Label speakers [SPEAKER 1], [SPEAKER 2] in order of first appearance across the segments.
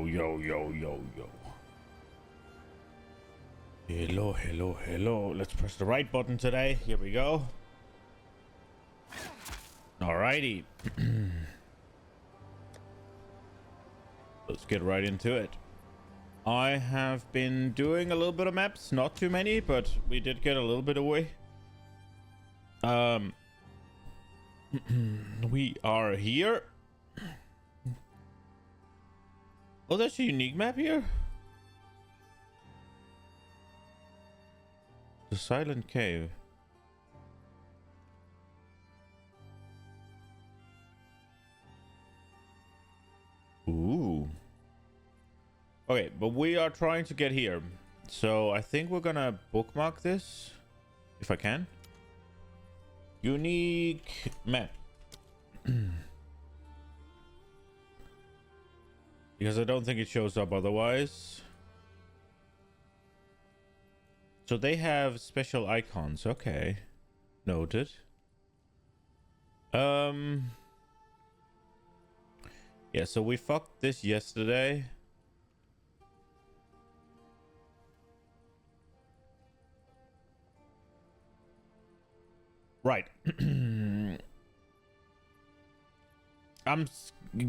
[SPEAKER 1] Yo, yo, yo, yo, yo. Hello, hello, hello. Let's press the right button today. Here we go. Alrighty. Let's get right into it. I have been doing a little bit of maps. Not too many, but we did get a little bit away. We are here. Oh, there's a unique map here. The Silent Cave. Ooh. Okay, but we are trying to get here. So I think we're gonna bookmark this. If I can. Unique map. Because I don't think it shows up otherwise. So they have special icons. Okay. Noted. Yeah, so we fucked this yesterday. Right. I'm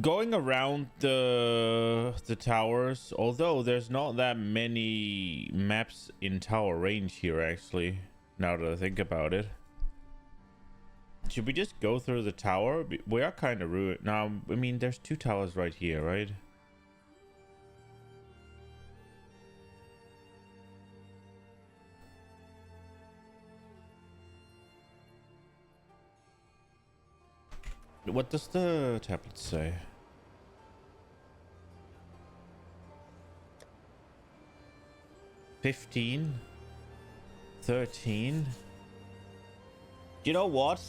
[SPEAKER 1] going around the towers, although there's not that many maps in tower range here actually, now that I think about it. Should we just go through the tower? We are kind of ruined now. I mean, there's two towers right here, right? What does the tablet say? $15, $13. You know what?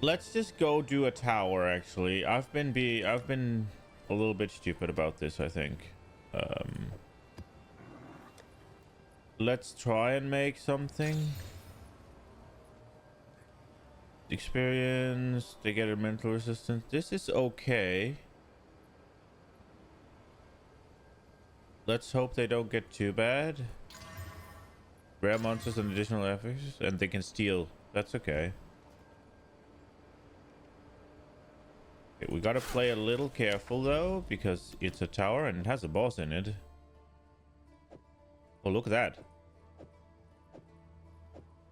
[SPEAKER 1] Let's just go do a tower. Actually, I've been a little bit stupid about this, I think. Let's try and make something. Experience, they get a mental resistance. This is okay. Let's hope they don't get too bad. Rare monsters and additional effects, and they can steal. That's okay. Okay, we gotta play a little careful though, because it's a tower and it has a boss in it. Oh, look at that.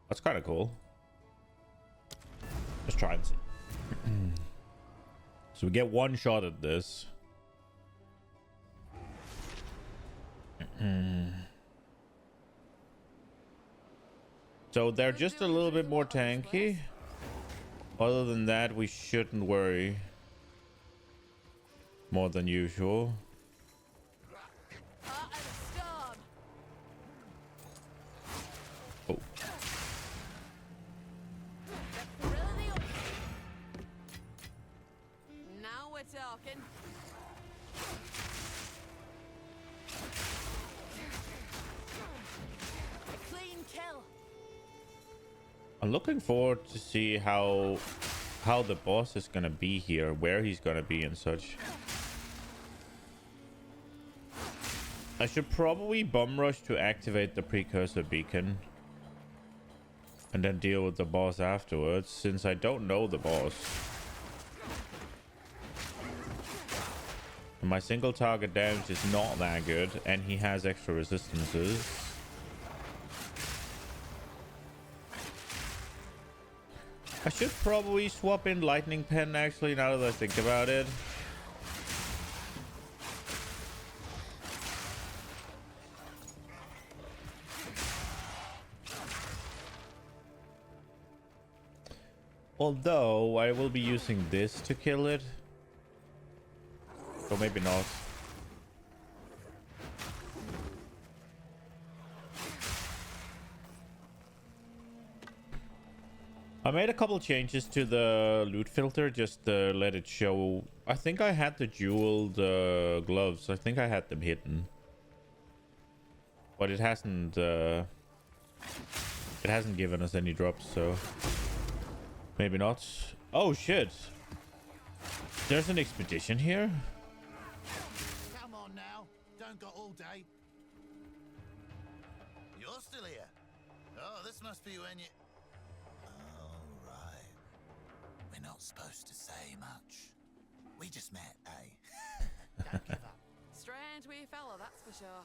[SPEAKER 1] That's kind of cool. Let's try and see. So we get one shot at this. So they're just a little bit more tanky. Other than that, we shouldn't worry more than usual. Oh.
[SPEAKER 2] Now we're talking. A clean kill.
[SPEAKER 1] I'm looking forward to see how the boss is gonna be here, where he's gonna be and such. I should probably bum rush to activate the precursor beacon and then deal with the boss afterwards, since I don't know the boss. And my single target damage is not that good, and he has extra resistances. I should probably swap in lightning pen actually, now that I think about it. Although I will be using this to kill it. Or maybe not. I made a couple changes to the loot filter just to let it show. I think I had the jeweled gloves. I think I had them hidden. But it hasn't given us any drops, so maybe not. Oh shit. There's an expedition here?
[SPEAKER 3] Come on. don't got all day. You're still here. Oh, this must be when you... Oh, right. We're not supposed to say much. We just met, eh? Don't give up.
[SPEAKER 2] Strange wee fella, that's for sure.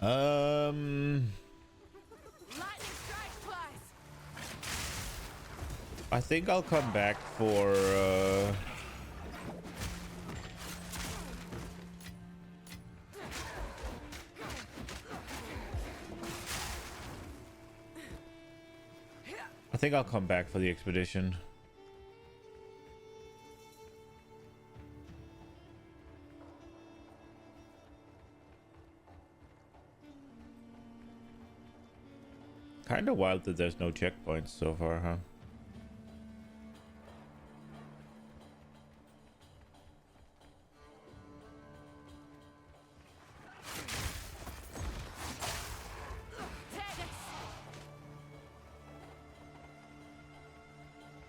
[SPEAKER 2] Lightning strike twice.
[SPEAKER 1] I think I'll come back for I think I'll come back for the expedition. Kind of wild that there's no checkpoints so far, huh?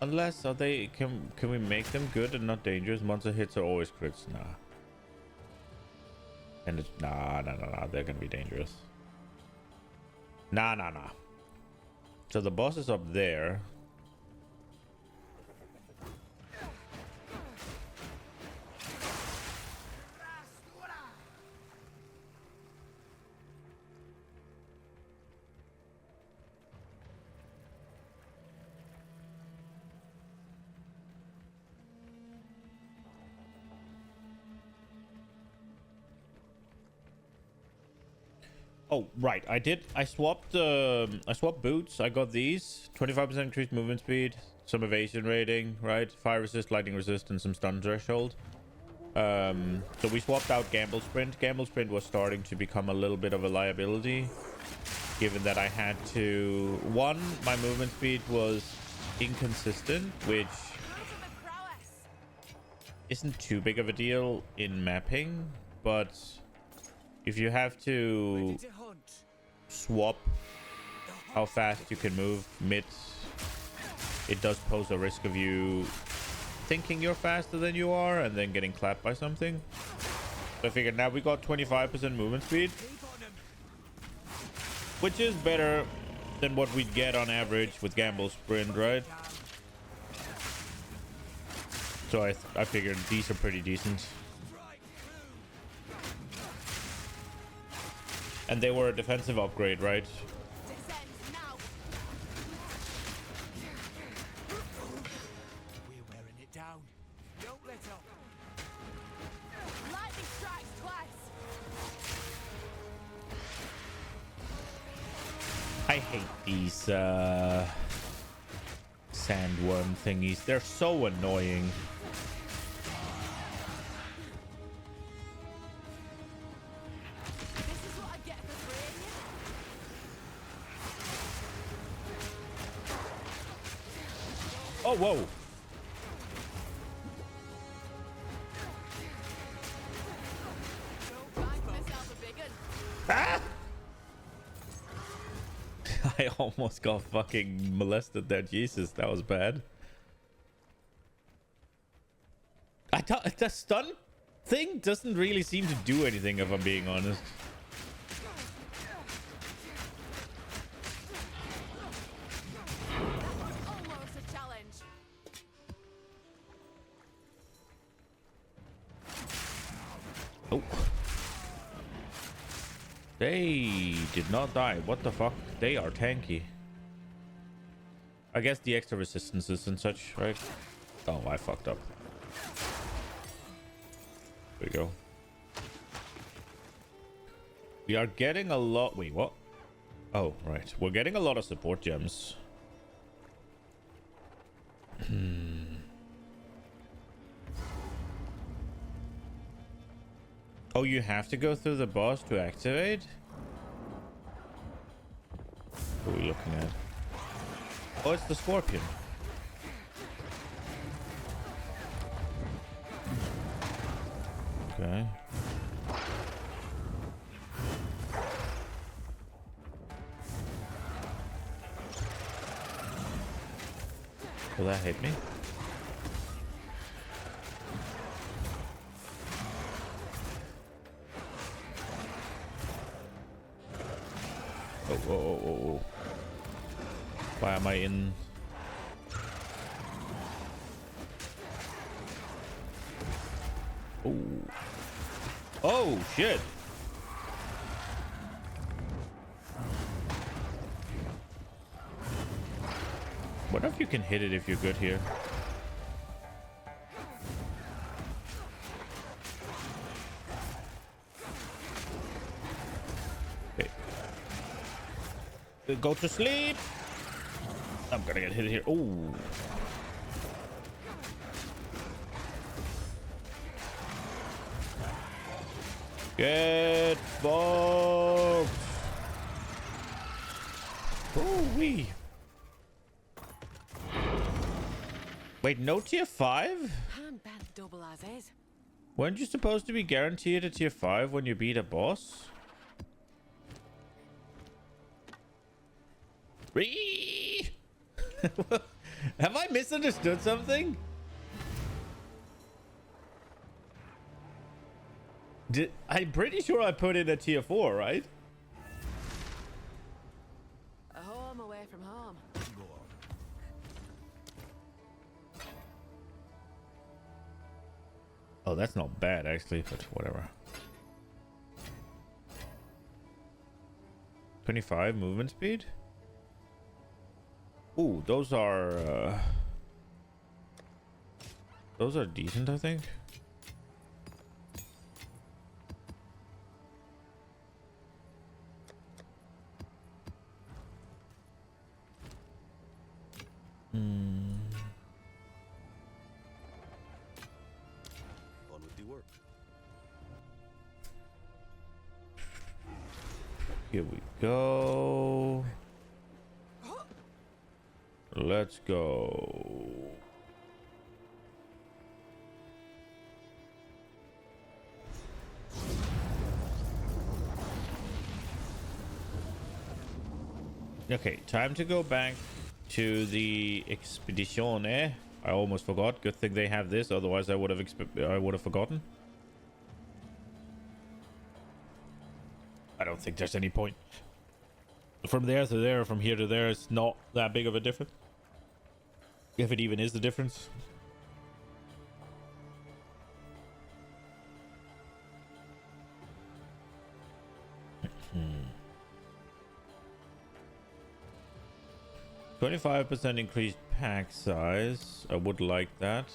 [SPEAKER 1] Unless are they can we make them good and not dangerous? Monster hits are always crits. Nah. And it's nah. They're gonna be dangerous. Nah. So the boss is up there. Oh, right. I swapped boots. I got these. 25% increased movement speed, some evasion rating, right? Fire resist, lightning resist, and some stun threshold. So we swapped out Gamble Sprint. Gamble Sprint was starting to become a little bit of a liability, given that I had to... One, my movement speed was inconsistent, which isn't too big of a deal in mapping, but... If you have to swap how fast you can move mid, it does pose a risk of you thinking you're faster than you are and then getting clapped by something. So I figured now we got 25% movement speed, which is better than what we'd get on average with Gamble Sprint, right? So I figured these are pretty decent. And they were a defensive upgrade, right?
[SPEAKER 4] We're wearing it down. Don't let up.
[SPEAKER 2] Lightning strikes twice.
[SPEAKER 1] I hate these sandworm thingies. They're so annoying. Oh, whoa. Ah! I almost got fucking molested there. Jesus, that was bad. I thought the stun thing doesn't really seem to do anything, if I'm being honest. Oh. They did not die. What the fuck? They are tanky. I guess the extra resistances and such, right? Oh, I fucked up. There we go. We are getting a lot... Wait, what? Oh, right. We're getting a lot of support gems. Oh, you have to go through the boss to activate? What are we looking at? Oh, it's the scorpion. Okay. Will that hit me? Oh, oh, oh, oh, oh. Why am I in? Oh. Oh, shit. Wonder if you can hit it if you're good here. Okay. Go to sleep. I'm gonna get hit here. Oh. Get fucked. Ooh-wee. Wait, no tier 5?
[SPEAKER 2] I'm bad double as is.
[SPEAKER 1] Weren't you supposed to be guaranteed a tier 5 when you beat a boss? Whee! Have I misunderstood something? I'm pretty sure I put in a tier 4, right?
[SPEAKER 2] A home away from home.
[SPEAKER 4] Go on.
[SPEAKER 1] Oh, that's not bad actually, but whatever. 25 movement speed? Ooh, those are decent, I think.
[SPEAKER 4] On with the work.
[SPEAKER 1] Here we go. Let's go. Okay, time to go back to the expedition. I almost forgot. Good thing they have this, otherwise I would have forgotten. I don't think there's any point. From there to there, from here to there, it's not that big of a difference. If it even is the difference. 25% increased pack size. I would like that.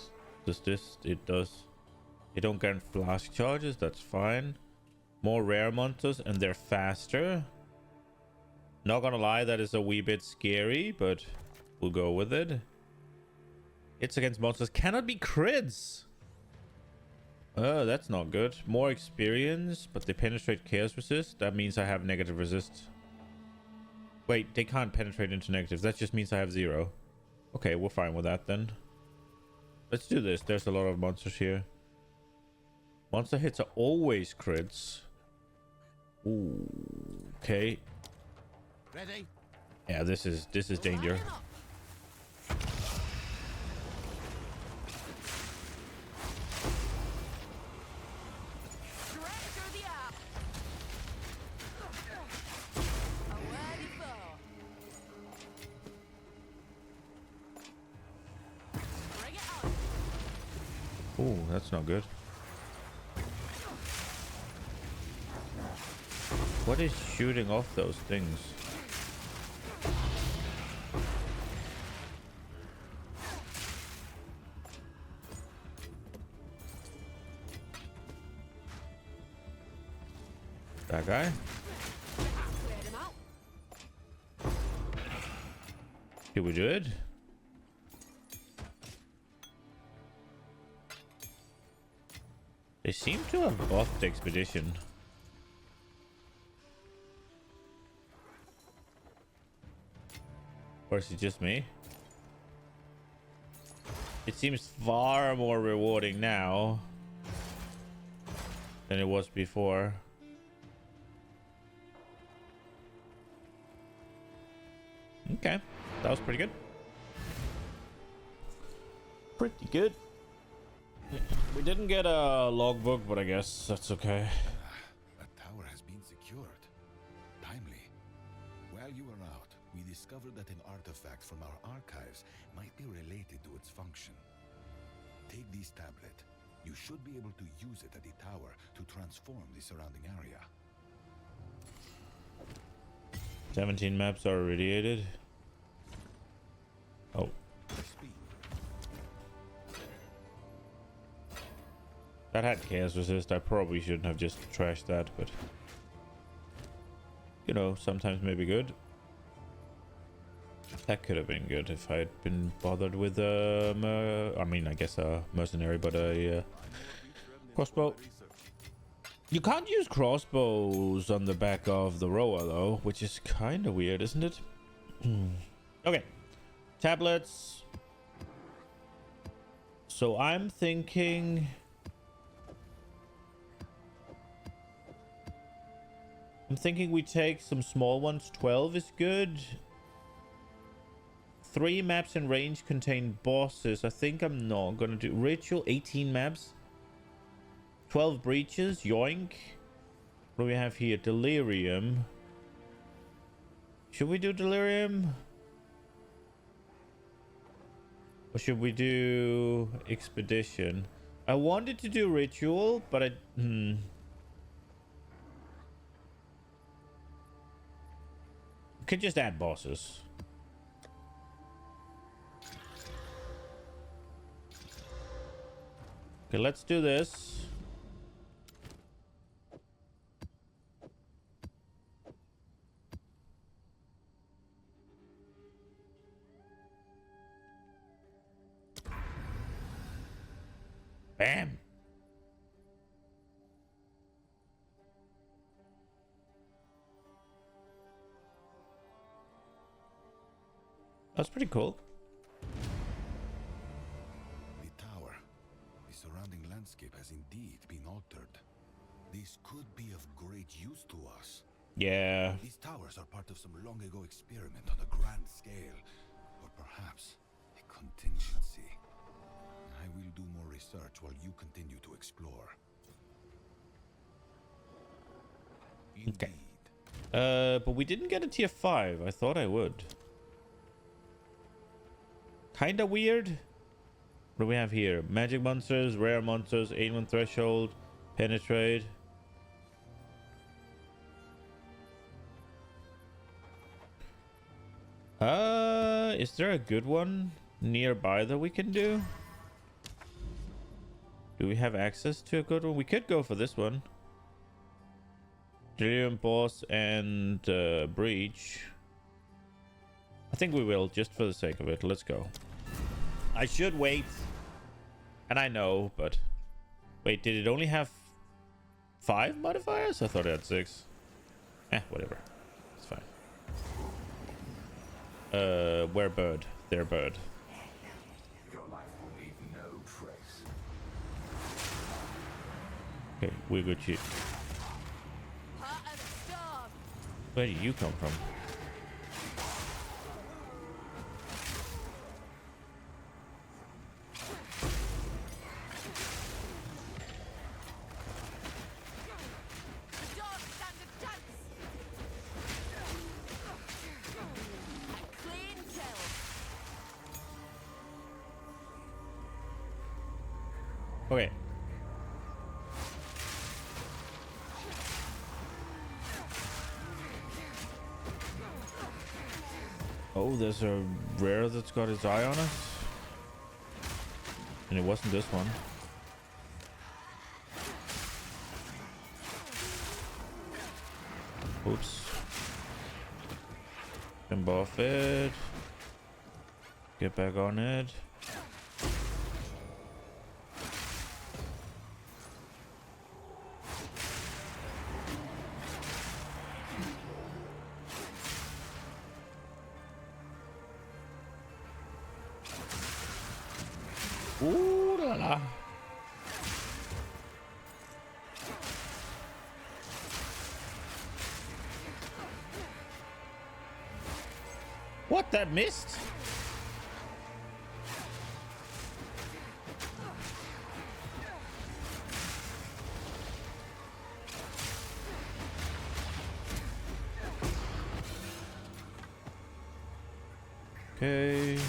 [SPEAKER 1] Does this? It does. They don't get flash charges. That's fine. More rare monsters and they're faster. Not gonna lie, that is a wee bit scary, but we'll go with it. Hits against monsters cannot be crits. Oh, that's not good. More experience, but they penetrate chaos resist. That means I have negative resist. Wait, they can't penetrate into negative. That just means I have 0. Okay, we're fine with that then. Let's do this. There's a lot of monsters here. Monster hits are always crits. Ooh, okay.
[SPEAKER 3] Ready?
[SPEAKER 1] Yeah, this is danger.
[SPEAKER 2] Line up. Straight through the app. Away you go. Bring it on.
[SPEAKER 1] Ooh, that's not good. What is shooting off those things? That guy?
[SPEAKER 2] Cleared him out.
[SPEAKER 1] Did we do it? They seem to have buffed the expedition. Or is it just me? It seems far more rewarding now than it was before. Okay, that was pretty good. Pretty good. We didn't get a logbook, but I guess that's okay.
[SPEAKER 4] That tower has been secured. Timely.
[SPEAKER 5] discovered that an artifact from our archives might be related to its function. Take this tablet. You should be able to use it at the tower to transform the surrounding area.
[SPEAKER 1] 17 maps are irradiated. Oh.
[SPEAKER 5] Speed.
[SPEAKER 1] That had chaos resist. I probably shouldn't have just trashed that, but you know, sometimes maybe good. That could have been good if I had been bothered with I mean, I guess a mercenary, but a crossbow. You can't use crossbows on the back of the rower though, which is kind of weird, isn't it? Okay, tablets. So I'm thinking we take some small ones. 12 is good. 3 maps in range contain bosses. I think I'm not gonna do ritual. 18 maps. 12 breaches. Yoink. What do we have here? Delirium. Should we do delirium? Or should we do expedition? I wanted to do ritual, but I could just add bosses. Okay, let's do this. Bam. That's pretty cool.
[SPEAKER 5] The tower. The surrounding landscape has indeed been altered. This could be of great use to us.
[SPEAKER 1] Yeah.
[SPEAKER 5] These towers are part of some long ago experiment on a grand scale. Or perhaps a contingency. I will do more research while you continue to explore. Indeed.
[SPEAKER 1] But we didn't get a tier 5. I thought I would. Kinda weird. What do we have here? Magic monsters, rare monsters, 81 threshold, penetrate. Is there a good one nearby that we can do? Do we have access to a good one? We could go for this one. Delirium boss and breach. I think we will, just for the sake of it. Let's go. I should wait. And I know, but... Wait, did it only have 5 modifiers? I thought it had 6. Whatever. It's fine. Where bird? Their bird.
[SPEAKER 4] Your life will leave no trace.
[SPEAKER 1] Okay, we got you.
[SPEAKER 2] Heart of the storm.
[SPEAKER 1] Where do you come from?
[SPEAKER 2] The dog stands a chance. A clean kill.
[SPEAKER 1] Okay. Oh, there's a rare that's got his eye on us. And it wasn't this one. Oops. Jump off it. Get back on it. Ooh la la. What, that missed? Okay.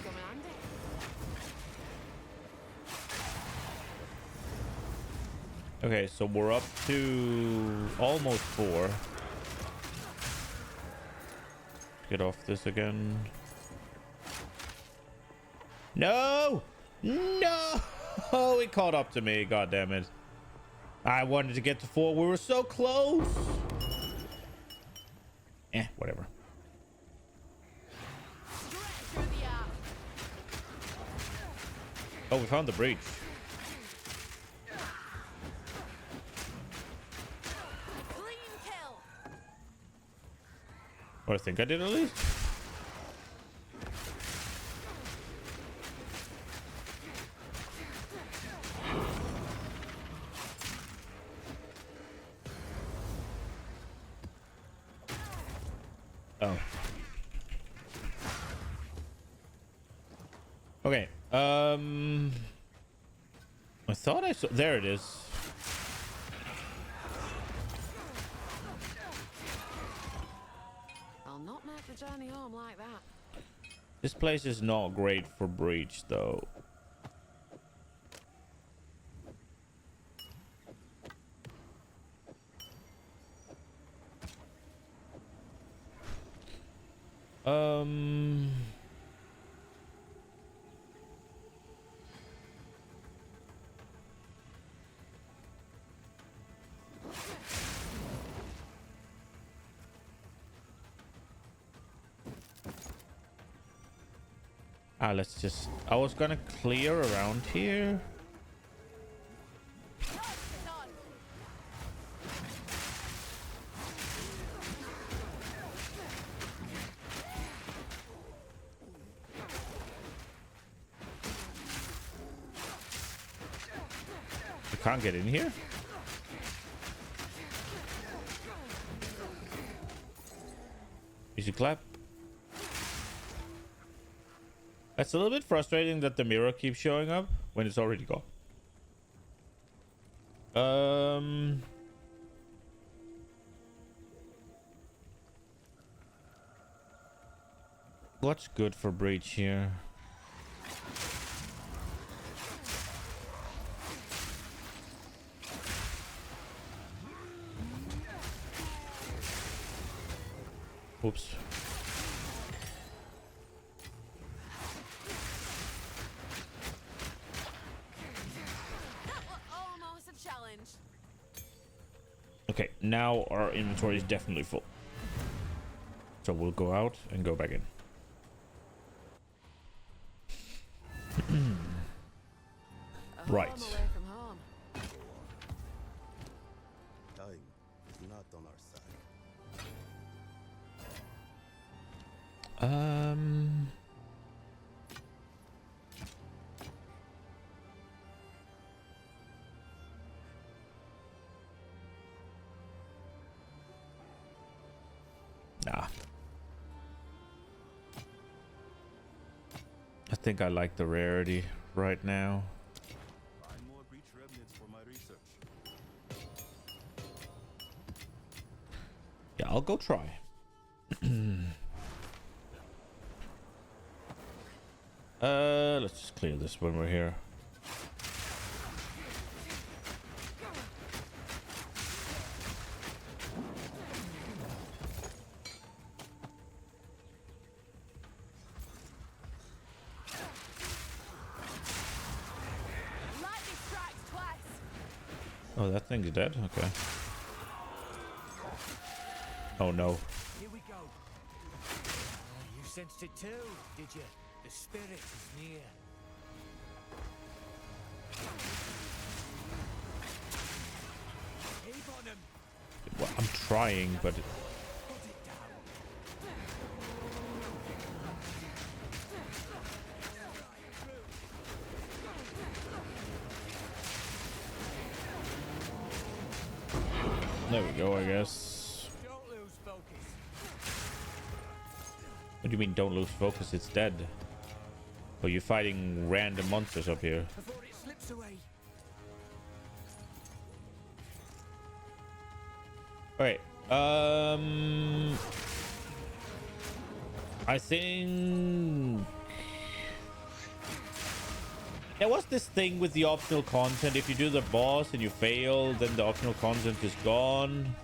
[SPEAKER 2] Come handy.
[SPEAKER 1] Okay, so we're up to almost 4. Get off this again. No! No! Oh, it caught up to me. God damn it. I wanted to get to 4. We were so close. Whatever.
[SPEAKER 2] Straight through the arc.
[SPEAKER 1] Oh, we found the breach.
[SPEAKER 2] Clean kill.
[SPEAKER 1] Or I think I did at least. Oh. Okay. I thought I saw. There it is.
[SPEAKER 2] I'll not make the journey home like that.
[SPEAKER 1] This place is not great for breach, though. Let's just. I was gonna clear around here.
[SPEAKER 2] It's on.
[SPEAKER 1] You can't get in here. Easy clap. It's a little bit frustrating that the mirror keeps showing up when it's already gone. What's good for breach here? Oops.
[SPEAKER 2] That was almost a challenge.
[SPEAKER 1] Okay, now our inventory is definitely full. So we'll go out and go back in.
[SPEAKER 2] A
[SPEAKER 1] Right.
[SPEAKER 2] home away from home.
[SPEAKER 6] Time is not on our side.
[SPEAKER 1] Nah. I think I like the rarity right now.
[SPEAKER 6] Find more breach remnants for my research.
[SPEAKER 1] Yeah, I'll go try. Let's just clear this when we're here.
[SPEAKER 2] Lightning strikes twice.
[SPEAKER 1] Oh, that thing's dead? Okay. Oh no.
[SPEAKER 4] Here we go. You sensed it too, did you? The spirit is near. Heave on him.
[SPEAKER 1] Well, I'm trying, but
[SPEAKER 4] Put it down.
[SPEAKER 1] there we go, I guess.
[SPEAKER 4] Don't lose focus.
[SPEAKER 1] What do you mean don't lose focus? It's dead. Or you fighting random monsters up here?
[SPEAKER 4] Before it slips away.
[SPEAKER 1] Alright. I think there was this thing with the optional content. If you do the boss and you fail, then the optional content is gone.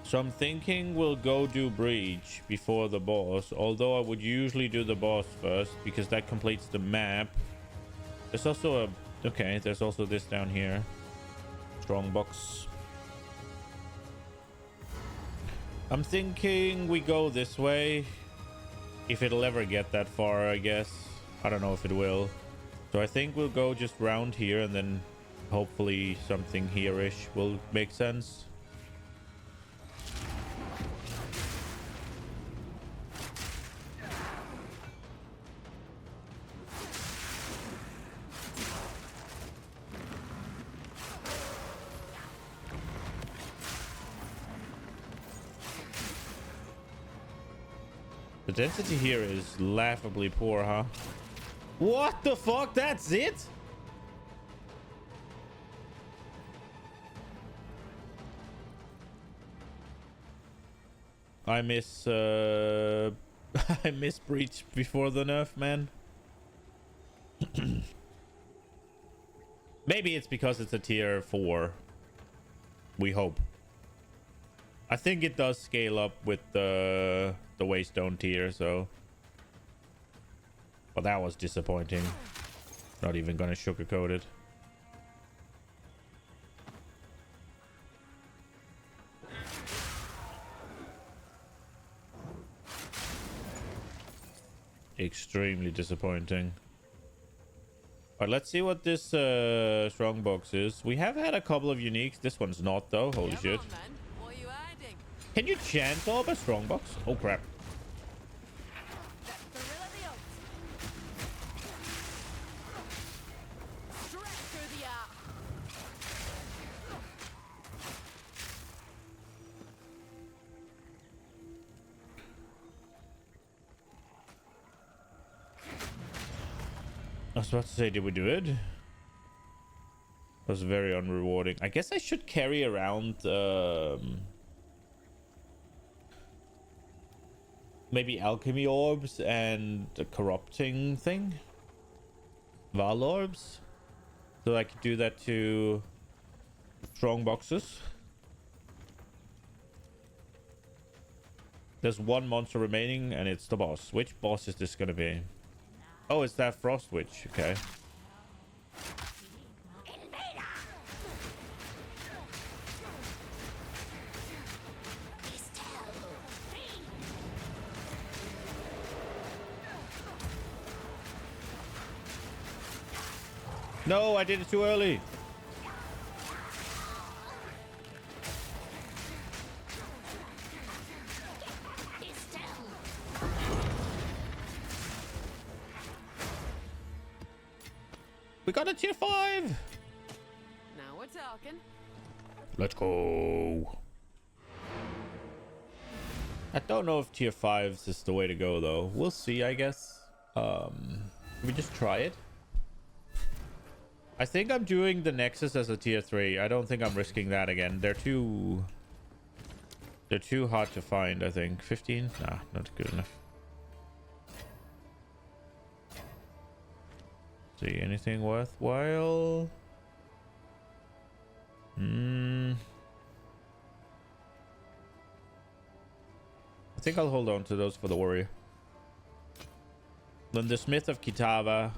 [SPEAKER 1] So I'm thinking we'll go do Breach before the boss. Although I would usually do the boss first because that completes the map. There's also a... Okay, there's also this down here. Strong box. I'm thinking we go this way. If it'll ever get that far, I guess. I don't know if it will. So I think we'll go just round here and then hopefully something here-ish will make sense. The density here is laughably poor, huh? What the fuck? That's it? I miss I miss Breach before the nerf, man. Maybe it's because it's a tier 4. We hope. I think it does scale up with the Waystone tier, so. But that was disappointing. Not even gonna sugarcoat it. Extremely disappointing. But let's see what this strong box is. We have had a couple of uniques. This one's not though. Holy
[SPEAKER 2] Come
[SPEAKER 1] shit.
[SPEAKER 2] on, then. What are you hiding?
[SPEAKER 1] Can you chance orb a strong box? Oh crap.
[SPEAKER 2] Let's gorilla the oats. Stretch through the arc.
[SPEAKER 1] I was about to say, did we do it? That was very unrewarding. I guess I should carry around maybe alchemy orbs and a corrupting thing. Val orbs. So I could do that to strong boxes. There's one monster remaining and it's the boss. Which boss is this gonna be? Oh, it's that Frost Witch. Okay. No, I did it too early. We got a tier 5.
[SPEAKER 2] Now we're talking.
[SPEAKER 1] Let's go. I don't know if tier 5s is the way to go though. We'll see, I guess. We just try it. I think I'm doing the Nexus as a tier 3. I don't think I'm risking that again. They're too hard to find, I think. 15? Nah, not good enough. See anything worthwhile? I think I'll hold on to those for the warrior. Then the Smith of Kitava,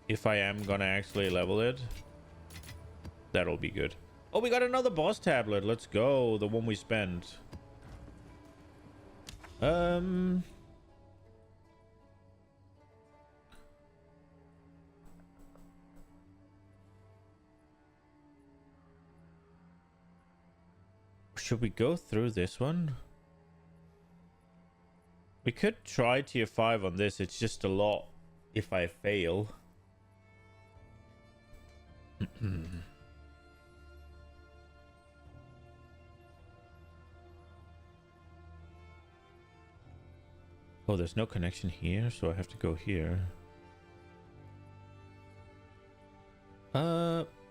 [SPEAKER 1] if I am gonna actually level it, that'll be good. Oh, we got another boss tablet. Let's go. The one we spent. Should we go through this one? We could try tier 5 on this. It's just a lot if I fail. Oh, there's no connection here, so I have to go here.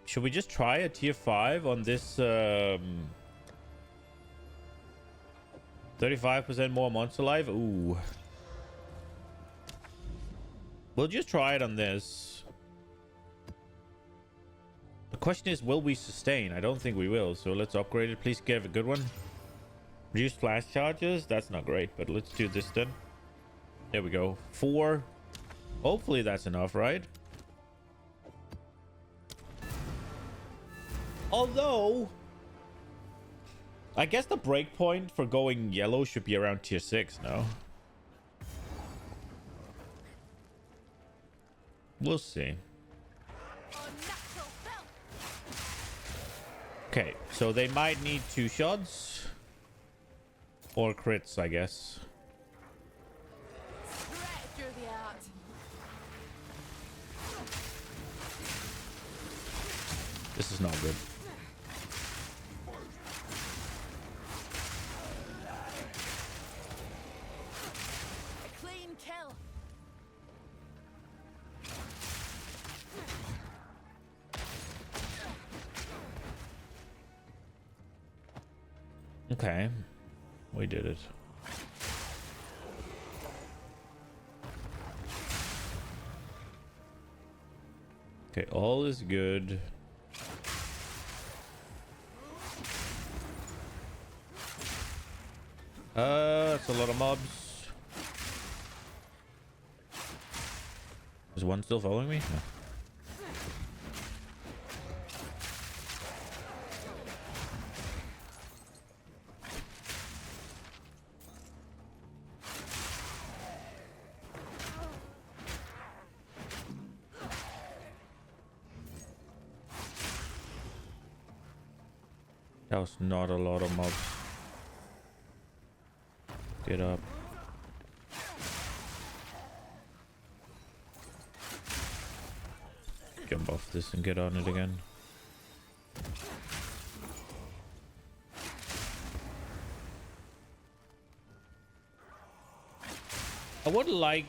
[SPEAKER 1] Should we just try a tier 5 on this 35% more monster life? Ooh. We'll just try it on this. The question is, will we sustain? I don't think we will, so let's upgrade it. Please give a good one. Reduce flash charges. That's not great, but let's do this then. There we go. 4. Hopefully that's enough, right? Although, I guess the breakpoint for going yellow should be around tier 6 now. We'll see. Okay, so they might need 2 shots. Or crits, I guess. This is not good.
[SPEAKER 2] A clean kill.
[SPEAKER 1] Okay, we did it. Okay, all is good. That's a lot of mobs. Is one still following me? No. That was not a lot of mobs. Get up. Jump off this and get on it again. I would like...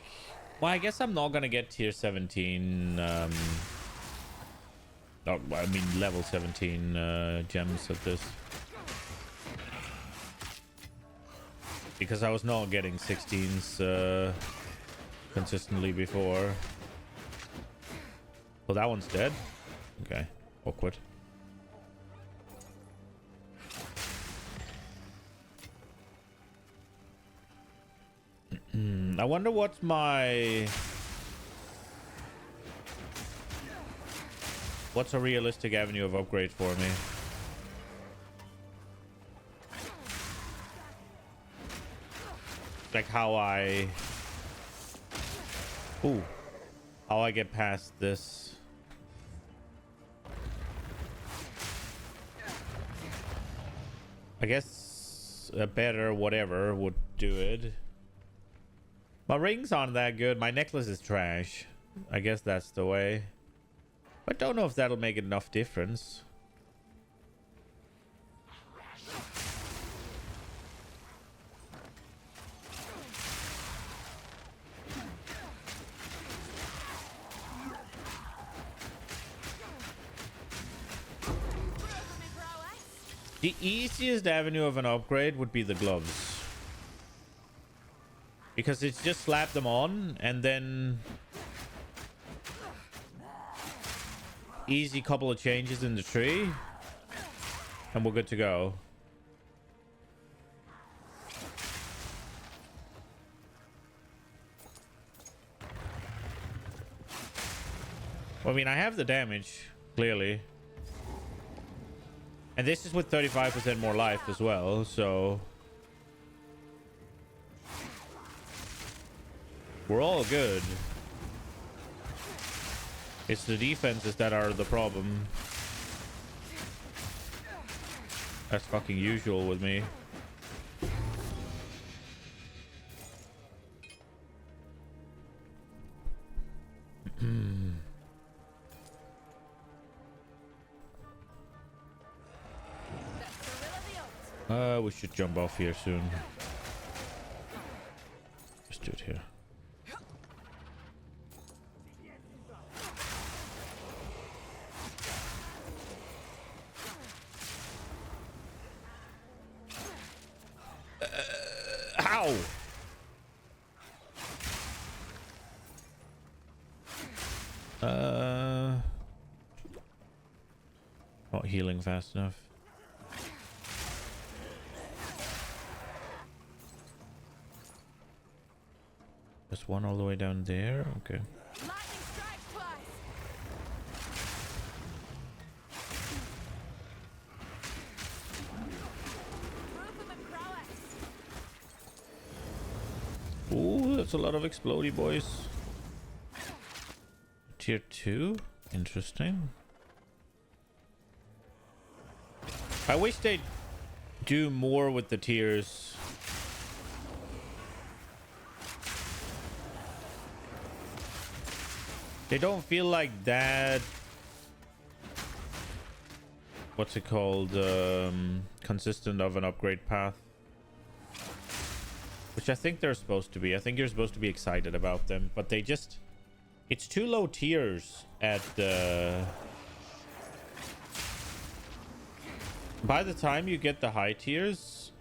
[SPEAKER 1] Well, I guess I'm not gonna get tier 17... Oh, I mean level 17 gems at this. Because I was not getting 16s consistently before. Well, that one's dead. Okay, awkward. I wonder what's my... What's a realistic avenue of upgrade for me? Like how I... Ooh. How I get past this. I guess a better whatever would do it. My rings aren't that good. My necklace is trash. I guess that's the way. I don't know if that'll make enough difference. The easiest avenue of an upgrade would be the gloves. Because it's just slap them on and then... Easy couple of changes in the tree. And we're good to go. Well, I mean, I have the damage, clearly. And this is with 35% more life as well, so... We're all good. It's the defenses that are the problem. That's fucking usual with me. We should jump off here soon. Just do good here. Ow! Not healing fast enough. There's one all the way down there. Okay.
[SPEAKER 2] Lightning strikes twice. Rhythm and prowess.
[SPEAKER 1] Ooh, that's a lot of explodey boys. Tier 2? Interesting. I wish they'd do more with the tiers. They don't feel like that. What's it called? Consistent of an upgrade path. Which I think they're supposed to be. I think you're supposed to be excited about them, but they just... It's too low tiers at the... By the time you get the high tiers,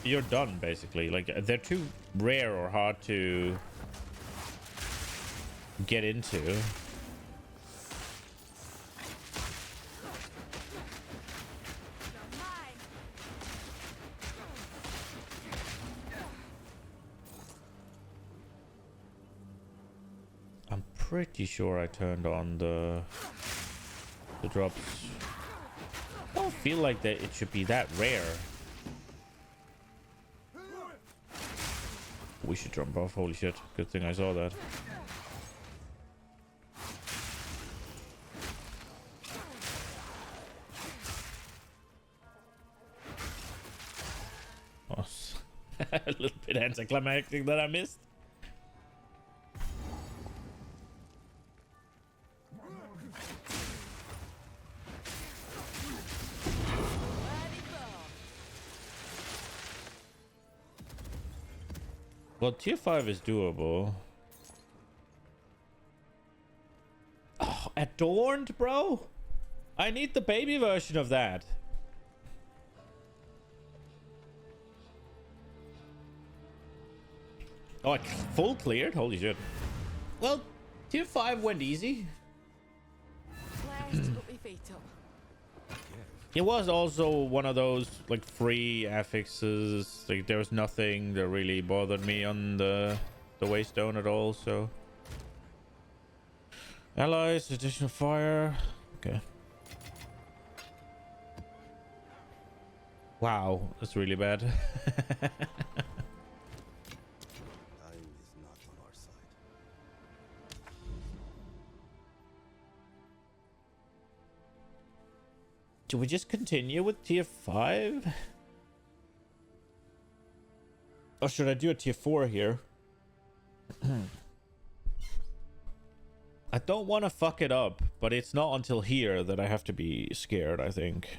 [SPEAKER 1] you're done, basically. Like, they're too rare or hard to get into.
[SPEAKER 2] You're mine.
[SPEAKER 1] I'm pretty sure I turned on the drops. I don't feel like that it should be that rare. We should jump off. Holy shit. Good thing I saw that. Oh, a little bit anticlimactic that I missed. Well, tier 5 is doable. Oh, adorned, bro? I need the baby version of that. Oh, it's full cleared? Holy shit. Well, tier 5 went easy.
[SPEAKER 2] Blessed to put my feet up.
[SPEAKER 1] It was also one of those like free affixes. Like there was nothing that really bothered me on the waystone at all. So allies, additional fire. Okay. Wow, that's really bad.
[SPEAKER 6] Time is not on our side.
[SPEAKER 1] Do we just continue with tier 5? Or should I do a tier 4 here? I don't want to fuck it up, but it's not until here that I have to be scared, I think.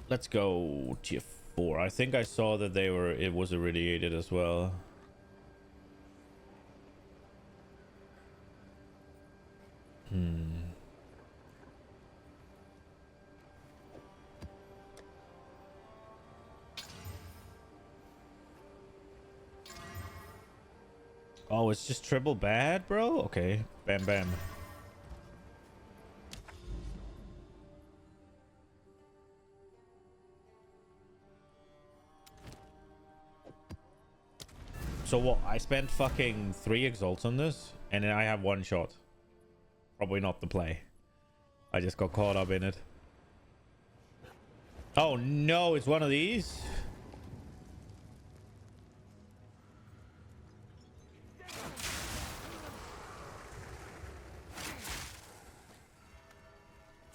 [SPEAKER 1] Let's go tier 4. I think I saw that it was irradiated as well. Oh, it's just triple bad, bro? Okay. Bam, bam. So what? I spent fucking 3 exalts on this, and then I have 1 shot. Probably not the play. I just got caught up in it. Oh no, it's one of these?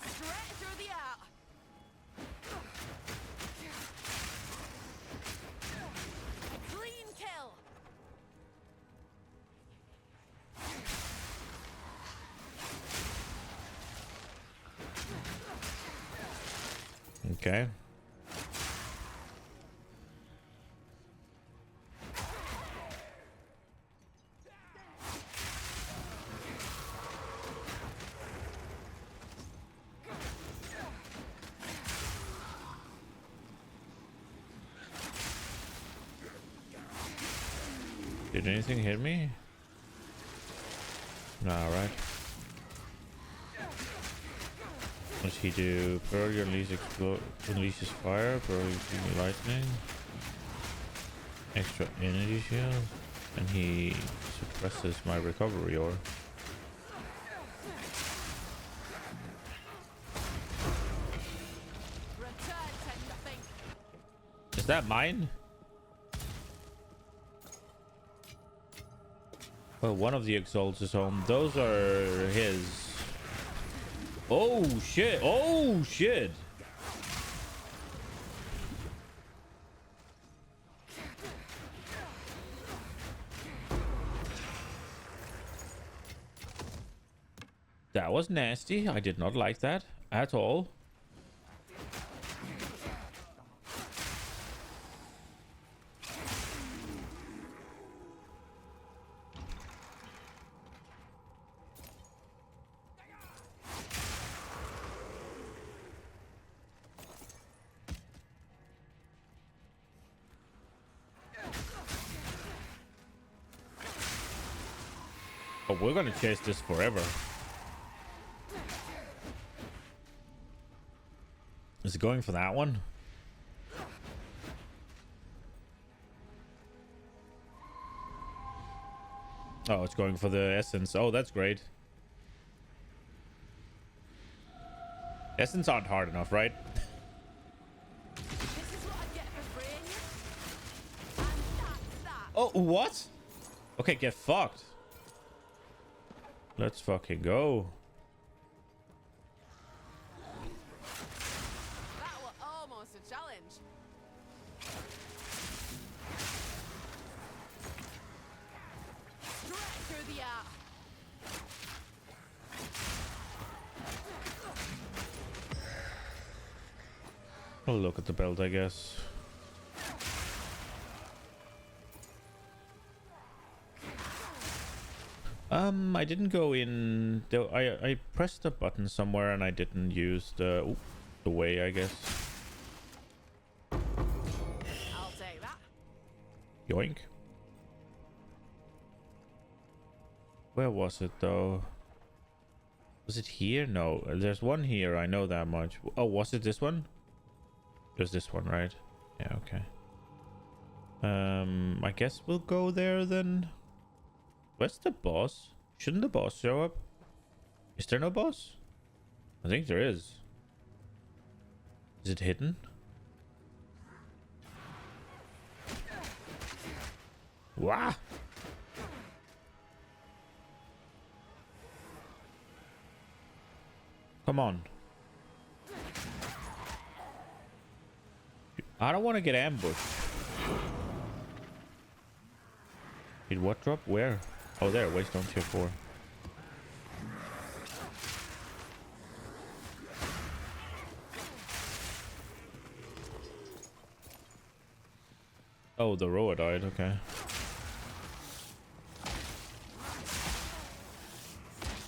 [SPEAKER 2] Straight through the heart. Clean
[SPEAKER 1] Okay. Did anything hit me? No, right? What does he do? Barrier unleashes fire, barrier lightning, extra energy shield, and he suppresses my recovery or
[SPEAKER 2] Return to nothing.
[SPEAKER 1] is that mine? Well, one of the exalts is home. Those are his. Oh shit! Oh shit! That was nasty. I did not like that at all. Oh, we're gonna chase this forever. Is it going for that one? Oh, it's going for the essence. Oh, that's great. Essence aren't hard enough, right?
[SPEAKER 2] This is what I get for freeing you. And that's that.
[SPEAKER 1] Oh, what? Okay, get fucked. Let's fucking go.
[SPEAKER 2] That was almost a challenge. Straight through the air.
[SPEAKER 1] I'll look at the belt, I guess. I didn't go in. I pressed a button somewhere and I didn't use the way, I guess.
[SPEAKER 2] I'll take that.
[SPEAKER 1] Yoink. Where was it though? Was it here? No, there's one here. I know that much. Oh, was it this one? There's this one, right? Yeah, okay. I guess we'll go there then. Where's the boss? Shouldn't the boss show up? Is there no boss? I think there is. Is it hidden? Wah! Come on. I don't want to get ambushed. Did what drop? Where? Oh, there. Waste on tier 4. Oh, the rower died. Okay.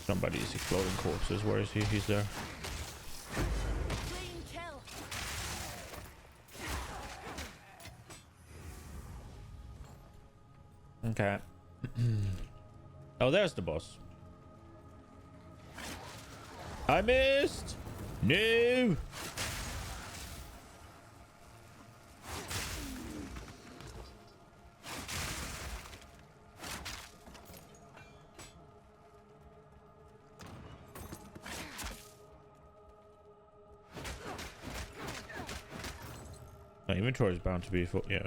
[SPEAKER 1] Somebody's exploding corpses. Where is he? He's there.
[SPEAKER 2] Clean kill.
[SPEAKER 1] Okay. Oh, there's the boss. I missed. No. My inventory is bound to be full. Yeah.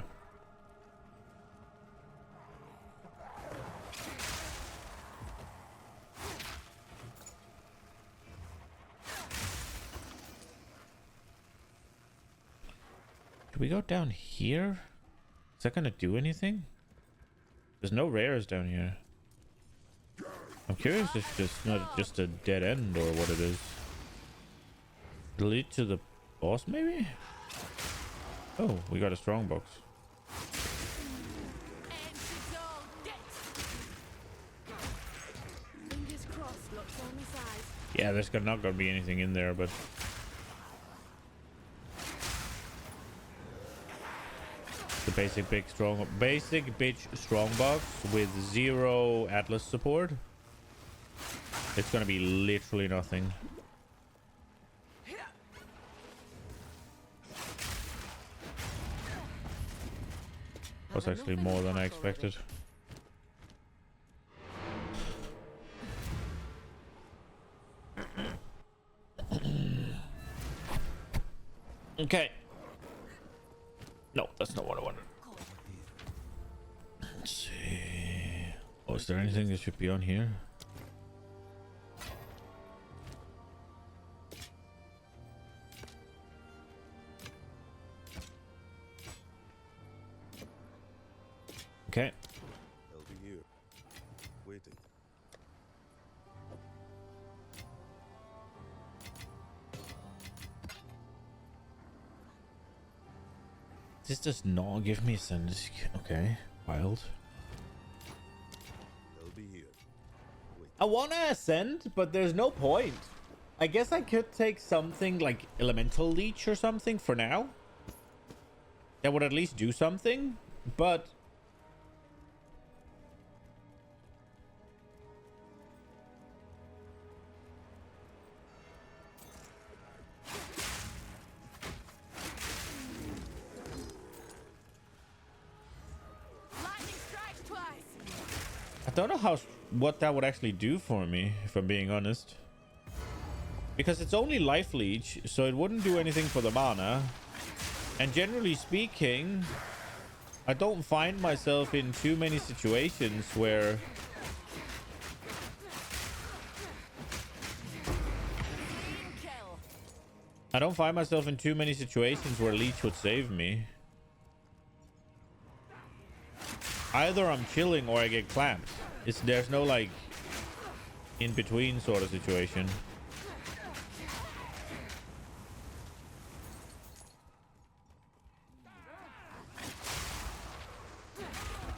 [SPEAKER 1] Do we go down here? Is that gonna do anything? There's no rares down here. I'm curious if it's not just a dead end or what it is. Lead to the Boss, maybe? Oh, we got a strong box.
[SPEAKER 2] Ensigns all dead. Fingers crossed, looks on my side.
[SPEAKER 1] Yeah, there's not gonna be anything in there, but the basic bitch strong box with 0 Atlas support. It's gonna be literally nothing. Was actually more than I expected. Okay. No, that's not what I wanted. Let's see. Oh, is there anything that should be on here? Okay.
[SPEAKER 6] I'll be here, waiting.
[SPEAKER 1] This does not give me a sense. Okay, wild.
[SPEAKER 6] I'll be here.
[SPEAKER 1] I want to ascend, but there's no point. I guess I could take something like Elemental Leech or something for now. That would at least do something, but...
[SPEAKER 2] Lightning strikes twice.
[SPEAKER 1] I don't know what that would actually do for me, if I'm being honest. Because it's only life leech, so it wouldn't do anything for the mana. And generally speaking, I don't find myself in too many situations where...
[SPEAKER 2] Clean kill.
[SPEAKER 1] I don't find myself in too many situations where leech would save me. Either I'm chilling or I get clamped. There's no like in between sort of situation.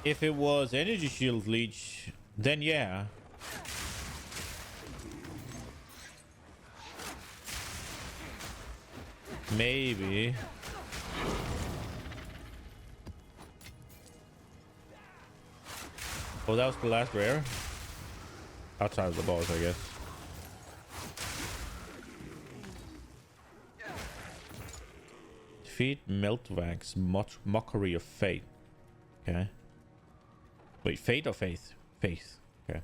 [SPEAKER 1] If it was energy shield leech, then yeah. Maybe. Oh, that was the last rare? Outside of the boss, I guess. Defeat Meltwax, Mockery of Fate. Okay. Wait, Fate or Faith? Faith. Okay.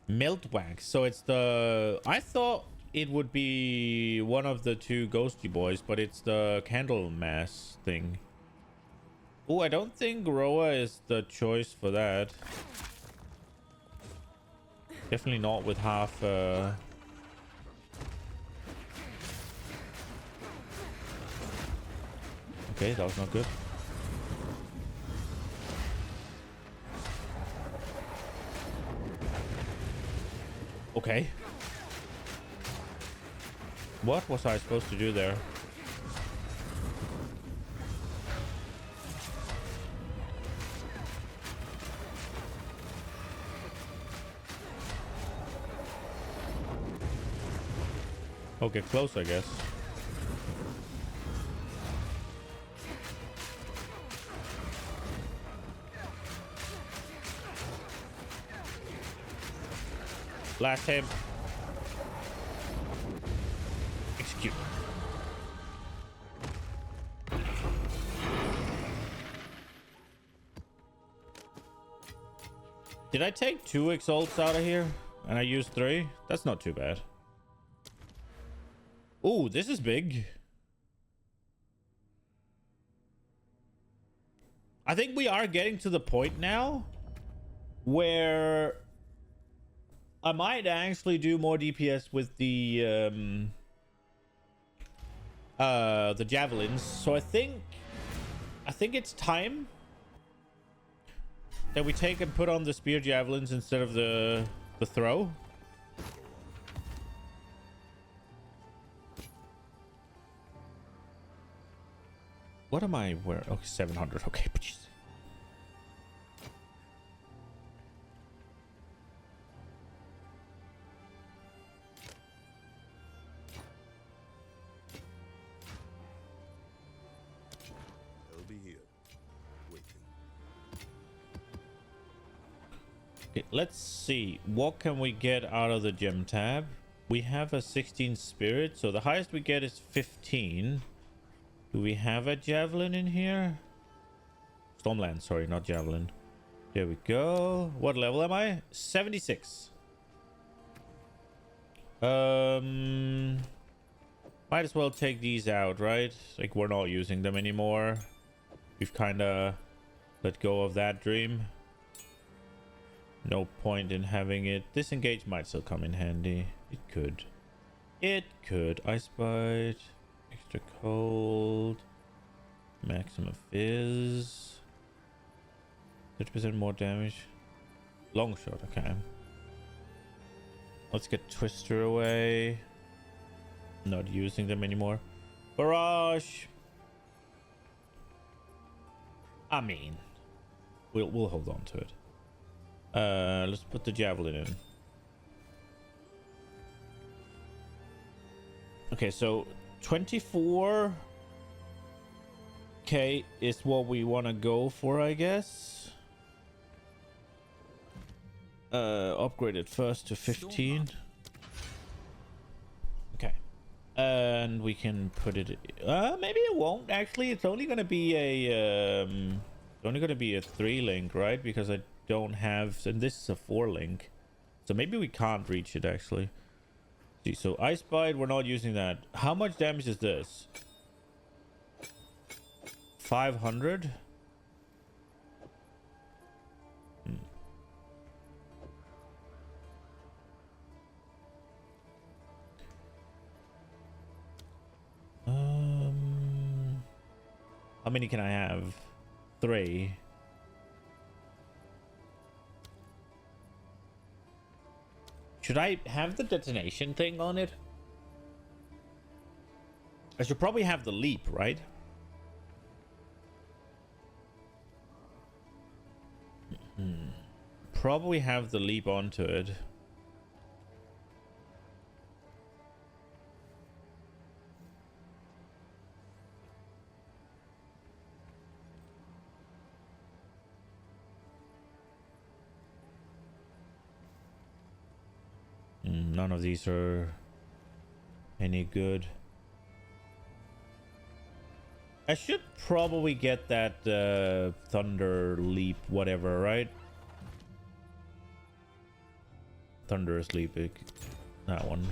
[SPEAKER 1] Meltwax. So it's the... I thought it would be one of the two ghosty boys, but it's the candle mass thing. Oh, I don't think Roa is the choice for that. Definitely not with half... Okay, that was not good. Okay. What was I supposed to do there? Oh, get close, I guess. Last him. Execute. Did I take 2 exalts out of here? And I used 3? That's not too bad. Ooh, this is big. I think we are getting to the point now where I might actually do more DPS with the javelins. So I think it's time that we take and put on the spear javelins instead of the throw. What am I wearing? Okay, 700. Okay, jeez.
[SPEAKER 6] They'll be here, waiting.
[SPEAKER 1] Okay, let's see. What can we get out of the gem tab? We have a 16 spirit, so the highest we get is 15. Do we have a javelin in here? Stormland, sorry, not javelin. There we go. What level am I? 76. Might as well take these out, right? Like, we're not using them anymore. We've kind of let go of that dream. No point in having it. Disengage might still come in handy. It could. It could. Ice Bite. Extra cold. Maximum fizz. 30% more damage. Long shot, okay. Let's get Twister away. Not using them anymore. Barrage. I mean, we'll hold on to it. Let's put the javelin in. Okay, so 24k is what we want to go for, I guess. Upgrade it first to 15. Okay. And we can put it, maybe it won't actually. It's only going to be a 3 link, right? Because I don't have, and this is a 4 link. So maybe we can't reach it actually. See, so Ice Bite, we're not using that. How much damage is this? 500? How many can I have? 3. Should I have the detonation thing on it? I should probably have the leap, right? Probably have the leap onto it. None of these are any good. I should probably get that thunder leap whatever, right? Thunderous leap, that one.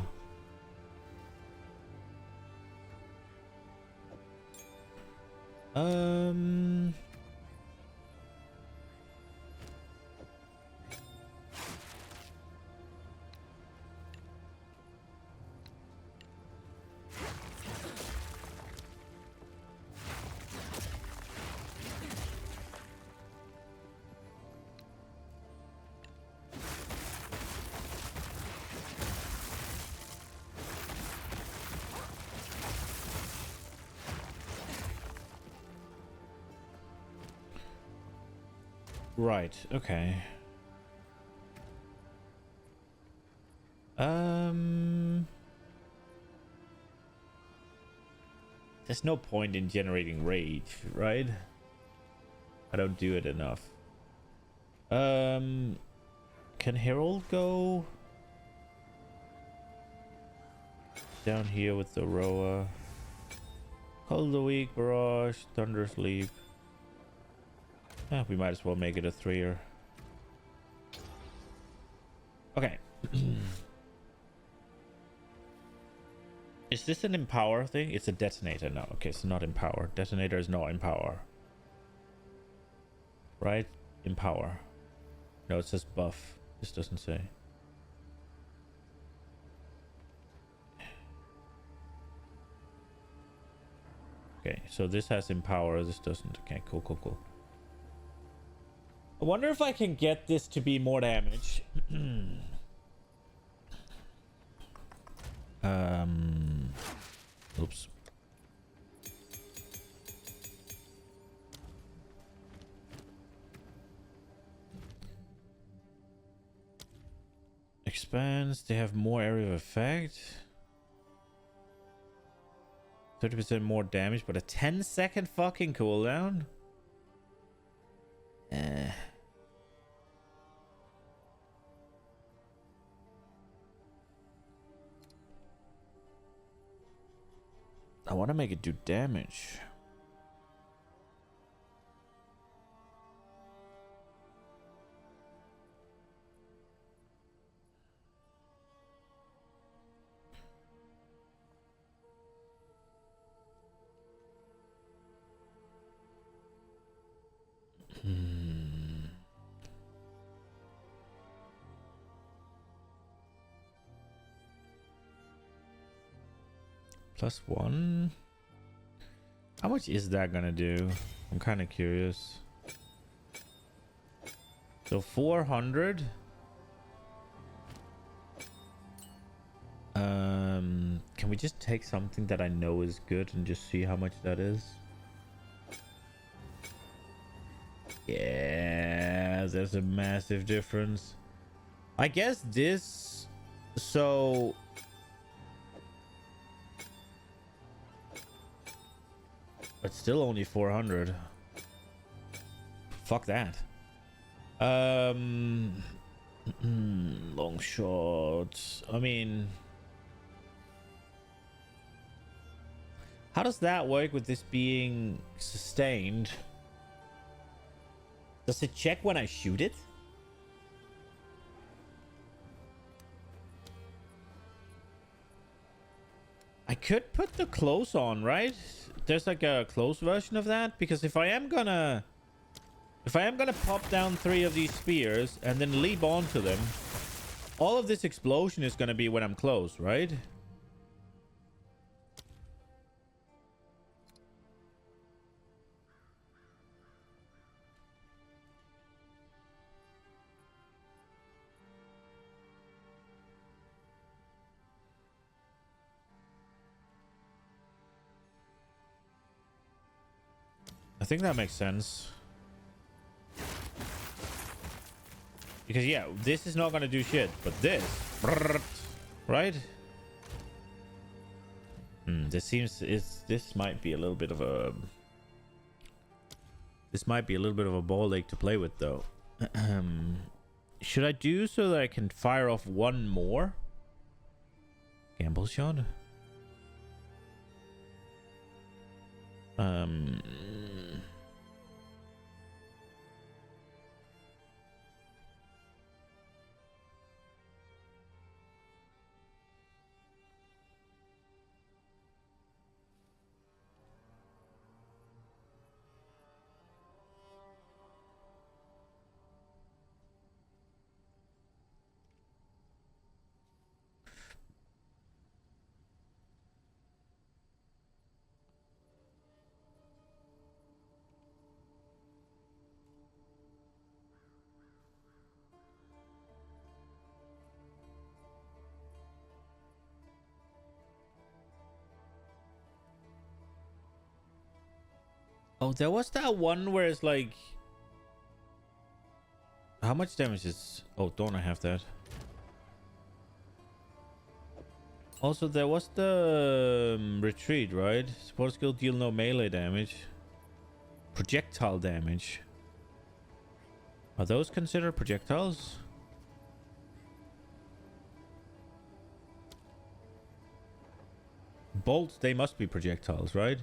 [SPEAKER 1] Right, okay. There's no point in generating rage, right? I don't do it enough. Can Herald go down here with the Roa? Call of the Week, Barrage, Thunderous Leap. We might as well make it a 3er. Okay. Is this an empower thing? It's a detonator. No, okay, it's not empower. Detonator is not empower. Right? Empower. No, it says buff. This doesn't say. Okay, so this has empower, this doesn't. Okay, cool, cool, cool. I wonder if I can get this to be more damage. Oops. Expands. They have more area of effect. 30% more damage, but a 10-second fucking cooldown. I want to make it do damage. +1. How much is that gonna do? I'm kind of curious. So 400. Can we just take something that I know is good and just see how much that is? Yeah, there's a massive difference. I guess this. So. But still only 400. Fuck that. Long shot. I mean, how does that work with this being sustained? Does it check when I shoot it? I could put the close on, right? There's like a close version of that, because if I am gonna pop down 3 of these spears and then leap onto them, all of this explosion is gonna be when I'm close, right? I think that makes sense. Because yeah, this is not gonna do shit, but this, right? This might be a little bit of a ball ache to play with, though. Should I do so that I can fire off 1 more gamble shot? Oh, there was that one where it's like, how much damage is... Oh, don't I have that? Also, there was the retreat, right? Support skill deal no melee damage. Projectile damage. Are those considered projectiles? Bolts, they must be projectiles, right?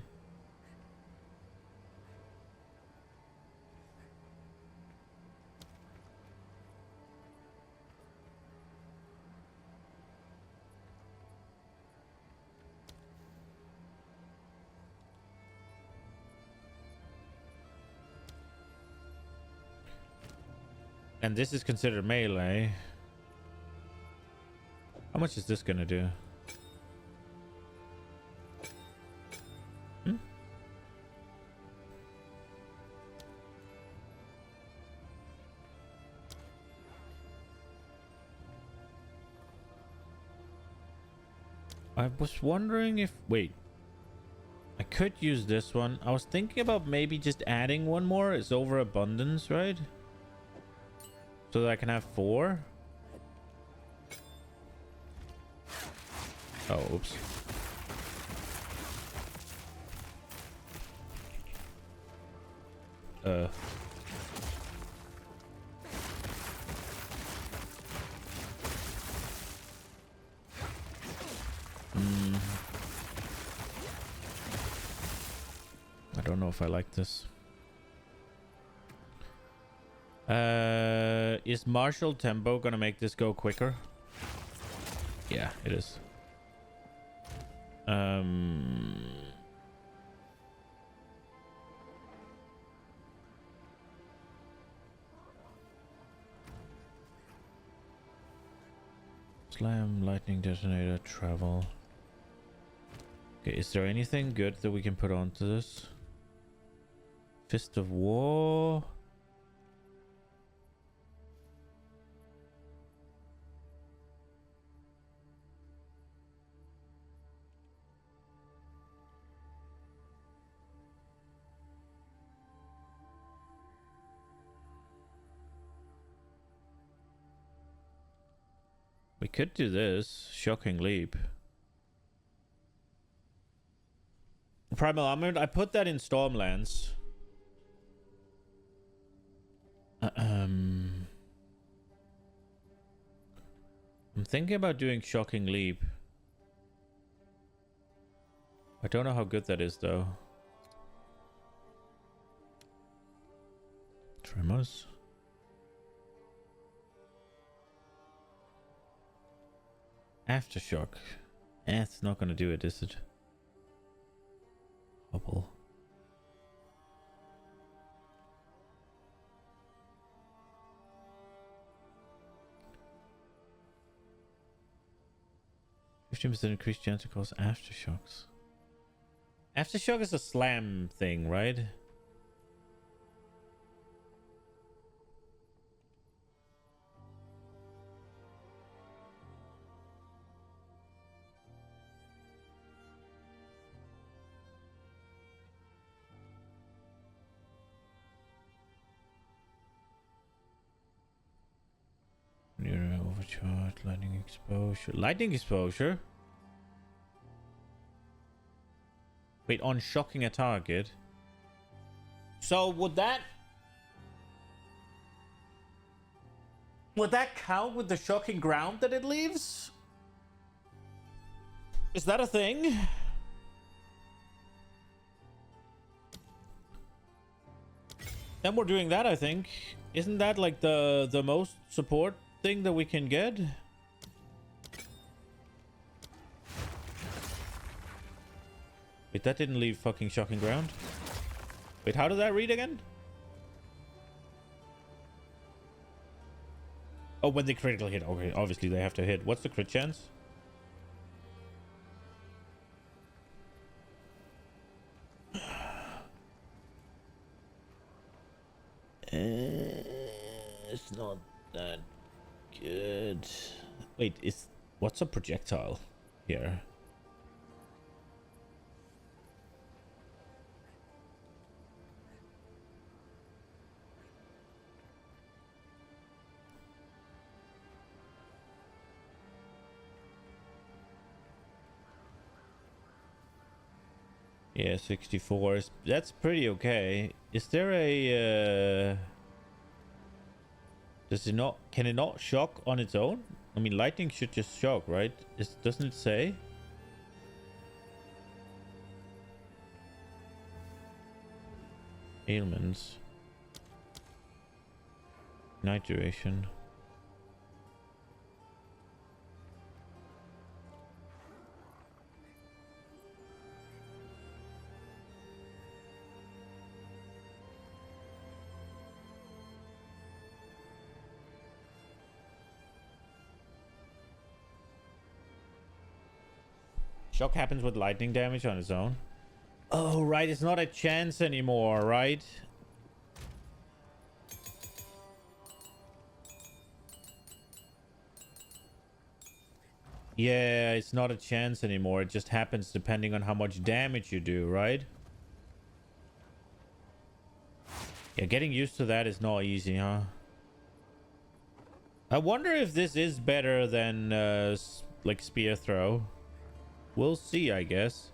[SPEAKER 1] And this is considered melee. How much is this gonna do? I was wondering if... Wait. I could use this one. I was thinking about maybe just adding 1 more. It's overabundance, right? So that I can have 4. Oh, oops. I don't know if I like this. Is martial tempo gonna make this go quicker? Yeah, it is. Slam, lightning detonator, travel. Okay, is there anything good that we can put onto this? Fist of War. We could do this. Shocking Leap. Primal Armored. I put that in Stormlands. I'm thinking about doing Shocking Leap. I don't know how good that is though. Tremors. Aftershock. It's not gonna do it, is it? Hubble. %15% increased chance to cause aftershocks. Aftershock is a slam thing, right? Near overcharge, lightning exposure. Lightning exposure? Wait, on shocking a target. So would that count with the shocking ground that it leaves? Is that a thing? Then we're doing that, I think. Isn't that like the most support thing that we can get? Wait, that didn't leave fucking shocking ground. Wait, how does that read again? Oh, when they critical hit. Okay, obviously they have to hit. What's the crit chance? It's not that good. Wait, what's a projectile here? Yeah, 64. That's pretty okay. Is there a... Does it not... Can it not shock on its own? I mean, lightning should just shock, right? Doesn't it say? Ailments. Night duration. Shock happens with lightning damage on its own. Oh, right. It's not a chance anymore, right? Yeah, it's not a chance anymore. It just happens depending on how much damage you do, right? Yeah, getting used to that is not easy, huh? I wonder if this is better than, like, spear throw. We'll see, I guess.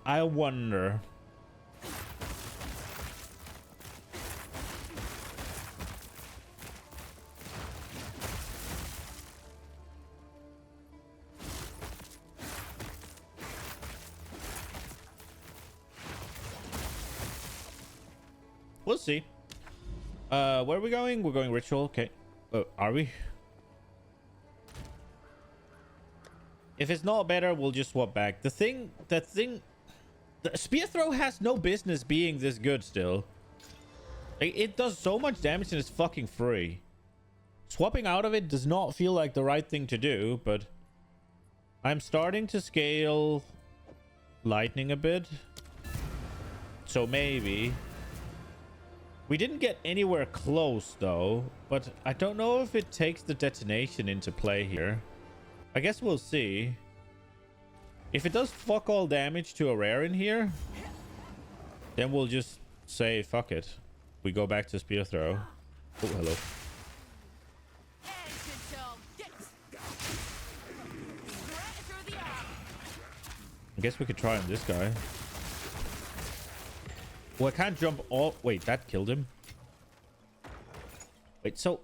[SPEAKER 1] I wonder. We'll see. Where are we going? We're going ritual. Okay. Are we? If it's not better, we'll just swap back. The spear throw has no business being this good still. It does so much damage and it's fucking free. Swapping out of it does not feel like the right thing to do, but I'm starting to scale lightning a bit. So maybe. We didn't get anywhere close though, but I don't know if it takes the detonation into play here. I guess we'll see. If it does fuck all damage to a rare in here, then we'll just say fuck it. We go back to spear throw. Oh, hello. I guess we could try on this guy. Well, I can't jump all... Wait, that killed him. Wait, so...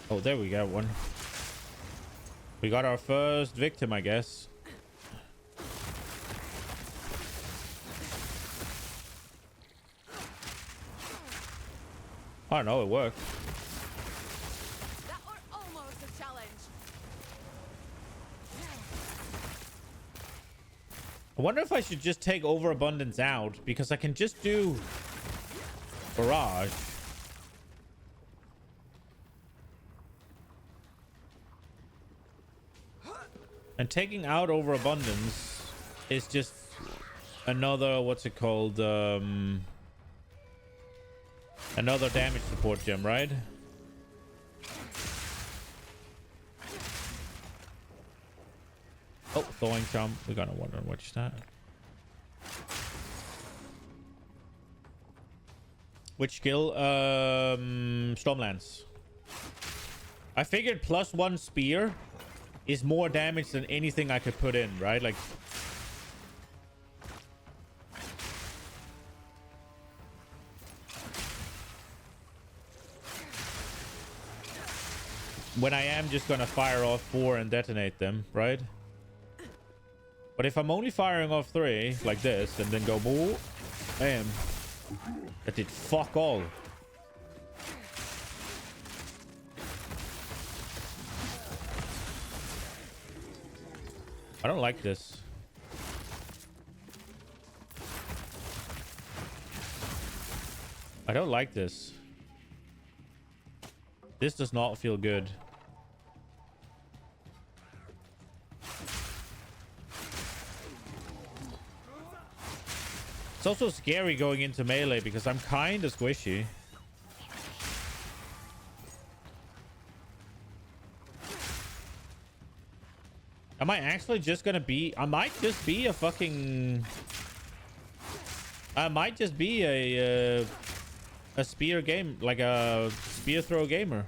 [SPEAKER 1] Oh, there we got one. We got our first victim, I guess. Oh no, it worked.
[SPEAKER 2] That were almost a challenge.
[SPEAKER 1] I wonder if I should just take overabundance out, because I can just do barrage. And taking out overabundance is just another, what's it called? Another damage support gem, right? Oh, throwing jump. We're gonna wonder what's that. Which skill? Stormlance. I figured +1 spear is more damage than anything I could put in, right? Like, when I am just gonna fire off 4 and detonate them, right? But if I'm only firing off 3 like this and then go boo, bam, that did fuck all. I don't like this. I don't like this. This does not feel good. It's also scary going into melee because I'm kind of squishy. Am I actually just gonna be... I might just be a fucking... I might just be a spear game... Like a spear throw gamer.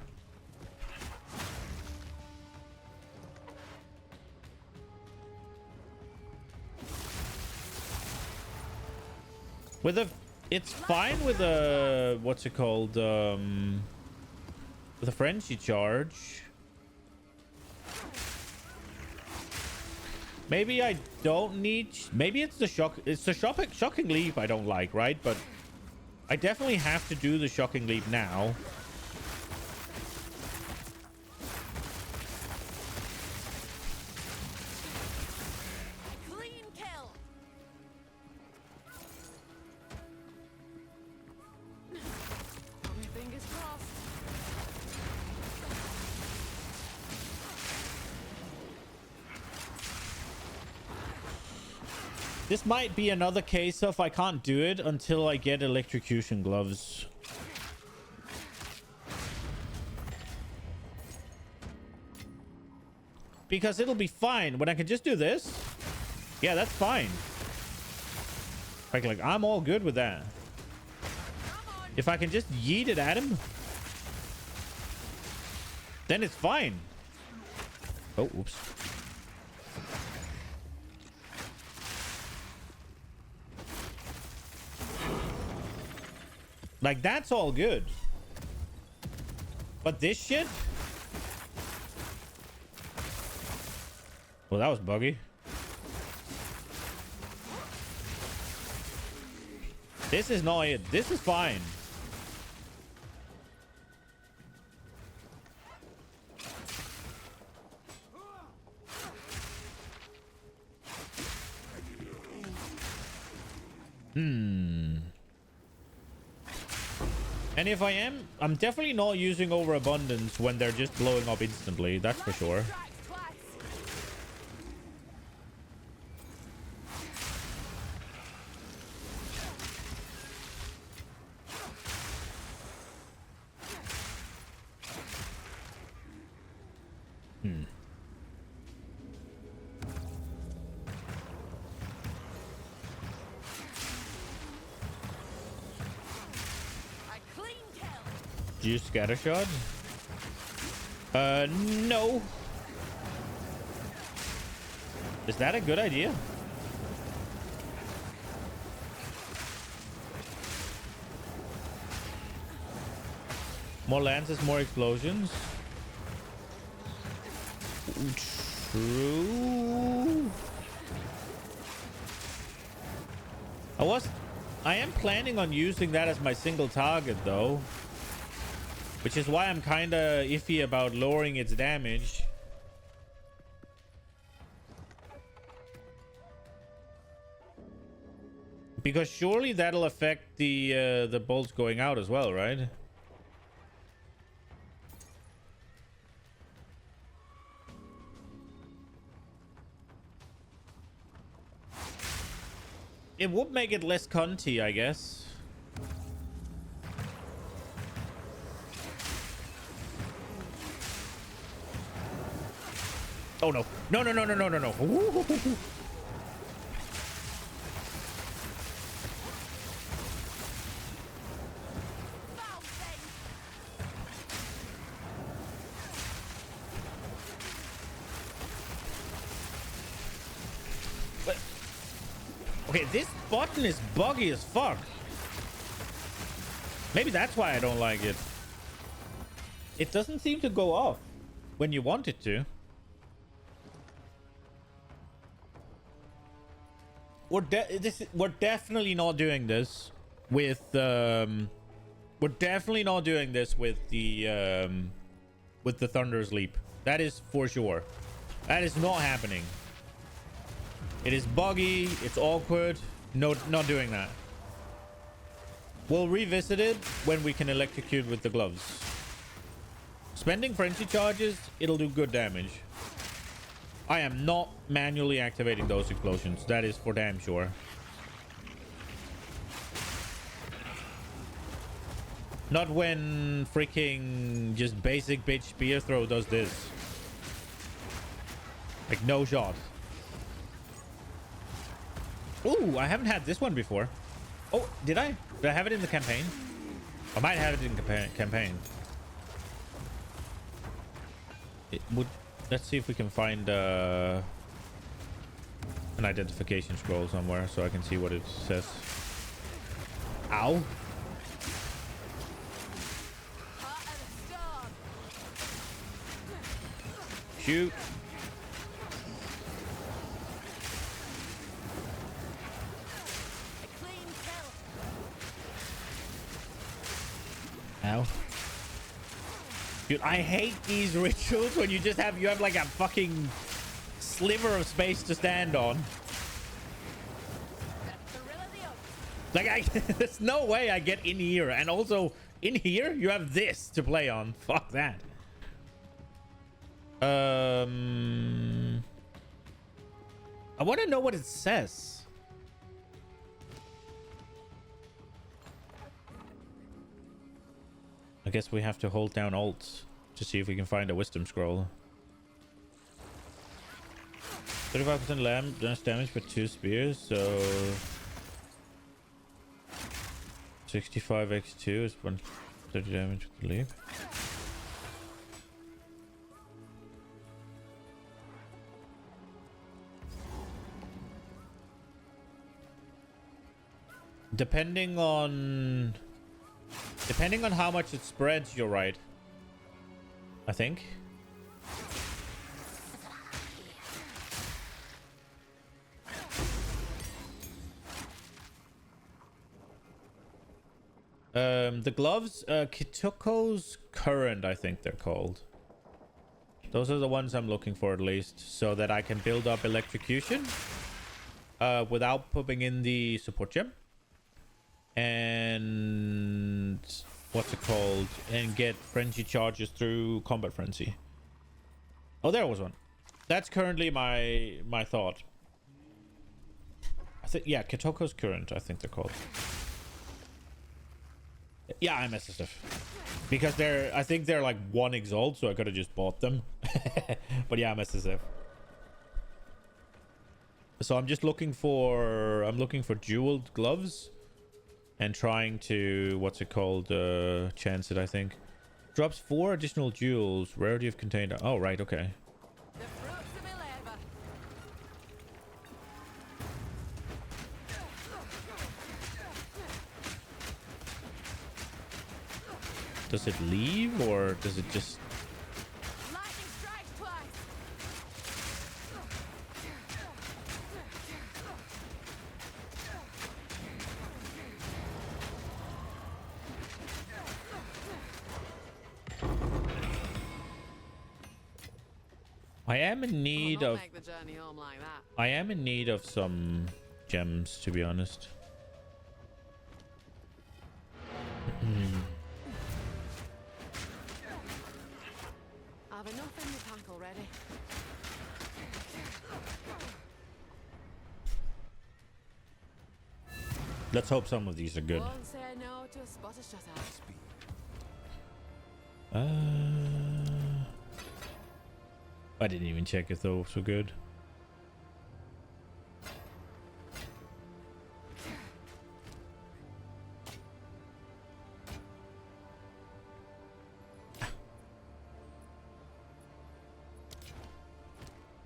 [SPEAKER 1] With a... It's fine with a... What's it called? With a frenzy charge. Maybe I don't need... Maybe it's the shock... It's the shocking leap I don't like, right? But I definitely have to do the shocking leap now.
[SPEAKER 2] Clean kill. Got my fingers crossed.
[SPEAKER 1] This might be another case of I can't do it until I get electrocution gloves. Because it'll be fine when I can just do this. Yeah, that's fine. Like I'm all good with that. If I can just yeet it at him, then it's fine. Oh, oops. Like, that's all good. But this shit? Well, that was buggy. This is not it. This is fine. And if I am, I'm definitely not using overabundance when they're just blowing up instantly. That's for sure.
[SPEAKER 2] Strikes twice. I clean kill.
[SPEAKER 1] Do you scattershot? No. Is that a good idea? More lances, more explosions. True. I am planning on using that as my single target though. Which is why I'm kind of iffy about lowering its damage. Because surely that'll affect the bolts going out as well, right? It would make it less cunty, I guess. Oh no. No, no, no, no, no, no, no. Ooh.
[SPEAKER 2] Foul thing.
[SPEAKER 1] But, okay, this button is buggy as fuck. Maybe that's why I don't like it. It doesn't seem to go off when you want it to. We're definitely not doing this with we're definitely not doing this with the Thunder's Leap. That is for sure. That is not happening. It is buggy, it's awkward. No, not doing that. We'll revisit it when we can electrocute with the gloves. Spending frenzy charges, it'll do good damage. I am not manually activating those explosions. That is for damn sure. Not when freaking just basic bitch spear throw does this. Like no shot. Ooh, I haven't had this one before. Oh, did I? Did I have it in the campaign? I might have it in campaign. It would. Let's see if we can find an identification scroll somewhere so I can see what it says. Ow.
[SPEAKER 2] Heart of the storm.
[SPEAKER 1] Shoot.
[SPEAKER 2] A clean kill.
[SPEAKER 1] Ow. Dude, I hate these rituals when you just have like a fucking sliver of space to stand on.
[SPEAKER 2] The thrill of the oak.
[SPEAKER 1] Like there's no way I get in here, and also in here you have this to play on. Fuck that. I want to know what it says. I guess we have to hold down Alt to see if we can find a wisdom scroll. 35% less damage for 2 spears, so 65 x2 is 130 damage with the leap. Depending on how much it spreads, you're right. I think. The gloves, Kitoko's Current, I think they're called. Those are the ones I'm looking for at least, so that I can build up electrocution without putting in the support gem. And what's it called? And get frenzy charges through combat frenzy. Oh, there was one. That's currently my thought. I think, yeah, Kitoko's Current, I think they're called. Yeah, I'm SSF. Because I think they're like 1 exalt, so I could have just bought them. But yeah, I'm SSF. So I'm just looking for jeweled gloves and trying to, what's it called, chance it, I think. Drops 4 additional jewels, rarity of contained. Oh, right, okay.
[SPEAKER 2] The fruits of my labor.
[SPEAKER 1] Does it leave or does it just...
[SPEAKER 2] Lightning strikes twice.
[SPEAKER 1] I am in need
[SPEAKER 2] I'll
[SPEAKER 1] of...
[SPEAKER 2] not make the journey home like that.
[SPEAKER 1] I am in need of some gems, to be honest.
[SPEAKER 2] I've enough in the pack already.
[SPEAKER 1] Let's hope some of these are good.
[SPEAKER 2] Won't say no to a spotter shutout.
[SPEAKER 1] I didn't even check if those were good.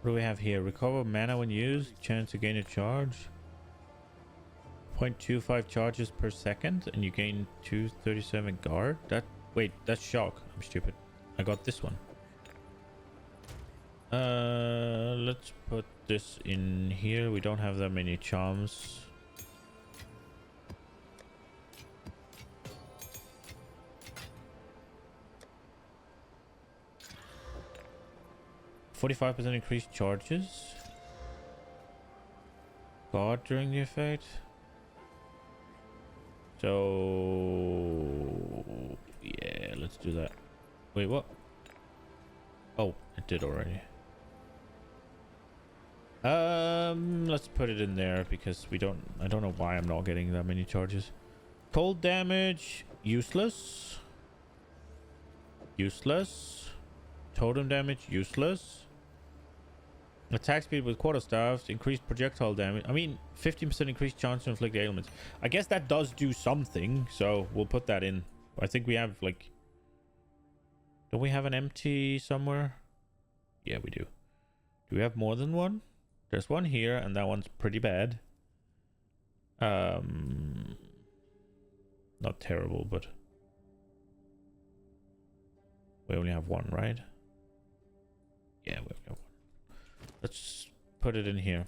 [SPEAKER 1] What do we have here? Recover mana when used. Chance to gain a charge. 0.25 charges per second. And you gain 237 guard. Wait, that's shock. I'm stupid. I got this one. Let's put this in here. We don't have that many charms. %45% increased charges. Guard during the effect. So yeah, let's do that. Wait, what? Oh, it did already. Let's put it in there because I don't know why I'm not getting that many charges. Cold damage, useless. Useless. Totem damage, useless. Attack speed with quarterstaffs, increased projectile damage. I mean, 15% increased chance to inflict ailments. I guess that does do something, so we'll put that in. I think we have, like... Don't we have an empty somewhere? Yeah, we do. Do we have more than one? There's one here, and that one's pretty bad. Not terrible, but... We only have one, right? Yeah, we only have one. Let's put it in here.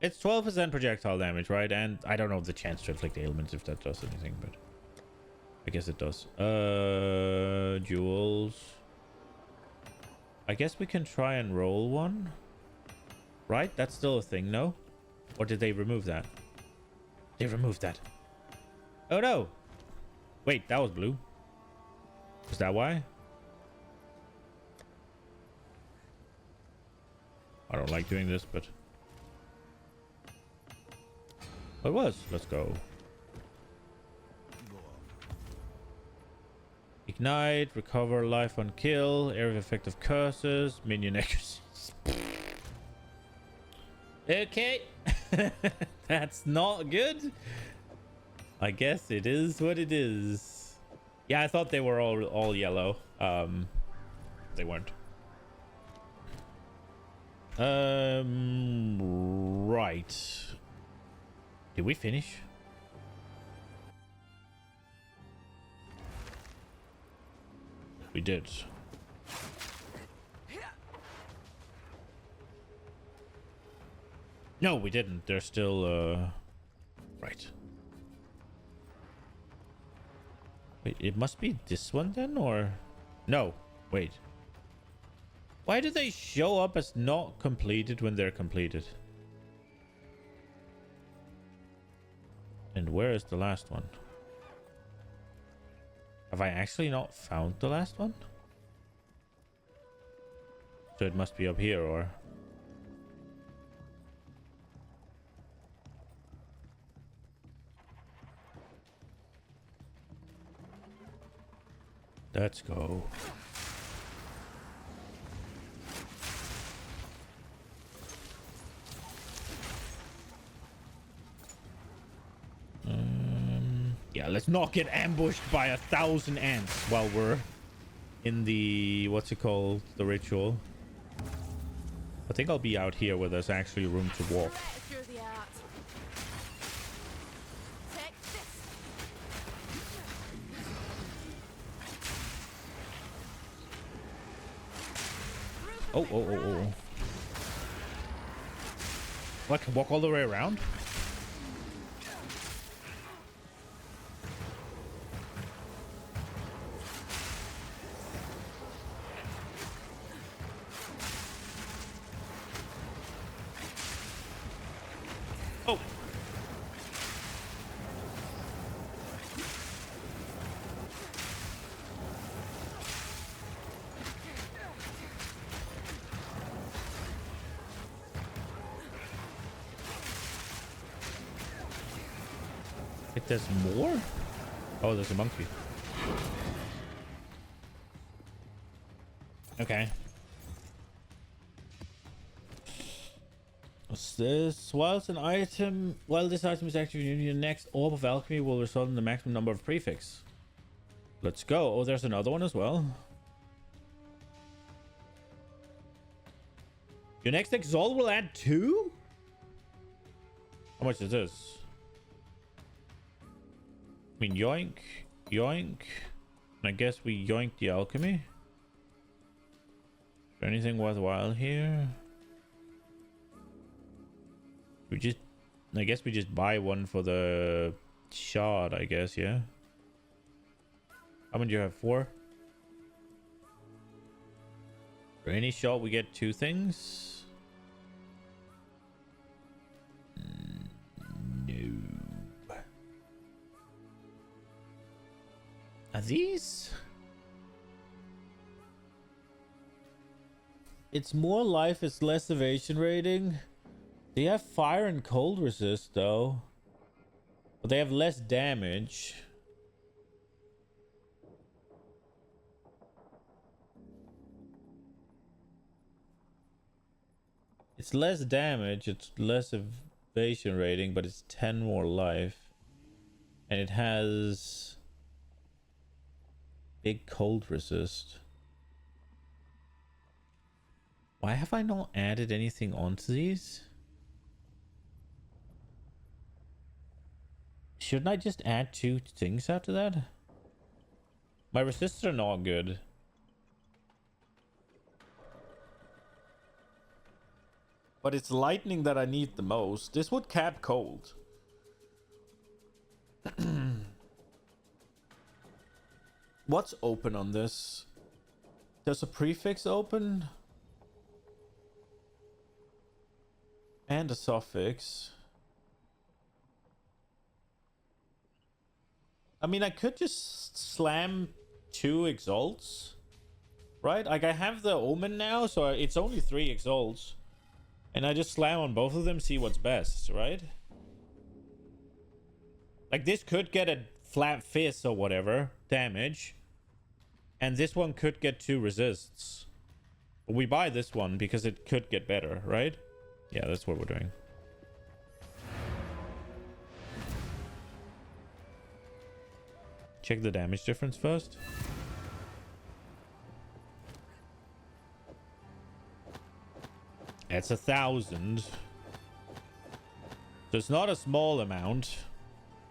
[SPEAKER 1] It's 12% projectile damage, right? And I don't know the chance to inflict ailments if that does anything, but I guess it does. Jewels. I guess we can try and roll one. Right? That's still a thing, no? Or did they remove that? They removed that. Oh no! Wait, that was blue. Is that why? I don't like doing this, but... It was. Let's go. Ignite, recover life on kill, area of effect of curses, minion accuracies. Okay. That's not good. I guess it is what it is. Yeah, I thought they were all yellow. They weren't. Right. Did we finish? We did. No, we didn't. They're still, right. Wait, it must be this one then, or... No, wait. Why do they show up as not completed when they're completed? And where is the last one? Have I actually not found the last one? So it must be up here, or... Let's go. Yeah, let's not get ambushed by 1,000 ants while we're in the, what's it called, the ritual. I think I'll be out here where there's actually room to walk.
[SPEAKER 2] Through the art. Take this.
[SPEAKER 1] Oh. Well, I can walk all the way around? Oh. If there's more? Oh, there's a monkey. Okay. What's this? While this item is active, your next orb of alchemy will result in the maximum number of prefix. Let's go. Oh, there's another one as well. Your next exalt will add 2? How much is this? I mean, yoink, yoink. I guess we yoink the alchemy. Is there anything worthwhile here? I guess we just buy one for the shard, I guess, yeah. How many do you have? 4? For any shot, we get 2 things. No. Are these? It's more life, it's less evasion rating. They have fire and cold resist though. But they have less damage. It's less damage, it's less evasion rating, but it's 10 more life. And it has big cold resist. Why have I not added anything onto these? Shouldn't I just add 2 things after that? My resists are not good. But it's lightning that I need the most. This would cap cold. What's open on this? There's a prefix open. And a suffix. I mean, I could just slam 2 exalts. Right? Like, I have the omen now, so it's only 3 exalts. And I just slam on both of them, see what's best, right? Like, this could get a flat fist or whatever damage. And this one could get 2 resists. We buy this one because it could get better, right? Yeah, that's what we're doing. Check the damage difference first. It's 1,000. So it's not a small amount,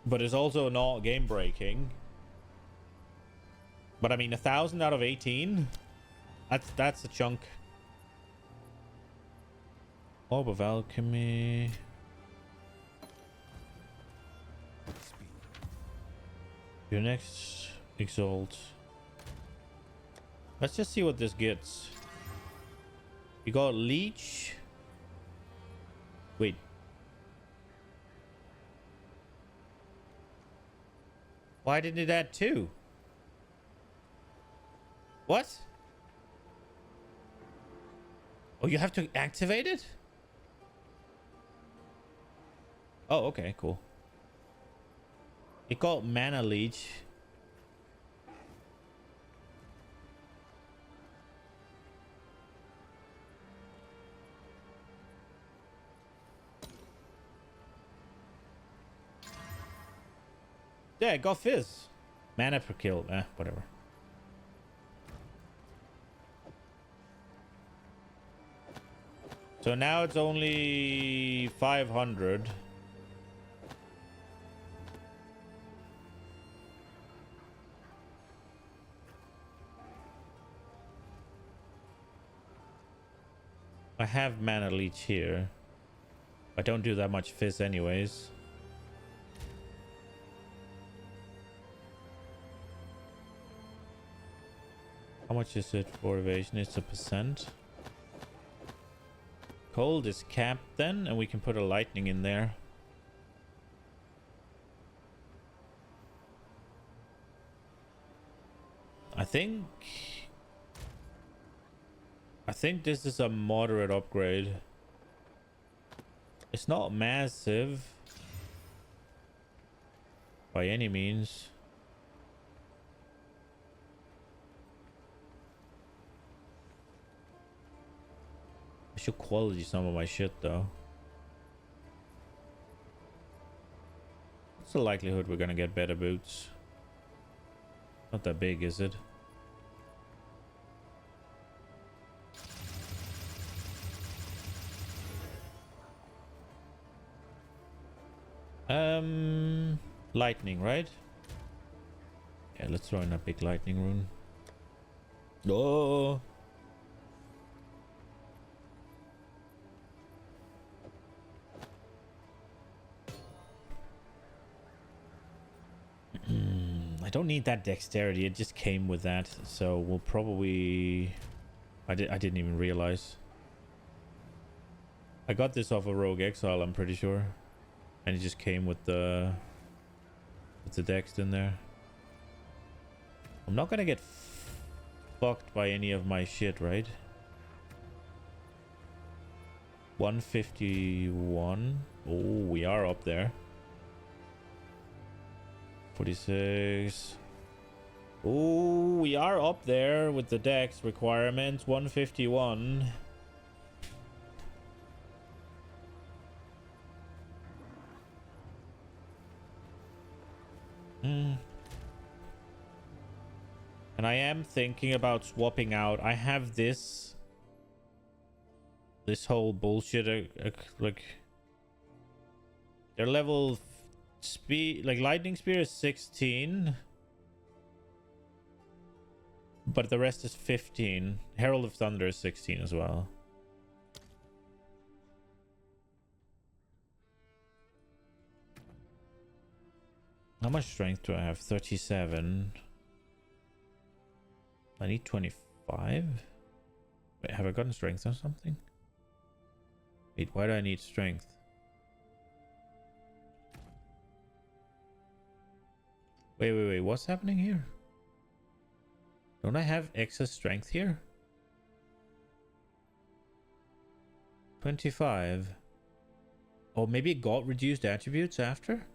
[SPEAKER 1] but it's also not game breaking. But I mean, 1,000 out of 18? That's a chunk. Orb of Alchemy. Your next Exalt. Let's just see what this gets. We got Leech. Wait. Why didn't it add 2? What? Oh, you have to activate it? Oh, okay, cool. It got Mana Leech. Yeah, it got Fizz. Mana per kill. Whatever. So now it's only 500. I have Mana Leech here. I don't do that much Fizz anyways. How much is it for evasion? It's 1%. Cold is capped then, and we can put a lightning in there. I think this is a moderate upgrade. It's not massive by any means. I should quality some of my shit though. What's the likelihood we're gonna get better boots? Not that big, is it? Lightning, right? Yeah, let's throw in a big lightning rune. Oh. I don't need that dexterity. It just came with that, so we'll probably. I didn't even realize. I got this off a Rogue Exile, I'm pretty sure, and it just came with the dex in there. I'm not gonna get fucked by any of my shit, right? 151. Oh, we are up there. 46. Oh, we are up there with the dex requirements. 151. And I am thinking about swapping out. I have this whole bullshit like their level speed, like lightning spear is 16, but the rest is 15. Herald of Thunder is 16 as well. How much strength do I have? 37. I need 25. Wait, have I gotten strength or something? Wait, why do I need strength? Wait, what's happening here? Don't I have excess strength here? 25. Oh, maybe it got reduced attributes after?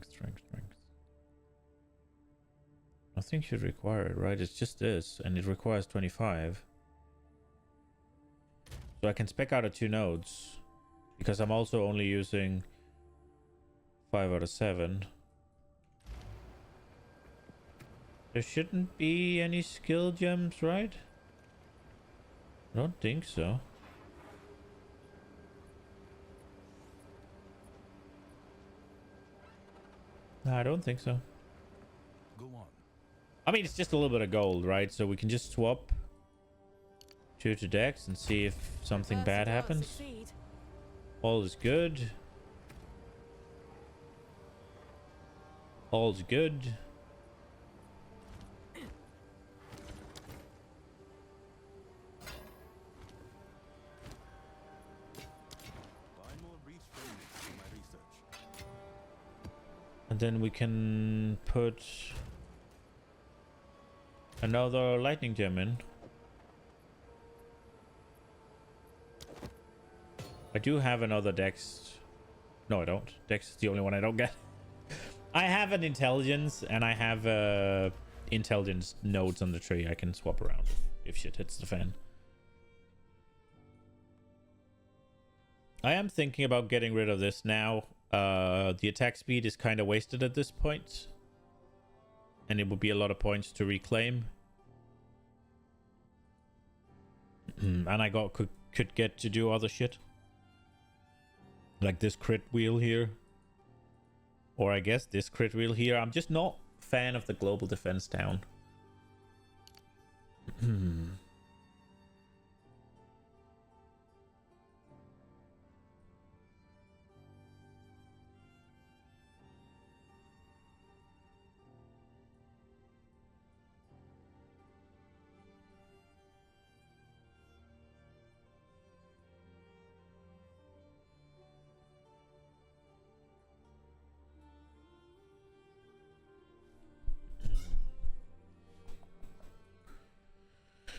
[SPEAKER 1] Strength. Nothing should require it, right? It's just this, and it requires 25. So I can spec out of 2 nodes. Because I'm also only using 5 out of 7. There shouldn't be any skill gems, right? I don't think so. No, I don't think so.
[SPEAKER 5] Go on.
[SPEAKER 1] I mean, it's just a little bit of gold, right? So we can just swap 2 to Dex and see if something bad happens.
[SPEAKER 2] Succeed.
[SPEAKER 1] All is good. All's good.
[SPEAKER 6] Find more breach fragments in my research.
[SPEAKER 1] And then we can put another lightning gem in. I do have another Dex. No, I don't. Dex is the only one I don't get. I have an intelligence and I have intelligence nodes on the tree I can swap around if shit hits the fan. I am thinking about getting rid of this now. The attack speed is kind of wasted at this point. And it would be a lot of points to reclaim. And I could get to do other shit. Like this crit wheel here. Or I guess this crit wheel here. I'm just not a fan of the global defense town.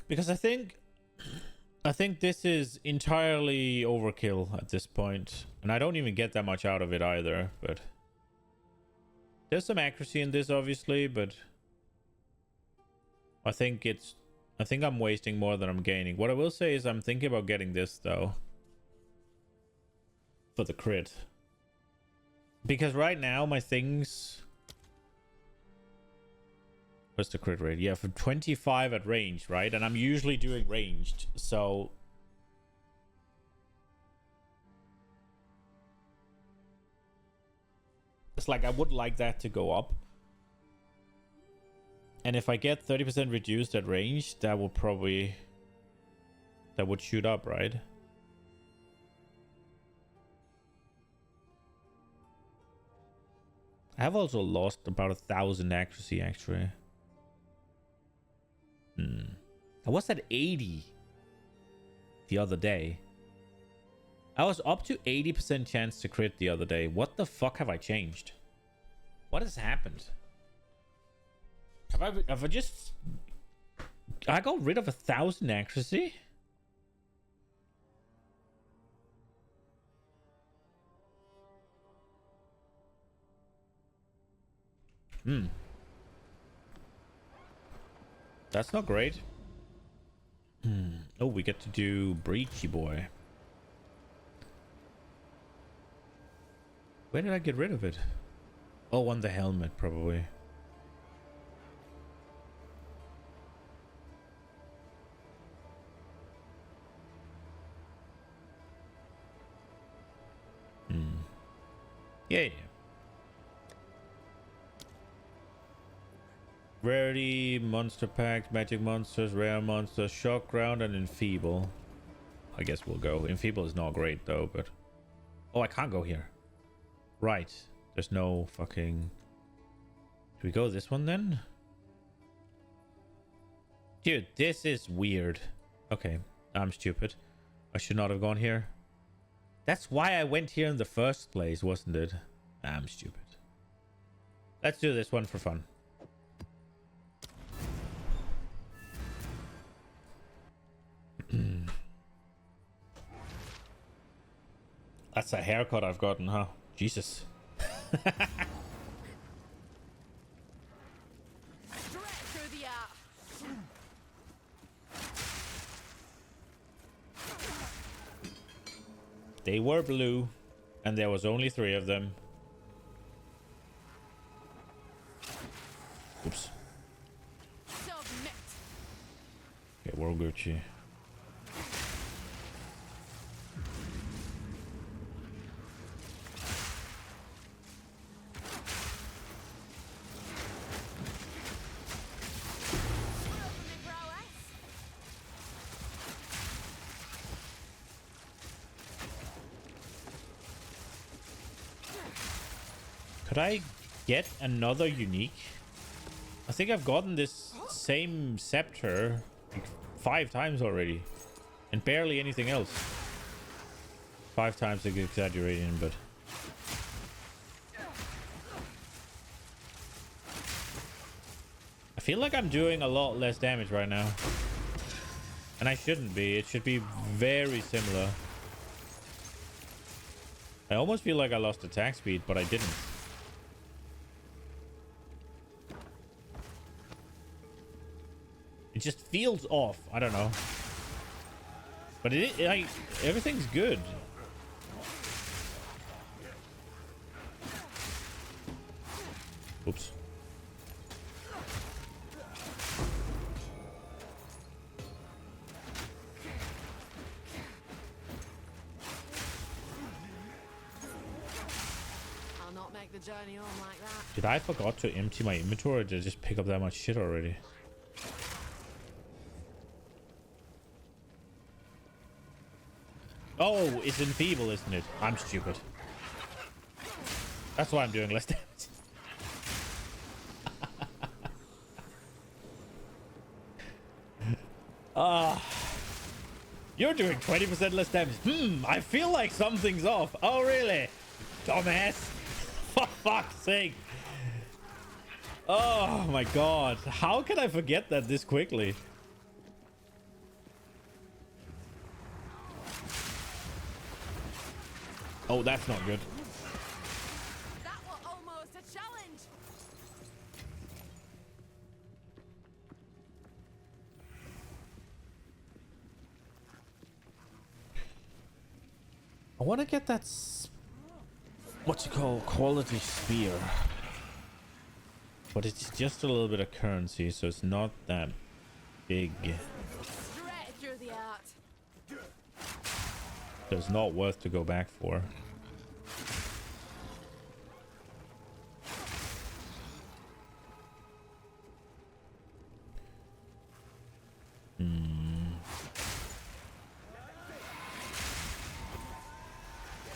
[SPEAKER 1] Because I think this is entirely overkill at this point. And I don't even get that much out of it either, but there's some accuracy in this obviously, but I think I'm wasting more than I'm gaining. What I will say is I'm thinking about getting this though. For the crit. Because right now my things... What's the crit rate? Yeah, for 25 at range, right? And I'm usually doing ranged, so... It's like I would like that to go up. And if I get 30% reduced at range, that will probably... That would shoot up, right? I have also lost about 1,000 accuracy, actually. I was at 80 the other day. I was up to 80% chance to crit the other day. What the fuck have I changed? What has happened? Have I just... I got rid of 1,000 accuracy? That's not great. Oh, we get to do Breachy Boy. Where did I get rid of it? Oh, on the helmet, probably. Yeah. Rarity, monster packs, magic monsters, rare monsters, shock ground, and enfeeble. I guess we'll go. Enfeeble is not great though, but... Oh, I can't go here. Right. There's no fucking... Do we go this one then? Dude, this is weird. Okay, I'm stupid. I should not have gone here. That's why I went here in the first place, wasn't it? I'm stupid. Let's do this one for fun. That's a haircut I've gotten, huh? Jesus.
[SPEAKER 4] Stretch!
[SPEAKER 1] They were blue, and there was only 3 of them. Oops.
[SPEAKER 2] Submit.
[SPEAKER 1] Okay, we're Gucci.
[SPEAKER 2] Squirrel for me prowess.
[SPEAKER 1] Could I get another unique? I think I've gotten this same scepter like 5 times already, and barely anything else. 5 times is exaggerating, but I feel like I'm doing a lot less damage right now, and I shouldn't be. It should be very similar. I almost feel like I lost attack speed, but I didn't. It just feels off. I don't know. But everything's good. Oops.
[SPEAKER 2] I'll not make the journey home like that.
[SPEAKER 1] Did I forgot to empty my inventory, or did I just pick up that much shit already? Oh, it's enfeeble, isn't it? I'm stupid. That's why I'm doing less damage. You're doing 20% less damage. I feel like something's off. Oh, really? Dumbass. For fuck's sake. Oh, my God. How can I forget that this quickly? Oh, that's not good.
[SPEAKER 2] That was almost a challenge.
[SPEAKER 1] I want to get that what's it called, quality spear, but it's just a little bit of currency, so it's not that big,
[SPEAKER 2] Straight through the art.
[SPEAKER 1] so it's not worth to go back for.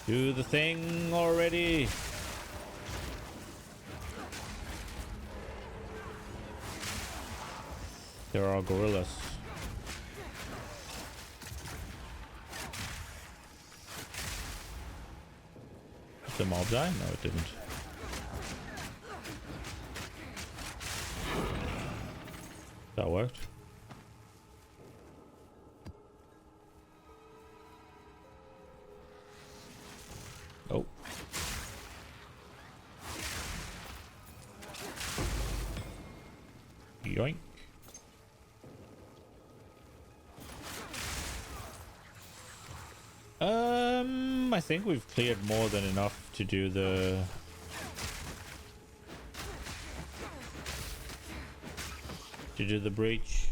[SPEAKER 1] Do the thing already. There are gorillas. Did the mob die? No, it didn't. That worked. Oh. Yoink. I think we've cleared more than enough to do the breach.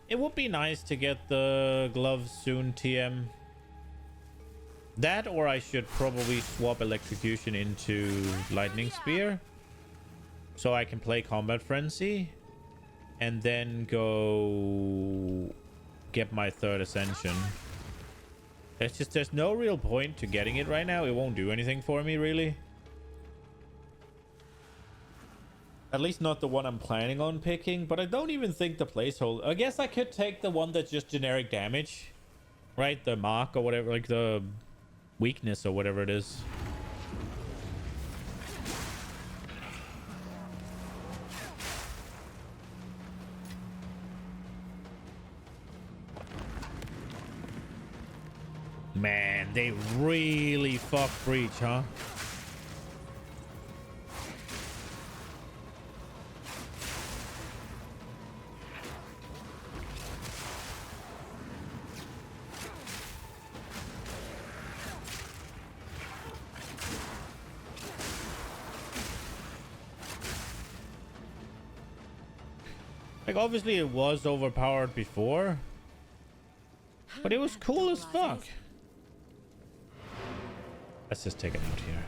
[SPEAKER 1] It would be nice to get the gloves soon, TM. That, or I should probably swap electrocution into lightning spear, so I can play combat frenzy and then go get my 3rd ascension. It's just there's no real point to getting it right now. It won't do anything for me, really. At least not the one I'm planning on picking, but I don't even think the placeholder. I guess I could take the one that's just generic damage, right? The mark or whatever, like the weakness or whatever it is. Man, they really fuck breach, huh? Like, obviously it was overpowered before, but it was cool as fuck. Let's just take it out here.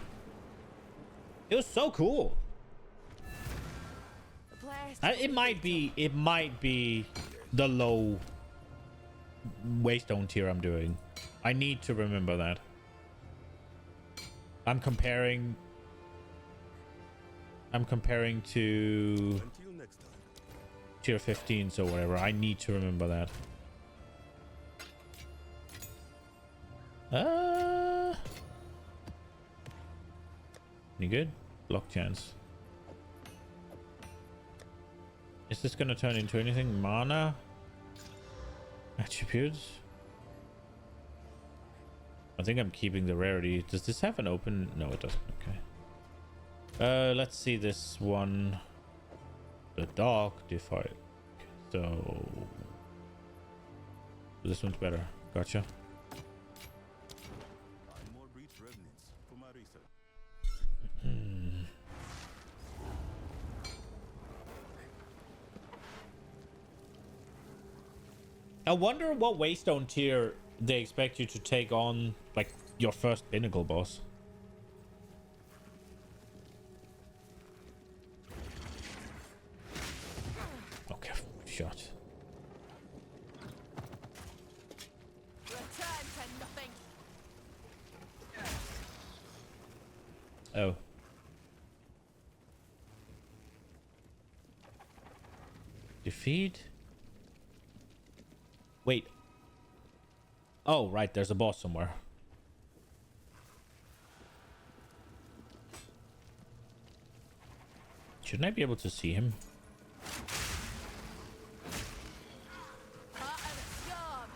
[SPEAKER 1] It was so cool.
[SPEAKER 2] The place
[SPEAKER 1] It might be the low Waystone tier I'm doing. I need to remember that. I'm comparing to
[SPEAKER 6] Until next time.
[SPEAKER 1] tier 15, so whatever. I need to remember that. Any good? Block chance. Is this gonna turn into anything? Mana? Attributes? I think I'm keeping the rarity. Does this have an open? No, it doesn't. Okay. Let's see this one. The dog defy. So this one's better. Gotcha.
[SPEAKER 6] Find more breached revenants for my research.
[SPEAKER 1] I wonder what Waystone tier they expect you to take on, like, your first pinnacle boss. Okay, shot.
[SPEAKER 2] return to nothing.
[SPEAKER 1] Oh. Defeat. Wait. Oh, right. There's a boss somewhere. Shouldn't I be able to see him?
[SPEAKER 2] Part of the job.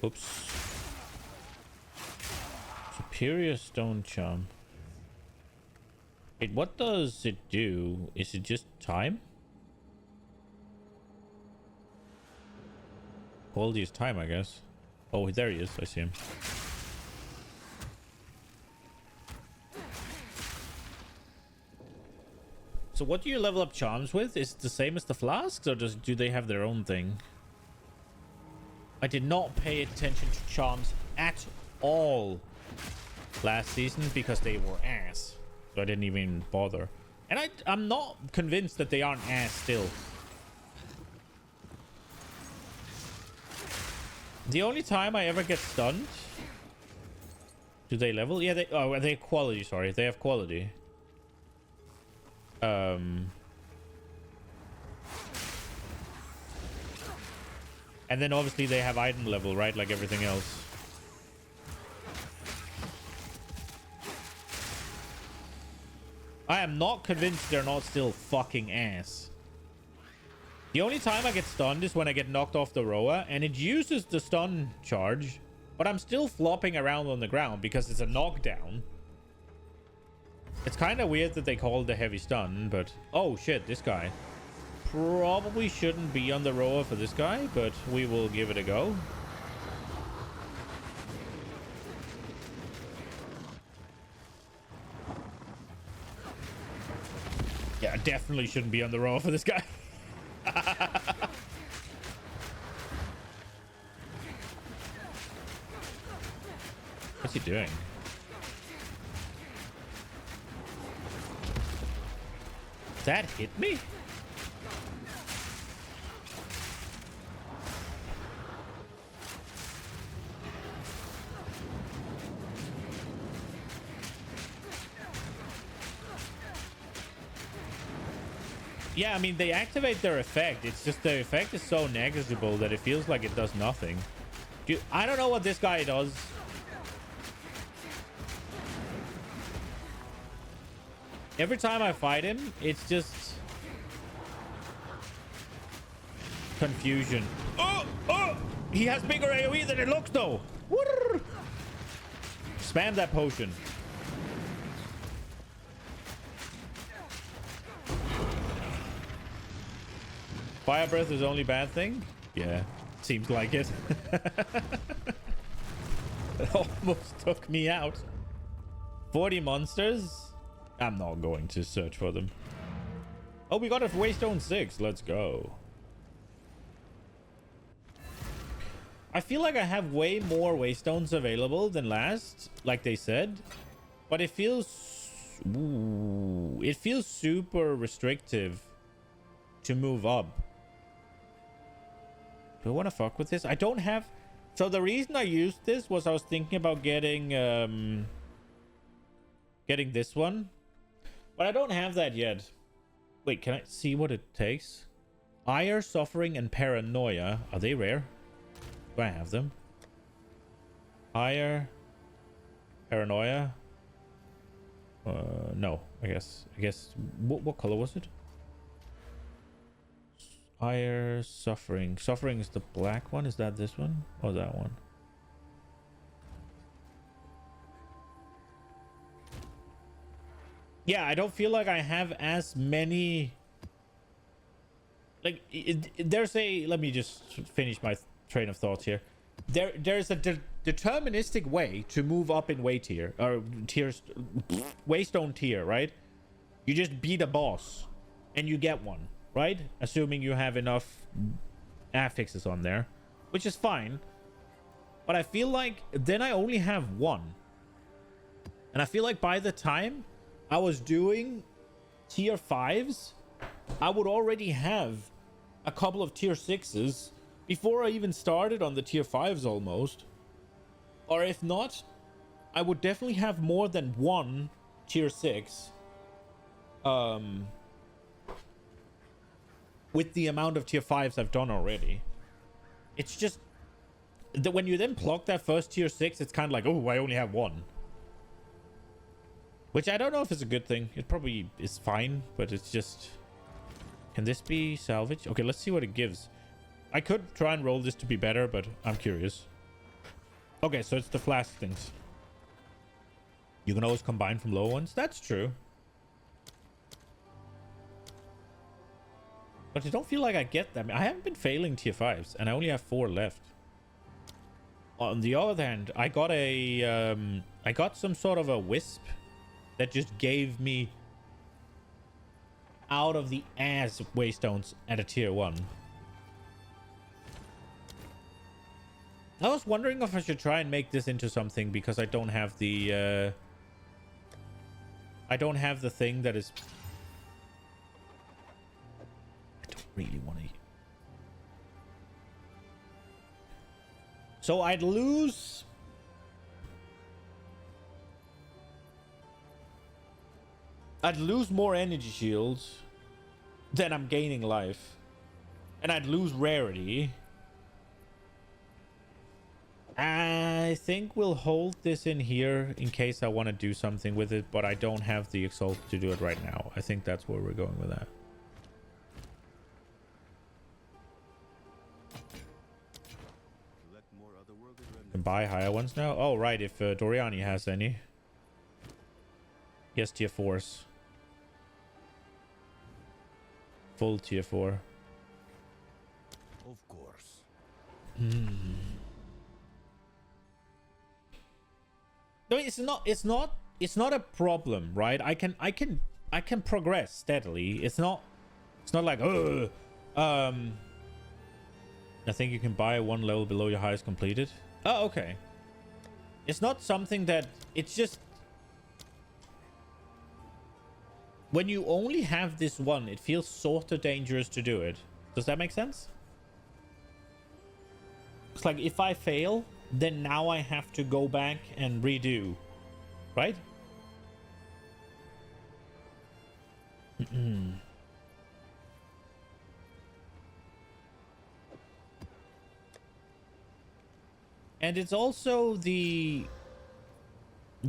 [SPEAKER 1] Oops. Superior stone charm. Wait, what does it do? Is it just time? Quality is time, I guess. Oh, there he is. I see him. So what do you level up charms with? Is it the same as the flasks, or do they have their own thing? I did not pay attention to charms at all last season because they were ass. So I didn't even bother. And I'm not convinced that they aren't ass still. The only time I ever get stunned... Do they level? Yeah, they have quality, sorry. They have quality. And then obviously they have item level, right? Like everything else. I am not convinced they're not still fucking ass. The only time I get stunned is when I get knocked off the rower, and it uses the stun charge, but I'm still flopping around on the ground because it's a knockdown. It's kind of weird that they call it a heavy stun, but... Oh shit, this guy. Probably shouldn't be on the rower for this guy, but we will give it a go. Yeah, I definitely shouldn't be on the rower for this guy. What's he doing? That hit me? Yeah, I mean, they activate their effect. It's just the effect is so negligible that it feels like it does nothing. I don't know what this guy does. Every time I fight him, it's just confusion. Oh! Oh! He has bigger AoE than it looks, though. Woo! Spam that potion. Fire breath is the only bad thing? Yeah, seems like it. It almost took me out. 40 monsters? I'm not going to search for them. Oh, we got a Waystone 6. Let's go. I feel like I have way more Waystones available than last, like they said. But it feels... Ooh, it feels super restrictive to move up. Do I want to fuck with this? I don't have... So the reason I used this was I was thinking about getting this one. But I don't have that yet. Wait, can I see what it takes? Ire, Suffering, and Paranoia. Are they rare? Do I have them? Ire, Paranoia. No, I guess. What color was it? Ire, Suffering. Suffering is the black one. Is that this one or that one? Yeah, I don't feel like I have as many. Like, there's a. Let me just finish my train of thoughts here. There's a deterministic way to move up in way tier or tiers, Waystone tier, right? You just beat a boss, and you get one, right? Assuming you have enough affixes on there, which is fine. But I feel like then I only have one, and I feel like by the time I was doing tier 5s, I would already have a couple of tier 6s before I even started on the tier 5s almost. Or if not, I would definitely have more than one tier 6. With the amount of tier 5s I've done already. It's just that when you then clock that first tier 6, it's kind of like, oh, I only have one. Which I don't know if it's a good thing. It probably is fine, but it's just... Can this be salvaged? Okay, let's see what it gives. I could try and roll this to be better, but I'm curious. Okay, so it's the flask things. You can always combine from low ones. That's true. But I don't feel like I get them. I haven't been failing tier 5s, and I only have 4 left. On the other hand, I got a... I got some sort of a wisp that just gave me out of the ass Waystones at a tier 1. I was wondering if I should try and make this into something because I don't have the I don't have the thing that is... I don't really want to... So I'd lose... I'd lose more energy shields than I'm gaining life. And I'd lose rarity. I think we'll hold this in here in case I want to do something with it, but I don't have the Exalt to do it right now. I think that's where we're going with that.
[SPEAKER 6] Let more otherworldly remnants.
[SPEAKER 1] Can buy higher ones now? Oh, right, if Doriani has any. He has tier 4s. Full tier 4.
[SPEAKER 5] Of course.
[SPEAKER 1] No, it's not a problem, right? I can progress steadily. It's not like I think you can buy 1 level below your highest completed. Oh, okay. It's not something that... It's just... When you only have this one, it feels sort of dangerous to do it. Does that make sense? It's like if I fail, then now I have to go back and redo. Right? And it's also the...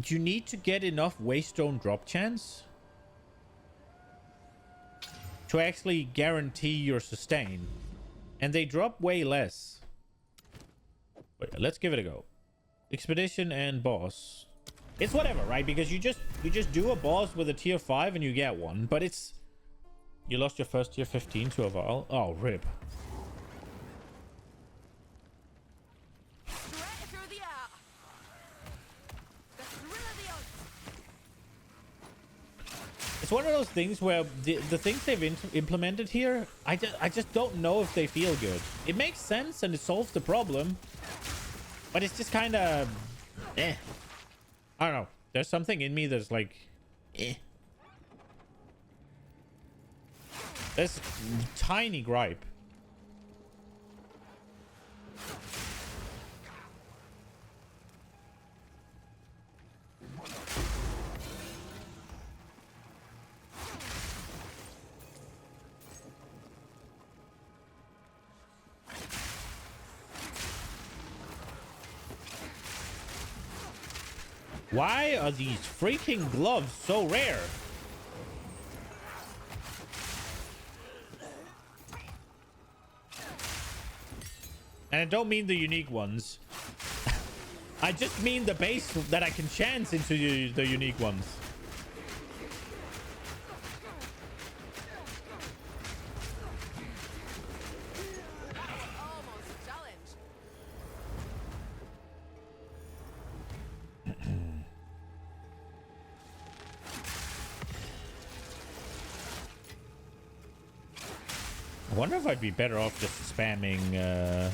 [SPEAKER 1] You need to get enough Waystone drop chance to actually guarantee your sustain. And they drop way less. But let's give it a go. Expedition and boss. It's whatever, right? Because you just do a boss with a tier 5 and you get one. But it's... You lost your first tier 15 to a Val. Oh, rip.
[SPEAKER 2] Straight through the art. The thrill of the odds.
[SPEAKER 1] It's one of those things where the things they've implemented here, I just don't know if they feel good. It makes sense and it solves the problem, but it's just kind of, I don't know. There's something in me that's like, There's tiny gripe. Why are these freaking gloves so rare? And I don't mean the unique ones. I just mean the base that I can chance into the unique ones.
[SPEAKER 2] Almost a challenge.
[SPEAKER 1] I wonder if I'd be better off just spamming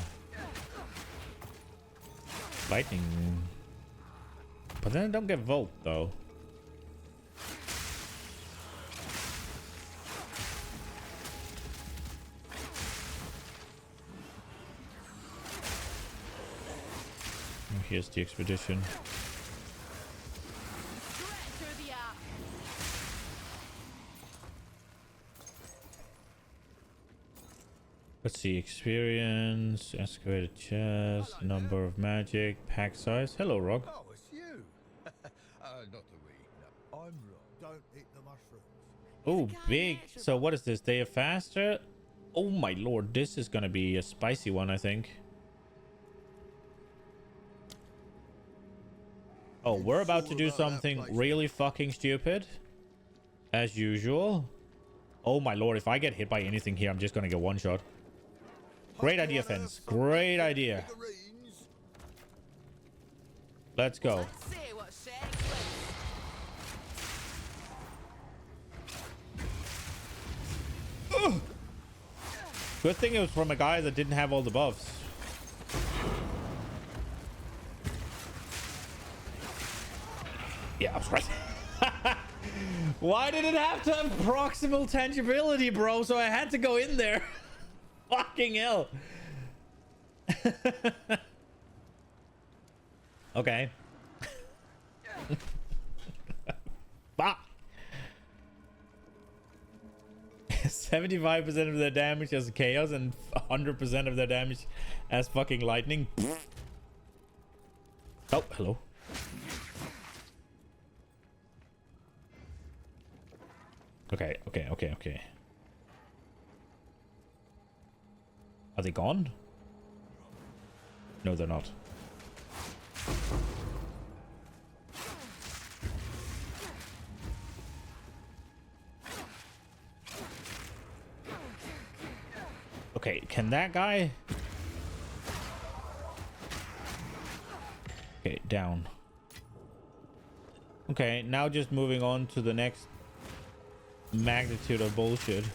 [SPEAKER 1] lightning. But then I don't get Volt though. Here's the expedition.
[SPEAKER 2] Straight through the arc.
[SPEAKER 1] Let's see, experience, excavated chest, number of magic, pack size. Hello, Rock.
[SPEAKER 6] Oh, it's you. Not the way. No, I'm wrong. Don't eat the mushrooms.
[SPEAKER 1] Oh, big. So what is this? They are faster? Oh my lord, this is gonna be a spicy one, I think. Oh, we're about to do something really fucking stupid. As usual. Oh my lord, if I get hit by anything here, I'm just gonna get one shot. Great idea, Fence. Great idea. Let's go.
[SPEAKER 2] Let's see what shakes loose.
[SPEAKER 1] Good thing it was from a guy that didn't have all the buffs. Yeah, I was right. Why did it have to have proximal tangibility, bro? So I had to go in there. Fucking hell. Okay. Bah. 75% of their damage as chaos and 100% of their damage as fucking lightning. Oh, hello. Okay. Are they gone? No, they're not. Okay, can that guy... Okay, down. Okay, now just moving on to the next magnitude of bullshit.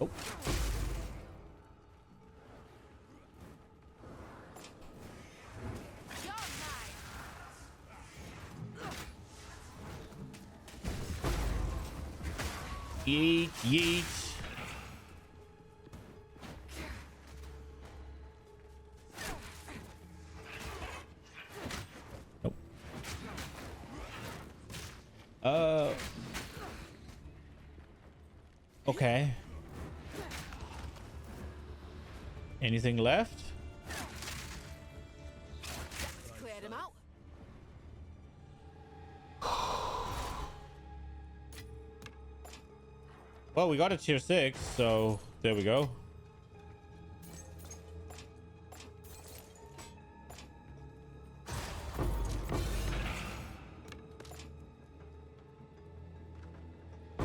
[SPEAKER 1] Oh.
[SPEAKER 2] You're mine.
[SPEAKER 1] Yeet, yeet. Nope. Okay. Anything left?
[SPEAKER 2] Cleared him out.
[SPEAKER 1] Well, we got a tier 6, so there we go.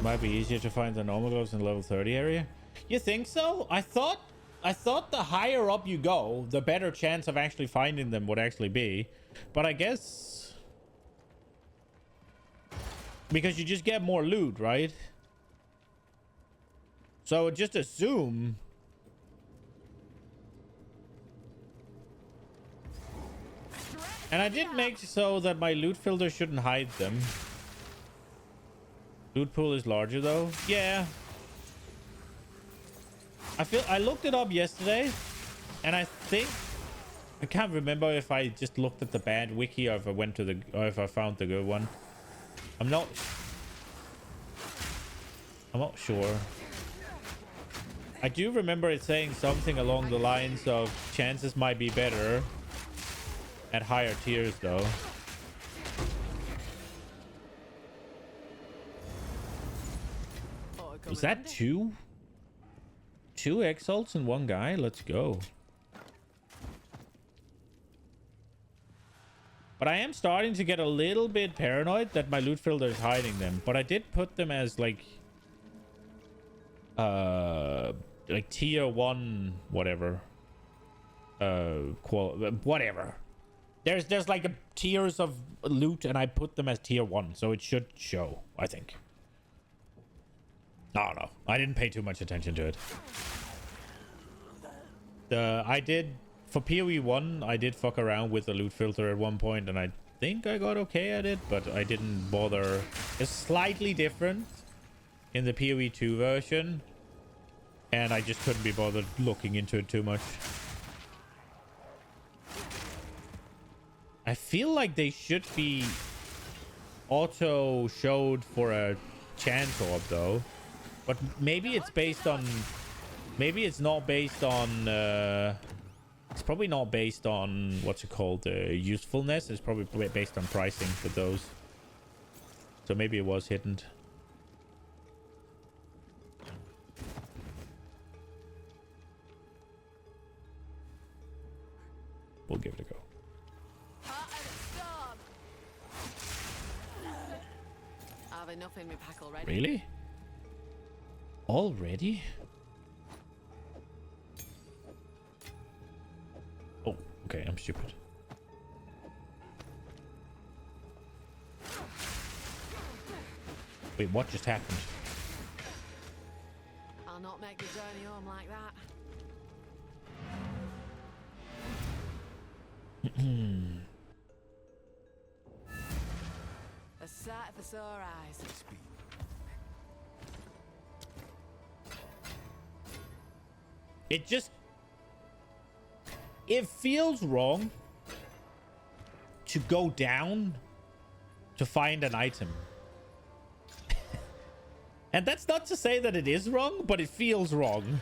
[SPEAKER 1] Might be easier to find the normal gloves in the level 30 area. You think so? I thought I thought the higher up you go, the better chance of actually finding them would actually be. But I guess... because you just get more loot, right? So I would just assume... and I did make so that my loot filter shouldn't hide them. Loot pool is larger though. Yeah. I looked it up yesterday, and I think I can't remember if I just looked at the bad wiki or if I went to the or if I found the good one. I'm not sure. I do remember it saying something along the lines of chances might be better at higher tiers though. Was that two exalts in one guy? Let's go. But I am starting to get a little bit paranoid that my loot filter is hiding them. But I did put them as like tier 1 whatever. Whatever. There's like a tiers of loot and I put them as tier 1, so it should show, I think. I don't know. I didn't pay too much attention to it. I did for PoE 1, I did fuck around with the loot filter at one point, and I think I got okay at it, but I didn't bother. It's slightly different in the PoE 2 version, and I just couldn't be bothered looking into it too much. I feel like they should be auto showed for a chance orb though, but maybe it's based on, maybe it's not based on it's probably not based on what's it called, usefulness. It's probably based on pricing for those, so maybe it was hidden. We'll give it a go.
[SPEAKER 2] I've enough in my pack already.
[SPEAKER 1] Really? Already? Oh, okay, I'm stupid. Wait, what just happened?
[SPEAKER 2] I'll not make the journey home like that. A sight for sore eyes.
[SPEAKER 1] It just... it feels wrong to go down to find an item. And that's not to say that it is wrong, but it feels wrong.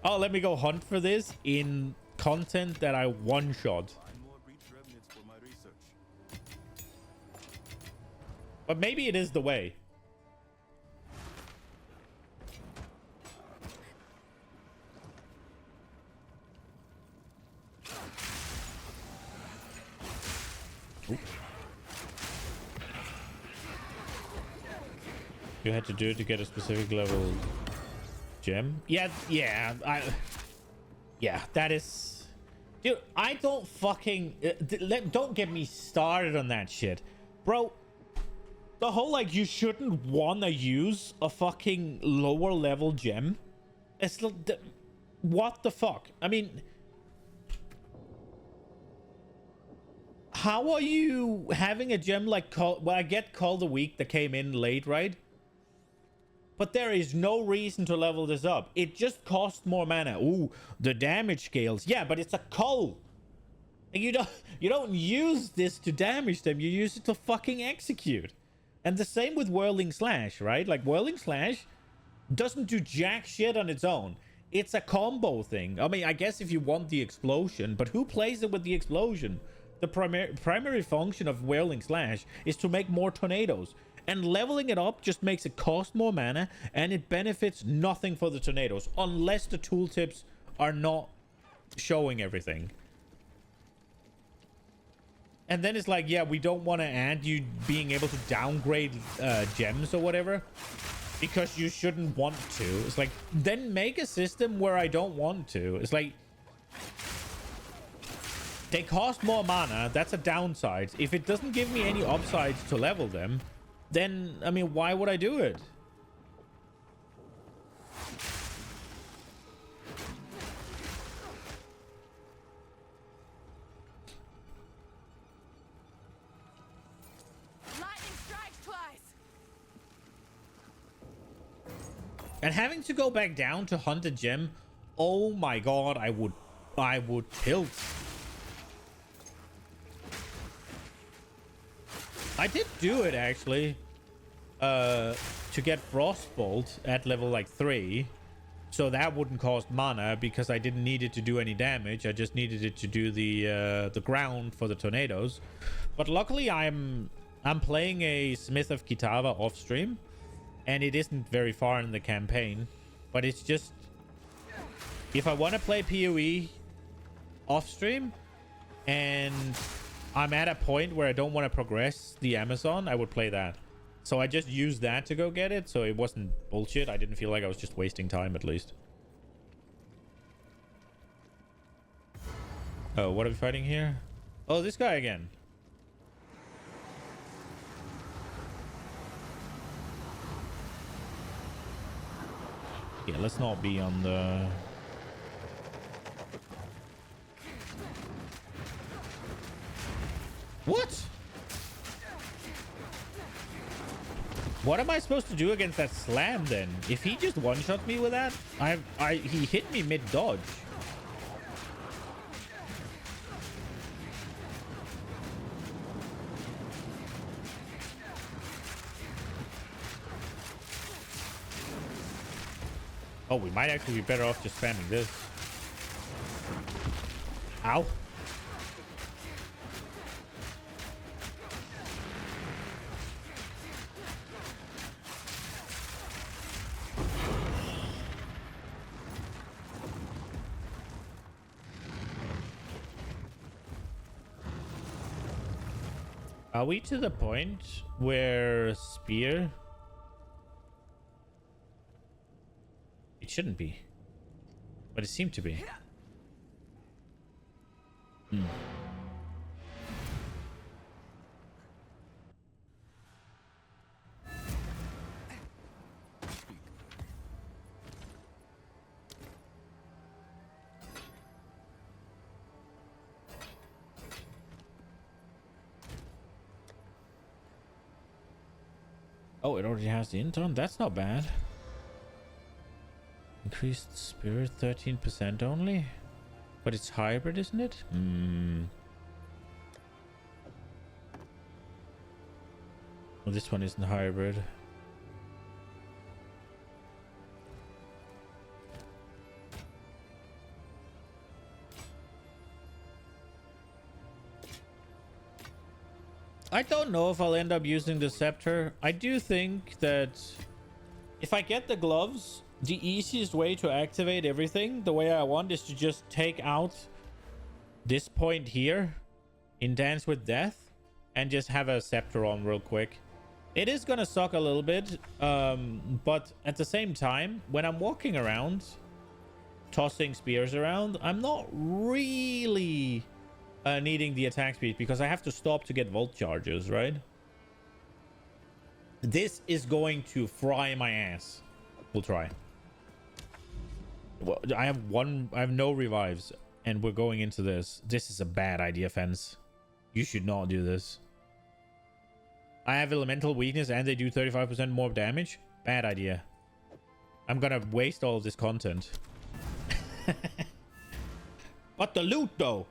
[SPEAKER 1] Oh, let me go hunt for this in content that I one-shot. But maybe it is the way. Ooh. You had to do it to get a specific level gem? Yeah, that is... dude, I don't fucking... don't get me started on that shit. Bro, the whole, like, you shouldn't want to use a fucking lower level gem. It's... what the fuck? I mean... how are you having a gem like... well, I get Call the Week that came in late, right? But there is no reason to level this up. It just costs more mana. Ooh, the damage scales. Yeah, but it's a cull. And you don't use this to damage them. You use it to fucking execute. And the same with Whirling Slash, right? Like, Whirling Slash doesn't do jack shit on its own. It's a combo thing. I mean, I guess if you want the explosion, but who plays it with the explosion? The primary function of Whirling Slash is to make more tornadoes. And leveling it up just makes it cost more mana, and it benefits nothing for the tornadoes, unless the tooltips are not showing everything. And then it's like, yeah, we don't want to add you being able to downgrade gems or whatever. because you shouldn't want to. It's like, then make a system where I don't want to. It's like, they cost more mana. That's a downside. If it doesn't give me any upsides to level them, then, I mean, why would I do it?
[SPEAKER 2] Lightning strikes twice.
[SPEAKER 1] And having to go back down to hunt a gem, oh my god, I would tilt. I did do it actually, to get Frostbolt at level like 3, so that wouldn't cost mana because I didn't need it to do any damage. I just needed it to do the ground for the tornadoes. But luckily, I'm playing a Smith of Kitava off stream, and it isn't very far in the campaign. But it's just, if I want to play PoE off stream and I'm at a point where I don't want to progress the Amazon, I would play that. So I just used that to go get it, so it wasn't bullshit. I didn't feel like I was just wasting time, at least. Oh, what are we fighting here? Oh, this guy again. Yeah, let's not be on the... What? What am I supposed to do against that slam then? If he just one-shot me with that, he hit me mid-dodge. Oh, we might actually be better off just spamming this. Ow. Are we to the point where spear? It shouldn't be, but it seemed to be. Hmm. Oh, it already has the intern. That's not bad. Increased spirit 13% only, but it's hybrid, isn't it? Well, this one isn't hybrid. I don't know if I'll end up using the scepter. I do think that if I get the gloves, the easiest way to activate everything the way I want is to just take out this point here in Dance with Death and just have a scepter on real quick. It is gonna suck a little bit, but at the same time, when I'm walking around tossing spears around, I'm not really needing the attack speed because I have to stop to get volt charges, right? This is going to fry my ass. We'll try. Well, I have no revives, and we're going into this. This is a bad idea, Fence. You should not do this. I have elemental weakness, and they do 35% more damage. Bad idea. I'm gonna waste all of this content. But the loot, though.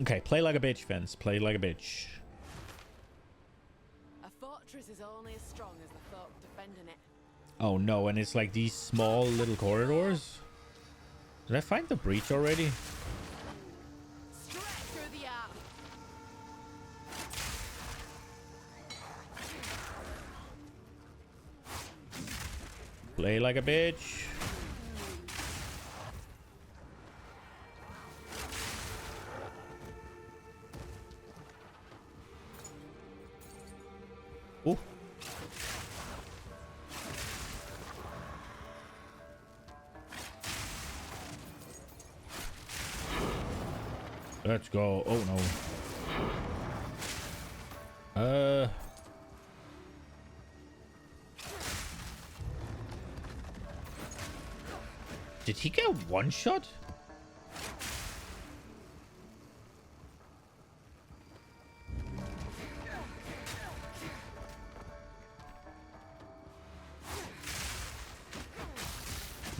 [SPEAKER 1] Okay, play like a bitch, Fence. Play like a bitch.
[SPEAKER 2] A fortress is only as strong as the folk defending it.
[SPEAKER 1] Oh no, and it's like these small little corridors. Did I find the breach already?
[SPEAKER 2] Straight through the arm.
[SPEAKER 1] Play like a bitch. Ooh. Let's go. Oh no. Did he get one shot?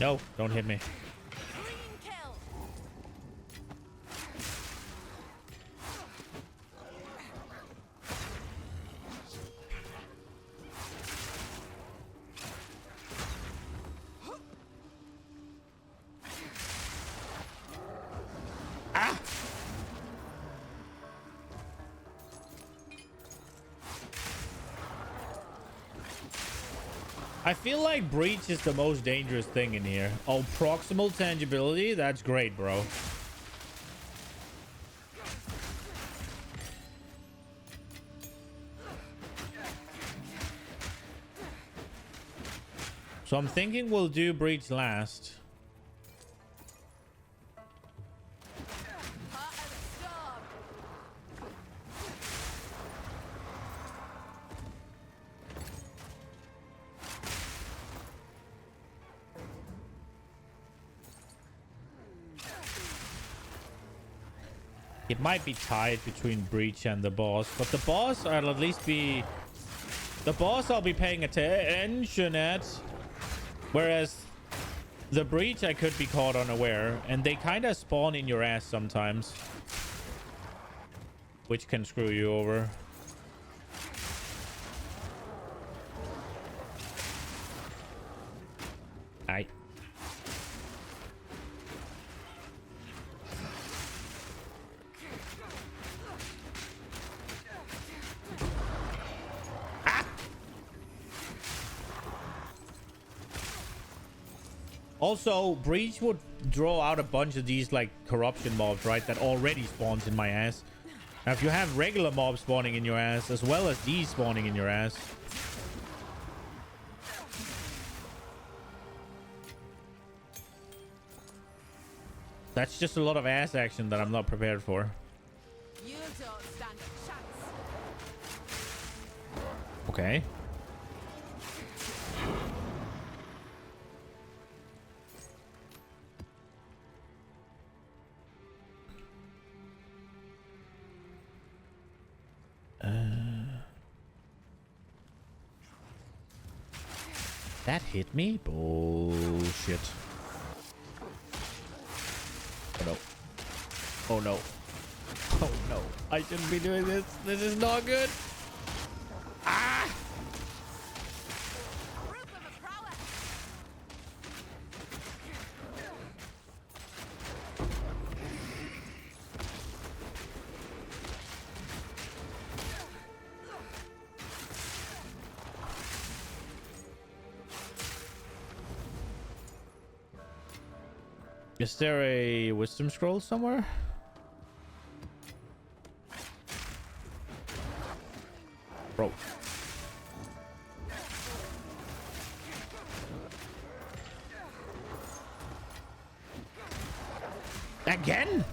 [SPEAKER 1] No, don't hit me.
[SPEAKER 2] Clean kill.
[SPEAKER 1] I feel like breach is the most dangerous thing in here. Oh, proximal tangibility? That's great, bro. So I'm thinking we'll do breach last.
[SPEAKER 2] Part of the storm.
[SPEAKER 1] It might be tied between breach and the boss, but the boss I'll at least be... The boss I'll be paying attention at. Whereas the breach I could be caught unaware, and they kind of spawn in your ass sometimes, which can screw you over. Aye. Also, breach would draw out a bunch of these like corruption mobs, right? That already spawns in my ass. Now, if you have regular mobs spawning in your ass, as well as these spawning in your ass, that's just a lot of ass action that I'm not prepared for.
[SPEAKER 2] You don't stand a chance.
[SPEAKER 1] Okay. That hit me? Bullshit. Oh no. Oh no. Oh no. I shouldn't be doing this. This is not good. Ah!
[SPEAKER 2] Proof of a prowess.
[SPEAKER 1] Is there a wisdom scroll somewhere? Bro. Again?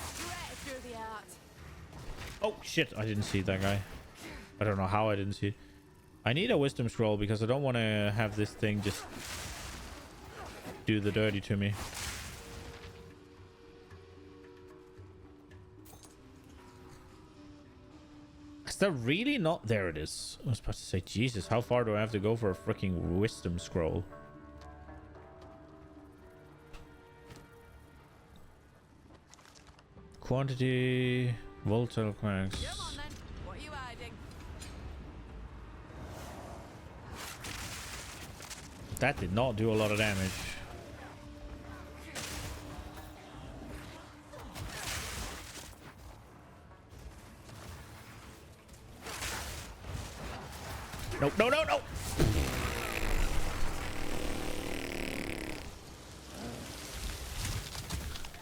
[SPEAKER 2] Straight through the art.
[SPEAKER 1] Oh shit, I didn't see that guy. I don't know how I didn't see it. I need a wisdom scroll because I don't want to have this thing just do the dirty to me. Is that really not? There it is. I was about to say, Jesus, how far do I have to go for a freaking wisdom scroll? Quantity, volatile cracks.
[SPEAKER 2] Come on then. What are you hiding?
[SPEAKER 1] That did not do a lot of damage. No, no, no, no.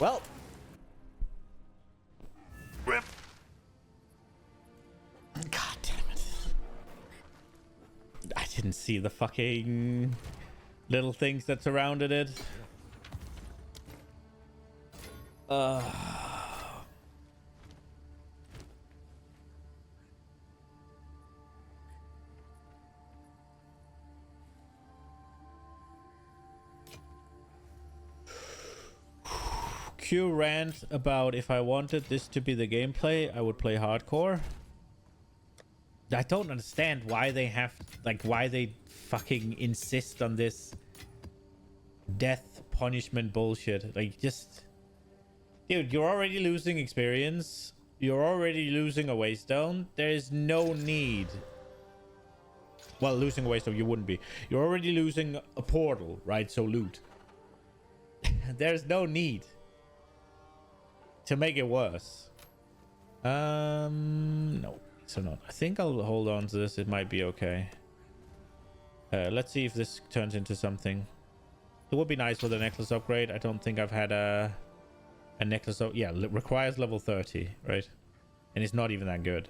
[SPEAKER 1] Well. Rip. God damn it. see the fucking little things that surrounded it. Q rant about if I wanted this to be the gameplay, I would play hardcore. I don't understand why they have, like, why they fucking insist on this death punishment bullshit. Like, just, dude, you're already losing experience. You're already losing a waystone. There is no need. Well, losing a waystone you wouldn't be. You're already losing a portal, right? So loot. There's no need to make it worse. No, so not. I think I'll hold on to this. It might be okay. Let's see if this turns into something. It would be nice with a necklace upgrade. I don't think I've had a necklace. Yeah, it requires level 30, right? And it's not even that good.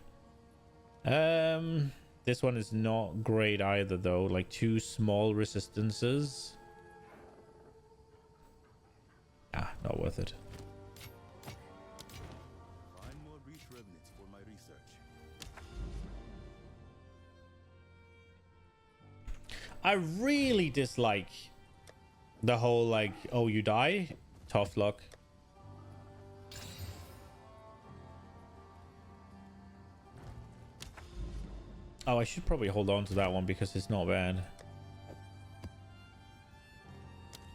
[SPEAKER 1] This one is not great either, though. Like 2 small resistances. Ah, not worth it. I really dislike the whole, like, oh, you die? Tough luck. Oh, I should probably hold on to that one because it's not bad.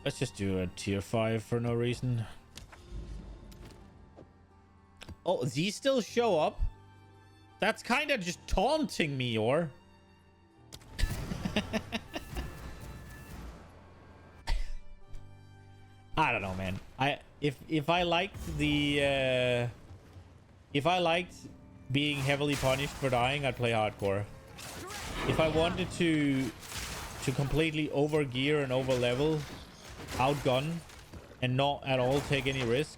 [SPEAKER 1] Let's just do a tier 5 for no reason. Oh, these still show up? That's kind of just taunting me, or? I don't know, man. If I liked the if I liked being heavily punished for dying, I'd play hardcore. If I wanted to completely over gear and over level, outgun, and not at all take any risk,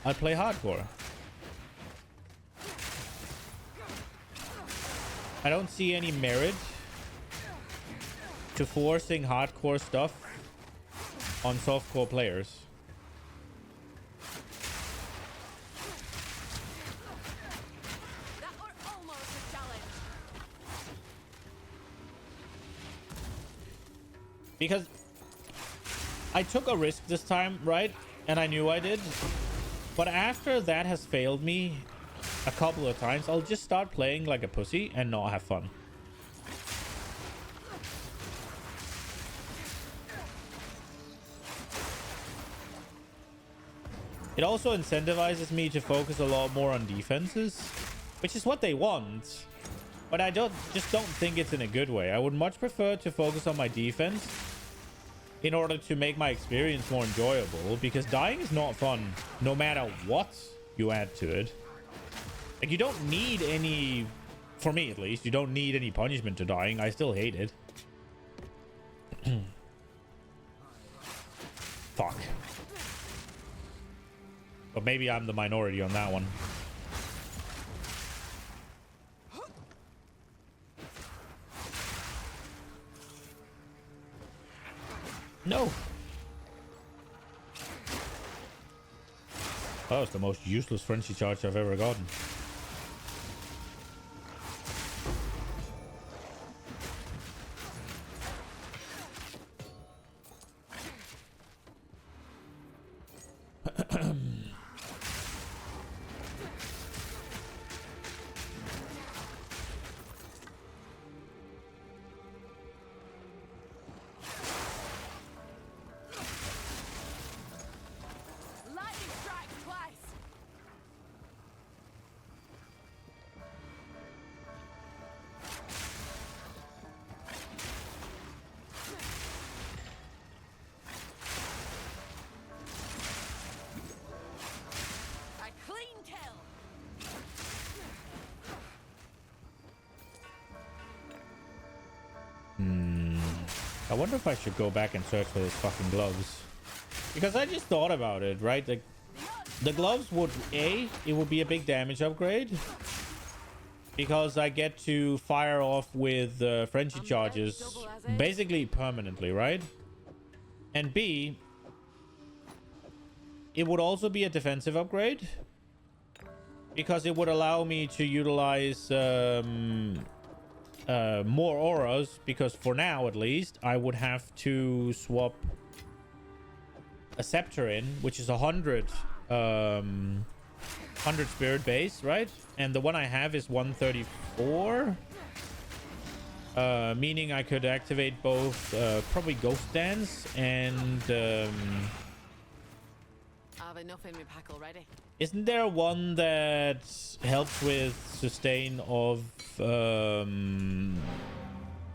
[SPEAKER 1] I'd play hardcore. I don't see any merit to forcing hardcore stuff on softcore players.
[SPEAKER 2] That were almost a challenge.
[SPEAKER 1] Because I took a risk this time, right? And I knew I did. But after that has failed me a couple of times, I'll just start playing like a pussy and not have fun. It also incentivizes me to focus a lot more on defenses, which is what they want. But I just don't think it's in a good way. I would much prefer to focus on my defense in order to make my experience more enjoyable, because dying is not fun no matter what you add to it. Like, you don't need any, for me at least, you don't need any punishment to dying. I still hate it. Fuck. But maybe I'm the minority on that one. No. That was the most useless frenzy charge I've ever gotten.
[SPEAKER 2] Lightning strikes twice. A clean kill.
[SPEAKER 1] I wonder if I should go back and search for those fucking gloves. Because I just thought about it, right? Like, the gloves would, it would be a big damage upgrade. because I get to fire off with frenzy charges basically permanently, right? And B, it would also be a defensive upgrade because it would allow me to utilize more auras, because for now at least I would have to swap a scepter in, which is 100 spirit base, right? And the one I have is 134, meaning I could activate both probably Ghost Dance and
[SPEAKER 2] I have enough in my pack already.
[SPEAKER 1] isn't there one that helps with sustain of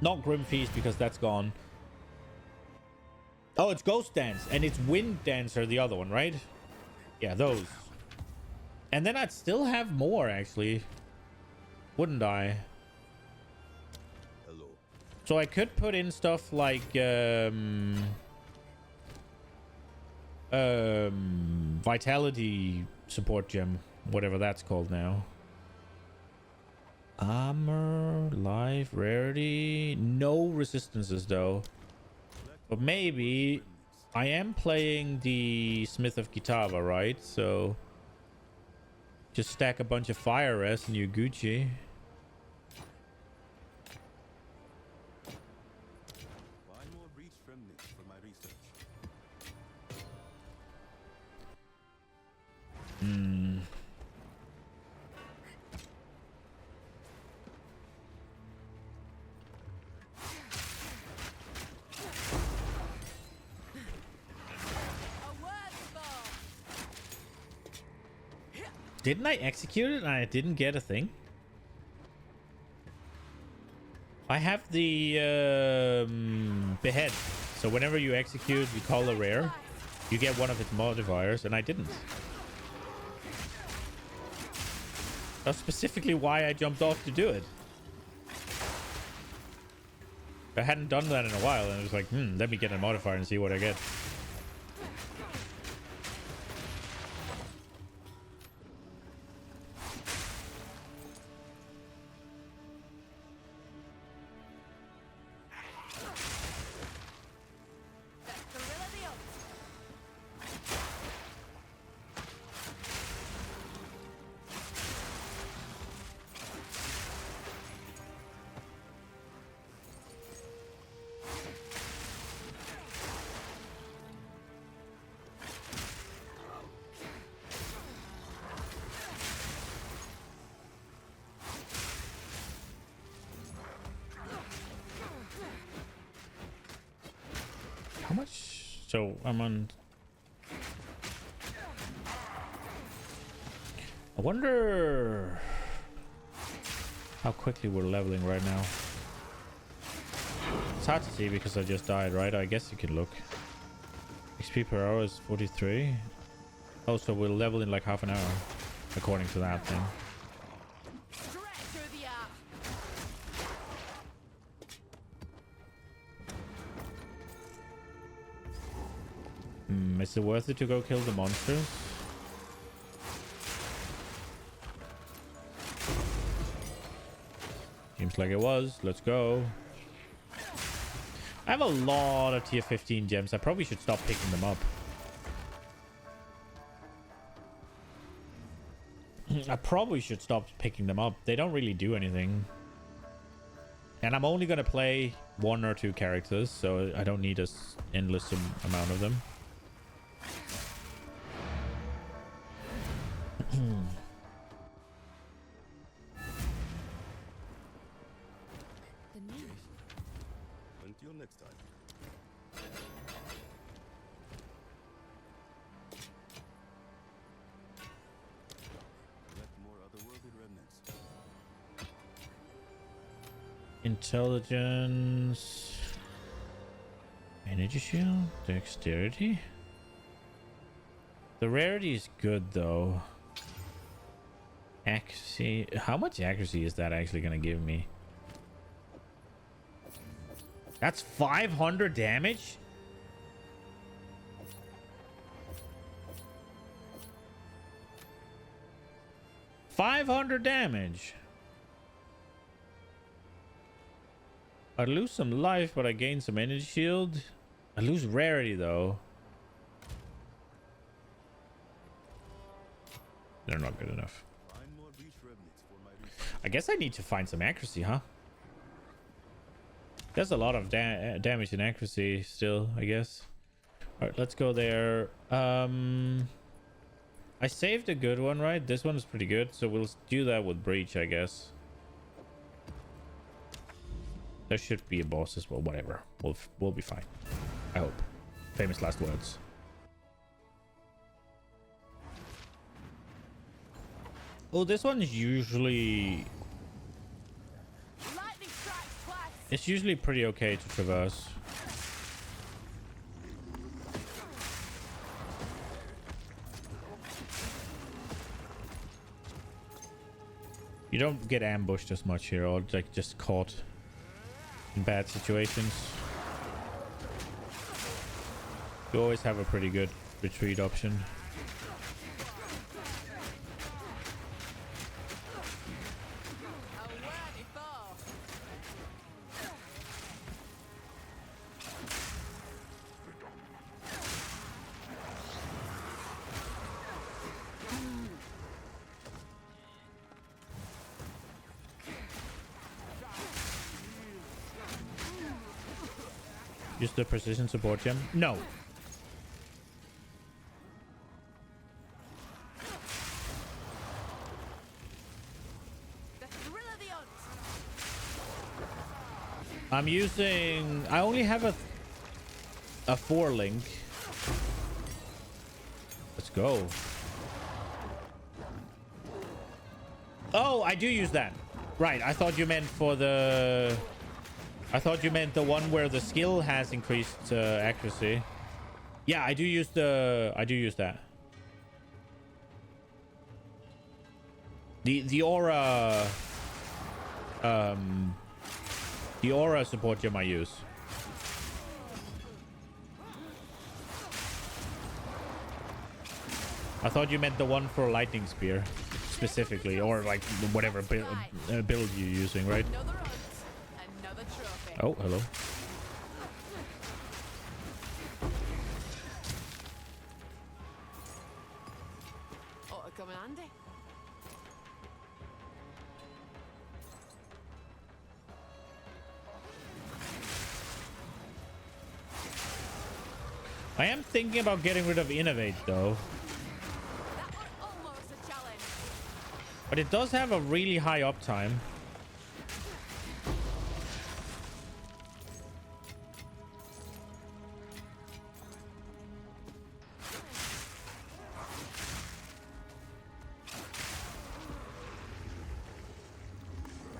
[SPEAKER 1] not Grim Feast, because that's gone. Oh, it's Ghost Dance, and it's Wind Dancer, the other one, right? Yeah, those. And then I'd still have more, actually. Wouldn't I?
[SPEAKER 6] Hello.
[SPEAKER 1] So I could put in stuff like Vitality support gem, whatever that's called now. Armor, life, rarity. No resistances, though. But maybe I am playing the Smith of Kitava, right? So just stack a bunch of fire res and you're Gucci.
[SPEAKER 6] Find more breach remnants for my research.
[SPEAKER 2] A word for.
[SPEAKER 1] Didn't I execute it and I didn't get a thing? I have the behead. So whenever you execute, you call a rare, you get one of its modifiers, and I didn't. That's specifically why I jumped off to do it. I hadn't done that in a while, and it was like, let me get a modifier and see what I get.
[SPEAKER 2] Gorilla the Oaks.
[SPEAKER 1] How much? So I'm on. I wonder how quickly we're leveling right now. It's hard to see because I just died, right? I guess you can look. XP per hour is 43. Oh, so we'll level in like half an hour, according to that thing.
[SPEAKER 2] Straight through the eye.
[SPEAKER 1] Is it worth it to go kill the monsters? Seems like it was. Let's go. I have a lot of tier 15 gems. I probably should stop picking them up. I probably should stop picking them up. They don't really do anything. And I'm only going to play 1 or 2 characters, so I don't need an endless amount of them.
[SPEAKER 2] The knee.
[SPEAKER 6] Until next time. Collect more otherworldly remnants.
[SPEAKER 1] Intelligence. Energy shield. Dexterity. The rarity is good though. Accuracy. How much accuracy is that actually going to give me? That's 500 damage? $500 damage. I lose some life, but I gain some energy shield. I lose rarity though. They're not good enough. I guess I need to find some accuracy, huh? There's a lot of damage and accuracy still, I guess. All right, let's go there. I saved a good one, right? This one is pretty good, so we'll do that with breach, I guess. There should be a boss as well. Whatever, we'll be fine. I hope. Famous last words. Oh, this one is usually...
[SPEAKER 2] Lightning strikes twice.
[SPEAKER 1] It's usually pretty okay to traverse. You don't get ambushed as much here, or like just caught in bad situations. You always have a pretty good retreat option.
[SPEAKER 2] A worthy foe.
[SPEAKER 1] Use the precision support gem? No.
[SPEAKER 2] The thrill of the hunt.
[SPEAKER 1] I'm using... I only have a 4 link. Let's go. Oh, I do use that. Right, I thought you meant for the... I thought you meant the one where the skill has increased accuracy. Yeah, I do use the... I do use that. The aura... The aura support gem I use. I thought you meant the one for lightning spear specifically, or like whatever build you're using, right?
[SPEAKER 2] Another hunt. Another trophy.
[SPEAKER 1] Oh, hello.
[SPEAKER 2] Ought to come in handy.
[SPEAKER 1] I am thinking about getting rid of Innovate though.
[SPEAKER 2] That was almost a challenge.
[SPEAKER 1] But it does have a really high uptime.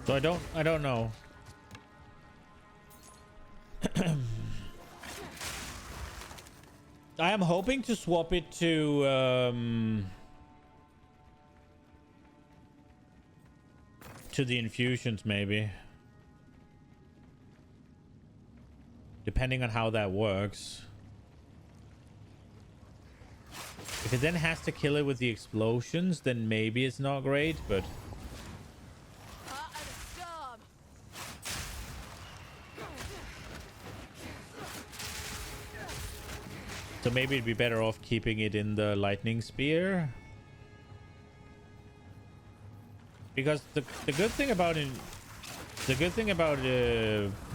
[SPEAKER 1] So I don't know. I am hoping to swap it to the infusions maybe. Depending on how that works. If it then has to kill it with the explosions, then maybe it's not great, but
[SPEAKER 2] Heart of the storm.
[SPEAKER 1] so maybe it'd be better off keeping it in the lightning spear. Because the good thing about it,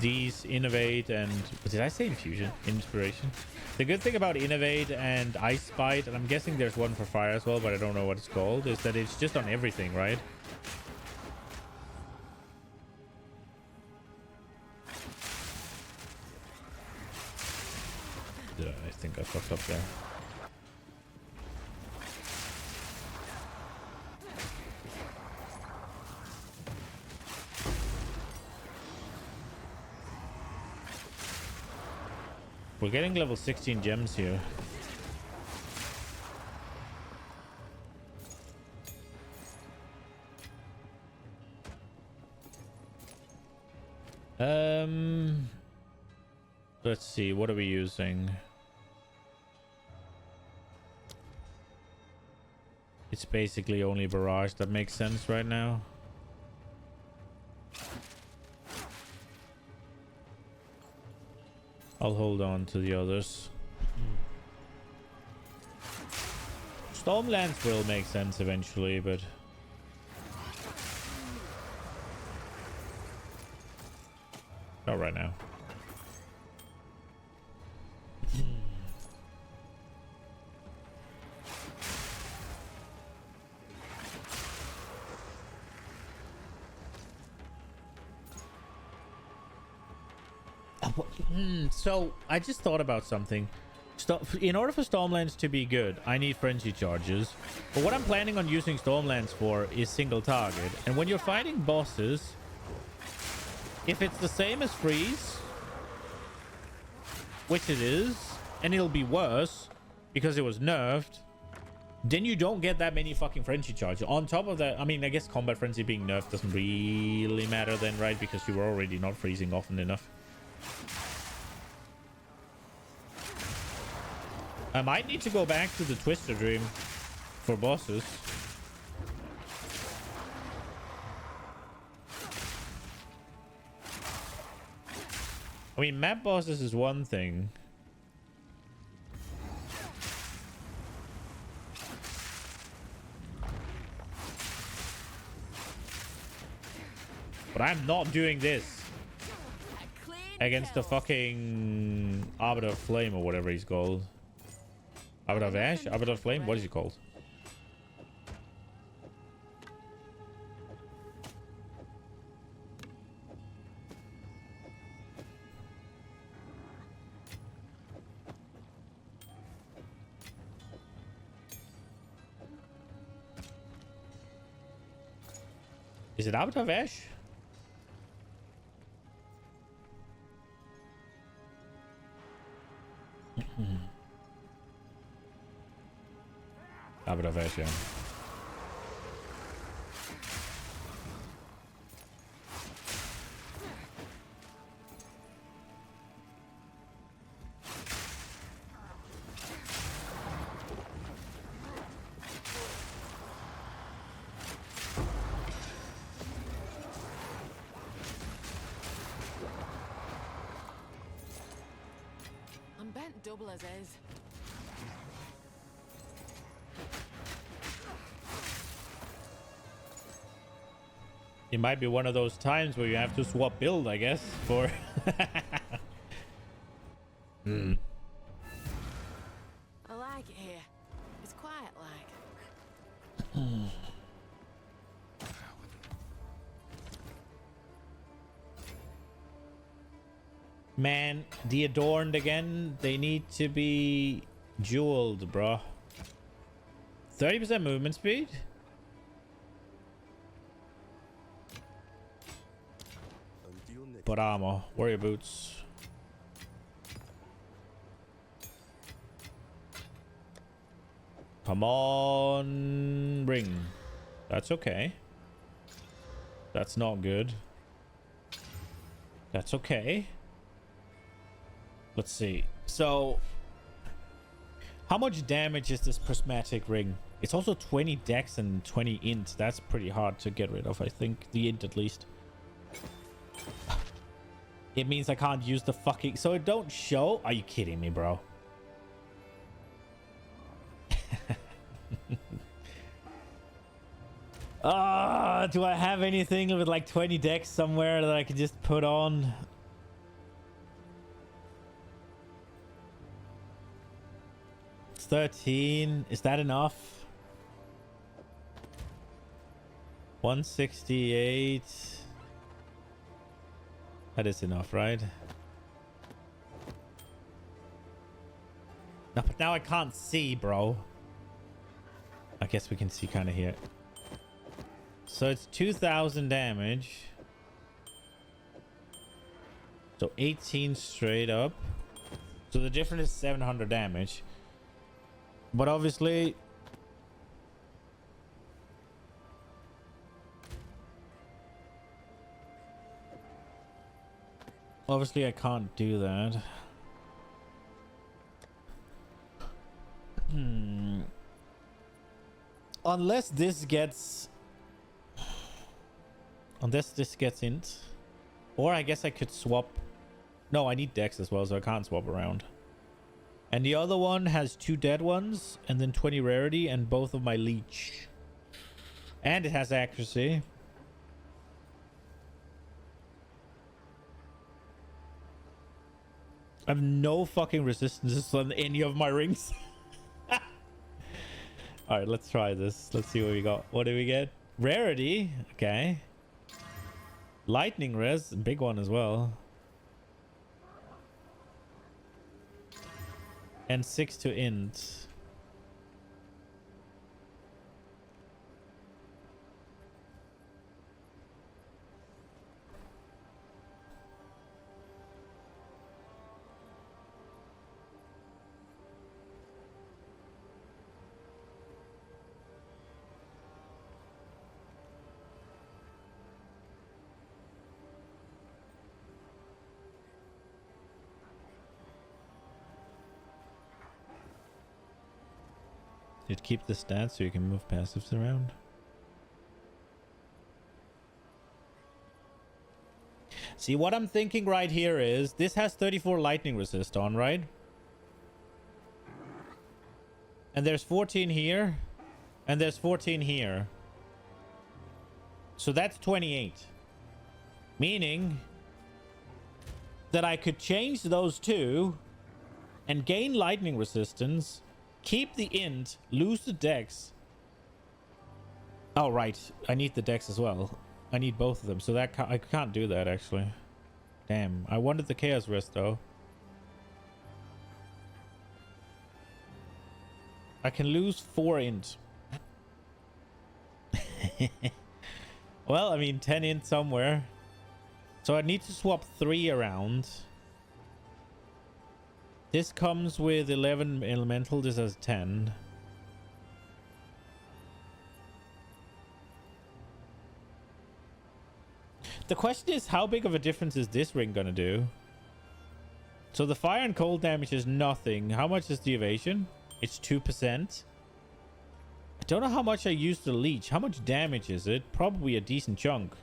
[SPEAKER 1] these innovate and did I say infusion? Inspiration. The good thing about innovate and ice bite, and I'm guessing there's one for fire as well, but I don't know what it's called, is that it's just on everything, right? Yeah, I think I fucked up there. We're getting level 16 gems here. Let's see, what are we using? It's basically only barrage that makes sense right now. I'll hold on to the others. Stormlands will make sense eventually, but not right now. So I just thought about something. In order for Stormlands to be good, I need frenzy charges. But what I'm planning on using Stormlands for is single target. And when you're fighting bosses, if it's the same as freeze, which it is, and it'll be worse because it was nerfed, then you don't get that many fucking frenzy charges. On top of that, I mean, I guess combat frenzy being nerfed doesn't really matter then, right? Because you were already not freezing often enough. I might need to go back to the Twister Dream for bosses. I mean, map bosses is one thing. But I'm not doing this against the fucking Arbiter of Flame or whatever he's called. Arbiter of Ash? Arbiter of Flame? What is he called? Is it Arbiter of Ash? Arbiter of Ash, yeah.
[SPEAKER 2] I'm bent double as is.
[SPEAKER 1] It might be one of those times where you have to swap build, I guess, for...
[SPEAKER 2] I like it here. It's quiet like.
[SPEAKER 1] Man, the Adorned again. They need to be jeweled, bro. 30% movement speed? But armor. Warrior boots. Come on, ring. That's okay. That's not good. That's okay. Let's see. So, how much damage is this prismatic ring? It's also 20 dex and 20 int. That's pretty hard to get rid of, I think. The int, at least. It means I can't use the fucking... So it don't show? Are you kidding me, bro? Do I have anything with like 20 decks somewhere that I can just put on? It's 13. Is that enough? 168. That is enough, right? No, but now I can't see, bro. I guess we can see kind of here. So it's 2,000 damage. So 18 straight up. So the difference is 700 damage. But obviously... Obviously I can't do that. Unless this gets... Unless this gets int. Or I guess I could swap No, I need Dex as well, so I can't swap around. And the other one has 2 dead ones, and then 20 rarity, and both of my leech. And it has accuracy. I have no fucking resistances on any of my rings. Alright, let's try this. Let's see what we got. What do we get? Rarity. Okay. Lightning res. Big one as well. And 6 to int. Did keep the stats so you can move passives around. See, what I'm thinking right here is this has 34 lightning resist on, right? And there's 14 here. And there's 14 here. So that's 28. Meaning that I could change those two and gain lightning resistance. Keep the int, lose the dex. Oh, right. I need the dex as well. I need both of them. So that I can't do that, actually. Damn. I wanted the chaos rest, though. I can lose 4 int. Well, I mean, 10 int somewhere. So I need to swap 3 around. This comes with 11 elemental. This has 10. The question is, how big of a difference is this ring gonna do? So the fire and cold damage is nothing. How much is the evasion? It's 2%. I don't know how much I used the leech. How much damage is it? Probably a decent chunk.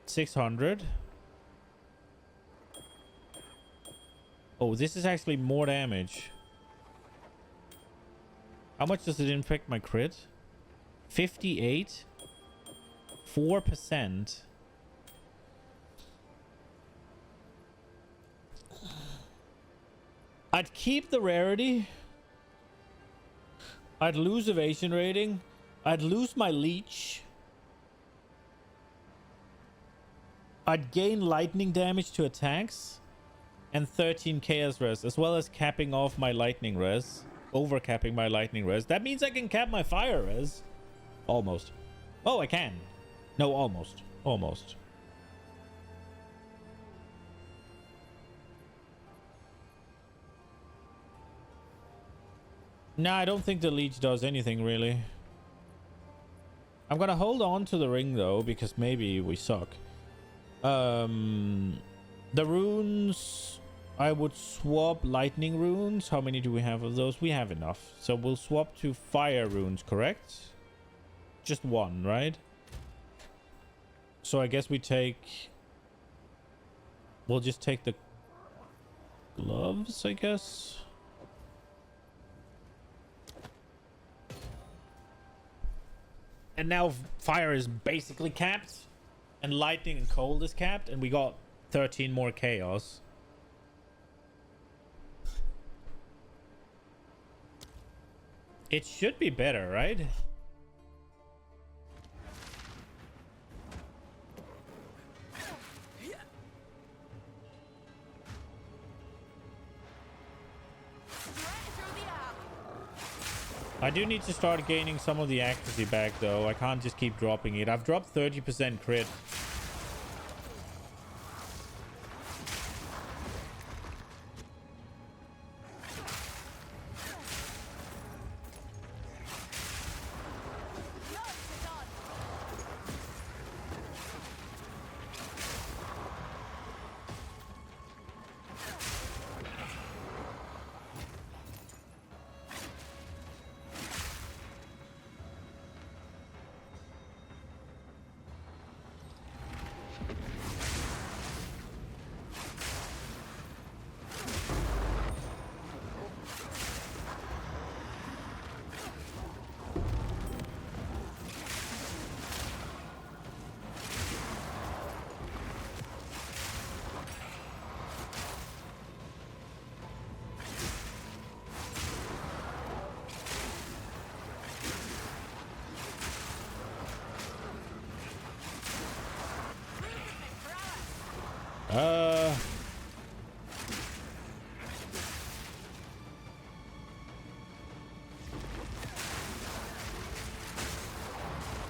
[SPEAKER 1] 600. Oh, this is actually more damage. How much does it infect my crit? 58. 4%. I'd keep the rarity. I'd lose evasion rating. I'd lose my leech. I'd gain lightning damage to attacks. And 13 chaos res, as well as capping off my lightning res. Overcapping my lightning res. That means I can cap my fire res. Almost. Oh, I can. No, almost. Almost. Nah, I don't think the leech does anything, really. I'm gonna hold on to the ring, though, because maybe we suck. The runes... I would swap lightning runes. How many do we have of those? We have enough. So we'll swap to fire runes, correct? Just 1, right? So I guess we take... We'll just take the gloves, I guess. And now fire is basically capped. And lightning and cold is capped. And we got 13 more chaos. It should be better, right? I do need to start gaining some of the accuracy back, though. I can't just keep dropping it. I've dropped 30% crit.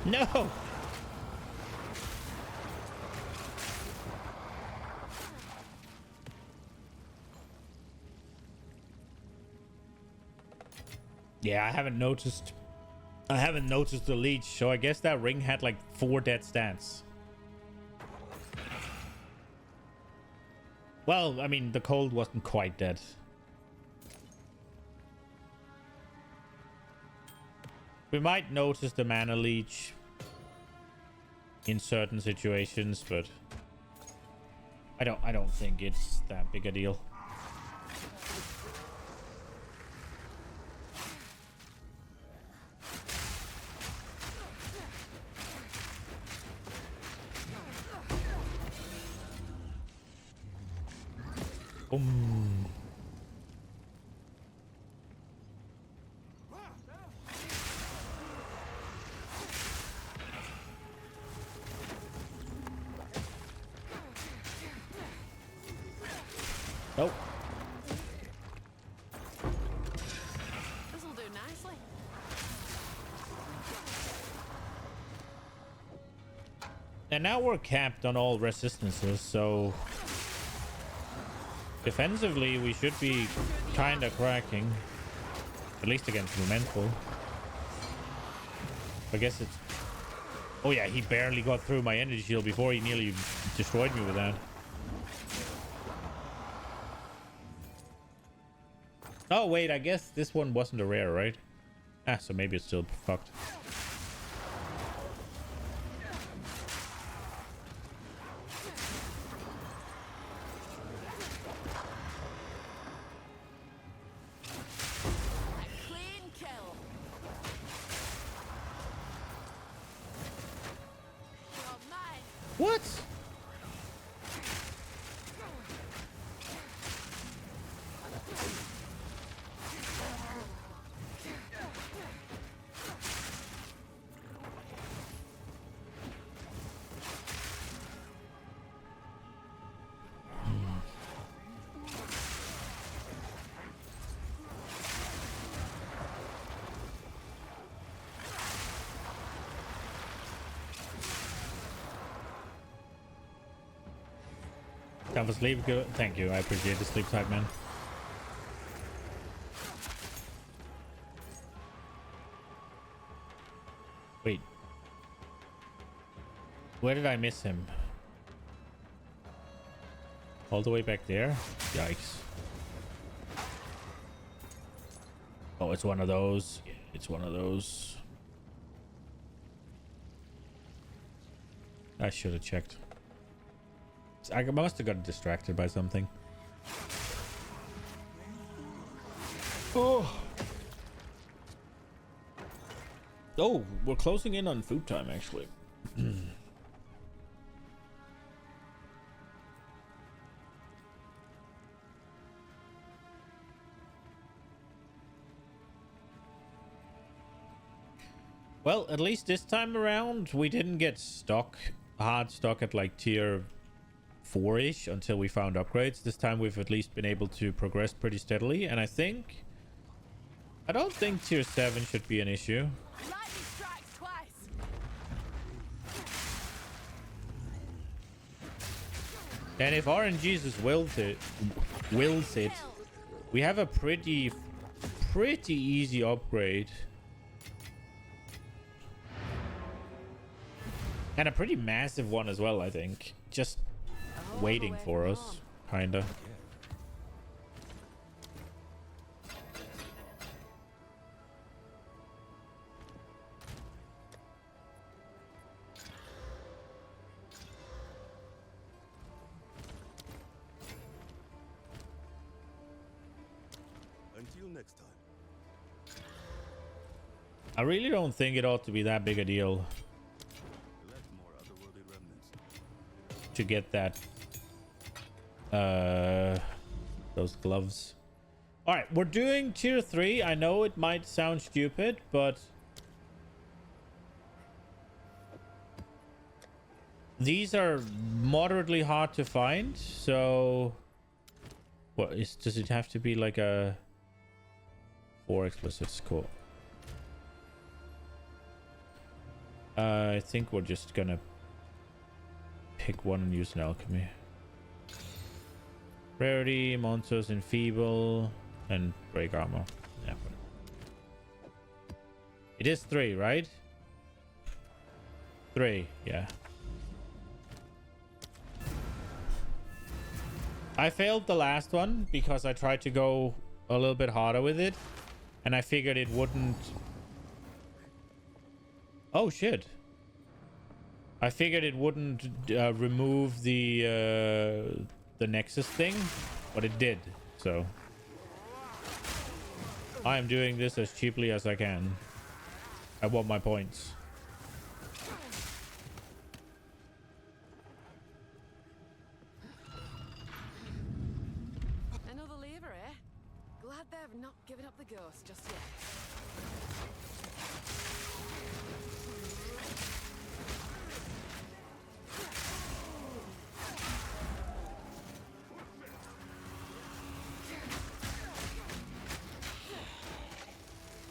[SPEAKER 1] No! Yeah, I haven't noticed the leech, so I guess that ring had like 4 dead stats. Well, I mean, the cold wasn't quite dead. We might notice the mana leech in certain situations, but I don't think it's that big a deal. Nope.
[SPEAKER 2] This'll do nicely.
[SPEAKER 1] And now we're capped on all resistances, so defensively we should be kind of cracking, at least against Elemental. I guess it's... Oh yeah, he barely got through my energy shield before he nearly destroyed me with that. Oh wait, I guess this one wasn't a rare, right? Ah, so maybe it's still fucked.
[SPEAKER 2] A clean kill. You're mine.
[SPEAKER 1] What? Time for sleep. Good. Thank you. I appreciate the sleep type, man. Wait. Where did I miss him? All the way back there? Yikes. Oh, it's one of those. It's one of those. I should have checked. I must have got distracted by something. Oh. Oh, we're closing in on food time, actually. Well, at least this time around, we didn't get stuck, hard stuck at like tier 4-ish until we found upgrades. This time we've at least been able to progress pretty steadily, and I don't think tier 7 should be an issue.
[SPEAKER 2] Lightning strikes twice.
[SPEAKER 1] And if RNGesus wills it, we have a pretty easy upgrade. And a pretty massive one as well, I think. Just waiting for us, kinda.
[SPEAKER 6] Until next time.
[SPEAKER 1] I really don't think it ought to be that big a deal
[SPEAKER 6] Let more otherworldly remnants.
[SPEAKER 1] to get that those gloves. All right, we're doing tier 3. I know it might sound stupid, but these are moderately hard to find. So what is, does it have to be like a 4 explicits? Cool. I think we're just gonna pick one and use an alchemy. Rarity, monsters, enfeeble, and break armor. Yeah. It is 3, right? 3, yeah. I failed the last one because I tried to go a little bit harder with it, and I figured it wouldn't. Oh shit. I figured it wouldn't remove the Nexus thing, but it did. So I am doing this as cheaply as I can. I want my points.
[SPEAKER 2] Another lever, eh? Glad they've not given up the ghost just yet.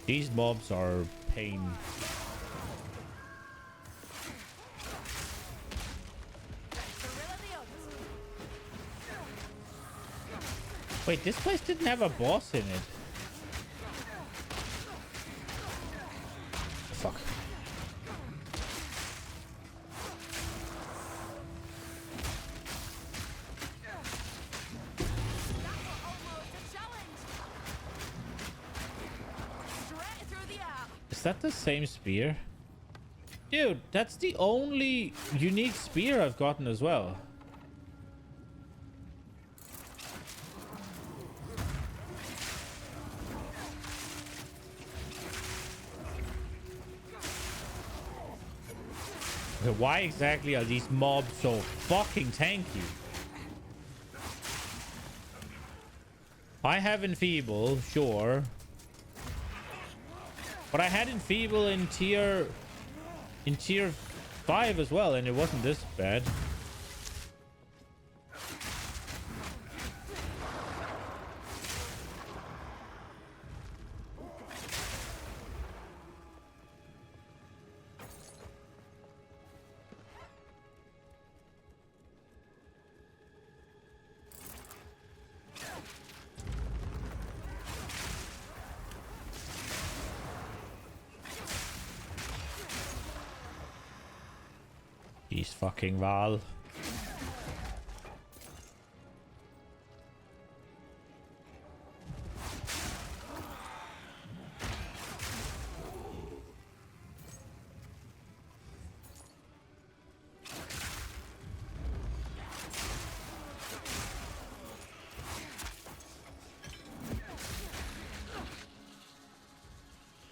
[SPEAKER 1] These mobs are pain. Wait, this place didn't have a boss in it. Fuck. Is that the same spear? Dude, that's the only unique spear I've gotten as well. Okay, why exactly are these mobs so fucking tanky? I have enfeeble, sure. But I had enfeeble in tier 5 as well, and it wasn't this bad. He's fucking Val.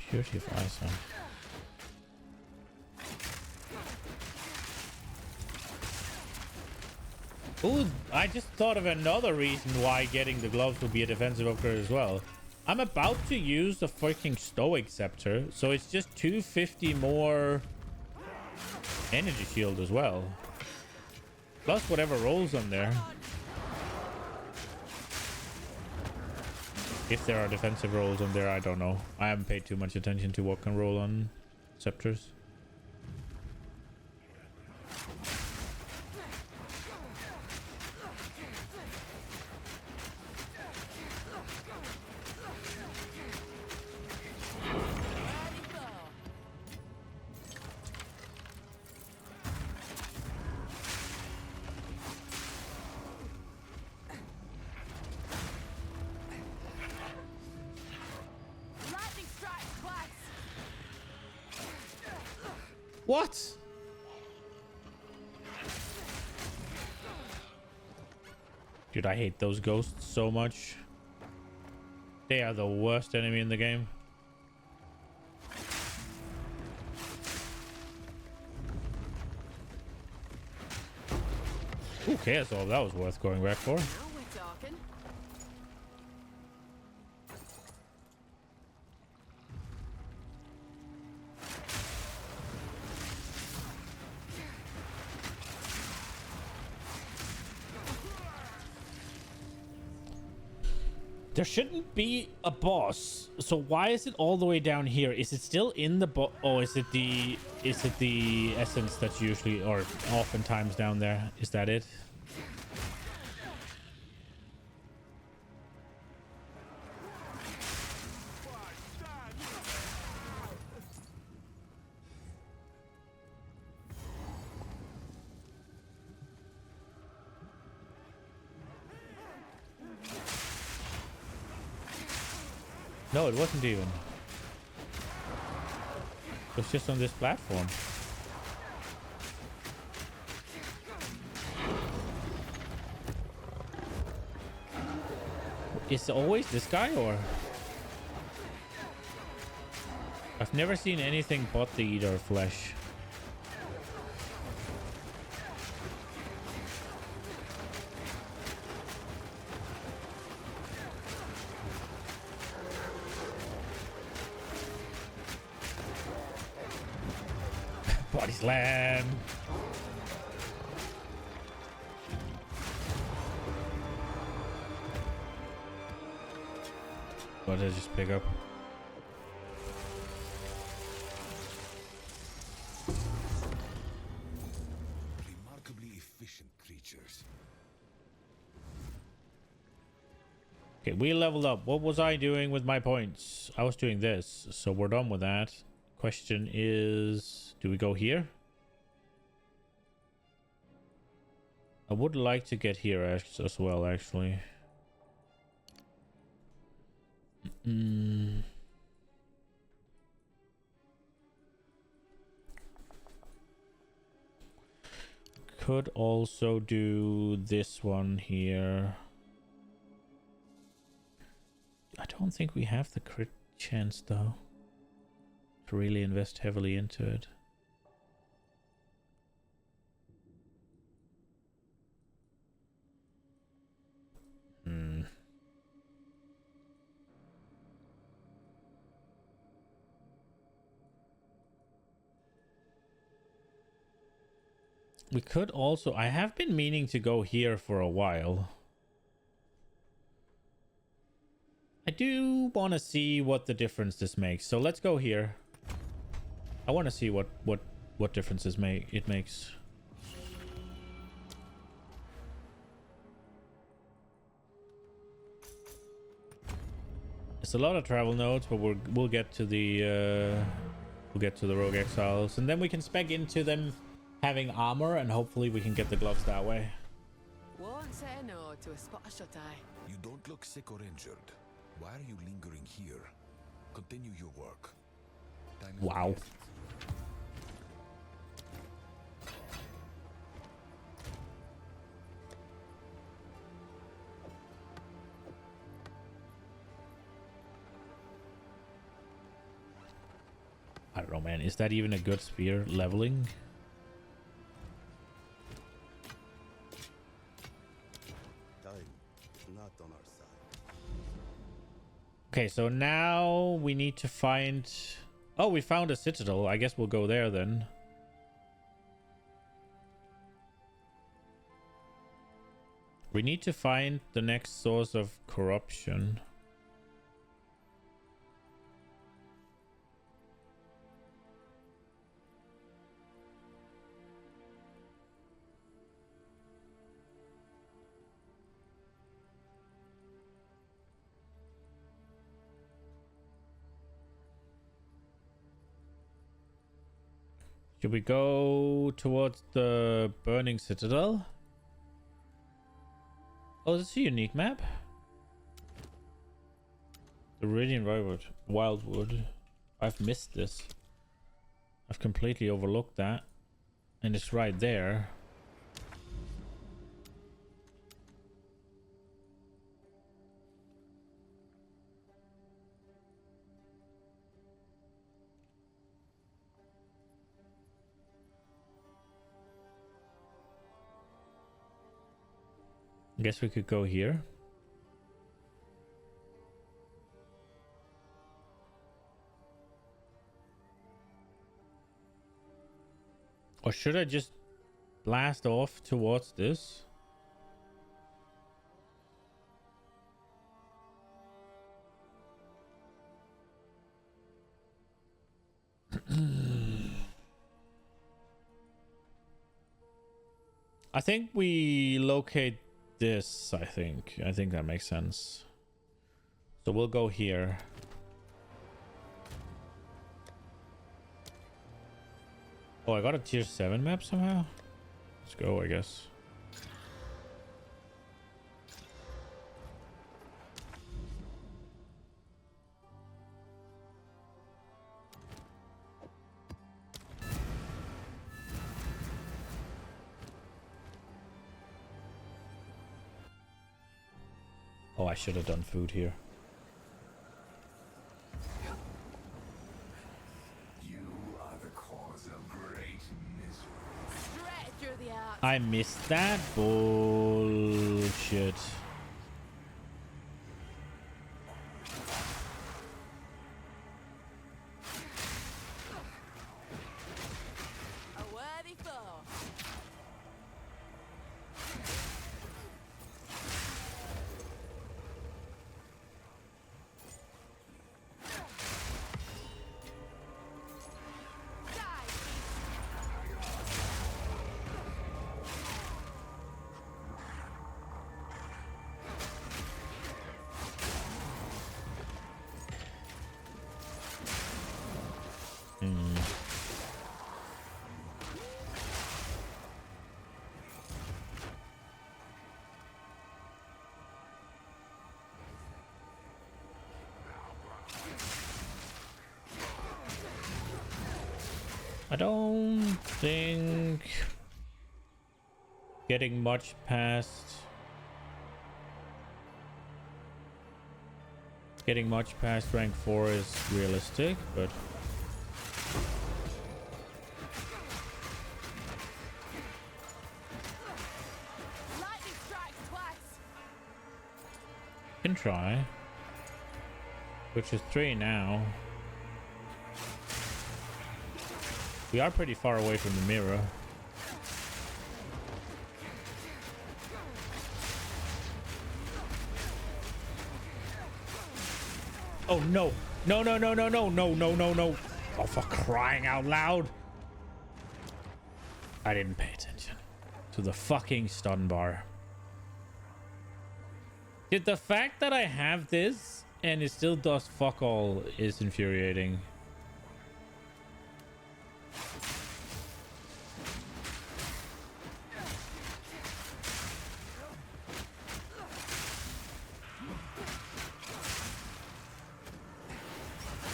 [SPEAKER 1] Purity of ice, huh? Ooh, I just thought of another reason why getting the gloves would be a defensive upgrade as well. I'm about to use the freaking Stoic Scepter, so it's just 250 more energy shield as well. Plus whatever rolls on there. If there are defensive rolls on there, I don't know. I haven't paid too much attention to what can roll on scepters. What? Dude, I hate those ghosts so much. They are the worst enemy in the game. Who cares? Oh, that was worth going back for.
[SPEAKER 2] Now we're talking.
[SPEAKER 1] There shouldn't be a boss. So why is it all the way down here? Is it still in the oh, is it the essence that's usually or oftentimes down there? Is that it? No, it wasn't even. It was just on this platform. Is it always this guy, or? I've never seen anything but the eater of flesh. Body slam. What did I just pick up?
[SPEAKER 5] Remarkably efficient creatures.
[SPEAKER 1] Okay, we leveled up. What was I doing with my points? I was doing this, so we're done with that. Question is, do we go here? I would like to get here as well, actually. Could also do this one here. I don't think we have the crit chance though to really invest heavily into it. We could also... I have been meaning to go here for a while. I do want to see what the difference this makes. So let's go here. I want to see what differences it makes. It's a lot of travel nodes, but we'll get to the rogue exiles, and then we can spec into them having armor, and hopefully we can get the gloves that way.
[SPEAKER 2] Won't say no to a spot of shut-eye.
[SPEAKER 5] You don't look sick or injured. Why are you lingering here? Continue your work. Time is
[SPEAKER 1] Wow.
[SPEAKER 5] of the essence.
[SPEAKER 1] I don't know, man. Is that even a good spear leveling?
[SPEAKER 6] Time is not on our side.
[SPEAKER 1] Okay, so now we need to find... Oh, we found a citadel. I guess we'll go there then. We need to find the next source of corruption. Should we go towards the burning citadel? Oh, this is a unique map. The Radiant Wildwood. I've missed this. I've completely overlooked that. And it's right there. I guess we could go here. Or should I just blast off towards this? I think we locate this. I think that makes sense. So we'll go here. Oh, I got a tier 7 map somehow. Let's go, I guess. Oh, I should have done food here.
[SPEAKER 7] You are the cause of great misery.
[SPEAKER 2] Straight through the heart.
[SPEAKER 1] I missed that bullshit.
[SPEAKER 2] A worthy foe.
[SPEAKER 1] I don't think getting much past rank 4 is realistic, but
[SPEAKER 2] Lightning strikes twice.
[SPEAKER 1] can try. Which is 3 now. We are pretty far away from the mirror. Oh no. No, no, no, no, no, no, no, no, no. Oh, for crying out loud. I didn't pay attention to the fucking stun bar. Dude, the fact that I have this and it still does fuck all is infuriating.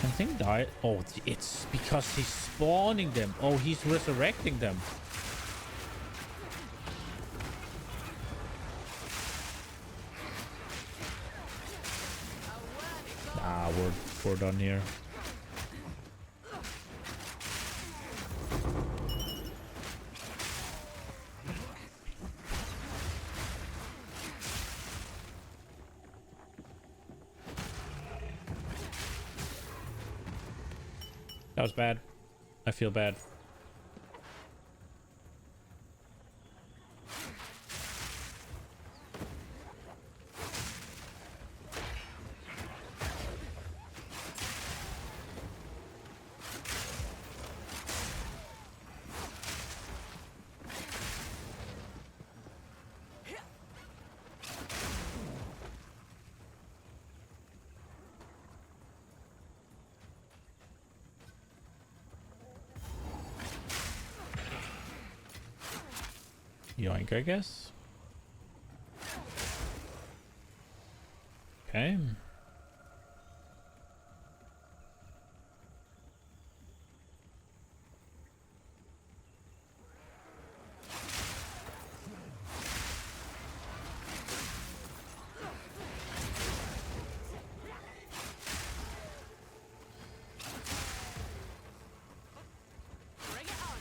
[SPEAKER 1] Something died. Oh, it's because he's spawning them. Oh, he's resurrecting them. Ah, we're done here. That was bad. I feel bad. Yoink, I guess. Okay.
[SPEAKER 2] Bring it on.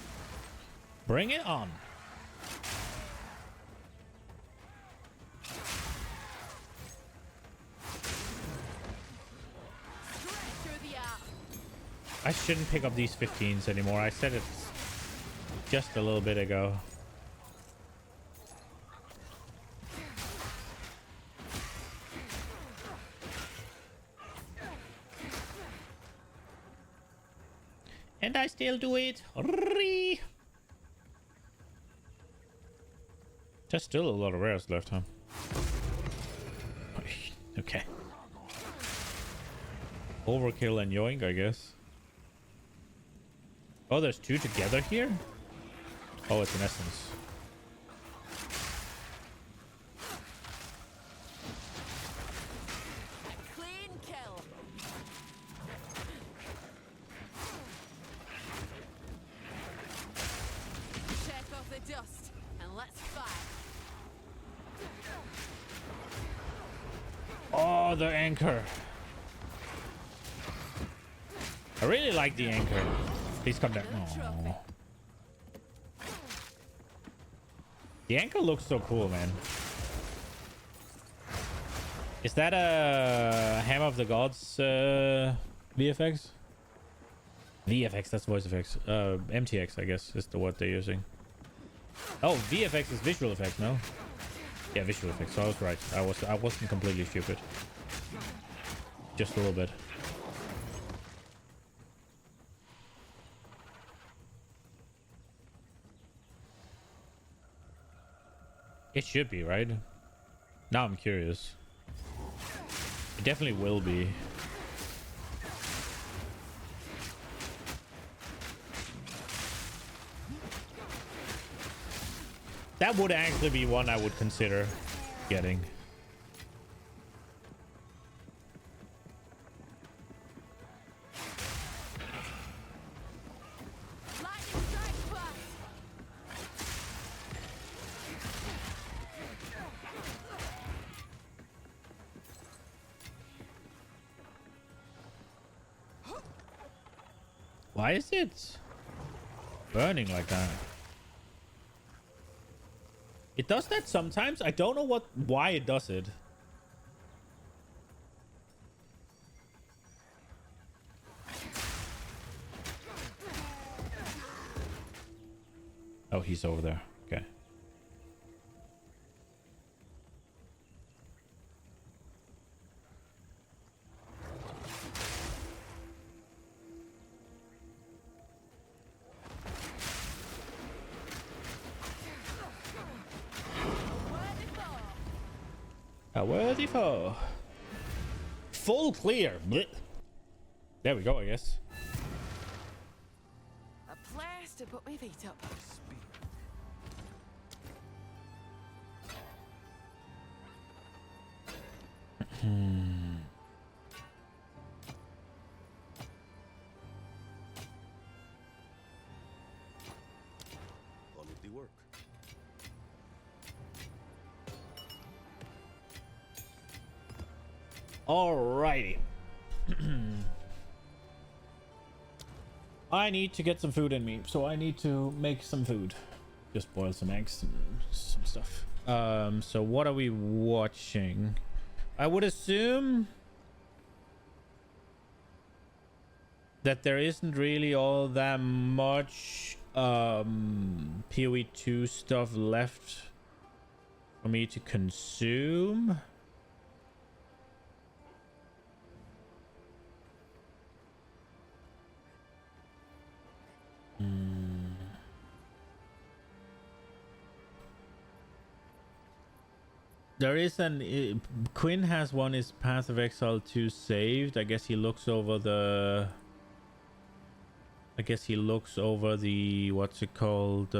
[SPEAKER 1] Bring it on.
[SPEAKER 2] Straight through the heart.
[SPEAKER 1] I shouldn't pick up these 15s anymore. I said it just a little bit ago. And I still do it. There's still a lot of rares left, huh? Okay. Overkill and yoink, I guess. Oh, there's two together here? Oh, it's an essence.
[SPEAKER 2] Clean kill. Shake off the dust and let's fight.
[SPEAKER 1] Oh, the anchor. I really like the anchor. Please come down. Aww. The anchor looks so cool, man. Is that a Hammer of the Gods VFX? VFX, that's voice effects. MTX, I guess, is the word they're using. Oh, VFX is visual effects, no? Yeah, visual effects. So I was right. I wasn't completely stupid. Just a little bit. It should be, right? Now I'm curious. It definitely will be. That would actually be one I would consider getting.
[SPEAKER 2] Lightning strike first.
[SPEAKER 1] Why is it burning like that? It does that sometimes. I don't know why it does it. Oh, he's over there. Okay. A worthy foe. Full clear. Blech. There we go, I guess.
[SPEAKER 2] A place to put my feet up.
[SPEAKER 6] Quality work.
[SPEAKER 1] Alrighty. I need to get some food in me, so I need to make some food. Just boil some eggs and some stuff. So what are we watching? I would assume that there isn't really all that much PoE 2 stuff left for me to consume. There is Quinn has one is Path of Exile 2 saved. I guess he looks over the what's it called,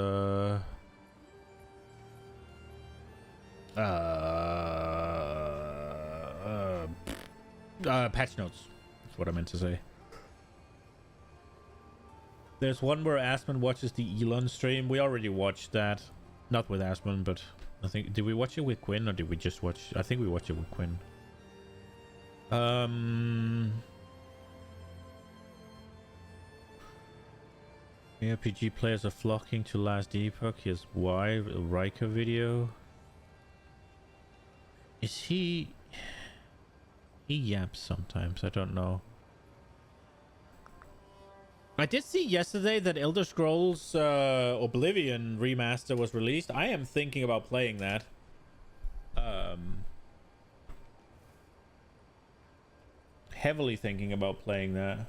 [SPEAKER 1] patch notes. That's what I meant to say. There's one where Aspen watches the Elon stream. We already watched that. Not with Aspen, but I think... Did we watch it with Quinn or did we just watch... I think we watched it with Quinn. ARPG players are flocking to Last Epoch. Here's why. A Riker video. Is he... He yaps sometimes. I don't know. I did see yesterday that Elder Scrolls Oblivion remaster was released. I am thinking about playing that. Heavily thinking about playing that.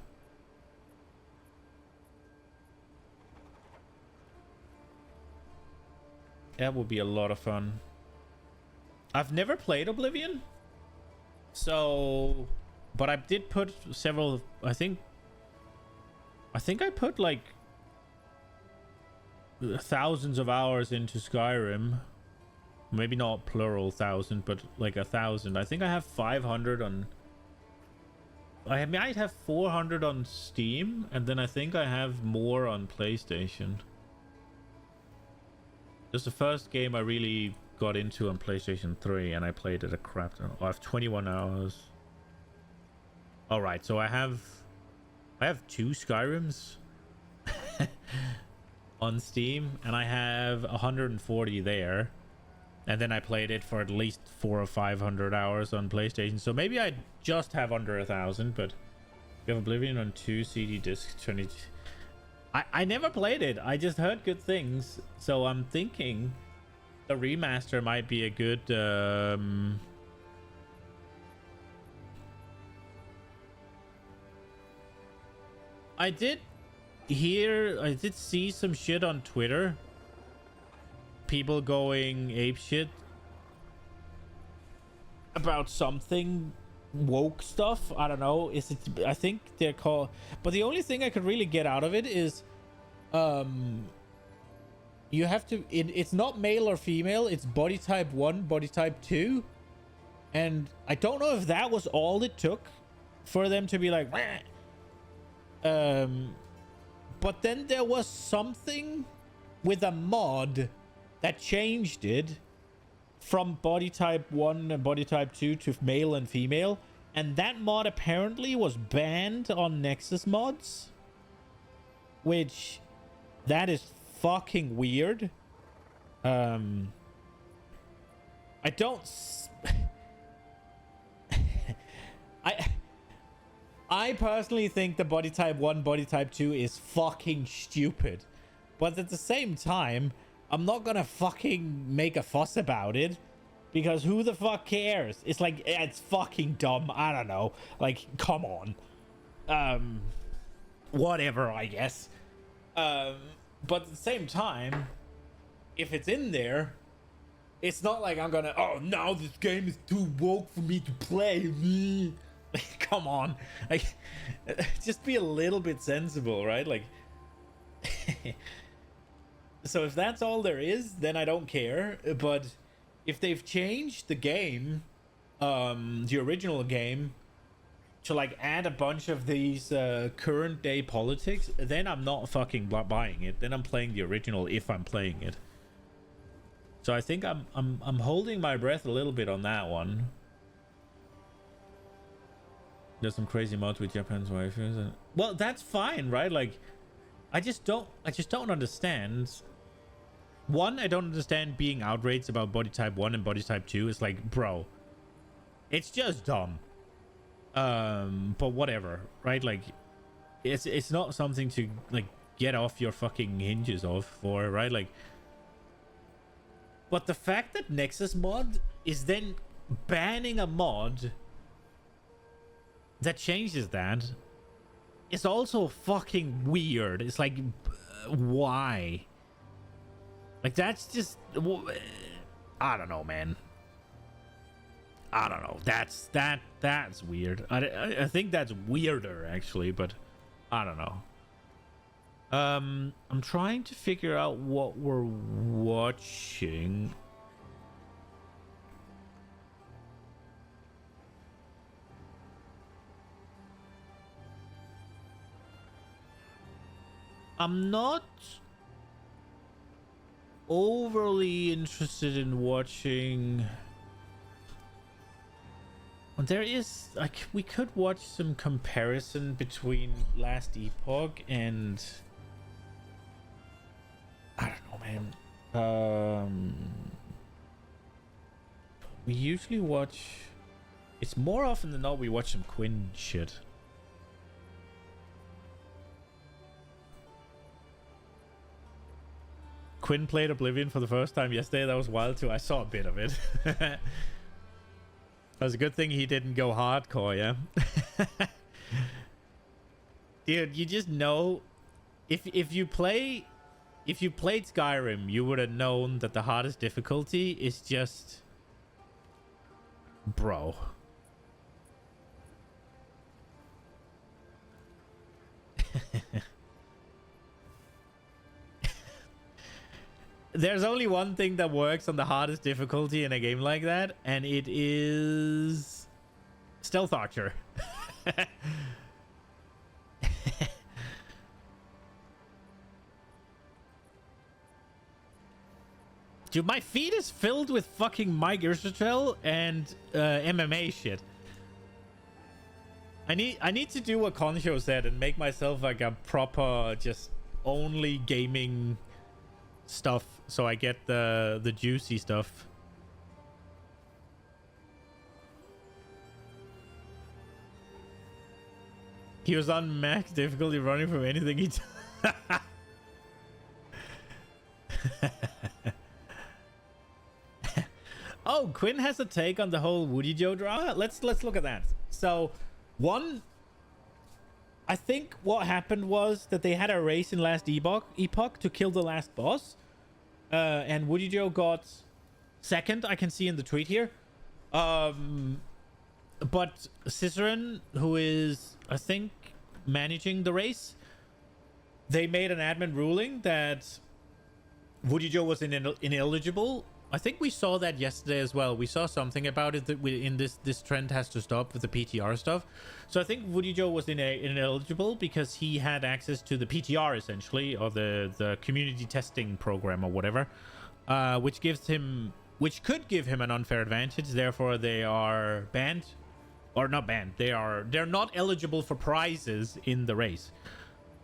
[SPEAKER 1] That would be a lot of fun. I've never played Oblivion, so, but I did put several. I think I put like thousands of hours into Skyrim. Maybe not plural thousand, but like 1,000. I think I have 500 on. I might have 400 on Steam, and then I think I have more on PlayStation. Just the first game I really got into on PlayStation 3, and I played it a crap ton. Oh, I have 21 hours. All right, so I have 2 Skyrims on Steam, and I have 140 there. And then I played it for at least 400 or 500 hours on PlayStation. So maybe I just have under 1,000, but you have Oblivion on 2 CD discs, 20. I never played it. I just heard good things. So I'm thinking the remaster might be a good I did see some shit on Twitter. People going apeshit about something woke stuff. I don't know. Is it? I think they're called. But the only thing I could really get out of it is, you have to. It's not male or female. It's body type 1, body type 2, and I don't know if that was all it took for them to be like. But then there was something with a mod that changed it from body type 1 and body type 2 to male and female, and that mod apparently was banned on Nexus mods, which that is fucking weird. I don't I personally think the body type 1 body type 2 is fucking stupid, but at the same time I'm not gonna fucking make a fuss about it, because who the fuck cares? It's like, it's fucking dumb. I don't know. Like, come on. Whatever, I guess. But at the same time, if it's in there, it's not like I'm gonna, oh, now this game is too woke for me to play. Come on. Like, just be a little bit sensible, right? Like, so if that's all there is, then I don't care. But if they've changed the game, the original game, to like add a bunch of these current day politics, then I'm not fucking buying it. Then I'm playing the original if I'm playing it. So I think I'm holding my breath a little bit on that one. There's some crazy mods with Japan's waifus. Well, that's fine, right? Like, I just don't understand. One, I don't understand being outraged about body type 1 and body type 2. It's like, bro, it's just dumb. But whatever, right? Like, it's not something to like get off your fucking hinges off for, right? Like, but the fact that Nexus mod is then banning a mod that changes that is also fucking weird. It's like, why? Like, that's just, I don't know, man. I don't know. That's weird. I think that's weirder, actually, but I don't know. I'm trying to figure out what we're watching. I'm not overly interested in watching. There is, like, we could watch some comparison between Last Epoch and, I don't know, man. We usually watch, it's more often than not we watch some Quinn shit. Quinn played Oblivion for the first time yesterday. That was wild too. I saw a bit of it. That was a good thing he didn't go hardcore, yeah? Dude, you just know, if you play
[SPEAKER 8] if you played Skyrim, you would have known that the hardest difficulty is just... Bro. There's only one thing that works on the hardest difficulty in a game like that, and it is... Stealth Archer. Dude, my feed is filled with fucking Mike Ursatel and MMA shit. I need to do what Concho said and make myself like a proper just only gaming stuff so I get the juicy stuff. He was on max difficulty running from anything he Oh, Quinn has a take on the whole Woody Joe drama. Let's look at that. So, one, I think what happened was that they had a race in last epoch to kill the last boss, and Woody Joe got second. I can see in the tweet here. But Cicerin, who is I think managing the race, they made an admin ruling that Woody Joe was ineligible. I think we saw that yesterday as well. We saw something about it that in this trend has to stop with the PTR stuff. So I think Woody Joe was ineligible because he had access to the PTR essentially, or the community testing program or whatever, which could give him an unfair advantage. Therefore, they are banned, or not banned. They're not eligible for prizes in the race.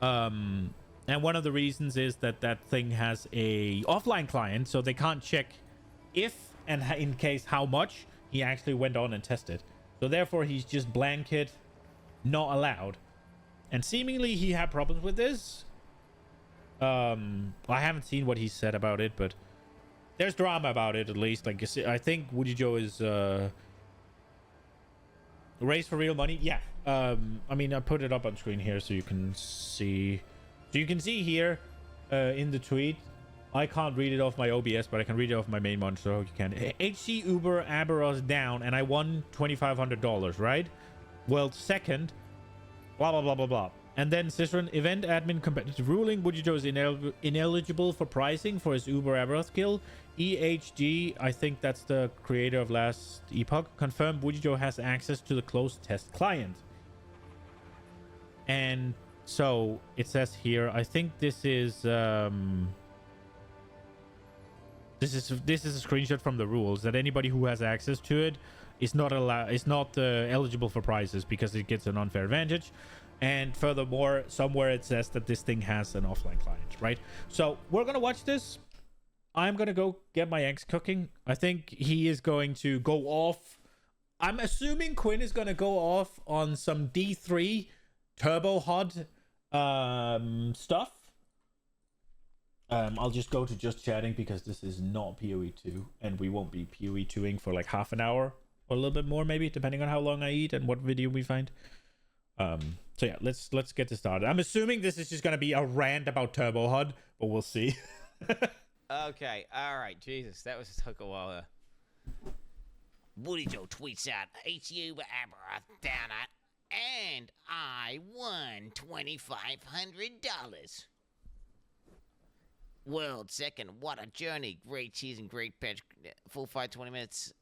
[SPEAKER 8] And one of the reasons is that thing has a offline client, so they can't check if and in case how much he actually went on and tested. So therefore he's just blanket not allowed, and seemingly he had problems with this. I haven't seen what he said about it, but there's drama about it at least. Like I think Woody Joe is race for real money. Yeah. I mean, I put it up on screen here so you can see. So you can see here in the tweet. I can't read it off my OBS, but I can read it off my main monitor. So you can. HC Uber Aberos down, and I won $2,500, right? Well, second, blah, blah, blah, blah, blah. And then Cicerin, event admin competitive ruling. Woody Joe is ineligible for pricing for his Uber Aberos kill. EHG, I think that's the creator of last epoch, confirmed Woody Joe has access to the closed test client. And so it says here, I think this is this is a screenshot from the rules that anybody who has access to it is not eligible for prizes because it gets an unfair advantage. And furthermore, somewhere it says that this thing has an offline client, right? So we're gonna watch this. I'm gonna go get my eggs cooking. I think he is going to go off. I'm assuming Quinn is gonna go off on some D3 turbo HUD stuff. I'll just go to just chatting because this is not PoE 2, and we won't be PoE 2ing for like half an hour or a little bit more, maybe, depending on how long I eat and what video we find. So yeah, let's get this started. I'm assuming this is just gonna be a rant about Turbo HUD, but we'll see.
[SPEAKER 9] Okay, all right, Jesus, that took a while there. Woody Joe tweets out, HU Abra down at, and I won $2,500. World second, what a journey. Great cheese and great pitch. Full fight, 20 minutes.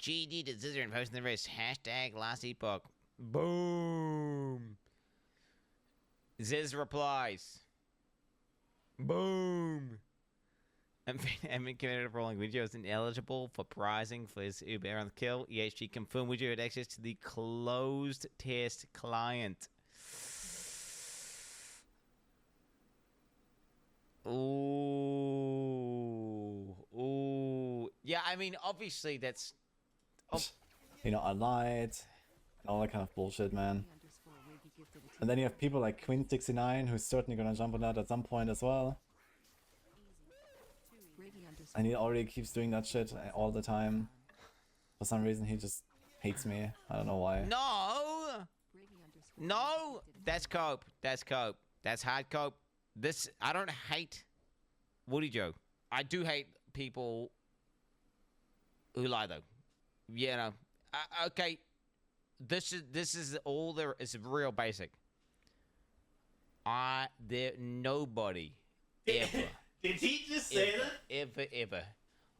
[SPEAKER 9] GD to Zizzer and posting the race. Hashtag last epoch. Boom. Ziz replies. Boom. I'm committed to rolling. Woody Joe is ineligible for prizing for his Uber on the kill. EHG confirmed Woody Joe had access to the closed test client. Ooh. Yeah, I mean, obviously that's... Oh.
[SPEAKER 10] You know, I lied. All that kind of bullshit, man. And then you have people like Queen69, who's certainly gonna jump on that at some point as well. And he already keeps doing that shit all the time. For some reason, he just hates me. I don't know why.
[SPEAKER 9] No! That's cope. That's hard cope. I don't hate Woody Joe. I do hate people who lie, though. You know. Okay. This is all there. It's real basic. Nobody ever.
[SPEAKER 8] Did he just say that?
[SPEAKER 9] Ever.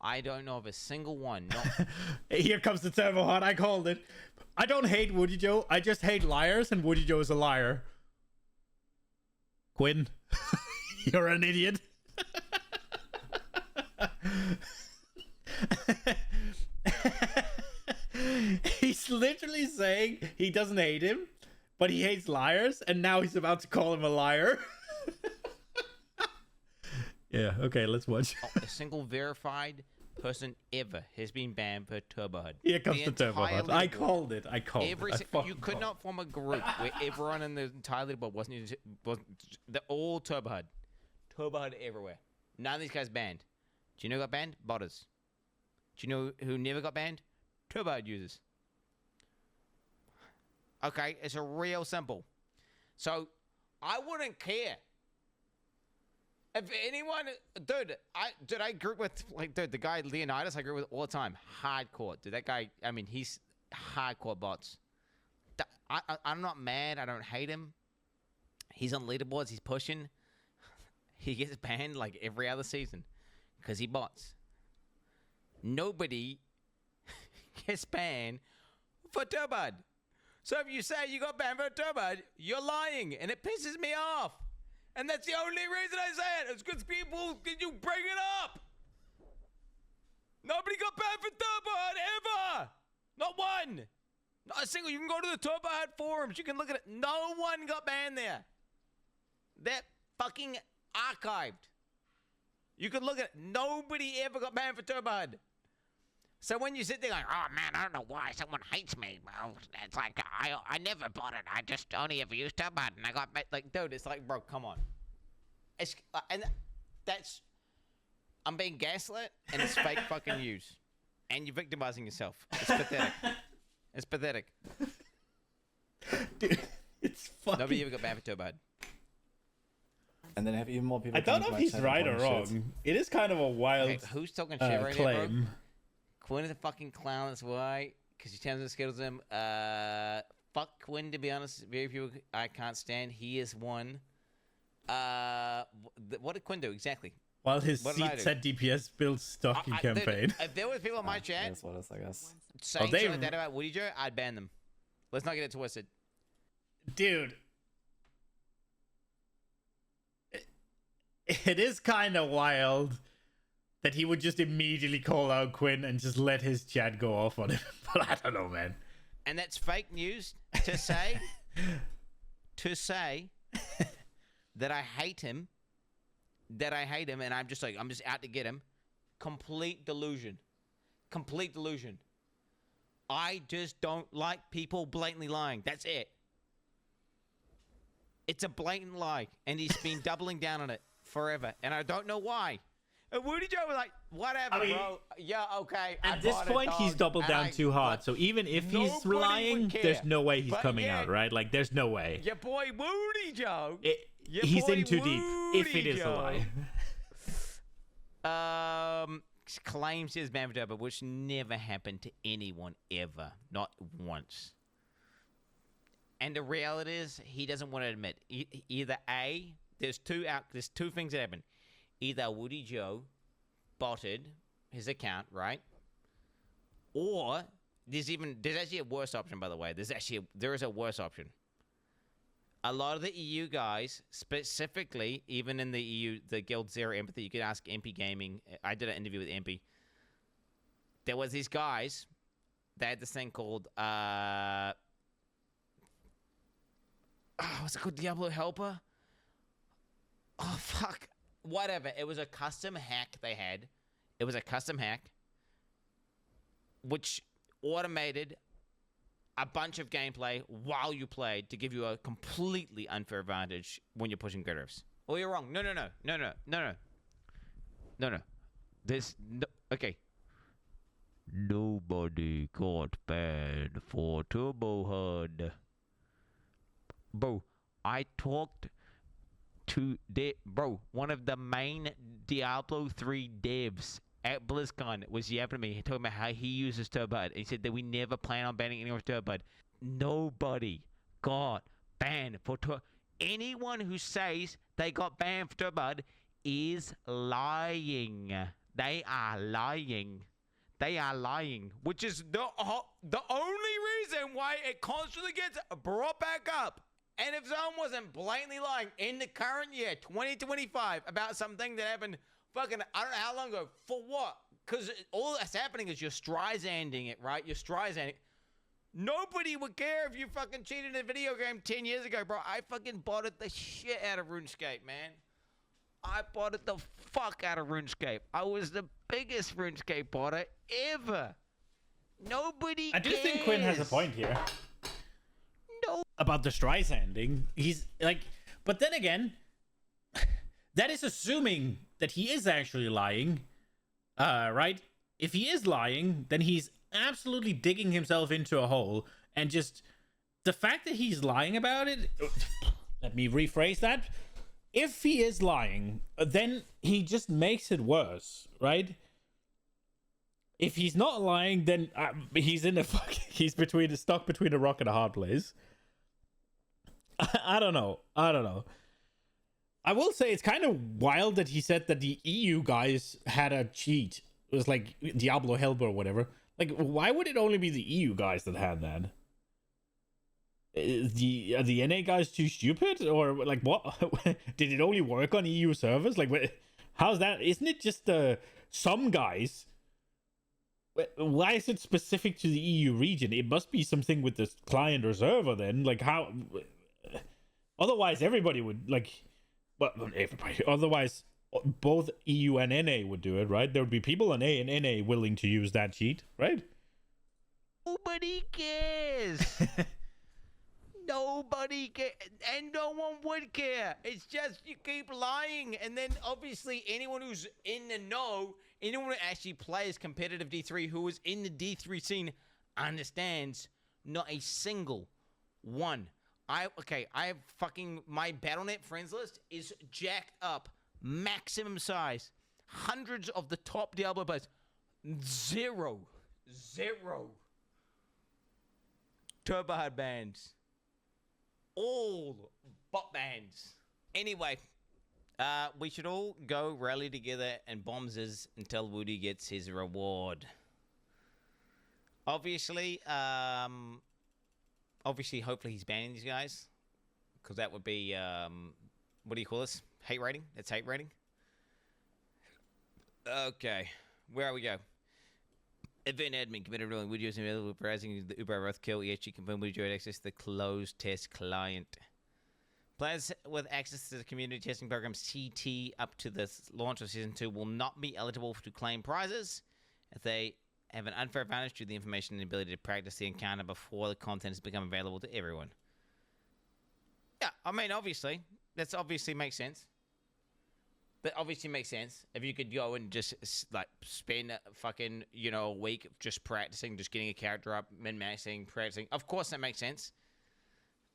[SPEAKER 9] I don't know of a single one. Not
[SPEAKER 8] Here comes the turbo hot. I called it. I don't hate Woody Joe. I just hate liars, and Woody Joe is a liar. Quinn, you're an idiot. He's literally saying he doesn't hate him, but he hates liars, and now he's about to call him a liar. Yeah, okay, let's watch.
[SPEAKER 9] a single verified person ever has been banned for Turbo HUD.
[SPEAKER 8] Here comes the turbo hot. I called it. I called
[SPEAKER 9] Every
[SPEAKER 8] it.
[SPEAKER 9] you could not form a group where everyone in the entire leaderboard wasn't they're all Turbo HUD. Turbo HUD everywhere. None of these guys banned. Do you know who got banned? Botters. Do you know who never got banned? Turbo HUD users. Okay, it's a real simple. So I wouldn't care. If anyone, dude, I grew with, like, dude, the guy Leonidas I grew with all the time. Hardcore. Dude, that guy, I mean, he's hardcore bots. I'm not mad. I don't hate him. He's on leaderboards. He's pushing. He gets banned like every other season because he bots. Nobody gets banned for Turbad. So if you say you got banned for Turbad, you're lying, and it pisses me off. And that's the only reason I say it. It's because people, you bring it up. Nobody got banned for Turbad ever. Not one. Not a single. You can go to the Turbad forums. You can look at it. No one got banned there. They're fucking archived. You could look at it. Nobody ever got banned for Turbad. So when you sit there going, oh man, I don't know why someone hates me. Well, it's like, I never bought it. I just only ever used Turbad, and I got, like, dude, it's like, bro, come on. It's, and that's, I'm being gaslit, and it's fake fucking news. And you're victimizing yourself. It's pathetic. It's pathetic.
[SPEAKER 8] Dude, it's fucking...
[SPEAKER 9] Nobody ever got banned for Turbad.
[SPEAKER 10] And then have even more people.
[SPEAKER 8] I don't know if he's right or wrong.
[SPEAKER 10] Shit.
[SPEAKER 8] It is kind of a wild
[SPEAKER 9] Who's talking shit right
[SPEAKER 8] claim.
[SPEAKER 9] now, bro? Quinn is a fucking clown, that's why. Because he turns and schedules him. Fuck Quinn, to be honest. Very few I can't stand. He is one. What did Quinn do exactly?
[SPEAKER 8] While his seat set DPS builds stocking campaign.
[SPEAKER 9] Dude, if there was people in my chat
[SPEAKER 10] That's what it is, I guess.
[SPEAKER 9] saying shit like that about Woody Joe, I'd ban them. Let's not get it twisted.
[SPEAKER 8] Dude. It is kind of wild that he would just immediately call out Quinn and just let his chat go off on him. But I don't know, man.
[SPEAKER 9] And that's fake news to say that I hate him, and I'm just out to get him. Complete delusion. Complete delusion. I just don't like people blatantly lying. That's it. It's a blatant lie, and he's been doubling down on it forever, and I don't know why. And Woody Joe was like, whatever, bro. Yeah, okay.
[SPEAKER 8] At this point, he's doubled down too hard. So even if he's lying, there's no way he's coming out, right? Like, there's no way.
[SPEAKER 9] Your boy Woody Joe.
[SPEAKER 8] He's in too deep, if it is a lie.
[SPEAKER 9] Claims his man for Turbad, which never happened to anyone ever. Not once. And the reality is, he doesn't want to admit. Either A, there's two things that happen. Either Woody Joe botted his account, right? Or there's actually a worse option, by the way. There is a worse option. A lot of the EU guys, specifically, even in the EU, the Guild Zero Empathy, you could ask MP Gaming. I did an interview with MP. There was these guys. They had this thing called what's it called? Diablo Helper? Oh, fuck. Whatever. It was a custom hack they had. It was a custom hack which automated a bunch of gameplay while you played to give you a completely unfair advantage when you're pushing critters. Oh, you're wrong. No. There's no... Okay. Nobody got banned for Turbo HUD. Bro, I talked one of the main Diablo 3 devs at BlizzCon was yapping to me, talking about how he uses Turbud. He said that we never plan on banning anyone with Turbud. Nobody got banned for Turbud. Anyone who says they got banned for Turbud is lying. They are lying. They are lying, which is the only reason why it constantly gets brought back up. And if someone wasn't blatantly lying in the current year, 2025, about something that happened fucking, I don't know how long ago, for what? Because all that's happening is you're Streisanding it, right? You're Streisanding. Nobody would care if you fucking cheated in a video game 10 years ago, bro. I fucking botted the shit out of RuneScape, man. I botted the fuck out of RuneScape. I was the biggest RuneScape botter ever. Nobody
[SPEAKER 8] I do
[SPEAKER 9] cares.
[SPEAKER 8] think Quinn has a point here.
[SPEAKER 9] No.
[SPEAKER 8] About the Streisanding. He's like, but then again, that is assuming that he is actually lying, right? If he is lying, then he's absolutely digging himself into a hole, and just the fact that he's lying about it. Let me rephrase that. If he is lying, then he just makes it worse, right? If he's not lying, then he's in a he's stuck between a rock and a hard place. I don't know. I will say it's kind of wild that he said that the EU guys had a cheat. It was like Diablo Hellbur or whatever. Like, why would it only be the EU guys that had that? Are the NA guys too stupid, or like what? Did it only work on EU servers? Like, how's that? Isn't it just some guys? Why is it specific to the EU region? It must be something with the client or server then. Like, how? Otherwise, everybody would like. Well, not everybody. Otherwise, both EU and NA would do it, right? There would be people in A and NA willing to use that cheat, right?
[SPEAKER 9] Nobody cares. Nobody cares, and no one would care. It's just you keep lying, and then obviously anyone who's in the know, anyone who actually plays competitive D3, who is in the D3 scene, understands not a single one. I have fucking, my Battle.net friends list is jacked up, maximum size, hundreds of the top Diablo players, zero Turbo Hard bands. All bot bands. Anyway, we should all go rally together and bombs until Woody gets his reward. Obviously, hopefully he's banning these guys, because that would be what do you call this? Hate rating? It's hate rating. Okay, where we go? Event admin committed ruling. Would you use available for browsing the Uber Roth kill? EHG confirmed would you had access to the closed test client. Players with access to the community testing program CT up to the launch of Season 2 will not be eligible to claim prizes if they have an unfair advantage to the information and ability to practice the encounter before the content has become available to everyone. Yeah, I mean, obviously. That's obviously makes sense. That obviously makes sense. If you could go and just, like, spend a fucking, a week just practicing, just getting a character up, min-maxing, practicing. Of course that makes sense.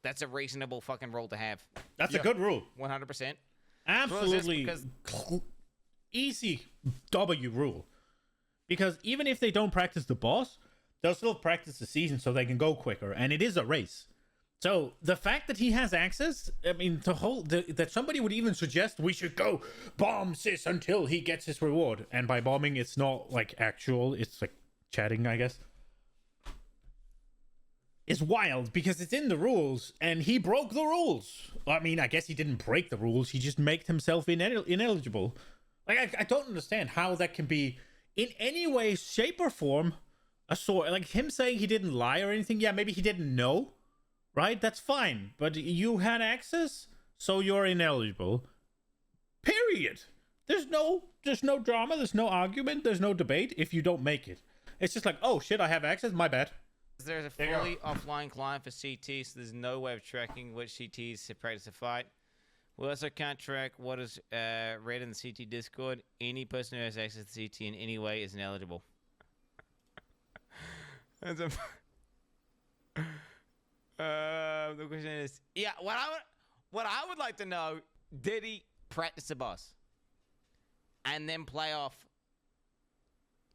[SPEAKER 9] That's a reasonable fucking rule to have.
[SPEAKER 8] That's a good rule.
[SPEAKER 9] 100%.
[SPEAKER 8] Absolutely. Easy W rule. Because even if they don't practice the boss, they'll still practice the season so they can go quicker. And it is a race. So the fact that he has access, I mean, that somebody would even suggest we should go bomb Sis until he gets his reward. And by bombing, it's not like actual, it's like chatting, I guess. It's wild because it's in the rules and he broke the rules. I mean, I guess he didn't break the rules. He just made himself ineligible. Like, I don't understand how that can be in any way, shape, or form a sort. Like him saying he didn't lie or anything. Yeah, maybe he didn't know. Right? That's fine. But you had access, so you're ineligible. Period. There's no drama, there's no argument, there's no debate if you don't make it. It's just like, oh shit, I have access, my bad.
[SPEAKER 9] There's a fully offline client for CT, so there's no way of tracking which CTs to practice a fight. We also can't track what is read in the CT Discord. Any person who has access to CT in any way is ineligible. That's a... the question is, yeah, what I would like to know, Did he practice the boss and then play off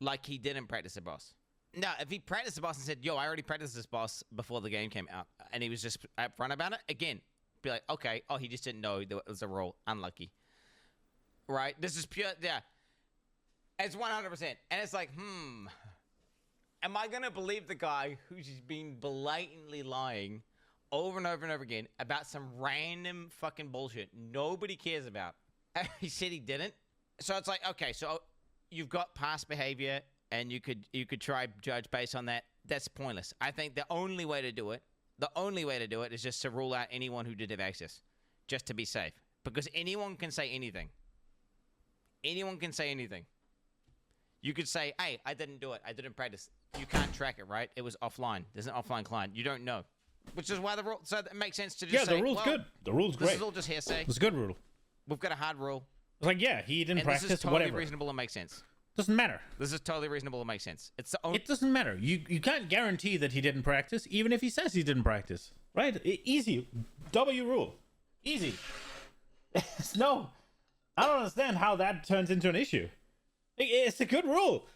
[SPEAKER 9] like he didn't practice the boss? No, if he practiced the boss and said, yo, I already practiced this boss before the game came out, and he was just upfront about it, again, be like, okay, oh, he just didn't know there was a rule. Unlucky. Right? This is pure, yeah. It's 100%. And it's like, am I going to believe the guy who's just been blatantly lying over and over and over again about some random fucking bullshit nobody cares about? He said he didn't. So it's like, okay, so you've got past behavior, and you could try judge based on that. That's pointless. I think the only way to do it is just to rule out anyone who did have access, just to be safe. Because anyone can say anything. Anyone can say anything. You could say, hey, I didn't do it. I didn't practice. You can't track it, right? It was offline. There's an offline client. You don't know. Which is why the rule... So it makes sense to just say...
[SPEAKER 1] Yeah, the rule's good. The rule's great.
[SPEAKER 9] This is all just hearsay.
[SPEAKER 1] It's a good rule.
[SPEAKER 9] We've got a hard rule.
[SPEAKER 1] It's like, yeah, he didn't practice,
[SPEAKER 9] this is totally
[SPEAKER 1] whatever.
[SPEAKER 9] reasonable and makes sense.
[SPEAKER 1] Doesn't matter.
[SPEAKER 9] This is totally reasonable and makes sense. It's the only...
[SPEAKER 1] It doesn't matter. You can't guarantee that he didn't practice, even if he says he didn't practice. Right? Easy. W rule. Easy. No. I don't understand how that turns into an issue. It's a good rule.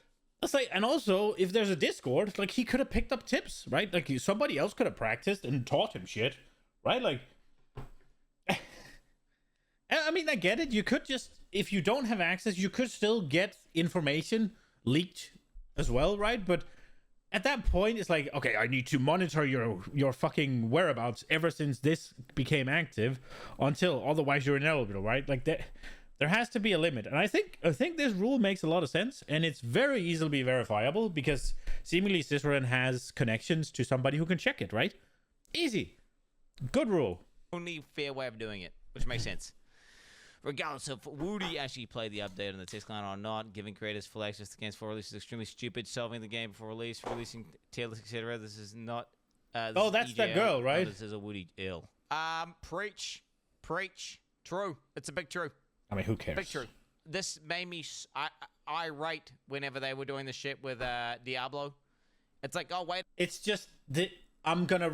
[SPEAKER 1] It's like, and also, if there's a Discord, like, he could have picked up tips, right? Like, somebody else could have practiced and taught him shit, right? Like, I mean, I get it. You could just, if you don't have access, you could still get information leaked as well, right? But at that point, it's like, okay, I need to monitor your fucking whereabouts ever since this became active until, otherwise you're ineligible, right? Like, that. There has to be a limit, and I think this rule makes a lot of sense, and it's very easily verifiable because seemingly Ciceron has connections to somebody who can check it, right? Easy. Good rule.
[SPEAKER 9] Only fair way of doing it, which makes sense. Regardless of Woody actually played the update on the text line or not, giving creators full access to games for release is extremely stupid. Solving the game before release, releasing tier lists, etc. This is not. This
[SPEAKER 1] oh,
[SPEAKER 9] is
[SPEAKER 1] that's
[SPEAKER 9] EJL.
[SPEAKER 1] that girl, right?
[SPEAKER 9] This is a Woody ill. Preach. True. It's a big true.
[SPEAKER 1] I mean, who cares?
[SPEAKER 9] Big true. This made me irate whenever they were doing the shit with Diablo. It's like, oh wait.
[SPEAKER 1] It's just I'm gonna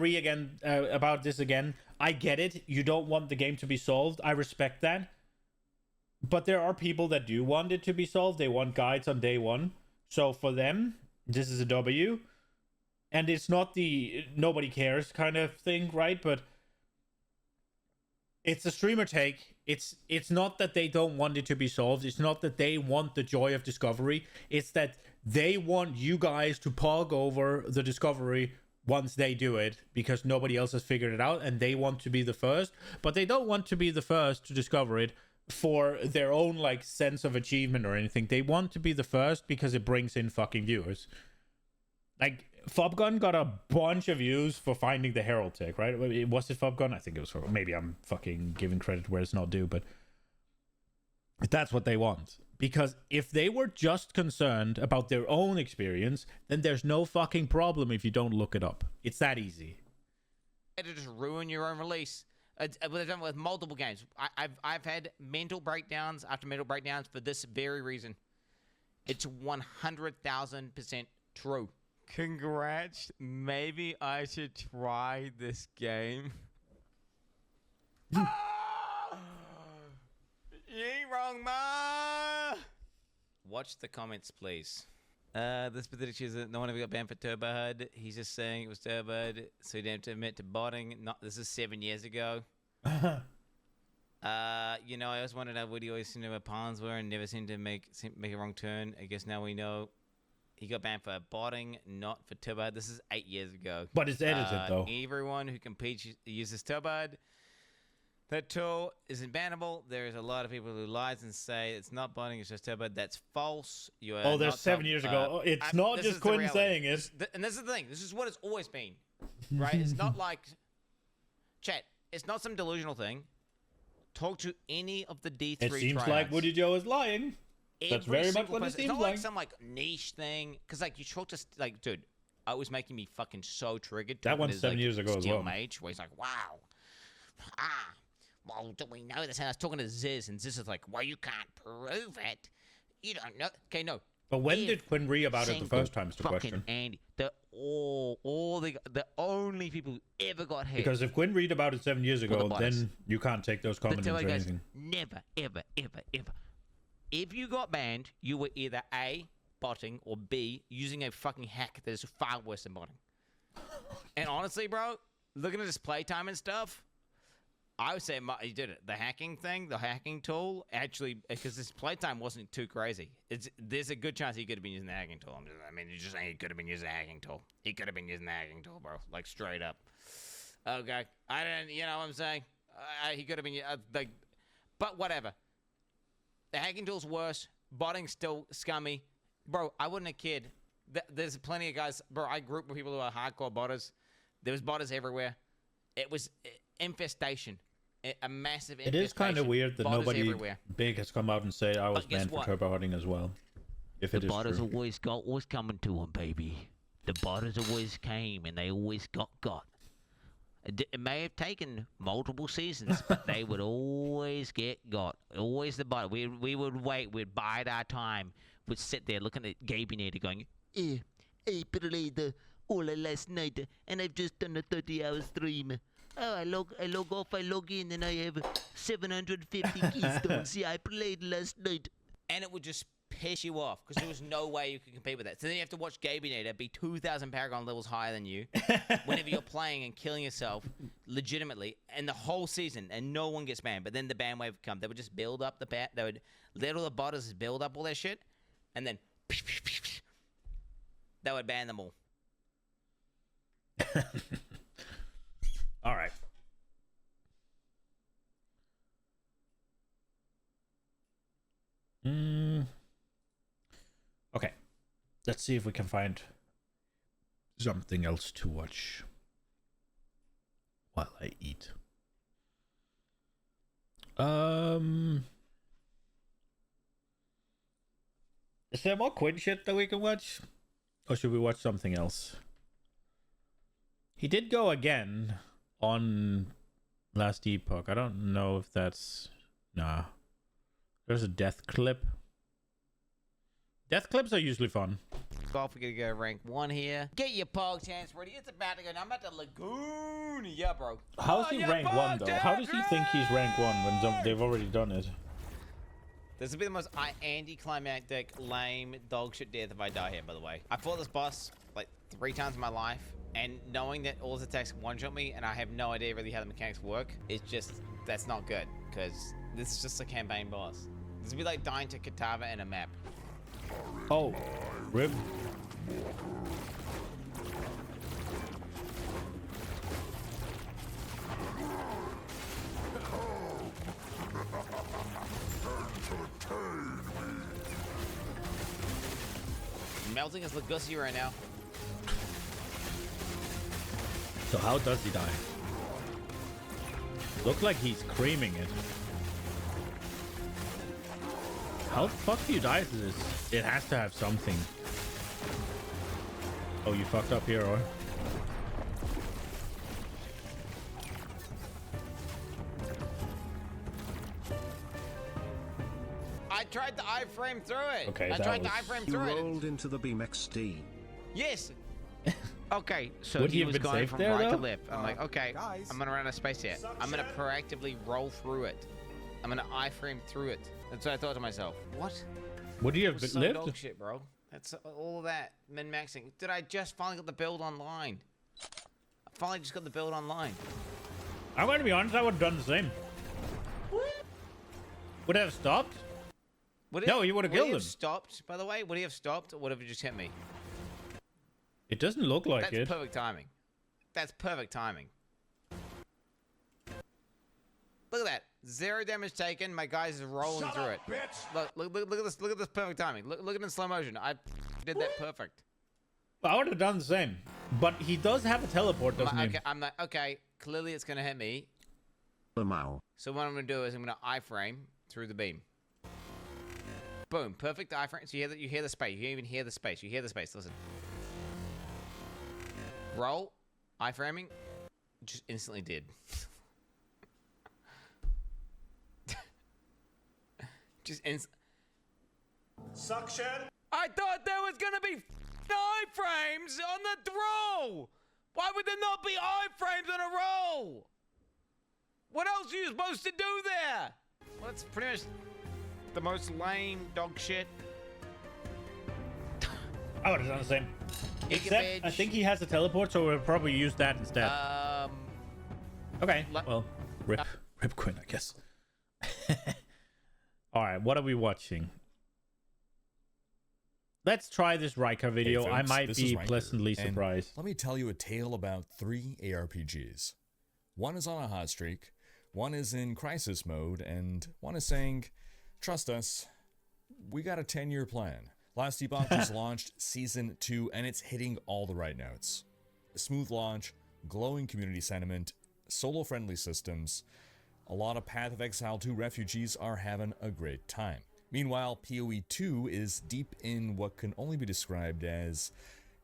[SPEAKER 1] about this again. I get it. You don't want the game to be solved. I respect that. But there are people that do want it to be solved. They want guides on day one. So for them, this is a W. And it's not the nobody cares kind of thing, right? But it's a streamer take. It's not that they don't want it to be solved. It's not that they want the joy of discovery. It's that they want you guys to pog over the discovery once they do it because nobody else has figured it out and they want to be the first. But they don't want to be the first to discover it for their own like sense of achievement or anything. They want to be the first because it brings in fucking viewers. Like, Fobgun got a bunch of views for finding the Herald tech, right? Was it Fobgun? I think it was. Maybe I'm fucking giving credit where it's not due, but that's what they want. Because if they were just concerned about their own experience, then there's no fucking problem if you don't look it up. It's that easy.
[SPEAKER 9] To just ruin your own release. They've done with multiple games. I've had mental breakdowns after mental breakdowns for this very reason. It's 100,000% true. Congrats. Maybe I should try this game. You ain't wrong, ma. Watch the comments, please. This pathetic is that no one ever got banned for Turbo HUD. He's just saying it was Turbo HUD, so he didn't have to admit to botting. This is 7 years ago. I always wondered how Woody always seemed to know where pawns were and never seemed to make a wrong turn. I guess now we know. He got banned for botting, not for Turbo HUD. This is 8 years ago.
[SPEAKER 1] But it's edited, though.
[SPEAKER 9] Everyone who competes uses Turbo HUD. That tool isn't bannable. There's a lot of people who lies and say it's not botting, it's just Turbo HUD. That's false. You are
[SPEAKER 1] there's 7 years ago. It's not just Quinn saying it.
[SPEAKER 9] And this is the thing. This is what it's always been. Right? It's not like... Chat, it's not some delusional thing. Talk to any of the D3
[SPEAKER 1] It seems
[SPEAKER 9] tryouts.
[SPEAKER 1] like Woody Joe is lying. That's very much what it seems
[SPEAKER 9] It's not
[SPEAKER 1] like.
[SPEAKER 9] like some like niche thing, because like you talk to like, dude, it was making me fucking so triggered.
[SPEAKER 1] That one's 7 years ago as well.
[SPEAKER 9] Mage, where he's like, wow, well, do we know this? And I was talking to Ziz, and Ziz is like, well, you can't prove it. You don't know. Okay, no,
[SPEAKER 8] But when
[SPEAKER 9] If
[SPEAKER 8] did Quinn read about it the
[SPEAKER 9] single
[SPEAKER 8] first time is the
[SPEAKER 9] fucking
[SPEAKER 8] question.
[SPEAKER 9] Andy, the only people who ever got hit.
[SPEAKER 8] Because if Quinn read about it 7 years
[SPEAKER 9] Well, the
[SPEAKER 8] ago,
[SPEAKER 9] bots.
[SPEAKER 8] then you can't take those
[SPEAKER 9] But
[SPEAKER 8] comments
[SPEAKER 9] tell
[SPEAKER 8] or
[SPEAKER 9] you guys,
[SPEAKER 8] anything.
[SPEAKER 9] never, ever, ever, ever. If you got banned, you were either A, botting, or B, using a fucking hack that is far worse than botting. And honestly, bro, looking at his playtime and stuff, I would say he did it. The hacking thing, the hacking tool, actually, because his playtime wasn't too crazy. There's a good chance he could have been using the hacking tool. I mean, you're just saying he could have been using the hacking tool. He could have been using the hacking tool, bro. Like, straight up. Okay. I didn't, you know what I'm saying? He could have been, like, but whatever. The hacking tool's worse. Botting's still scummy. Bro, I wasn't a kid. There's plenty of guys, bro, I grew up with people who are hardcore botters. There was botters everywhere. It was infestation. A massive infestation.
[SPEAKER 8] It is kind of weird that
[SPEAKER 9] Botters
[SPEAKER 8] nobody
[SPEAKER 9] everywhere.
[SPEAKER 8] big has come out and say I was
[SPEAKER 9] But guess
[SPEAKER 8] banned for
[SPEAKER 9] what?
[SPEAKER 8] turbo hunting as well. If it is
[SPEAKER 9] Botters
[SPEAKER 8] true.
[SPEAKER 9] always coming to them, baby. The botters always came and they always got. It may have taken multiple seasons, but they would always get got. Always the bot. We would wait. We'd bide our time. We'd sit there looking at Gabinator going, I played all last night and I've just done a 30-hour stream. Oh, I log off, I log in, and I have 750 keystones. Yeah, I played last night. And it would just piss you off, because there was no way you could compete with that. So then you have to watch Gabinator be 2,000 Paragon levels higher than you, whenever you're playing and killing yourself, legitimately, and the whole season, and no one gets banned. But then the ban wave would come. They would just build up the bat. They would let all the botters build up all their shit, and then they would ban them all.
[SPEAKER 8] All right. Okay. Let's see if we can find something else to watch while I eat. Is there more Quinn shit that we can watch? Or should we watch something else? He did go again on last epoch. I don't know if that's... Nah. There's a death clip. Death clips are usually fun.
[SPEAKER 9] Golf, we're gonna go rank 1 here. Get your pog chance ready. It's about to go. I'm at the lagoon. Yeah, bro.
[SPEAKER 8] How's he rank 1 though? How does he think he's rank 1 when they've already done it?
[SPEAKER 9] This will be the most anticlimactic, lame, dogshit death if I die here, by the way. I fought this boss like 3 times in my life, and knowing that all his attacks one-shot me and I have no idea really how the mechanics work, it's just, that's not good, because this is just a campaign boss. This would be like dying to Katava in a map.
[SPEAKER 8] Oh, rip.
[SPEAKER 9] Melting his Legacy right now.
[SPEAKER 8] So how does he die? Look like he's creaming it. How the fuck do you die to this? It has to have something. Oh, you fucked up here, or?
[SPEAKER 9] I tried to iframe through it.
[SPEAKER 8] Okay,
[SPEAKER 9] I
[SPEAKER 8] that
[SPEAKER 9] tried to
[SPEAKER 8] was-
[SPEAKER 9] iframe
[SPEAKER 11] You
[SPEAKER 9] through it.
[SPEAKER 11] rolled into the beam XD.
[SPEAKER 9] Yes. Okay, so
[SPEAKER 8] Would he
[SPEAKER 9] he
[SPEAKER 8] have
[SPEAKER 9] was
[SPEAKER 8] been
[SPEAKER 9] going
[SPEAKER 8] safe
[SPEAKER 9] from
[SPEAKER 8] there,
[SPEAKER 9] right to
[SPEAKER 8] though?
[SPEAKER 9] left. I'm like, okay,
[SPEAKER 6] guys,
[SPEAKER 9] I'm gonna run out of space here. I'm gonna proactively roll through it. I'm gonna iframe through it. That's what I thought to myself. What?
[SPEAKER 8] Would he
[SPEAKER 9] It
[SPEAKER 8] have
[SPEAKER 9] was so
[SPEAKER 8] lived?
[SPEAKER 9] dog shit, bro. That's all of that min-maxing. Did I just finally got the build online? I finally just got the build online.
[SPEAKER 8] I'm going to be honest, I would have done the same. Would it have stopped?
[SPEAKER 9] Would
[SPEAKER 8] No, you would've killed him.
[SPEAKER 9] Stopped, by the way. Would he have stopped, or would have just hit me?
[SPEAKER 8] It doesn't look like
[SPEAKER 9] That's
[SPEAKER 8] it.
[SPEAKER 9] perfect timing. That's perfect timing. Look at that. 0 damage taken. My guy's rolling through it. Look at this. Look at this perfect timing. Look at it in slow motion. I did that perfect.
[SPEAKER 8] I would have done the same. But he does have a teleport, doesn't he?
[SPEAKER 9] Okay, I'm like, okay, clearly it's gonna hit me.
[SPEAKER 11] Lamau.
[SPEAKER 9] So what I'm gonna do is I'm gonna iframe through the beam. Boom, perfect iframe. So you hear the space. You even hear the space. You hear the space. Listen. Roll, iframing, just instantly did. Just
[SPEAKER 6] Suction.
[SPEAKER 12] I thought there was gonna be iframes on the roll. Why would there not be iframes on a roll? What else are you supposed to do there?
[SPEAKER 9] Well, it's pretty much the most lame dog shit.
[SPEAKER 8] I would have done the same. Except, I
[SPEAKER 9] Gigabitch.
[SPEAKER 8] think he has a teleport, so we'll probably use that instead. Okay, well, rip Quinn, I guess. All right, what are we watching? Let's try this Riker video.
[SPEAKER 13] Hey,
[SPEAKER 8] I
[SPEAKER 13] folks,
[SPEAKER 8] might
[SPEAKER 13] this
[SPEAKER 8] be
[SPEAKER 13] is Riker,
[SPEAKER 8] pleasantly
[SPEAKER 13] and
[SPEAKER 8] surprised.
[SPEAKER 13] Let me tell you a tale about 3 ARPGs. One is on a hot streak, one is in crisis mode, and one is saying, trust us, we got a 10-year plan. Last Epoch just launched Season 2, and it's hitting all the right notes. A smooth launch, glowing community sentiment, solo-friendly systems. A lot of Path of Exile 2 refugees are having a great time. Meanwhile, PoE 2 is deep in what can only be described as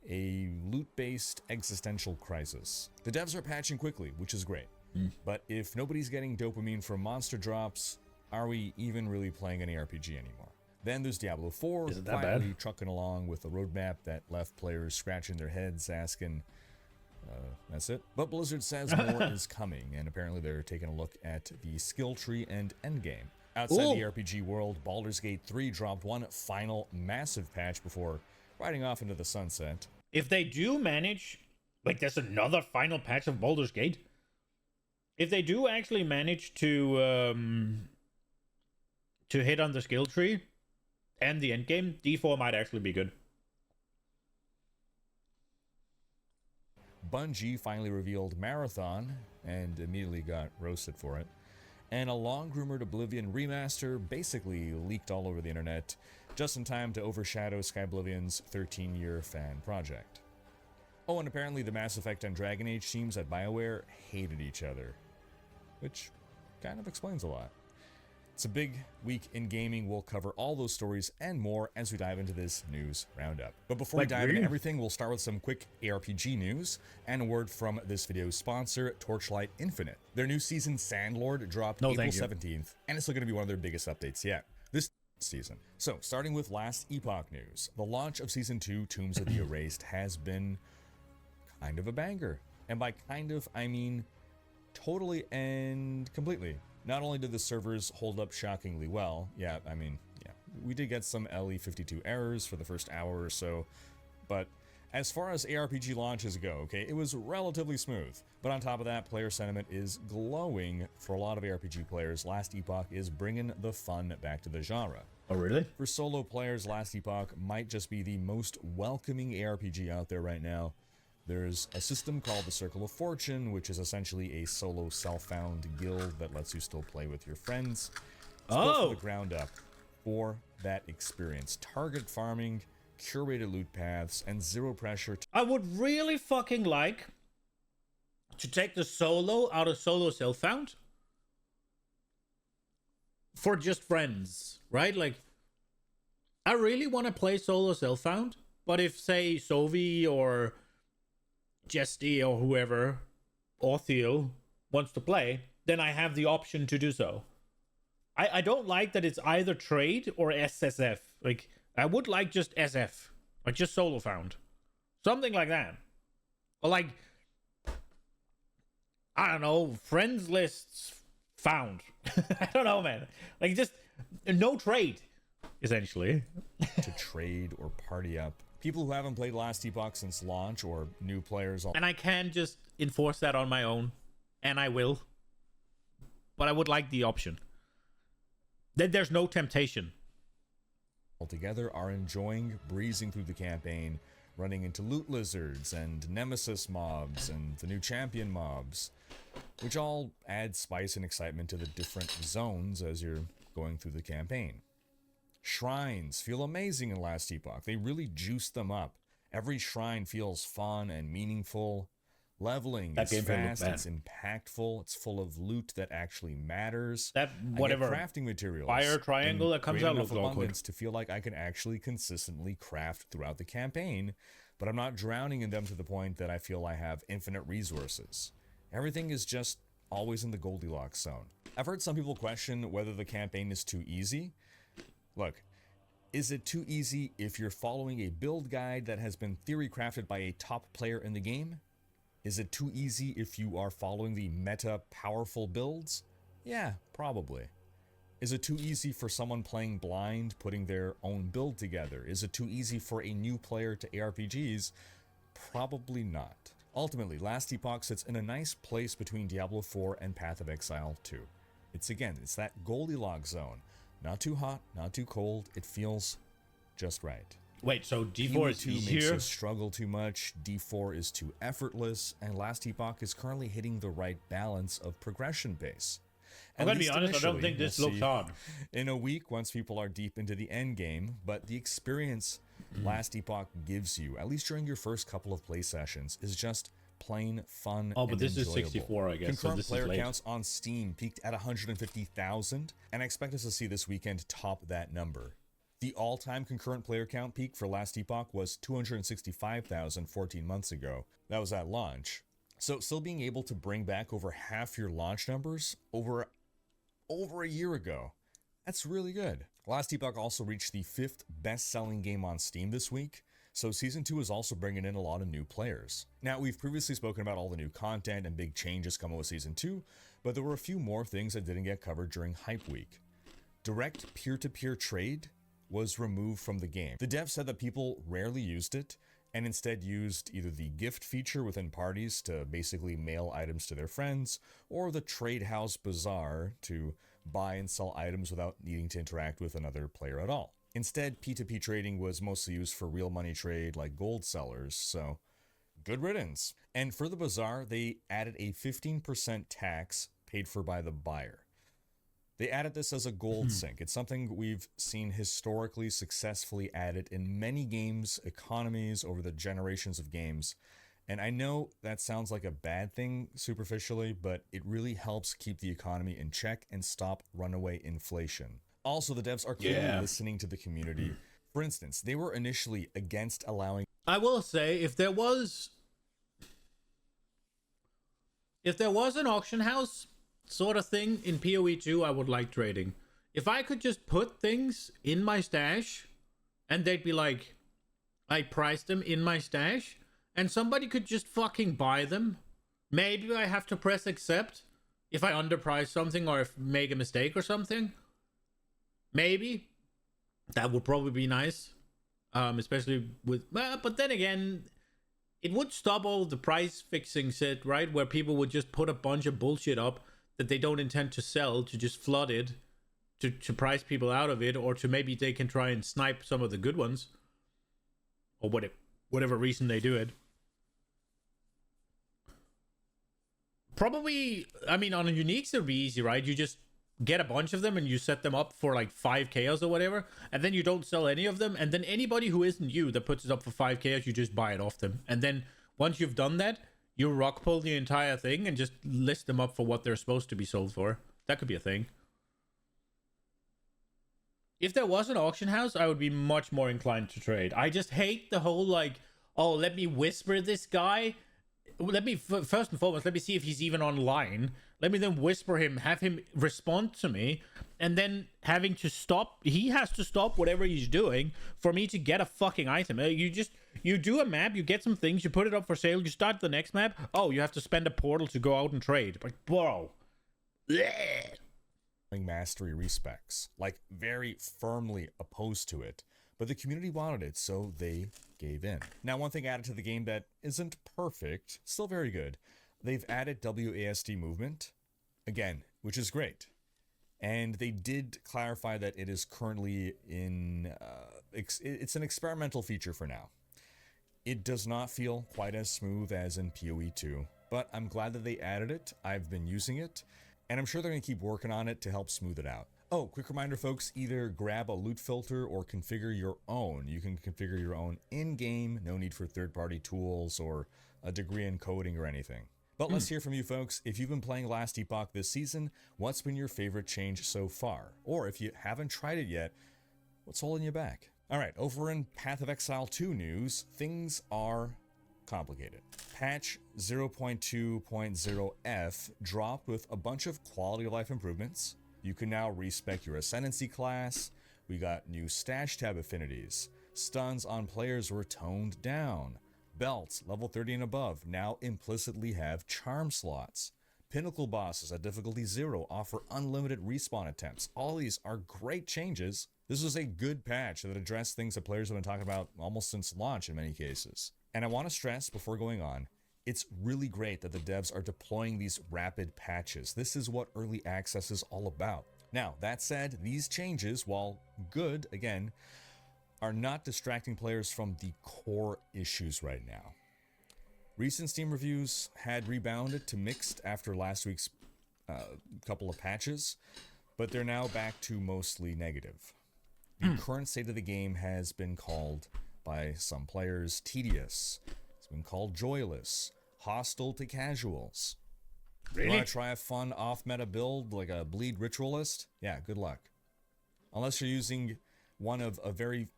[SPEAKER 13] a loot-based existential crisis. The devs are patching quickly, which is great. But if nobody's getting dopamine from monster drops, are we even really playing any RPG anymore? Then there's Diablo 4,
[SPEAKER 8] Is it that
[SPEAKER 13] quietly
[SPEAKER 8] bad?
[SPEAKER 13] trucking along with a roadmap that left players scratching their heads asking, that's it? But Blizzard says more is coming, and apparently they're taking a look at the skill tree and endgame. Outside the RPG world, Baldur's Gate 3 dropped one final massive patch before riding off into the sunset.
[SPEAKER 8] If they do manage, like there's another final patch of Baldur's Gate. If they do actually manage to hit on the skill tree and the end game, D4 might actually be good.
[SPEAKER 13] Bungie finally revealed Marathon and immediately got roasted for it. And a long-rumored Oblivion remaster basically leaked all over the internet just in time to overshadow Skyblivion's 13-year fan project. Oh, and apparently the Mass Effect and Dragon Age teams at BioWare hated each other, which kind of explains a lot. It's a big week in gaming. We'll cover all those stories and more as we dive into this news roundup. But before we dive into everything, we'll start with some quick ARPG news and a word from this video's sponsor, Torchlight Infinite. Their new season, Sandlord, dropped April 17th, and it's still going to be one of their biggest updates yet this season. So, starting with Last Epoch news, the launch of Season 2, Tombs of the Erased, has been kind of a banger. And by kind of, I mean totally and completely. Not only did the servers hold up shockingly well, we did get some LE52 errors for the first hour or so, but as far as ARPG launches go, okay, it was relatively smooth. But on top of that, player sentiment is glowing for a lot of ARPG players. Last Epoch is bringing the fun back to the genre.
[SPEAKER 8] Oh, really?
[SPEAKER 13] For solo players, Last Epoch might just be the most welcoming ARPG out there right now. There's a system called the Circle of Fortune, which is essentially a solo self-found guild that lets you still play with your friends. It's built from the ground up for that experience. Target farming, curated loot paths, and zero pressure.
[SPEAKER 8] I would really fucking like to take the solo out of solo self-found for just friends, right? Like, I really want to play solo self-found, but if, say, Sovi or Jesty or whoever, or Theo, wants to play, then I have the option to do so. I don't like that it's either trade or SSF. Like, I would like just SF. Like, just solo found. Something like that. Or like, I don't know, friends lists found. I don't know, man. Like, just no trade, essentially.
[SPEAKER 13] To trade or party up. People who haven't played Last Epoch since launch, or new players.
[SPEAKER 8] And I can just enforce that on my own. And I will. But I would like the option. Then there's no temptation.
[SPEAKER 13] Altogether are enjoying breezing through the campaign, running into loot lizards and nemesis mobs and the new champion mobs, which all add spice and excitement to the different zones as you're going through the campaign. Shrines feel amazing in Last Epoch. They really juice them up. Every shrine feels fun and meaningful. Leveling is fast, it's impactful, it's full of loot that actually matters.
[SPEAKER 8] That whatever
[SPEAKER 13] crafting materials,
[SPEAKER 8] fire triangle that comes out looks awkward.
[SPEAKER 13] To feel like I can actually consistently craft throughout the campaign, but I'm not drowning in them to the point that I feel I have infinite resources. Everything is just always in the Goldilocks zone. I've heard some people question whether the campaign is too easy. Look, Is it too easy if you're following a build guide that has been theory crafted by a top player in the game? Is it too easy if you are following the meta powerful builds? Yeah, probably. Is it too easy for someone playing blind putting their own build together? Is it too easy for a new player to ARPGs? Probably not. Ultimately, Last Epoch sits in a nice place between Diablo 4 and Path of Exile 2. It's that Goldilocks zone. Not too hot, not too cold. It feels just right.
[SPEAKER 8] Wait, so D4 is
[SPEAKER 13] makes
[SPEAKER 8] easier?
[SPEAKER 13] you struggle too much, D4 is too effortless, and Last Epoch is currently hitting the right balance of progression pace.
[SPEAKER 8] I'm gonna be honest, I don't think this looks hard.
[SPEAKER 13] In a week, once people are deep into the end game, but the experience Last Epoch gives you, at least during your first couple of play sessions, is just plain fun.
[SPEAKER 8] Oh, but this
[SPEAKER 13] enjoyable.
[SPEAKER 8] is 64, I guess.
[SPEAKER 13] Concurrent
[SPEAKER 8] so this
[SPEAKER 13] player
[SPEAKER 8] is late.
[SPEAKER 13] counts on Steam peaked at 150,000, and I expect us to see this weekend top that number. The all-time concurrent player count peak for Last Epoch was 265,000 14 months ago. That was at launch. So still being able to bring back over half your launch numbers over a year ago, that's really good. Last Epoch also reached the 5th best-selling game on Steam this week, so Season 2 is also bringing in a lot of new players. Now, we've previously spoken about all the new content and big changes coming with Season 2, but there were a few more things that didn't get covered during Hype Week. Direct peer-to-peer trade was removed from the game. The devs said that people rarely used it, and instead used either the gift feature within parties to basically mail items to their friends, or the Trade House Bazaar to buy and sell items without needing to interact with another player at all. Instead, P2P trading was mostly used for real money trade like gold sellers, so good riddance. And for the Bazaar, they added a 15% tax paid for by the buyer. They added this as a gold sink. It's something we've seen historically successfully added in many games, economies over the generations of games. And I know that sounds like a bad thing superficially, but it really helps keep the economy in check and stop runaway inflation. Also, the devs are clearly listening to the community. For instance, they were initially against allowing...
[SPEAKER 8] I will say, if there was an auction house sort of thing in PoE 2, I would like trading. If I could just put things in my stash and they'd be like, I priced them in my stash and somebody could just fucking buy them. Maybe I have to press accept if I underprice something or if make a mistake or something. Maybe. That would probably be nice. Especially with... but then again, it would stop all the price fixing shit, right? Where people would just put a bunch of bullshit up that they don't intend to sell to just flood it, to price people out of it, or to maybe they can try and snipe some of the good ones. Or whatever reason they do it. Probably, I mean, on a uniques it would be easy, right? You just get a bunch of them and you set them up for like 5 chaos or whatever, and then you don't sell any of them, and then anybody who isn't you that puts it up for 5 chaos, you just buy it off them. And then once you've done that, you rock pull the entire thing and just list them up for what they're supposed to be sold for. That could be a thing. If there was an auction house, I would be much more inclined to trade. I just hate the whole like, oh, let me whisper this guy. Let me, first and foremost, let me see if he's even online. Let me then whisper him, have him respond to me, and then having to stop, he has to stop whatever he's doing for me to get a fucking item. You do a map, you get some things, you put it up for sale, you start the next map, oh, you have to spend a portal to go out and trade. Like, bro. Blech.
[SPEAKER 13] Mastery respecs, like very firmly opposed to it, but the community wanted it, so they gave in. Now, one thing added to the game that isn't perfect, still very good, they've added WASD movement, again, which is great. And they did clarify that it is currently in, it's an experimental feature for now. It does not feel quite as smooth as in PoE 2, but I'm glad that they added it. I've been using it, and I'm sure they're going to keep working on it to help smooth it out. Oh, quick reminder, folks, either grab a loot filter or configure your own. You can configure your own in-game, no need for third-party tools or a degree in coding or anything. But let's hear from you folks. If you've been playing Last Epoch this season, what's been your favorite change so far? Or if you haven't tried it yet, what's holding you back? All right, over in Path of Exile 2 news, things are complicated. Patch 0.2.0F dropped with a bunch of quality of life improvements. You can now respec your Ascendancy class, We got new stash tab affinities. Stuns on players were toned down. Belts, level 30 and above, now implicitly have charm slots. Pinnacle bosses at difficulty 0 offer unlimited respawn attempts. All these are great changes. This was a good patch that addressed things that players have been talking about almost since launch in many cases. And I want to stress before going on, it's really great that the devs are deploying these rapid patches. This is what early access is all about. Now, that said, these changes, while good, again, are not distracting players from the core issues right now. Recent Steam reviews had rebounded to mixed after last week's couple of patches, but they're now back to mostly negative. The current state of the game has been called by some players tedious. It's been called joyless, hostile to casuals.
[SPEAKER 8] Really?
[SPEAKER 13] You want to try a fun off-meta build like a bleed ritualist? Yeah, good luck. Unless you're using one of a very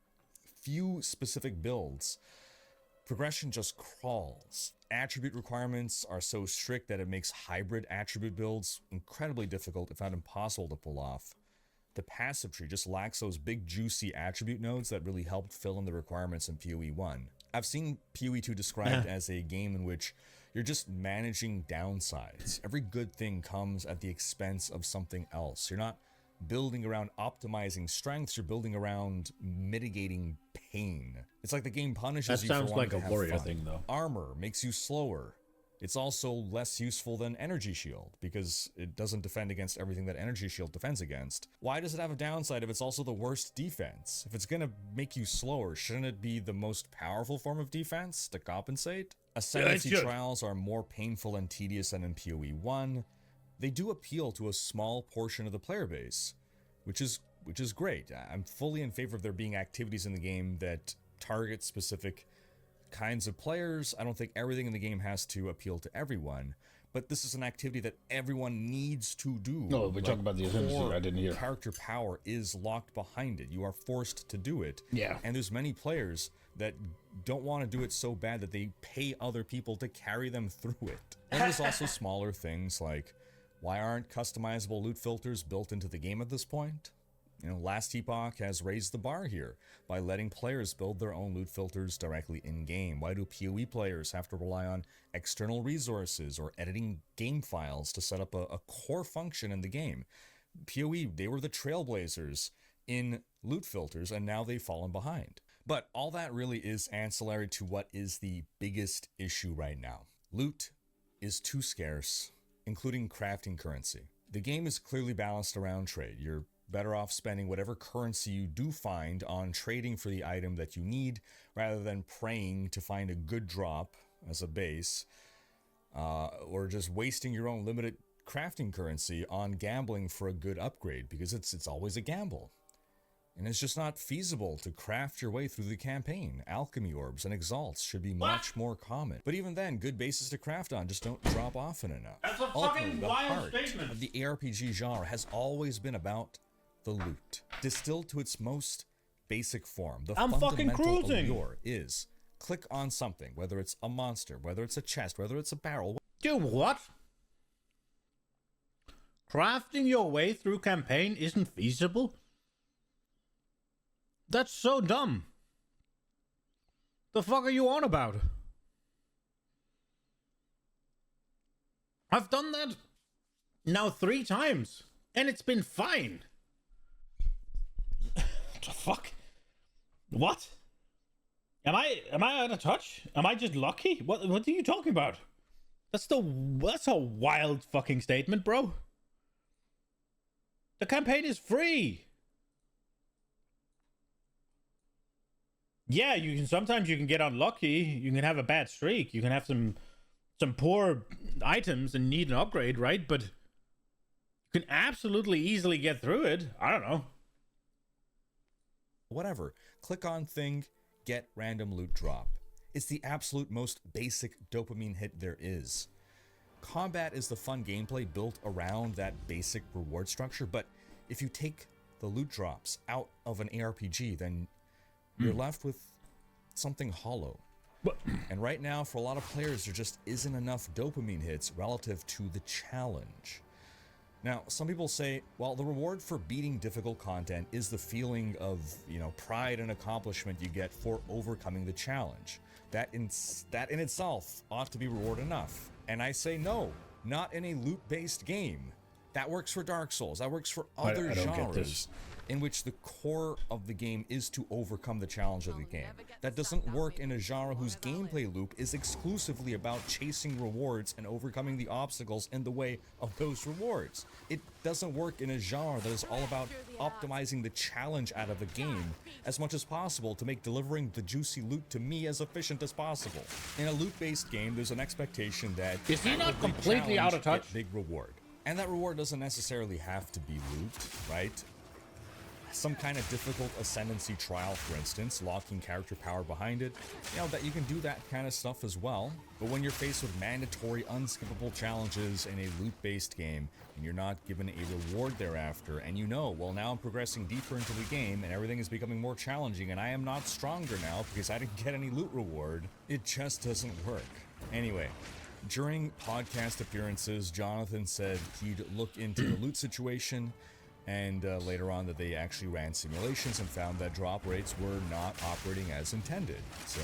[SPEAKER 13] few specific builds, progression just crawls. Attribute requirements are so strict that it makes hybrid attribute builds incredibly difficult, if not impossible, to pull off. The passive tree just lacks those big juicy attribute nodes that really helped fill in the requirements in PoE 1. I've seen PoE 2 described as a game in which you're just managing downsides. Every good thing comes at the expense of something else. You're not building around optimizing strengths, you're building around mitigating pain. It's like the game punishes you for wanting to have fun.
[SPEAKER 8] That sounds like a warrior thing, though.
[SPEAKER 13] Armor makes you slower. It's also less useful than Energy Shield because it doesn't defend against everything that Energy Shield defends against. Why does it have a downside if it's also the worst defense? If it's gonna make you slower, shouldn't it be the most powerful form of defense to compensate? Ascendancy trials are more painful and tedious than in PoE 1. They do appeal to a small portion of the player base, which is great. I'm fully in favor of there being activities in the game that target specific kinds of players. I don't think everything in the game has to appeal to everyone, but this is an activity that everyone needs to do.
[SPEAKER 8] No, we're talking about the ascendancy. I didn't hear.
[SPEAKER 13] Character power is locked behind it. You are forced to do it.
[SPEAKER 8] Yeah.
[SPEAKER 13] And there's many players that don't want to do it so bad that they pay other people to carry them through it. And there's also smaller things like, why aren't customizable loot filters built into the game at this point? You know, Last Epoch has raised the bar here by letting players build their own loot filters directly in-game. Why do PoE players have to rely on external resources or editing game files to set up a core function in the game? PoE, they were the trailblazers in loot filters, and now they've fallen behind. But all that really is ancillary to what is the biggest issue right now. Loot is too scarce, including crafting currency. The game is clearly balanced around trade. You're better off spending whatever currency you do find on trading for the item that you need, rather than praying to find a good drop as a base, or just wasting your own limited crafting currency on gambling for a good upgrade, because it's always a gamble. And it's just not feasible to craft your way through the campaign. Alchemy orbs and exalts should be much more common. But even then, good bases to craft on just don't drop often enough.
[SPEAKER 8] That's a fucking wild statement.
[SPEAKER 13] Of the ARPG genre has always been about the loot, distilled to its most basic form. The fundamental allure is click on something, whether it's a monster, whether it's a chest, whether it's a barrel.
[SPEAKER 8] Dude, what? Crafting your way through campaign isn't feasible? That's so dumb. The fuck are you on about? I've done that now 3 times, and it's been fine. The fuck? What? Am I out of touch? Am I just lucky? What are you talking about? That's a wild fucking statement, bro. The campaign is free. Yeah, sometimes you can get unlucky. You can have a bad streak. You can have some poor items and need an upgrade, right? But you can absolutely easily get through it. I don't know.
[SPEAKER 13] Whatever. Click on thing, get random loot drop. It's the absolute most basic dopamine hit there is. Combat is the fun gameplay built around that basic reward structure, but if you take the loot drops out of an ARPG, then you're left with something hollow. And right now, for a lot of players, there just isn't enough dopamine hits relative to the challenge. Now, some people say, well, the reward for beating difficult content is the feeling of, pride and accomplishment you get for overcoming the challenge. That in itself ought to be reward enough. And I say no, not in a loot-based game. That works for Dark Souls. That works for other genres in which the core of the game is to overcome the challenge of the game. That doesn't work in a genre whose gameplay loop is exclusively about chasing rewards and overcoming the obstacles in the way of those rewards. It doesn't work in a genre that is all about optimizing the challenge out of the game as much as possible to make delivering the juicy loot to me as efficient as possible. In a loot-based game, there's an expectation that
[SPEAKER 8] is he not completely out of touch?
[SPEAKER 13] Big reward. And that reward doesn't necessarily have to be loot, right? Some kind of difficult ascendancy trial, for instance, locking character power behind it, that you can do that kind of stuff as well. But when you're faced with mandatory, unskippable challenges in a loot-based game, and you're not given a reward thereafter, and well, now I'm progressing deeper into the game, and everything is becoming more challenging, and I am not stronger now because I didn't get any loot reward, it just doesn't work. Anyway, during podcast appearances, Jonathan said he'd look into the loot situation, and later on that they actually ran simulations and found that drop rates were not operating as intended. So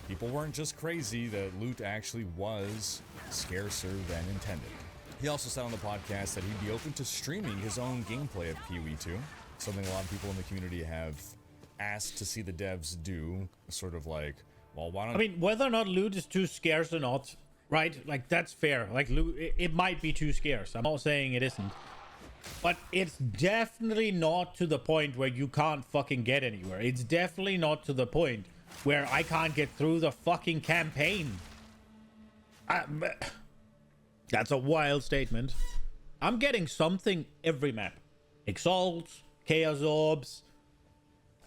[SPEAKER 13] people weren't just crazy, that loot actually was scarcer than intended. He also said on the podcast that he'd be open to streaming his own gameplay of PoE2, something a lot of people in the community have asked to see the devs do, sort of like, well, why don't...
[SPEAKER 8] I mean, whether or not loot is too scarce or not, right? Like, that's fair. Like, loot, it might be too scarce. I'm not saying it isn't. But it's definitely not to the point where you can't fucking get anywhere. It's definitely not to the point where I can't get through the fucking campaign. That's a wild statement. I'm getting something every map. Exalt, Chaos Orbs,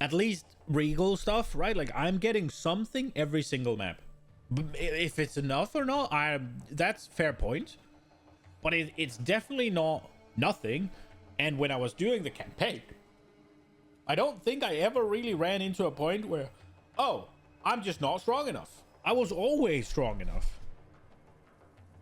[SPEAKER 8] at least Regal stuff, right? Like, I'm getting something every single map. If it's enough or not, that's fair point. But it's definitely not nothing. And when I was doing the campaign, I don't think I ever really ran into a point where, oh, I'm just not strong enough. I was always strong enough.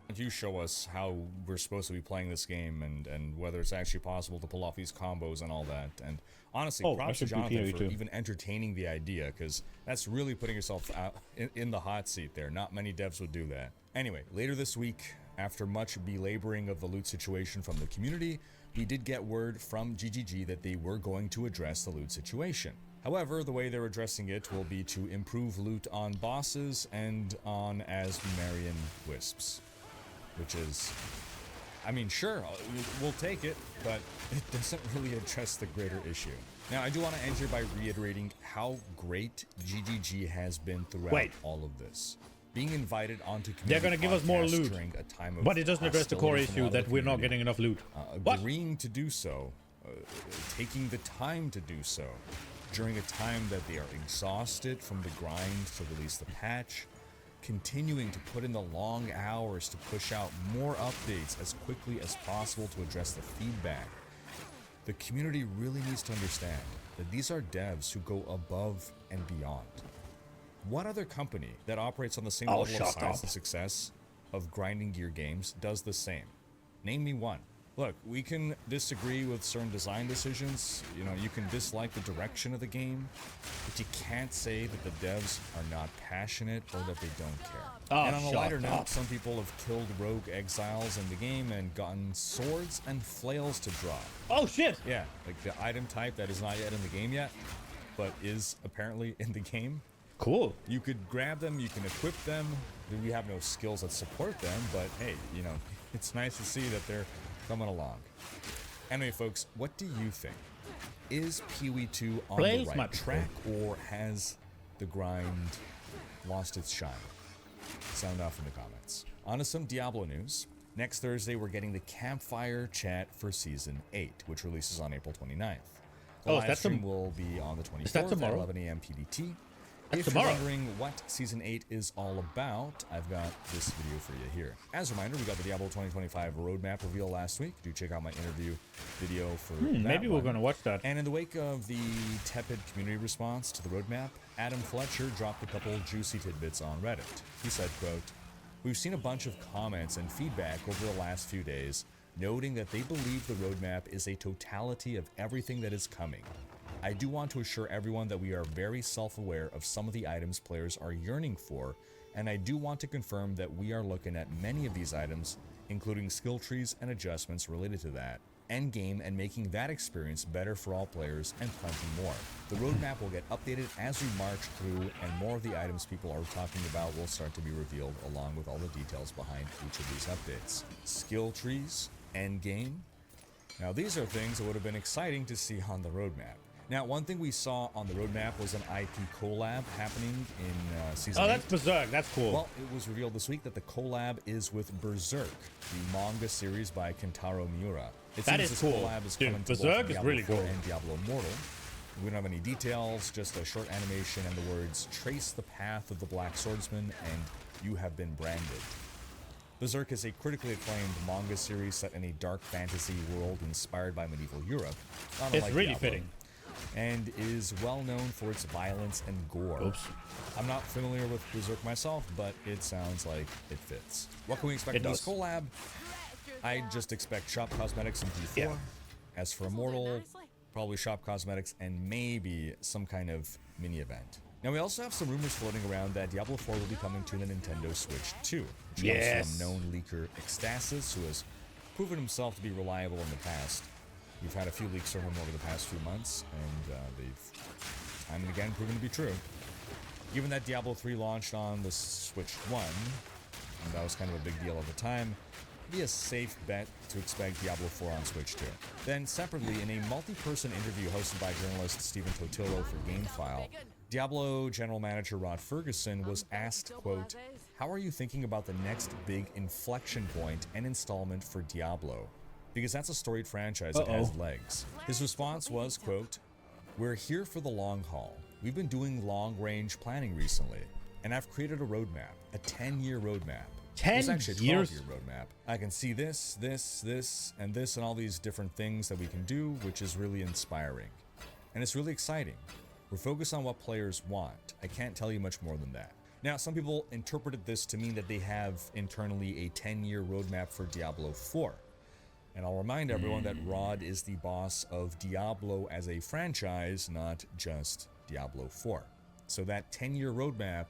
[SPEAKER 13] If you show us how we're supposed to be playing this game and whether it's actually possible to pull off these combos and all that. And honestly, props to Jonathan for even entertaining the idea, because that's really putting yourself out in the hot seat there. Not many devs would do that. Anyway, later this week, after much belaboring of the loot situation from the community, we did get word from GGG that they were going to address the loot situation. However, the way they're addressing it will be to improve loot on bosses and on Asmarian wisps. Which is, I mean, sure, we'll take it, but it doesn't really address the greater issue. Now, I do want to end here by reiterating how great GGG has been throughout all of this. Being invited onto community,
[SPEAKER 8] they're gonna give us more loot,
[SPEAKER 13] during a time of
[SPEAKER 8] but it doesn't address the core issue that we're not getting enough loot.
[SPEAKER 13] Agreeing to do so, taking the time to do so, during a time that they are exhausted from the grind to release the patch, continuing to put in the long hours to push out more updates as quickly as possible to address the feedback. The community really needs to understand that these are devs who go above and beyond. What other company that operates on the same level of size and success of grinding gear games does the same? Name me one. Look, we can disagree with certain design decisions, you can dislike the direction of the game, but you can't say that the devs are not passionate or that they don't care. And on a lighter note, some people have killed rogue exiles in the game and gotten swords and flails to drop.
[SPEAKER 8] Oh shit!
[SPEAKER 13] Yeah, like the item type that is not yet in the game yet, but is apparently in the game.
[SPEAKER 8] Cool.
[SPEAKER 13] You could grab them, you can equip them. We have no skills that support them, but hey, it's nice to see that they're coming along. Anyway, folks, what do you think? Is PoE2 on the right track, or has the grind lost its shine? Sound off in the comments. On to some Diablo news. Next Thursday, we're getting the Campfire chat for Season 8, which releases on April 29th. The live stream will be on the 24th at 11 a.m. PDT. If you're wondering what Season 8 is all about, I've got this video for you here. As a reminder, we got the Diablo 2025 roadmap reveal last week. Do check out my interview video for that
[SPEAKER 8] maybe we're going to watch that.
[SPEAKER 13] And in the wake of the tepid community response to the roadmap, Adam Fletcher dropped a couple juicy tidbits on Reddit. He said, quote, "We've seen a bunch of comments and feedback over the last few days noting that they believe the roadmap is a totality of everything that is coming. I do want to assure everyone that we are very self-aware of some of the items players are yearning for, and I do want to confirm that we are looking at many of these items, including skill trees and adjustments related to that, endgame, and making that experience better for all players, and plenty more. The roadmap will get updated as we march through, and more of the items people are talking about will start to be revealed along with all the details behind each of these updates. Skill trees, endgame. Now these are things that would have been exciting to see on the roadmap. Now, one thing we saw on the roadmap was an IP collab happening in Season 8.
[SPEAKER 8] Oh, that's Berserk. That's cool.
[SPEAKER 13] Well, it was revealed this week that the collab is with Berserk, the manga series by Kentaro Miura.
[SPEAKER 8] That is cool.
[SPEAKER 13] Collab is
[SPEAKER 8] Dude,
[SPEAKER 13] coming to both
[SPEAKER 8] Berserk is
[SPEAKER 13] Diablo
[SPEAKER 8] really
[SPEAKER 13] 4
[SPEAKER 8] cool.
[SPEAKER 13] and Diablo Immortal. We don't have any details, just a short animation and the words, "Trace the path of the Black Swordsman," and "You have been branded." Berserk is a critically acclaimed manga series set in a dark fantasy world inspired by medieval Europe. Not
[SPEAKER 8] It's
[SPEAKER 13] unlike
[SPEAKER 8] really
[SPEAKER 13] Diablo,
[SPEAKER 8] fitting.
[SPEAKER 13] and is well known for its violence and gore.
[SPEAKER 8] Oops.
[SPEAKER 13] I'm not familiar with Berserk myself, but it sounds like it fits. What can we expect
[SPEAKER 8] It
[SPEAKER 13] from this
[SPEAKER 8] does.
[SPEAKER 13] collab? I just expect shop cosmetics in D4.
[SPEAKER 8] Yeah.
[SPEAKER 13] As for Immortal, probably shop cosmetics and maybe some kind of mini event. Now we also have some rumors floating around that Diablo 4 will be coming to the Nintendo Switch 2. Which comes
[SPEAKER 8] Yes.
[SPEAKER 13] from known leaker Ecstasis, who has proven himself to be reliable in the past. We've had a few leaks from him over the past few months, and they've time and again proven to be true. Given that Diablo 3 launched on the Switch 1, and that was kind of a big deal at the time, it'd be a safe bet to expect Diablo 4 on Switch 2. Then separately, in a multi-person interview hosted by journalist Stephen Totillo for GameFile, Diablo general manager Rod Ferguson was asked, quote, "How are you thinking about the next big inflection point and installment for Diablo? Because that's a storied franchise that has legs." His response was, quote, "We're here for the long haul. We've been doing long-range planning recently, and I've created a roadmap, a 10-year roadmap.
[SPEAKER 8] 10
[SPEAKER 13] It's actually a
[SPEAKER 8] years?
[SPEAKER 13] 12-year roadmap. I can see this, and all these different things that we can do, which is really inspiring. And it's really exciting. We're focused on what players want. I can't tell you much more than that." Now, some people interpreted this to mean that they have internally a 10-year roadmap for Diablo 4. And I'll remind everyone that Rod is the boss of Diablo as a franchise, not just Diablo 4. So that 10-year roadmap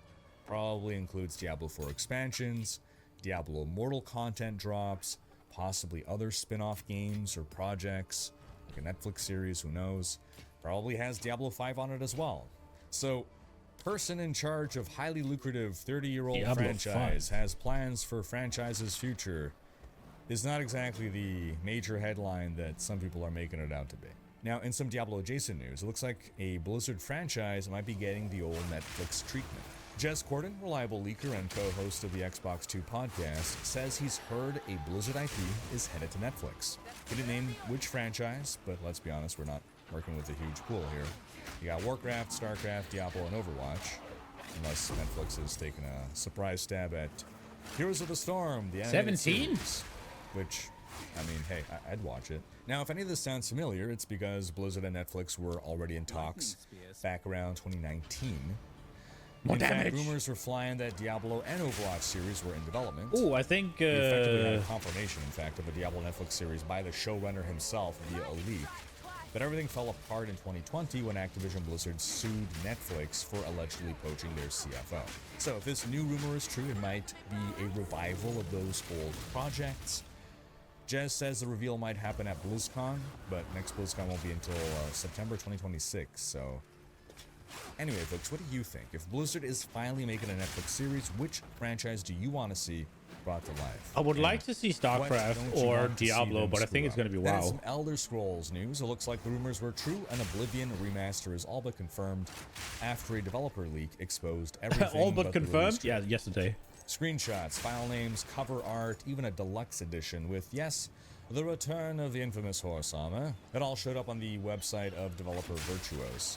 [SPEAKER 13] probably includes Diablo 4 expansions, Diablo Immortal content drops, possibly other spin-off games or projects, like a Netflix series, who knows. Probably has Diablo 5 on it as well. So, person in charge of highly lucrative 30-year-old
[SPEAKER 8] Diablo
[SPEAKER 13] franchise
[SPEAKER 8] 5.
[SPEAKER 13] has plans for franchise's future is not exactly the major headline that some people are making it out to be. Now, in some Diablo adjacent news, it looks like a Blizzard franchise might be getting the old Netflix treatment. Jez Corden, reliable leaker and co-host of the Xbox 2 podcast, says he's heard a Blizzard IP is headed to Netflix. He didn't name which franchise, but let's be honest, we're not working with a huge pool here. You got Warcraft, Starcraft, Diablo, and Overwatch, unless Netflix has taken a surprise stab at Heroes of the Storm, the animated
[SPEAKER 8] 17?
[SPEAKER 13] series, which, I mean, hey, I'd watch it. Now, if any of this sounds familiar, it's because Blizzard and Netflix were already in talks back around 2019.
[SPEAKER 8] More
[SPEAKER 13] in
[SPEAKER 8] damage.
[SPEAKER 13] fact, rumors were flying that Diablo and Overwatch series were in development.
[SPEAKER 8] Oh, I think
[SPEAKER 13] We effectively had a confirmation, in fact, of a Diablo Netflix series by the showrunner himself via a leak. But everything fell apart in 2020 when Activision Blizzard sued Netflix for allegedly poaching their CFO. So if this new rumor is true, it might be a revival of those old projects. Jez says the reveal might happen at BlizzCon, but next BlizzCon won't be until September 2026, so... Anyway, folks, what do you think? If Blizzard is finally making a Netflix series, which franchise do you want to see brought to life?
[SPEAKER 8] I would
[SPEAKER 13] And
[SPEAKER 8] like to see
[SPEAKER 13] what
[SPEAKER 8] StarCraft
[SPEAKER 13] don't you
[SPEAKER 8] or
[SPEAKER 13] want to see
[SPEAKER 8] Diablo,
[SPEAKER 13] them
[SPEAKER 8] but I
[SPEAKER 13] screw
[SPEAKER 8] think it's
[SPEAKER 13] up?
[SPEAKER 8] going to be
[SPEAKER 13] Then
[SPEAKER 8] WoW.
[SPEAKER 13] some Elder Scrolls news. It looks like the rumors were true. An Oblivion remaster is all but confirmed after a developer leak exposed everything.
[SPEAKER 8] All but
[SPEAKER 13] the release
[SPEAKER 8] confirmed?
[SPEAKER 13] date.
[SPEAKER 8] Yeah, yesterday.
[SPEAKER 13] Screenshots, file names, cover art, even a deluxe edition with, yes, the return of the infamous horse armor. It all showed up on the website of developer Virtuos.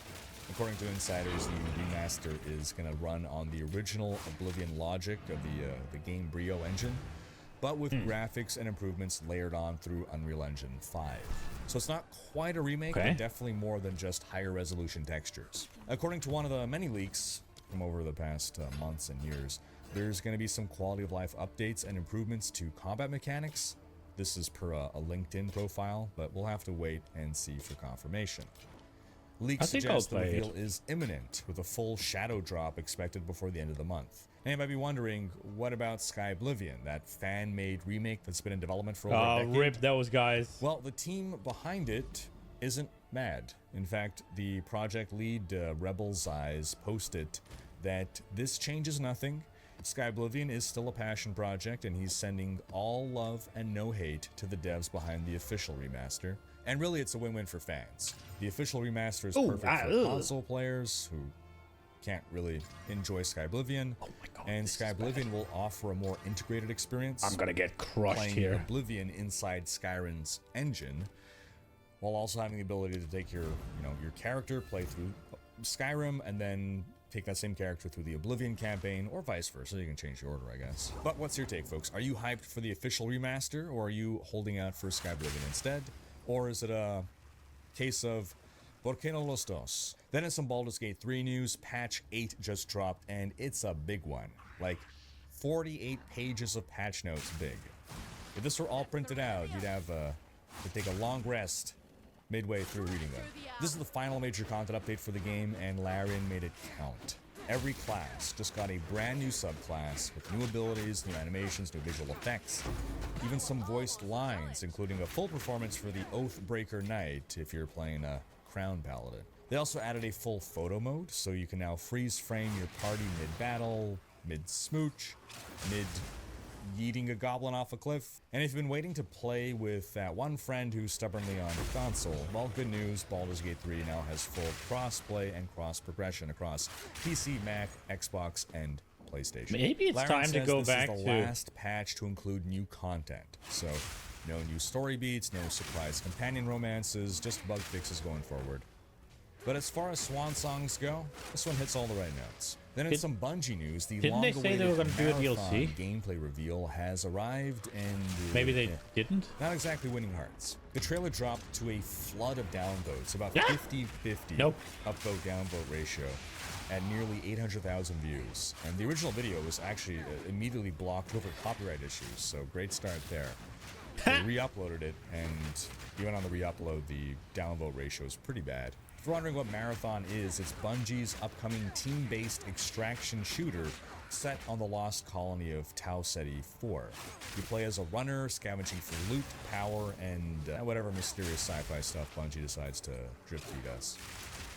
[SPEAKER 13] According to insiders, the remaster is going to run on the original Oblivion logic of the game Brio engine, but with graphics and improvements layered on through Unreal Engine 5. So it's not quite a remake,
[SPEAKER 8] Okay.
[SPEAKER 13] but definitely more than just higher resolution textures. According to one of the many leaks from over the past months and years, there's going to be some quality of life updates and improvements to combat mechanics. This is per a LinkedIn profile, but we'll have to wait and see for confirmation. Leaks suggest the reveal is imminent, with a full shadow drop expected before the end of the month. And you might be wondering, what about Sky Oblivion, that fan-made remake that's been in development for over a decade?
[SPEAKER 8] Rip those guys.
[SPEAKER 13] Well, the team behind it isn't mad. In fact, the project lead, Rebel's Eyes, posted that this changes nothing. Sky Oblivion is still a passion project, and he's sending all love and no hate to the devs behind the official remaster. And really, it's a win-win for fans. The official remaster is perfect for console players who can't really enjoy Sky Oblivion.
[SPEAKER 8] Oh my God,
[SPEAKER 13] and Sky Oblivion will offer a more integrated experience.
[SPEAKER 8] I'm gonna get crushed
[SPEAKER 13] playing
[SPEAKER 8] here.
[SPEAKER 13] Oblivion inside Skyrim's engine, while also having the ability to take your character, play through Skyrim, and then take that same character through the Oblivion campaign, or vice versa. You can change the order, I guess. But what's your take, folks? Are you hyped for the official remaster, or are you holding out for Sky Oblivion instead? Or is it a case of ¿Por qué no los dos? Then in some Baldur's Gate 3 news, patch 8 just dropped, and it's a big one. Like, 48 pages of patch notes big. If this were all printed out, you'd have to take a long rest midway through reading them. This is the final major content update for the game, and Larian made it count. Every class just got a brand new subclass with new abilities, new animations, new visual effects, even some voiced lines, including a full performance for the Oathbreaker Knight if you're playing a Crown Paladin. They also added a full photo mode, so you can now freeze frame your party mid-battle, mid-smooch, mid-yeeting a goblin off a cliff. And if you've been waiting to play with that one friend who's stubbornly on console, well, good news, Baldur's Gate 3 now has full cross-play and cross-progression across PC, Mac, Xbox, and PlayStation.
[SPEAKER 8] Maybe it's time to go back to
[SPEAKER 13] the last patch to include new content. So, no new story beats, no surprise companion romances, just bug fixes going forward. But as far as swan songs go, this one hits all the right notes. Then in some Bungie news, the
[SPEAKER 8] didn't they say they were going to do a DLC?
[SPEAKER 13] Gameplay reveal has arrived, and
[SPEAKER 8] maybe they didn't.
[SPEAKER 13] Not exactly winning hearts. The trailer dropped to a flood of downvotes, about 50-50 upvote downvote ratio, at nearly 800,000 views. And the original video was actually immediately blocked over copyright issues, so great start there. They re-uploaded it, and even on the re-upload, the downvote ratio is pretty bad. If you're wondering what Marathon is, it's Bungie's upcoming team-based extraction shooter set on the lost colony of Tau Ceti 4. You play as a runner, scavenging for loot, power, and whatever mysterious sci-fi stuff Bungie decides to drip feed us.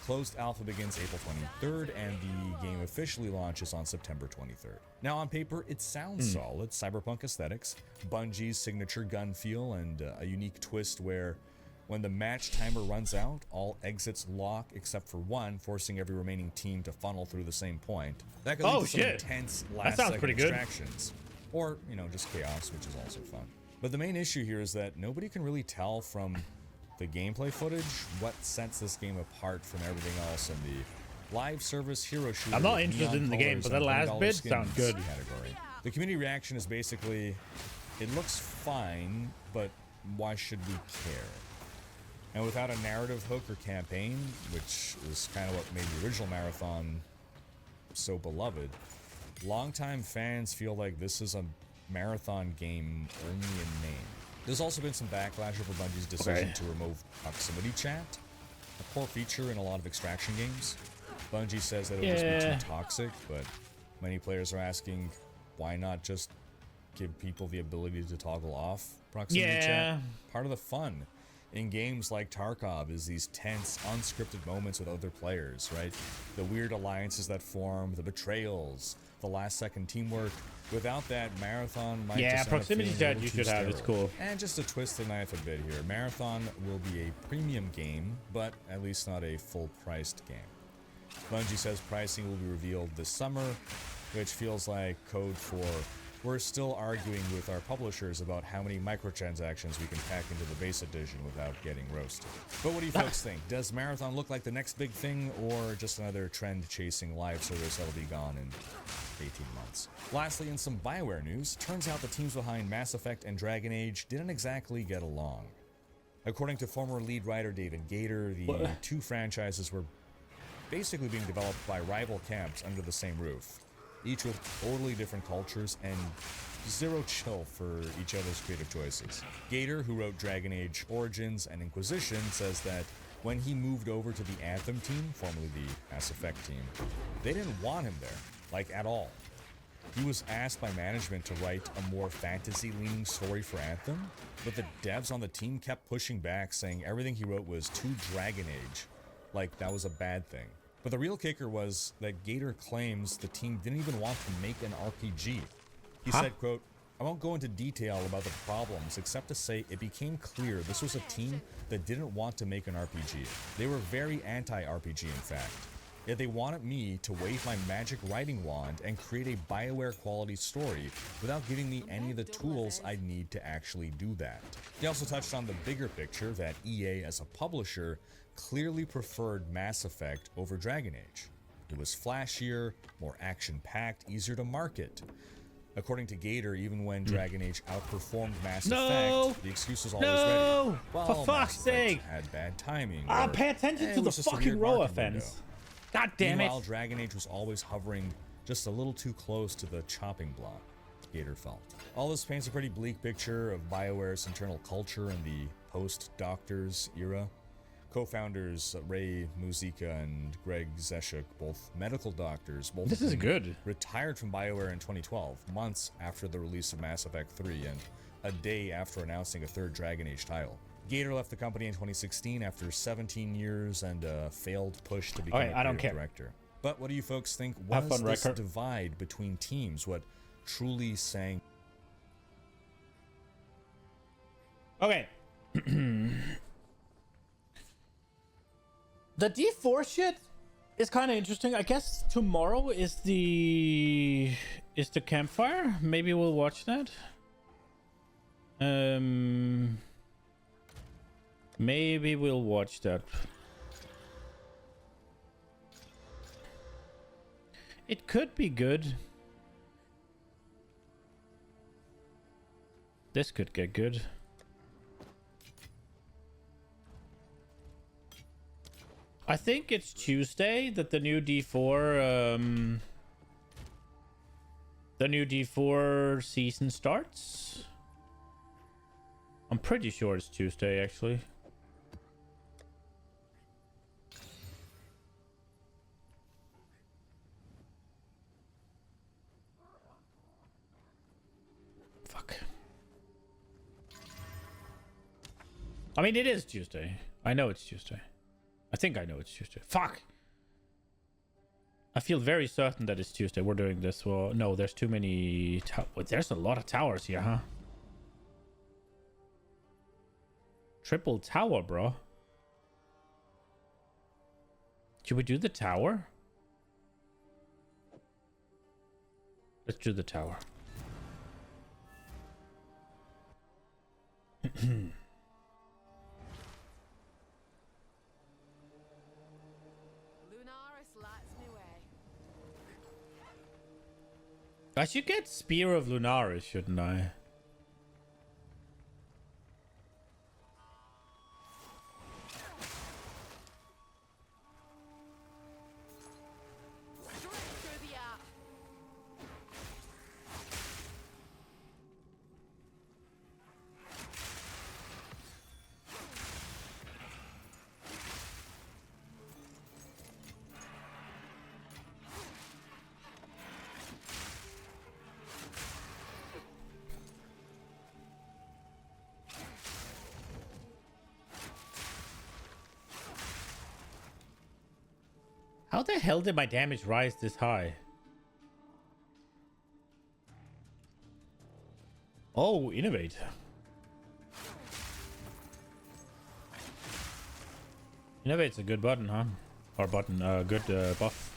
[SPEAKER 13] Closed alpha begins April 23rd, and the game officially launches on September 23rd. Now, on paper, it sounds solid. Cyberpunk aesthetics, Bungie's signature gun feel, and a unique twist where when the match timer runs out, all exits lock except for one, forcing every remaining team to funnel through the same point. That could lead to some intense last-second extractions. Or, just chaos, which is also fun. But the main issue here is that nobody can really tell from the gameplay footage what sets this game apart from everything else in the live service hero shooter.
[SPEAKER 8] I'm not interested in the game, but that last bit sounds good.
[SPEAKER 13] Category. The community reaction is basically, it looks fine, but why should we care? And without a narrative hook or campaign, which is kind of what made the original Marathon so beloved, longtime fans feel like this is a Marathon game only in name. There's also been some backlash over Bungie's decision to remove proximity chat, a core feature in a lot of extraction games. Bungie says that it would just be too toxic, but many players are asking, why not just give people the ability to toggle off proximity chat? Part of the fun in games like Tarkov is these tense, unscripted moments with other players, right? The weird alliances that form, the betrayals, the last-second teamwork. Without that, Marathon might just
[SPEAKER 8] proximity chat you should have. It's cool.
[SPEAKER 13] And just to twist the knife a bit here, Marathon will be a premium game, but at least not a full-priced game. Bungie says pricing will be revealed this summer, which feels like code for we're still arguing with our publishers about how many microtransactions we can pack into the base edition without getting roasted. But what do you folks think? Does Marathon look like the next big thing, or just another trend-chasing live service that'll be gone in 18 months? Lastly, in some BioWare news, turns out the teams behind Mass Effect and Dragon Age didn't exactly get along. According to former lead writer David Gator, the two franchises were basically being developed by rival camps under the same roof, each with totally different cultures and zero chill for each other's creative choices. Gator, who wrote Dragon Age Origins and Inquisition, says that when he moved over to the Anthem team, formerly the Mass Effect team, they didn't want him there, like at all. He was asked by management to write a more fantasy-leaning story for Anthem, but the devs on the team kept pushing back, saying everything he wrote was too Dragon Age, like that was a bad thing. But the real kicker was that Gator claims the team didn't even want to make an RPG. He said, quote, "I won't go into detail about the problems except to say it became clear this was a team that didn't want to make an RPG. They were very anti-RPG, in fact. Yet they wanted me to wave my magic writing wand and create a BioWare quality story without giving me any of the tools I'd need to actually do that." He also touched on the bigger picture that EA as a publisher clearly preferred Mass Effect over Dragon Age. It was flashier, more action-packed, easier to market. According to Gator, even when Dragon Age outperformed Mass Effect, the excuse was always ready. Well,
[SPEAKER 8] for fuck's sake!
[SPEAKER 13] Had bad timing.
[SPEAKER 8] Pay attention to the fucking row offense. God damn it!
[SPEAKER 13] Meanwhile, Dragon Age was always hovering just a little too close to the chopping block, Gator felt. All this paints a pretty bleak picture of BioWare's internal culture in the post-Doctors era. Co-founders Ray Muzica and Greg Zeshuk, both medical doctors, both
[SPEAKER 8] this is good,
[SPEAKER 13] retired from BioWare in 2012, months after the release of Mass Effect 3 and a day after announcing a third Dragon Age title. Gator left the company in 2016 after 17 years and a failed push to become a creative director. But what do you folks think was this divide between teams? What truly sang?
[SPEAKER 8] Okay. The D4 shit is kind of interesting. I guess tomorrow is the campfire. Maybe we'll watch that. Maybe we'll watch that. It could be good. This could get good. I think it's Tuesday that the new D4 season starts. I'm pretty sure it's Tuesday, actually. Fuck. I mean, it is Tuesday. I know it's Tuesday. I think I know it's Tuesday. Fuck! I feel very certain that it's Tuesday. We're doing this. Well, no, there's too many... There's a lot of towers here, huh? Triple tower, bro. Should we do the tower? Let's do the tower. I should get Spear of Lunaris, shouldn't I? How the hell did my damage rise this high? Oh, innovate. Innovate's a good button, huh? Or button, good buff.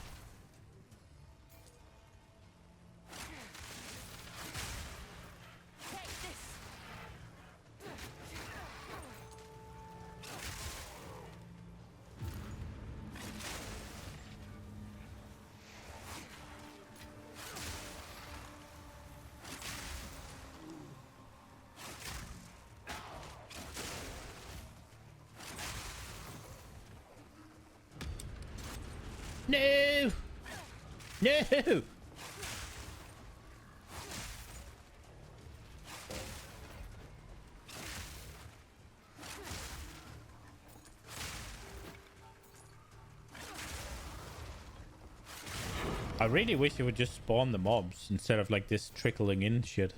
[SPEAKER 8] No! No! I really wish it would just spawn the mobs instead of like this trickling in shit.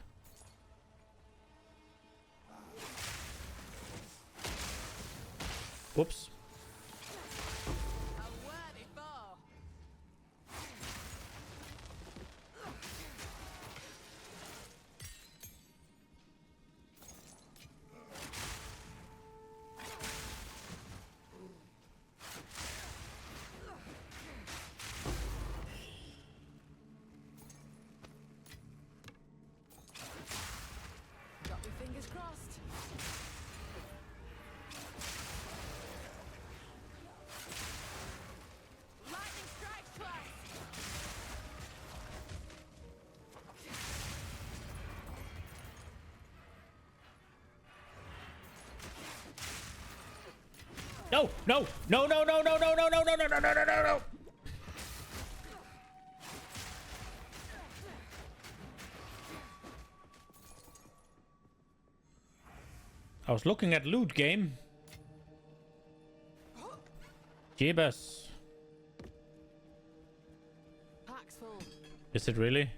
[SPEAKER 8] Whoops.
[SPEAKER 2] Got my fingers crossed. Lightning strikes twice.
[SPEAKER 8] No, no, no, no, no, no, no, no, no, no, no, no, no, no, no, no. I was looking at loot game. Jeebus.
[SPEAKER 2] Pack's full.
[SPEAKER 8] Is it really?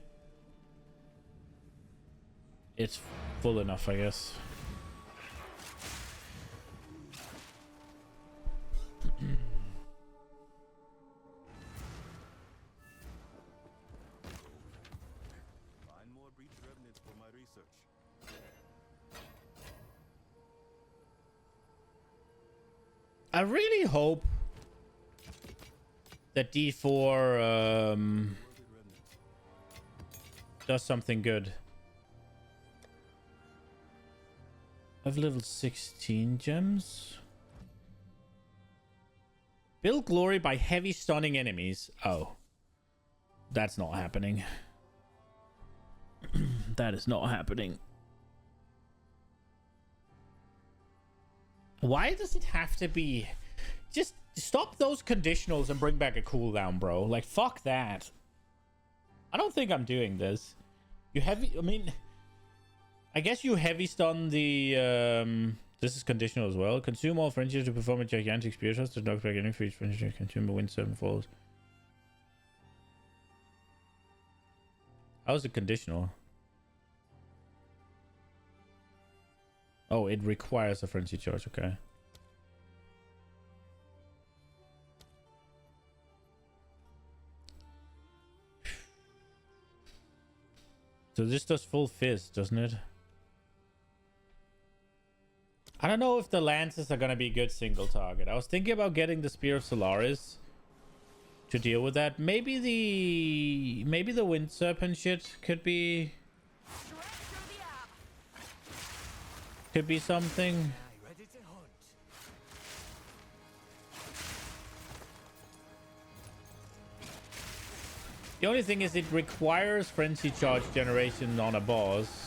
[SPEAKER 8] It's full enough, I guess.
[SPEAKER 5] Find more breach remnants for my research.
[SPEAKER 8] I really hope that D4 does something good. I have level 16 gems. Build glory by heavy stunning enemies. Oh. That's not happening. That is not happening. Why does it have to be... Just stop those conditionals and bring back a cooldown, bro. Like, fuck that. I don't think I'm doing this. You heavy... I mean... I guess you heavy stun the... This is conditional as well. Consume all frenzies to perform a gigantic spear shot to knock back any for each frenzy. Consume a win 7 falls. How is it conditional? Oh, it requires a frenzy charge, okay. So this does full fist, doesn't it? I don't know if the lances are gonna be a good single target. I was thinking about getting the Spear of Solaris to deal with that. Maybe the Wind Serpent shit could be something.
[SPEAKER 4] Ready to hunt.
[SPEAKER 8] The only thing is it requires frenzy charge generation on a boss.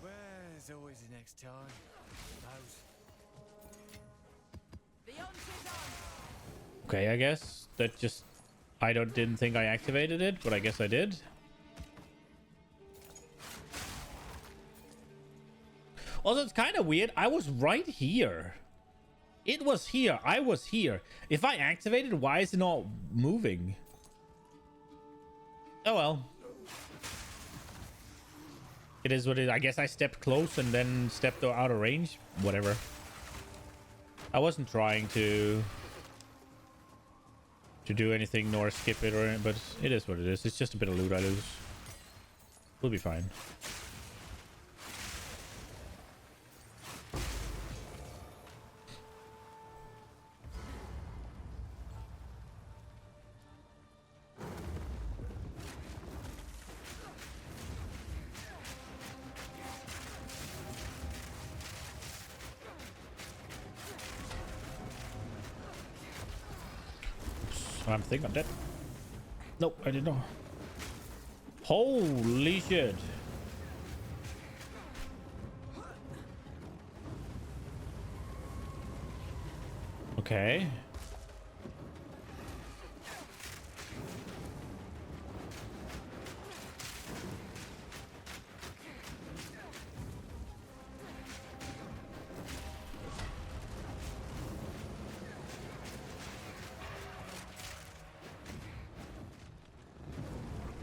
[SPEAKER 4] There's always the next time. Suppose.
[SPEAKER 2] The hunt is on.
[SPEAKER 8] Okay, I guess that just didn't think I activated it, but I guess I did. Also, it's kind of weird. I was right here. It was here. I was here. If I activated, why is it not moving? Oh well. It is what it is. I guess I stepped close and then stepped out of range. Whatever. I wasn't trying to do anything nor skip it or anything, but it is what it is. It's just a bit of loot I lose. We'll be fine. I think I'm dead. Nope, I did not. Holy shit. Okay.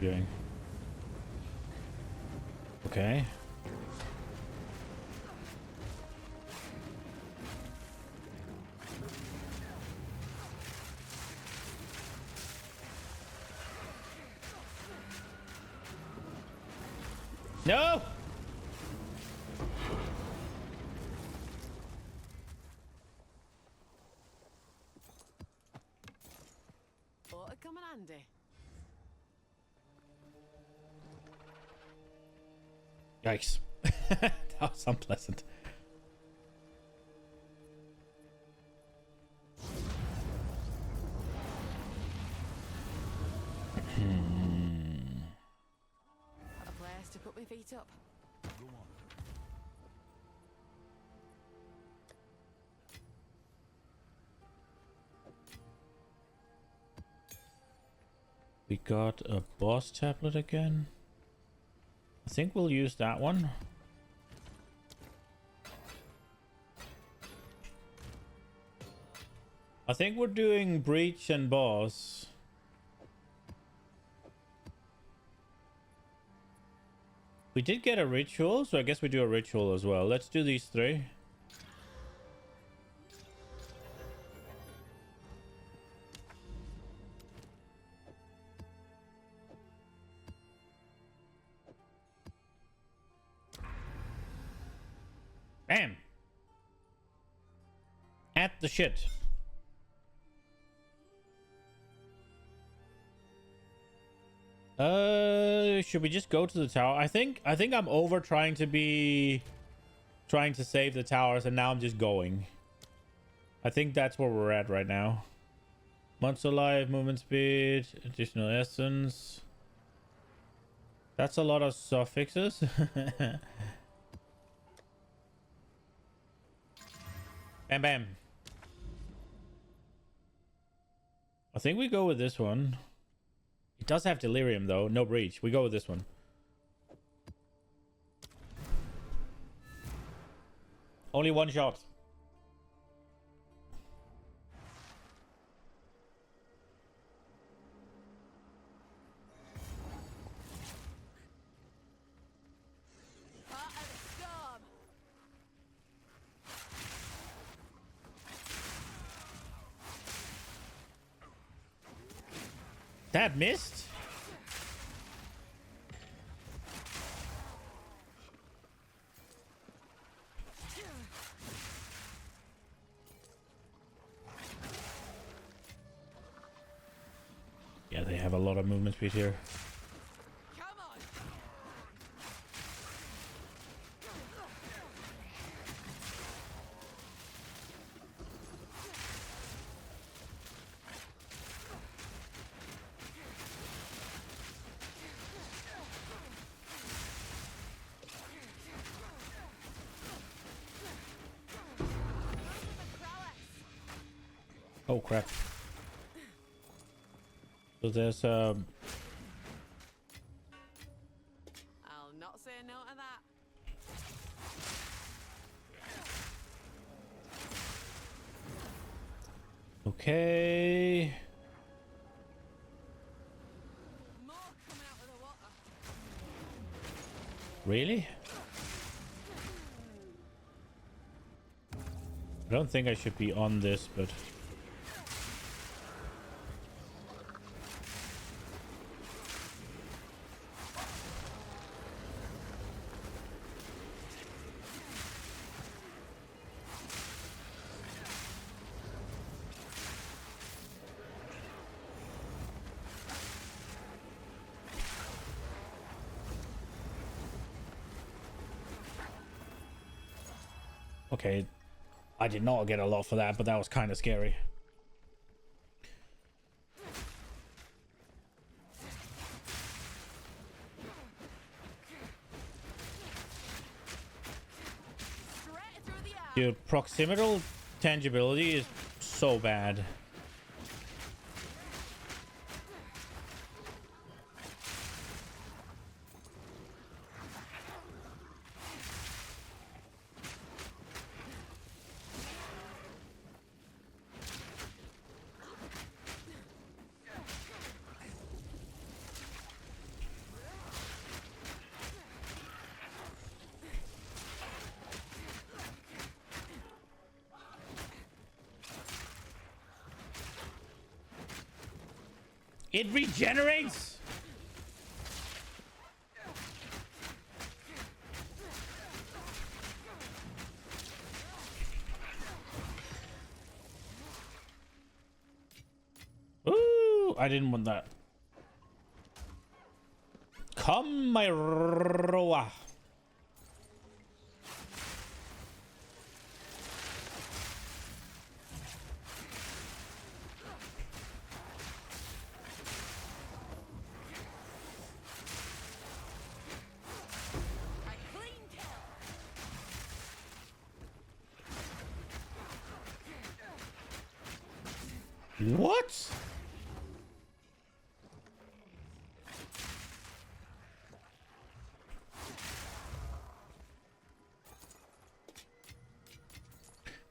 [SPEAKER 8] doing? Okay. No!
[SPEAKER 2] Ought to come in handy.
[SPEAKER 8] Yikes. That was unpleasant.
[SPEAKER 2] Got a place to put my feet up.
[SPEAKER 5] Go on.
[SPEAKER 8] We got a boss tablet again. I think we'll use that one. I think we're doing breach and boss. We did get a ritual, so I guess we do a ritual as well. Let's do these three. Bam! At the shit. Should we just go to the tower? I think I'm over trying to save the towers, and now I'm just going. I think that's where we're at right now. Monster life, movement speed, additional essence. That's a lot of suffixes. Bam bam. I think we go with this one. It does have delirium though, no breach. We go with this one. Only one shot.
[SPEAKER 2] Part of the storm.
[SPEAKER 8] That missed? Yeah, they have a lot of movement speed here.
[SPEAKER 2] Come on.
[SPEAKER 8] Oh crap. So there's
[SPEAKER 2] I'll not say no to that.
[SPEAKER 8] okay.
[SPEAKER 2] More coming out of the water.
[SPEAKER 8] Really? I don't think I should be on this, but okay. I did not get a lot for that, but that was kind of scary.
[SPEAKER 2] Straight through the eye.
[SPEAKER 8] Dude, proximal tangibility is so bad. It regenerates? Ooh, I didn't want that. Come, my Roa. What?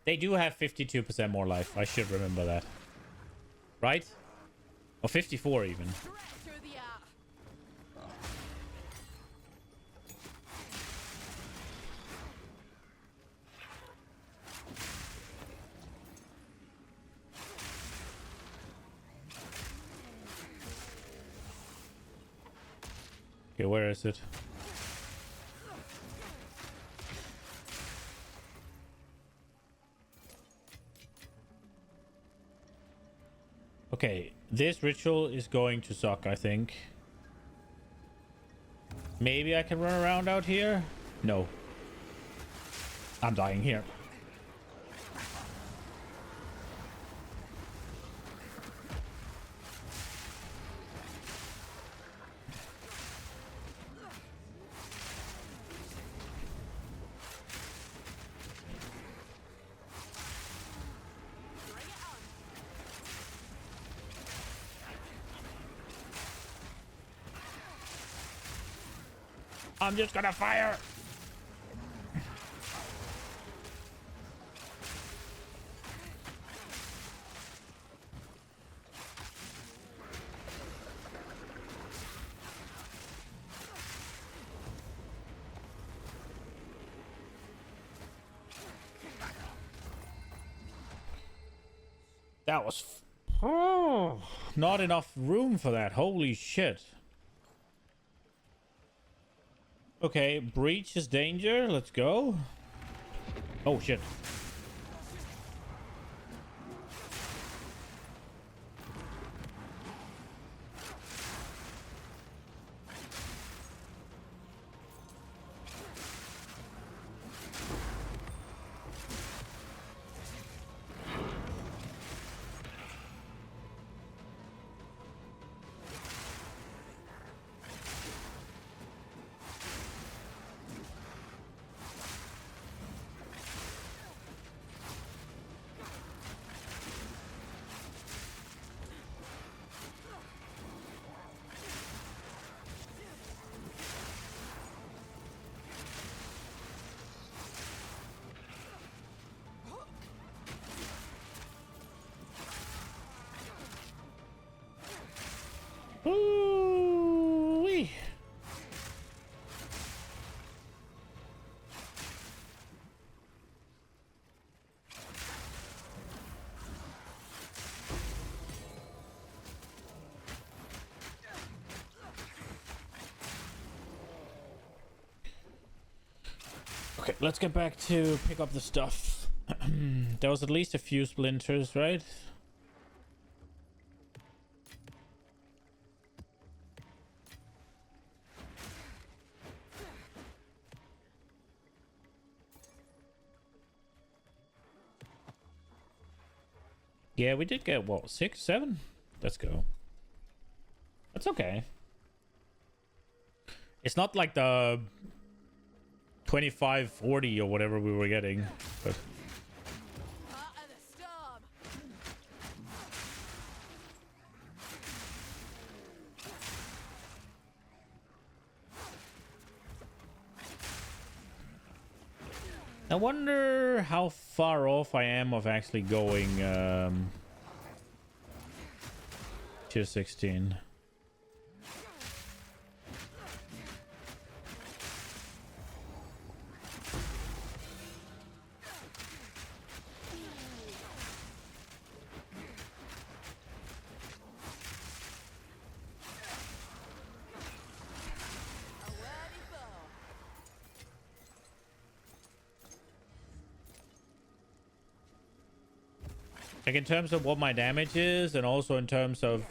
[SPEAKER 8] They do have 52% more life. I should remember that. Right? Or 54 even. Okay, where is it? Okay, this ritual is going to suck, I think. Maybe I can run around out here? No. I'm dying here. I'm just gonna fire. That was not enough room for that. Holy shit. Okay, breach is danger. Let's go. Oh, shit. Ooh-wee. Okay, let's get back to pick up the stuff. There was at least a few splinters, right? Yeah, we did get, what, 6, 7? Let's go. That's okay. It's not like the 25, 40 or whatever we were getting, but... I wonder how far off I am of actually going tier 16. Like in terms of what my damage is, and also in terms of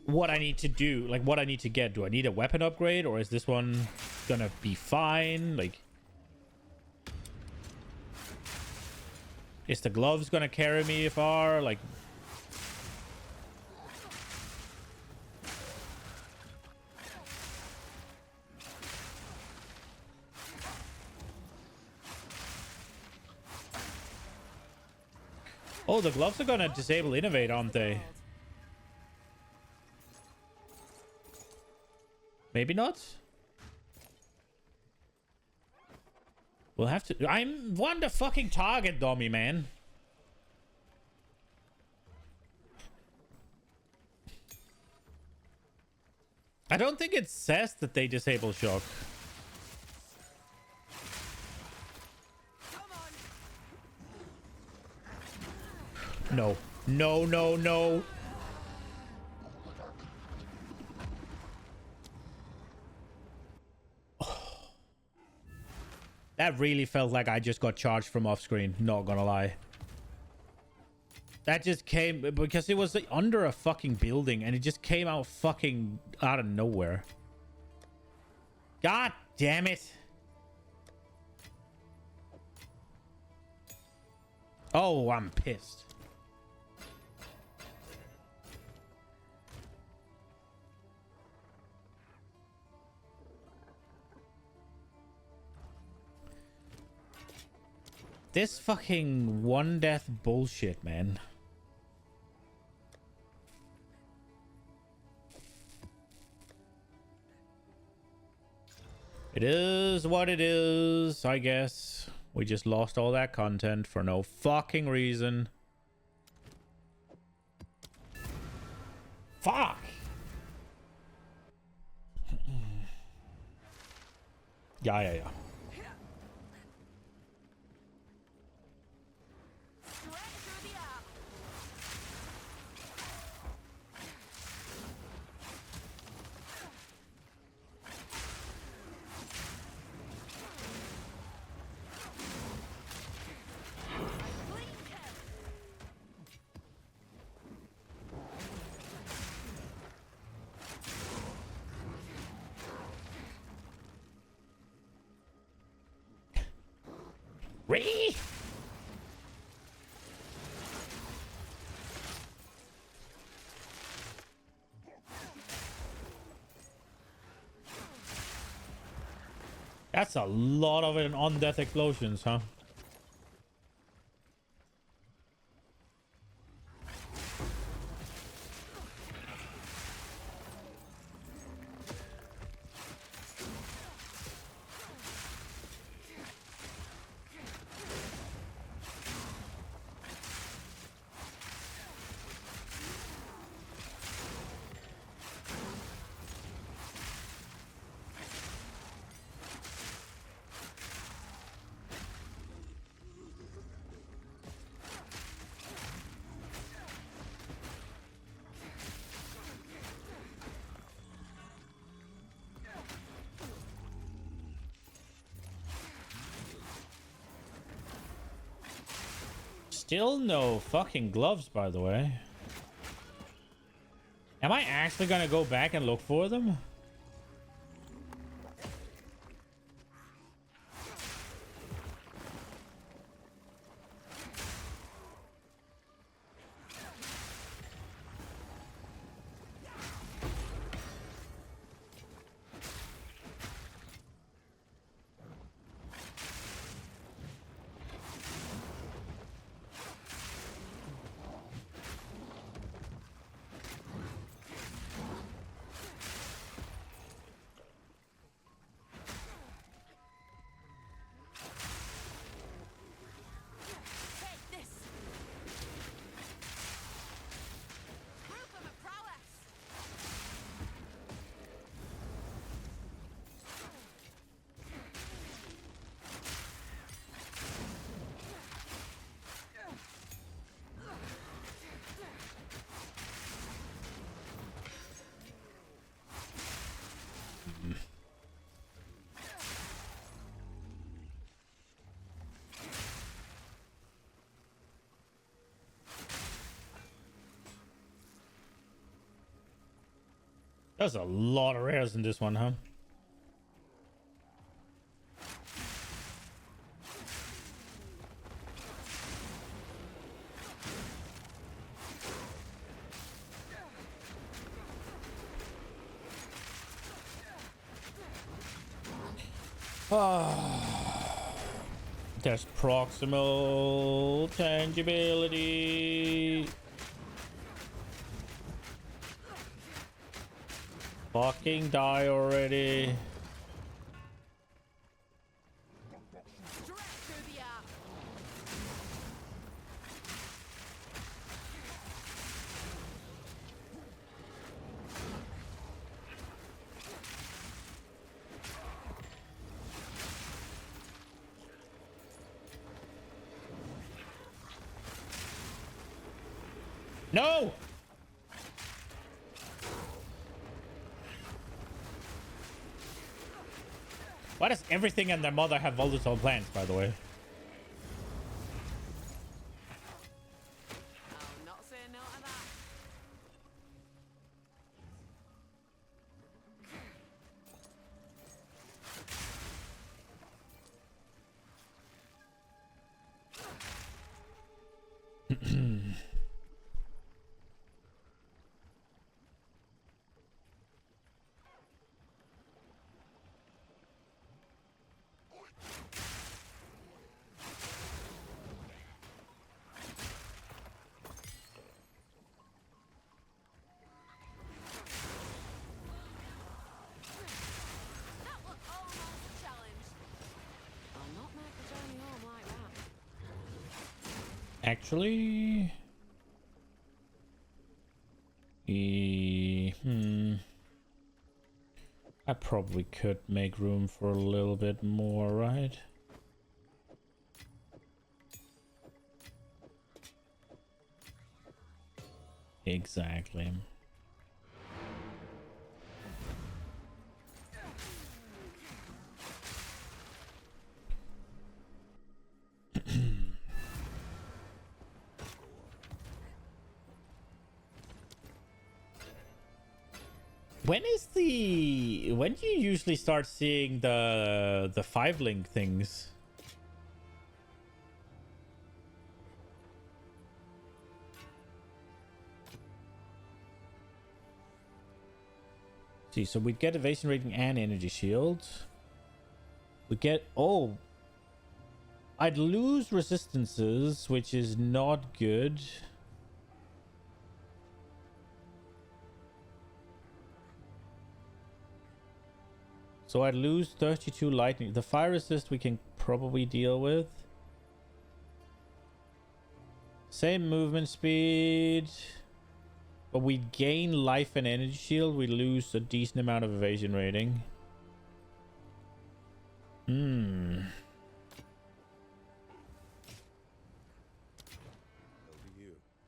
[SPEAKER 8] what I need to do, like what I need to get. Do I need a weapon upgrade, or is this one gonna be fine? Like, is the gloves gonna carry me far? Like, oh, the gloves are gonna disable innovate, aren't they? Maybe not. We'll have to. I'm one the fucking target dummy, man. I don't think it says that they disable shock. No. No, no, no. That really felt like I just got charged from off screen. Not gonna lie. That just came because it was like under a fucking building and it just came out fucking out of nowhere. God damn it. Oh, I'm pissed. This fucking one death bullshit, man. It is what it is, I guess. We just lost all that content for no fucking reason. Fuck! Yeah. Re? That's a lot of it on death explosions, huh? Still no fucking gloves, by the way. Am I actually gonna go back and look for them? There's a lot of rares in this one, huh? There's proximal tangibility. Fucking die already.
[SPEAKER 2] Straight through the app.
[SPEAKER 8] No! Why does everything and their mother have volatile plants, by the way?
[SPEAKER 2] I'll not say no to that. That was almost a challenge. I'll not make the journey home like that.
[SPEAKER 8] Actually... I probably could make room for a little bit more, right? Exactly. When do you usually start seeing the 5-link things? See, so we get evasion rating and energy shield. We get, oh, I'd lose resistances, which is not good. So I'd lose 32 lightning. The fire resist we can probably deal with. Same movement speed. But we gain life and energy shield. We lose a decent amount of evasion rating.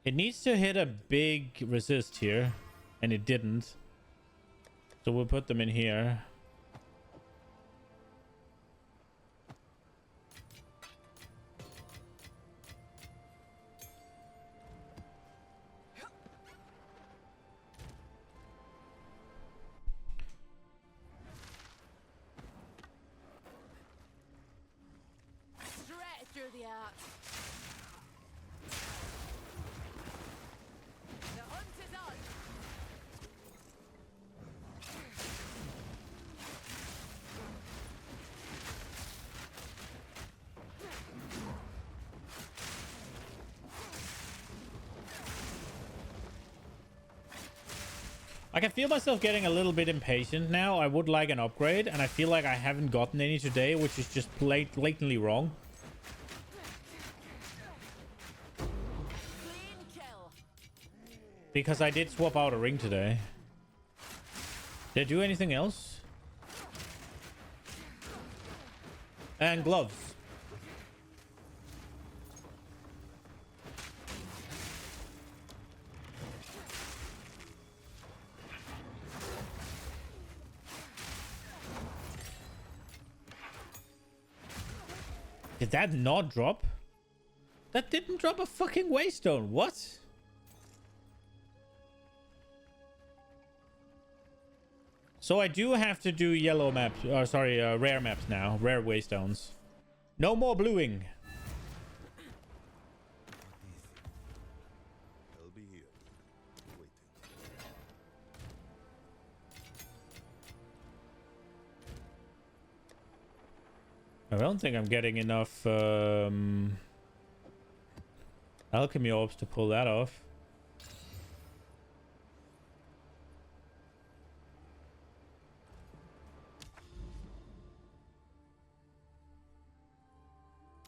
[SPEAKER 8] It needs to hit a big resist here. And it didn't. So we'll put them in here.
[SPEAKER 2] Straight through the arc. The hunt is on.
[SPEAKER 8] I can feel myself getting a little bit impatient now. I would like an upgrade, and I feel like I haven't gotten any today, which is just blatantly wrong.
[SPEAKER 2] Clean kill.
[SPEAKER 8] Because I did swap out a ring today. Did I do anything else? And gloves. Did that not drop? That didn't drop a fucking waystone. What? So I do have to do yellow maps, sorry, rare maps now, rare waystones. No more bluing.
[SPEAKER 6] I'll be here, waiting.
[SPEAKER 8] I don't think I'm getting enough alchemy orbs to pull that off.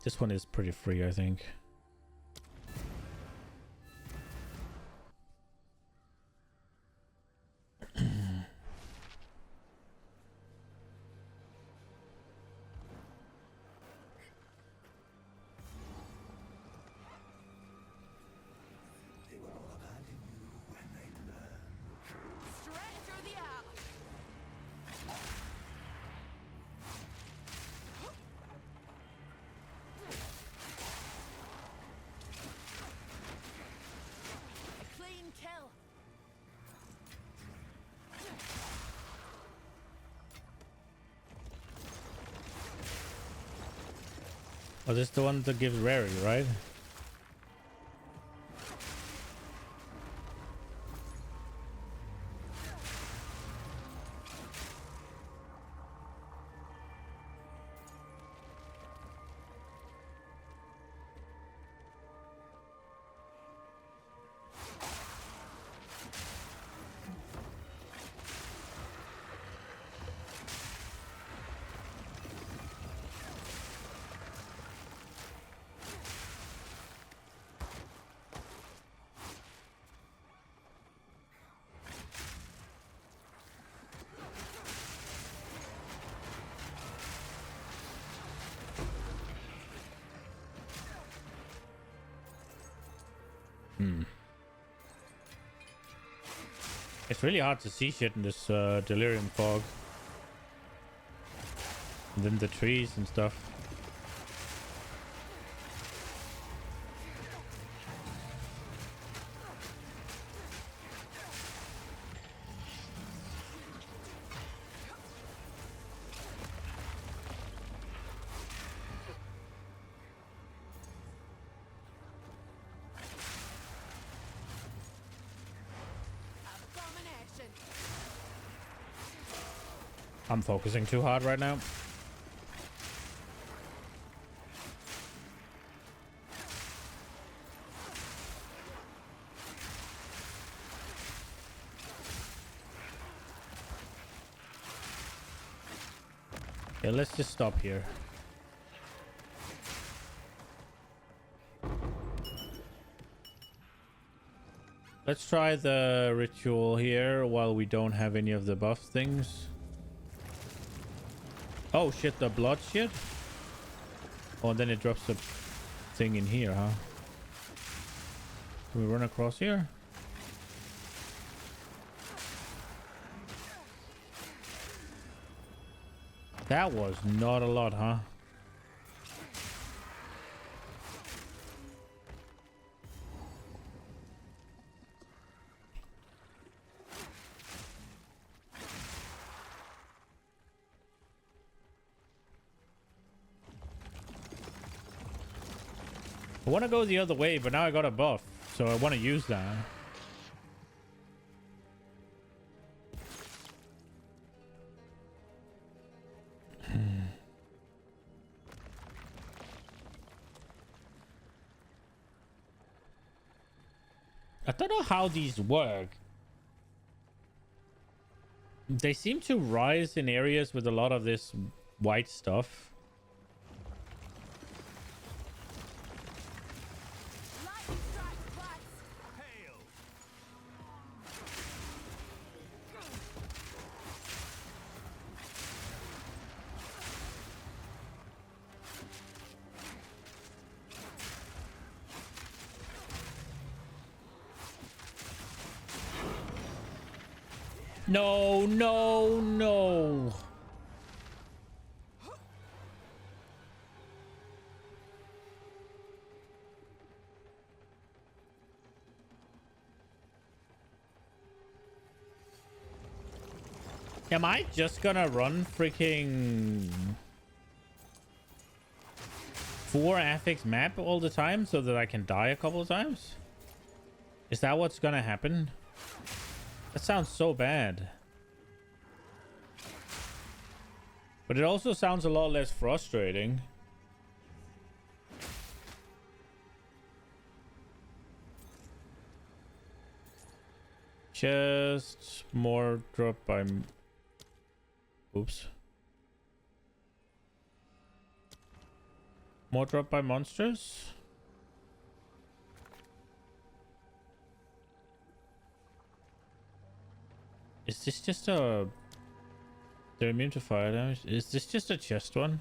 [SPEAKER 8] This one is pretty free, I think.
[SPEAKER 2] Straight through the air. A clean kill.
[SPEAKER 8] Oh, this is the one that gives rarity, right? It's really hard to see shit in this delirium fog. And then the trees and stuff.
[SPEAKER 2] Abomination.
[SPEAKER 8] I'm focusing too hard right now. Yeah, let's just stop here. Let's try the ritual here while we don't have any of the buff things. Oh shit, the blood shit? Oh, and then it drops the thing in here, huh? Can we run across here? That was not a lot, huh? I want to go the other way, but now I got a buff, so I want to use that. I don't know how these work. They seem to rise in areas with a lot of this white stuff.
[SPEAKER 2] Lightning strikes twice.
[SPEAKER 8] No, no, no. Am I just gonna run freaking 4 affix map all the time so that I can die a couple of times? Is that what's gonna happen? That sounds so bad. But it also sounds a lot less frustrating. Just more drop by... Oops. More drop by monsters? Is this just a... They're immune to fire damage? Is this just a chest one?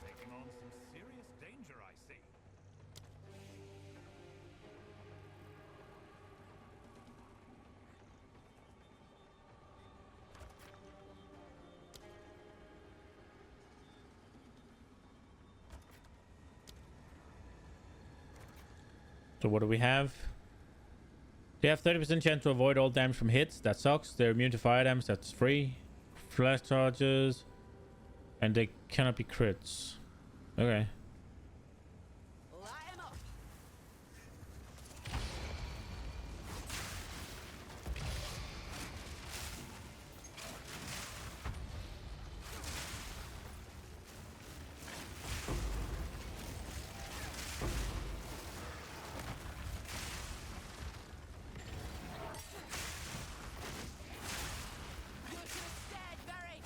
[SPEAKER 6] Taking on some serious danger, I see.
[SPEAKER 8] So what do we have? They have 30% chance to avoid all damage from hits. That sucks. They're immune to fire damage. That's free. Flash charges. And they cannot be crits. Okay.
[SPEAKER 2] Light 'em up. You should have stayed buried.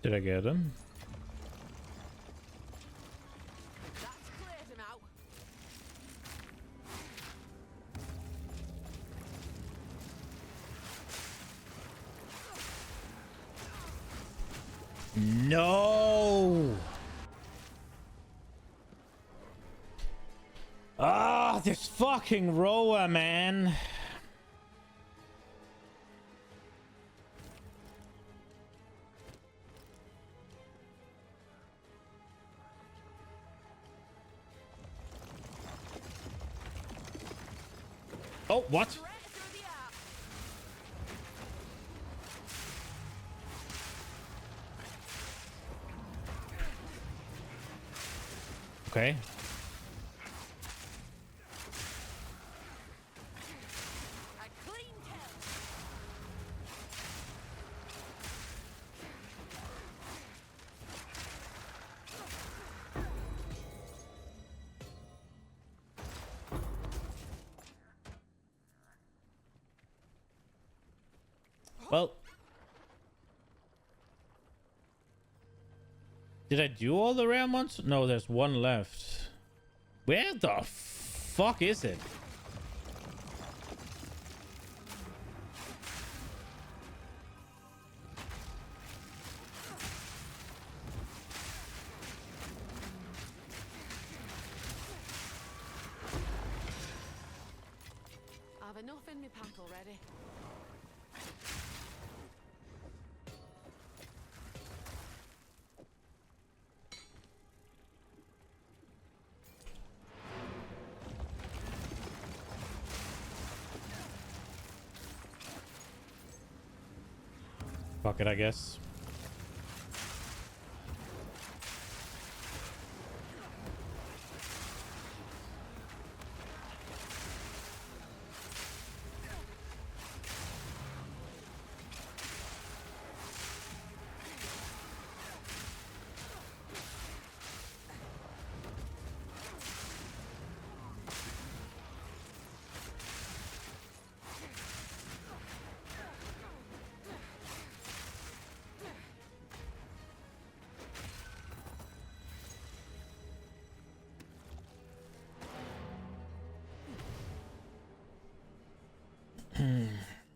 [SPEAKER 8] Did I get him?
[SPEAKER 2] That's cleared him out.
[SPEAKER 8] No! Ah, this fucking rower, man. Oh, what?
[SPEAKER 2] Straight through the arc.
[SPEAKER 8] Okay.
[SPEAKER 2] A clean kill.
[SPEAKER 8] Well. Did I do all the rare ones? No, there's one left. Where the fuck is it?
[SPEAKER 2] I've enough in my pack already.
[SPEAKER 8] Fuck it, I guess.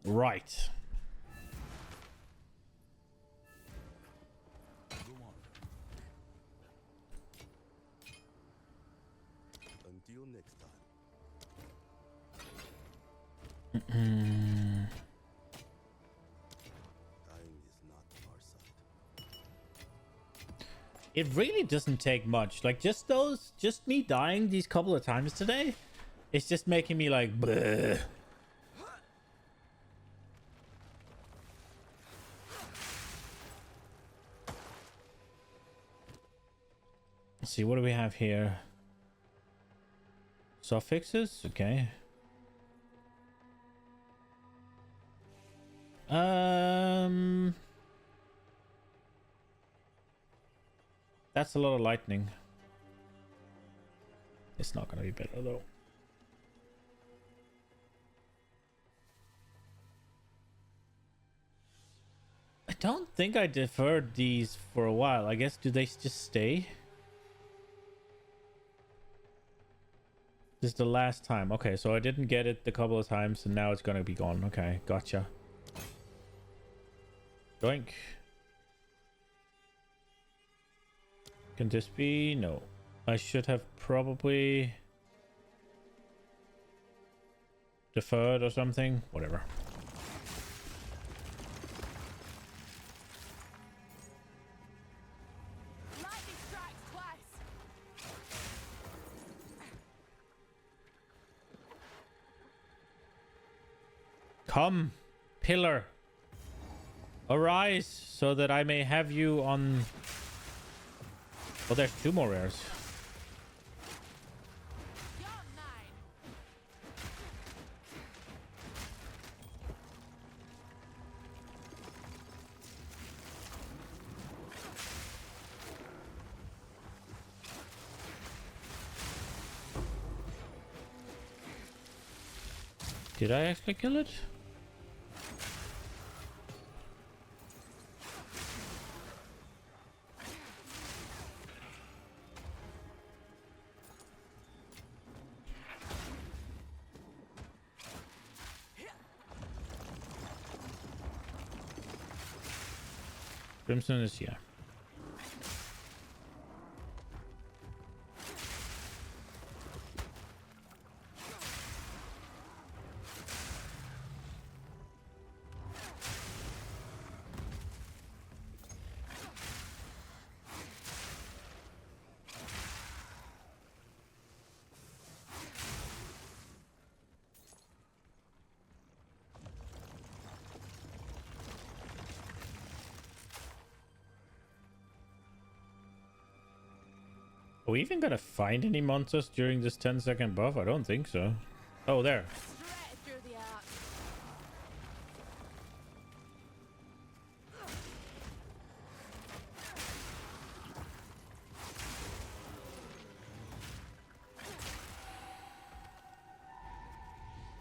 [SPEAKER 8] Right.
[SPEAKER 5] Go on. Until next time. Time is not our side.
[SPEAKER 8] It really doesn't take much. Like, just me dying these couple of times today, it's just making me like, bleh. Let's see, what do we have here? Suffixes? Okay. That's a lot of lightning. It's not gonna be better though. I don't think I deferred these for a while. I guess, do they just stay? This is the last time. Okay, so I didn't get it a couple of times and now it's gonna be gone. Okay, gotcha. Doink. Can this be? No. I should have probably deferred or something. Whatever.
[SPEAKER 2] Lightning strikes twice.
[SPEAKER 8] Come, pillar. Arise so that I may have you on... Oh, there's 2 more rares.
[SPEAKER 2] You're mine.
[SPEAKER 8] Did I actually kill it? Crimson is here. Are we even gonna find any monsters during this 10-second buff? I don't think so. Oh, there.
[SPEAKER 2] Straight through the arc.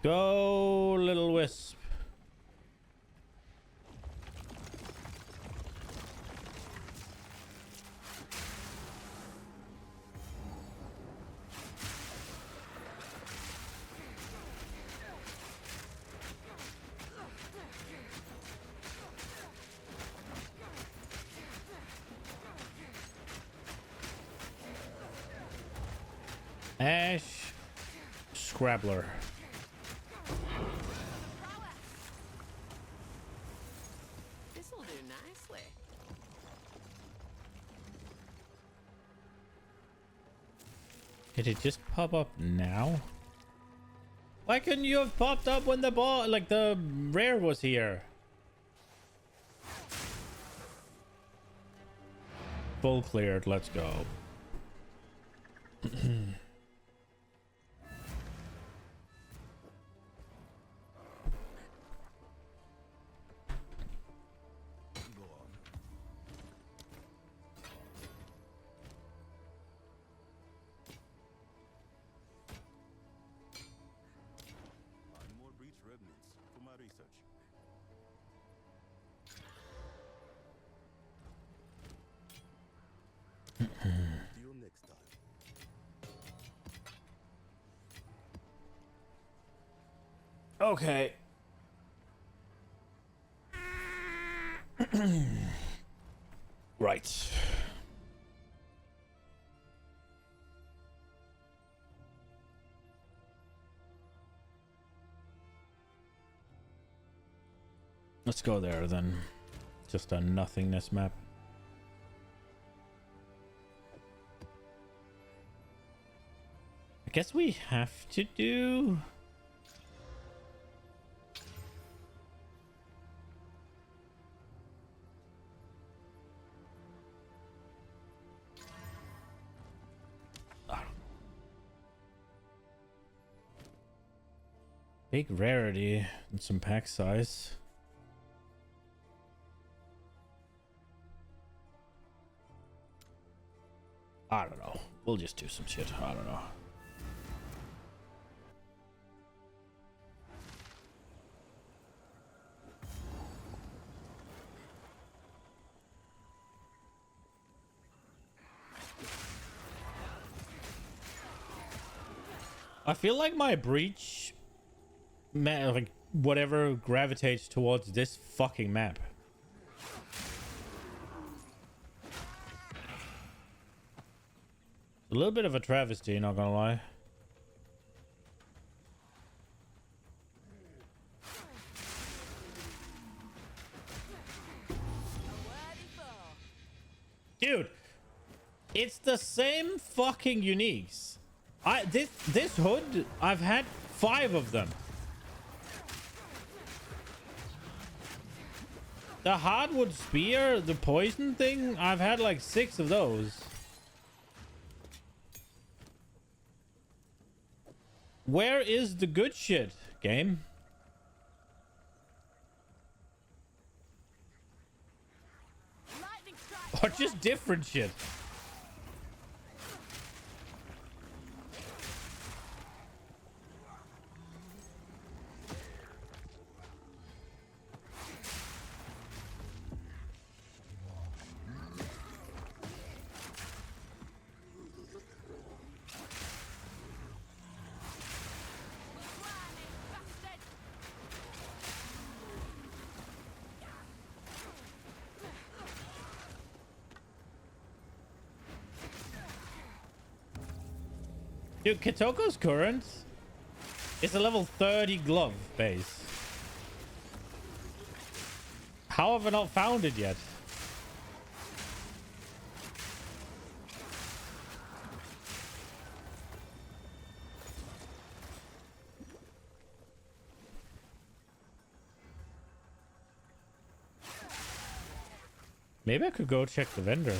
[SPEAKER 8] Go, little wisp. Ash Scrabbler.
[SPEAKER 2] This'll do nicely.
[SPEAKER 8] Did it just pop up now? Why couldn't you have popped up when the ball, like the rare was here? Full cleared, let's go.
[SPEAKER 5] More breach remnants for my research. See you next time.
[SPEAKER 8] Okay. Right. Let's go there then. Just a nothingness map. guess we have to do... Big rarity and some pack size. I don't know. We'll just do some shit. I don't know. I feel like my breach, like whatever gravitates towards this fucking map. A little bit of a travesty, not gonna lie. Dude, it's the same fucking uniques. This hood, I've had 5 of them. The hardwood spear, the poison thing, I've had like 6 of those. Where is the good shit, game? Or just different shit? Dude, Kitoko's current is a level 30 glove base. How have I not found it yet? Maybe I could go check the vendor.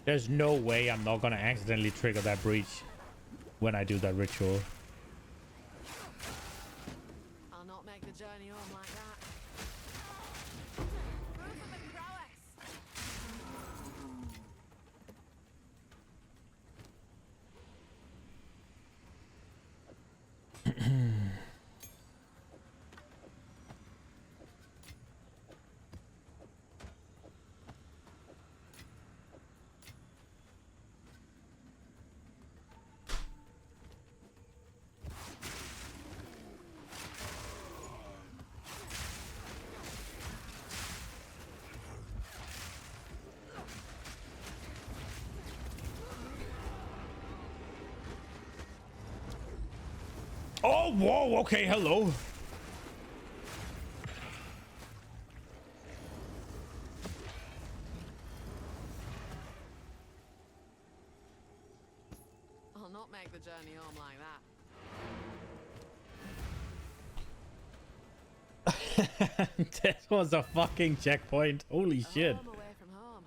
[SPEAKER 8] There's no way I'm not gonna accidentally trigger that breach when I do that ritual.
[SPEAKER 2] I'll not make the journey home like that. Proof of my prowess.
[SPEAKER 8] Oh, whoa, okay, hello.
[SPEAKER 2] I'll not make the journey home like that.
[SPEAKER 8] That was a fucking checkpoint. Holy shit.
[SPEAKER 2] Home away from home.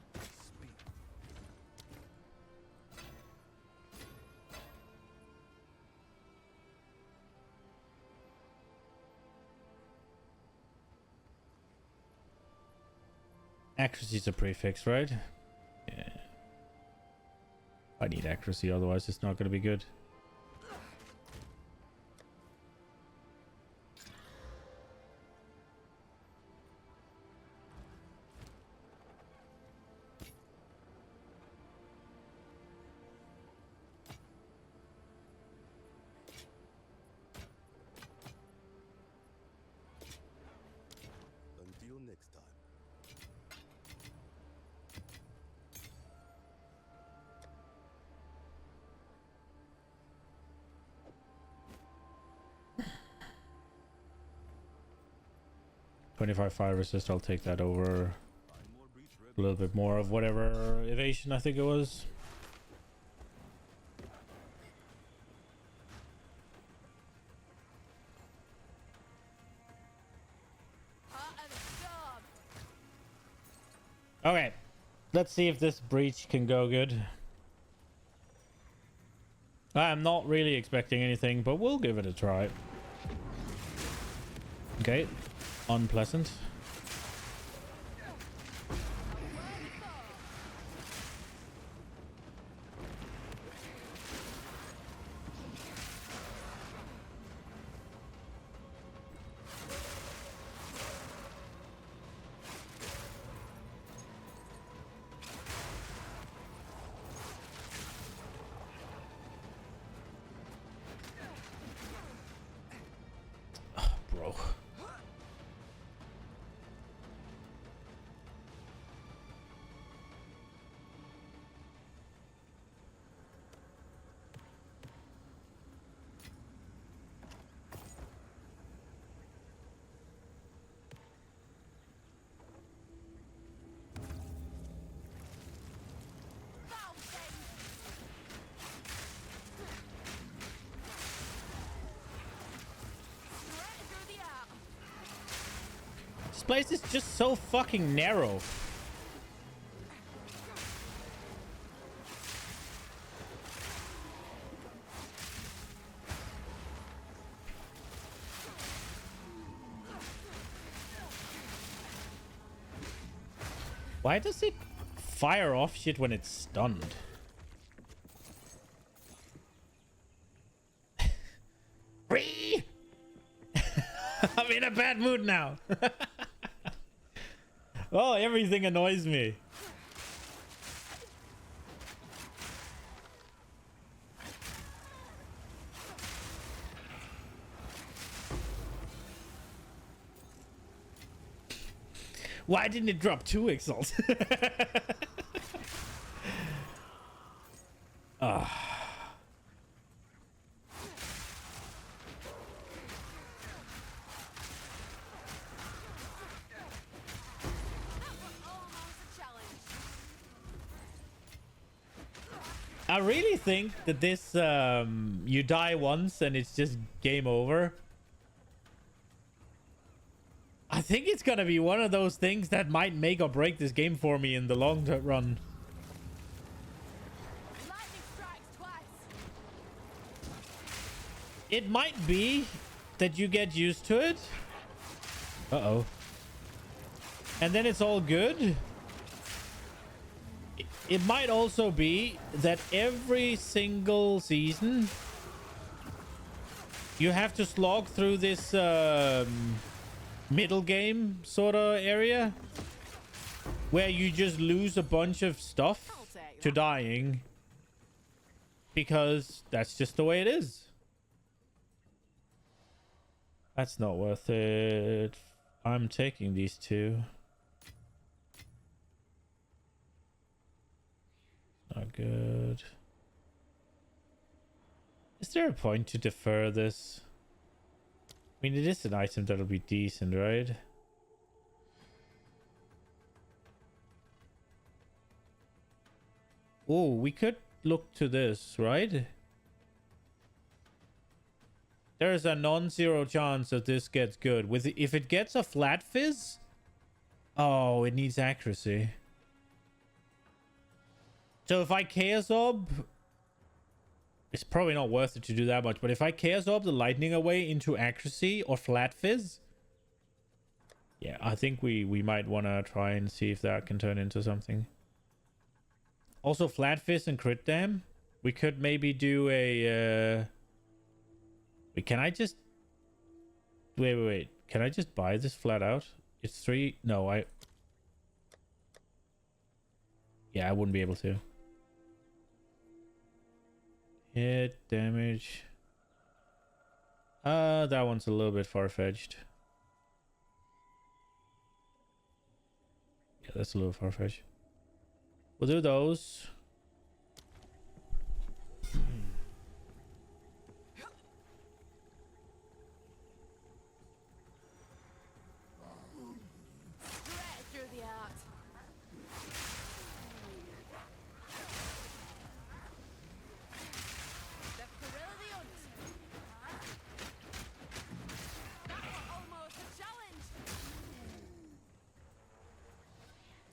[SPEAKER 8] Accuracy's a prefix, right? Yeah. I need accuracy, otherwise it's not gonna be good. 25 fire resist. I'll take that over a little bit more of whatever evasion I think it was. Okay, let's see if this breach can go good. I'm not really expecting anything, but we'll give it a try. Okay, unpleasant. Bro. This place is just so fucking narrow. Why does it fire off shit when it's stunned? Free! I'm in a bad mood now. Oh, everything annoys me. Why didn't it drop 2 Exalt? I really think that this, you die once and it's just game over. I think it's gonna be one of those things that might make or break this game for me in the long run. It might be that you get used to it. Uh-oh. And then it's all good. It might also be that every single season you have to slog through this middle game sort of area where you just lose a bunch of stuff to dying because that's just the way it is. That's not worth it. I'm taking these 2. Not good. Is there a point to defer this? I mean, it is an item that'll be decent, right? Oh, we could look to this, right? There is a non-zero chance that this gets good. If it gets a flat fizz, oh, it needs accuracy. So if I Chaos Orb, it's probably not worth it to do that much, but if I Chaos Orb the lightning away into accuracy or flat fizz, yeah, I think we might want to try and see if that can turn into something. Also, flat fizz and crit dam. We could maybe do a wait, can I just wait, can I just buy this flat out? It's 3. No, yeah, I wouldn't be able to. Hit damage. That one's a little bit far-fetched. Yeah, that's a little far-fetched. We'll do those.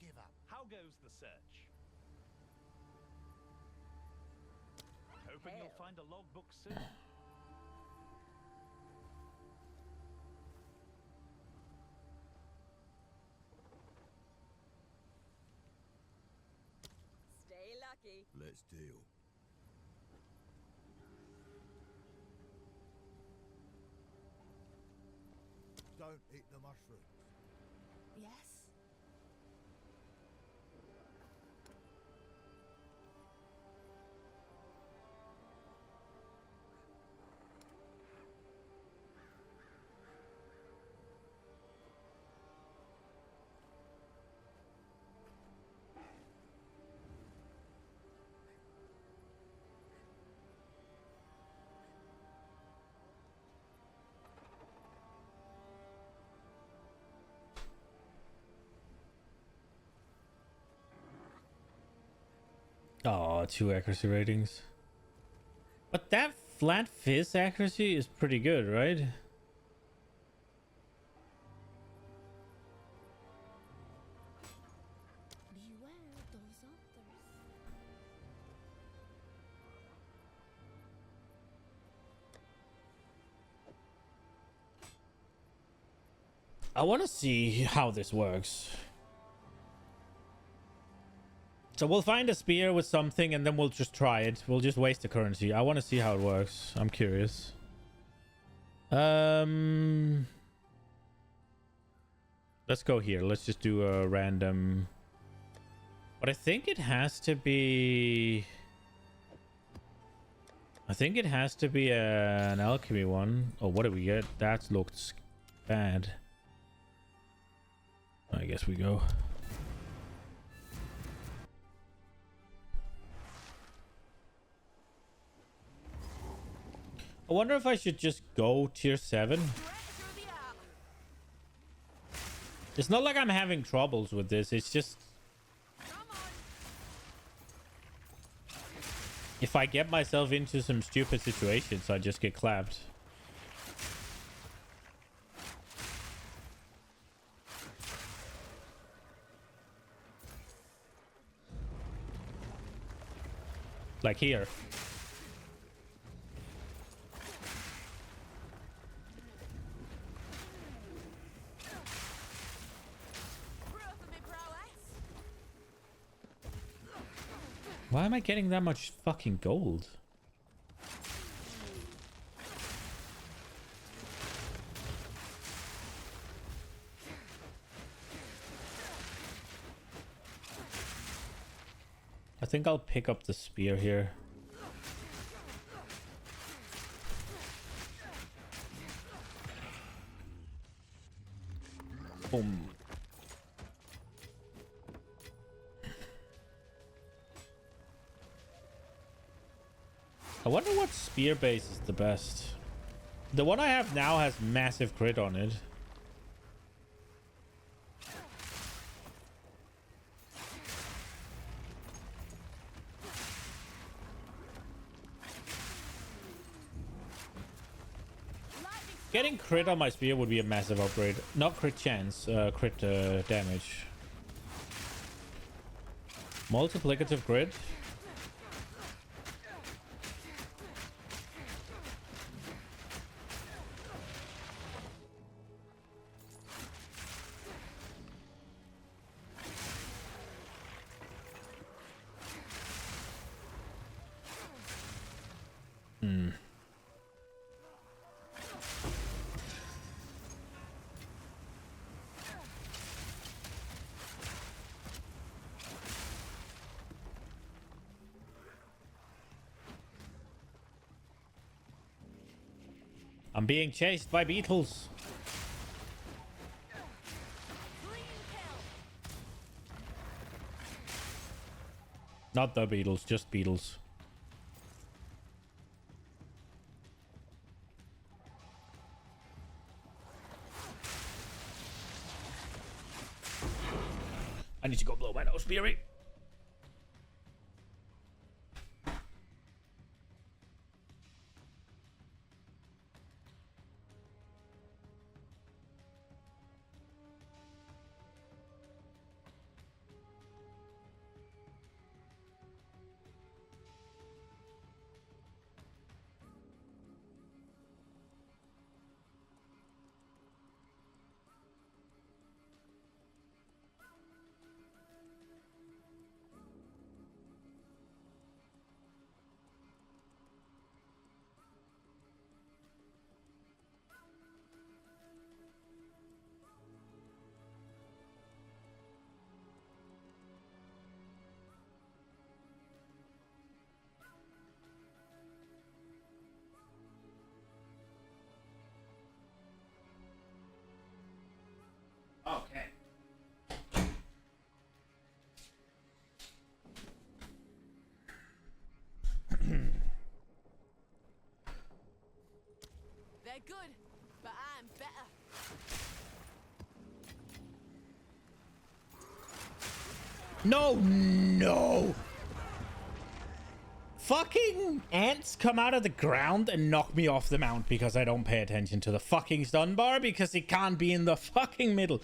[SPEAKER 3] give up.
[SPEAKER 14] How goes the search? Hoping you'll find a logbook soon.
[SPEAKER 2] Stay lucky.
[SPEAKER 6] Let's deal. Don't eat the mushrooms.
[SPEAKER 2] Yes.
[SPEAKER 8] Oh, 2 accuracy ratings. But that flat fizz accuracy is pretty good, right?
[SPEAKER 2] Beware those others.
[SPEAKER 8] I want to see how this works. So we'll find a spear with something and then we'll just try it. We'll just waste the currency. I want to see how it works. I'm curious. Let's go here. Let's just do a random. But I think it has to be... I think it has to be an alchemy one. Oh, what do we get? That looked bad. I guess we go. I wonder if I should just go tier 7. It's not like I'm having troubles with this. It's just... if I get myself into some stupid situations, I just get clapped. Like here. Why am I getting that much fucking gold? I think I'll pick up the spear here. Boom. I wonder what spear base is the best. The one I have now has massive crit on it. Getting crit on my spear would be a massive upgrade. Not crit chance, crit damage. Multiplicative crit. I'm being chased by beetles. Not the beetles, just beetles. I need to go blow my nose, Beery.
[SPEAKER 2] They're good, but I'm better.
[SPEAKER 8] No, no. Fucking ants come out of the ground and knock me off the mount because I don't pay attention to the fucking stun bar because it can't be in the fucking middle.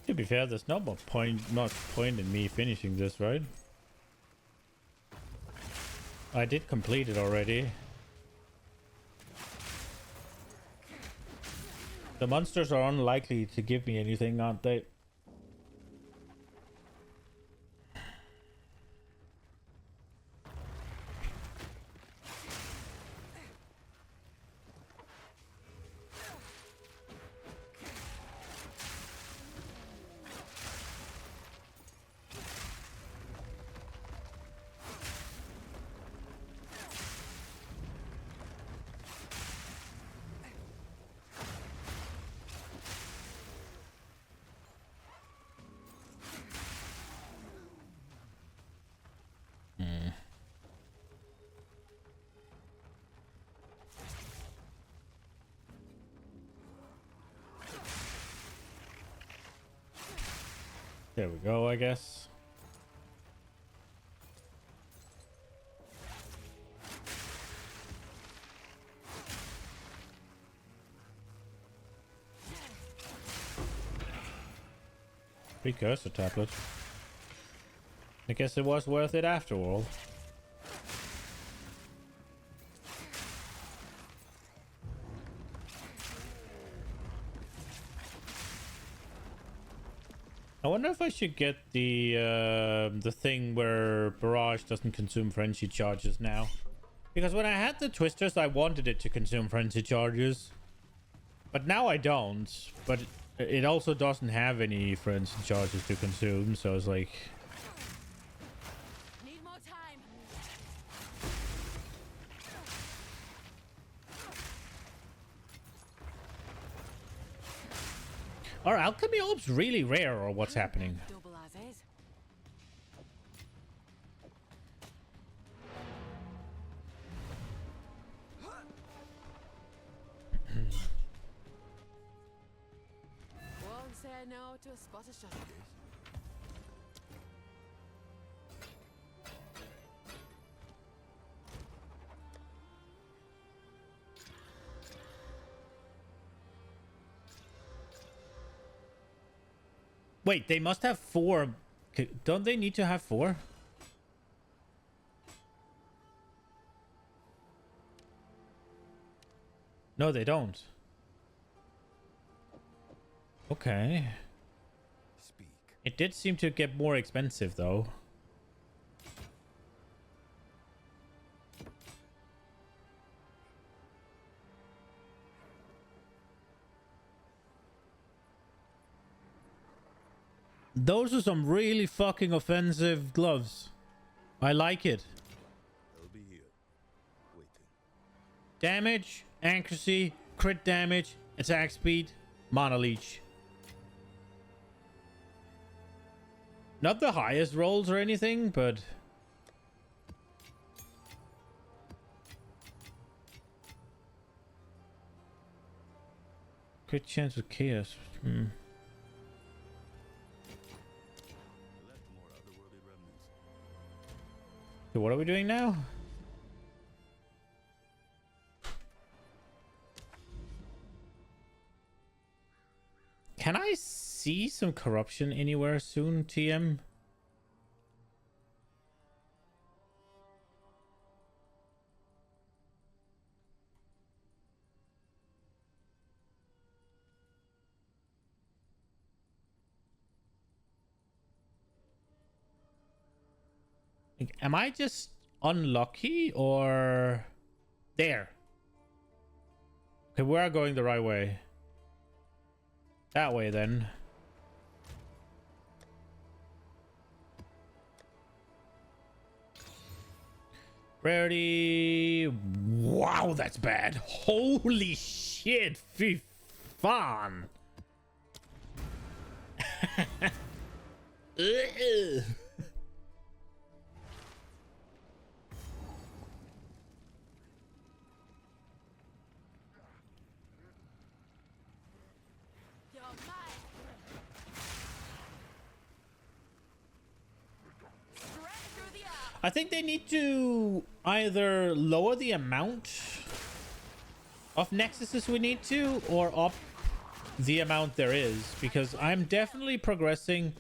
[SPEAKER 8] To be fair, there's not much point in me finishing this, right? I did complete it already. The monsters are unlikely to give me anything, aren't they? There we go, I guess. Precursor tablet. I guess it was worth it after all. I wonder if I should get the thing where Barrage doesn't consume frenzy charges now. Because when I had the twisters, I wanted it to consume frenzy charges. But now I don't. But it also doesn't have any frenzy charges to consume, so it's like...
[SPEAKER 2] Need more time.
[SPEAKER 8] Are alchemy orbs really rare, or what's happening?
[SPEAKER 2] Double as is. Won't say no to a spotter shot.
[SPEAKER 8] Wait, they must have 4. Don't they need to have 4? No, they don't. Okay.
[SPEAKER 5] Speak.
[SPEAKER 8] It did seem to get more expensive, though. Those are some really fucking offensive gloves. I like it.
[SPEAKER 6] I'll be here, waiting.
[SPEAKER 8] Damage, accuracy, crit damage, attack speed, mana leech. Not the highest rolls or anything, but... Crit chance with chaos. So what are we doing now? Can I see some corruption anywhere soon, TM? Am I just unlucky or there? Okay, we are going the right way. That way then. Rarity. Wow, that's bad. Holy shit. Fy fan. Ugh. I think they need to either lower the amount of nexuses we need to, or up the amount there is, because I'm definitely progressing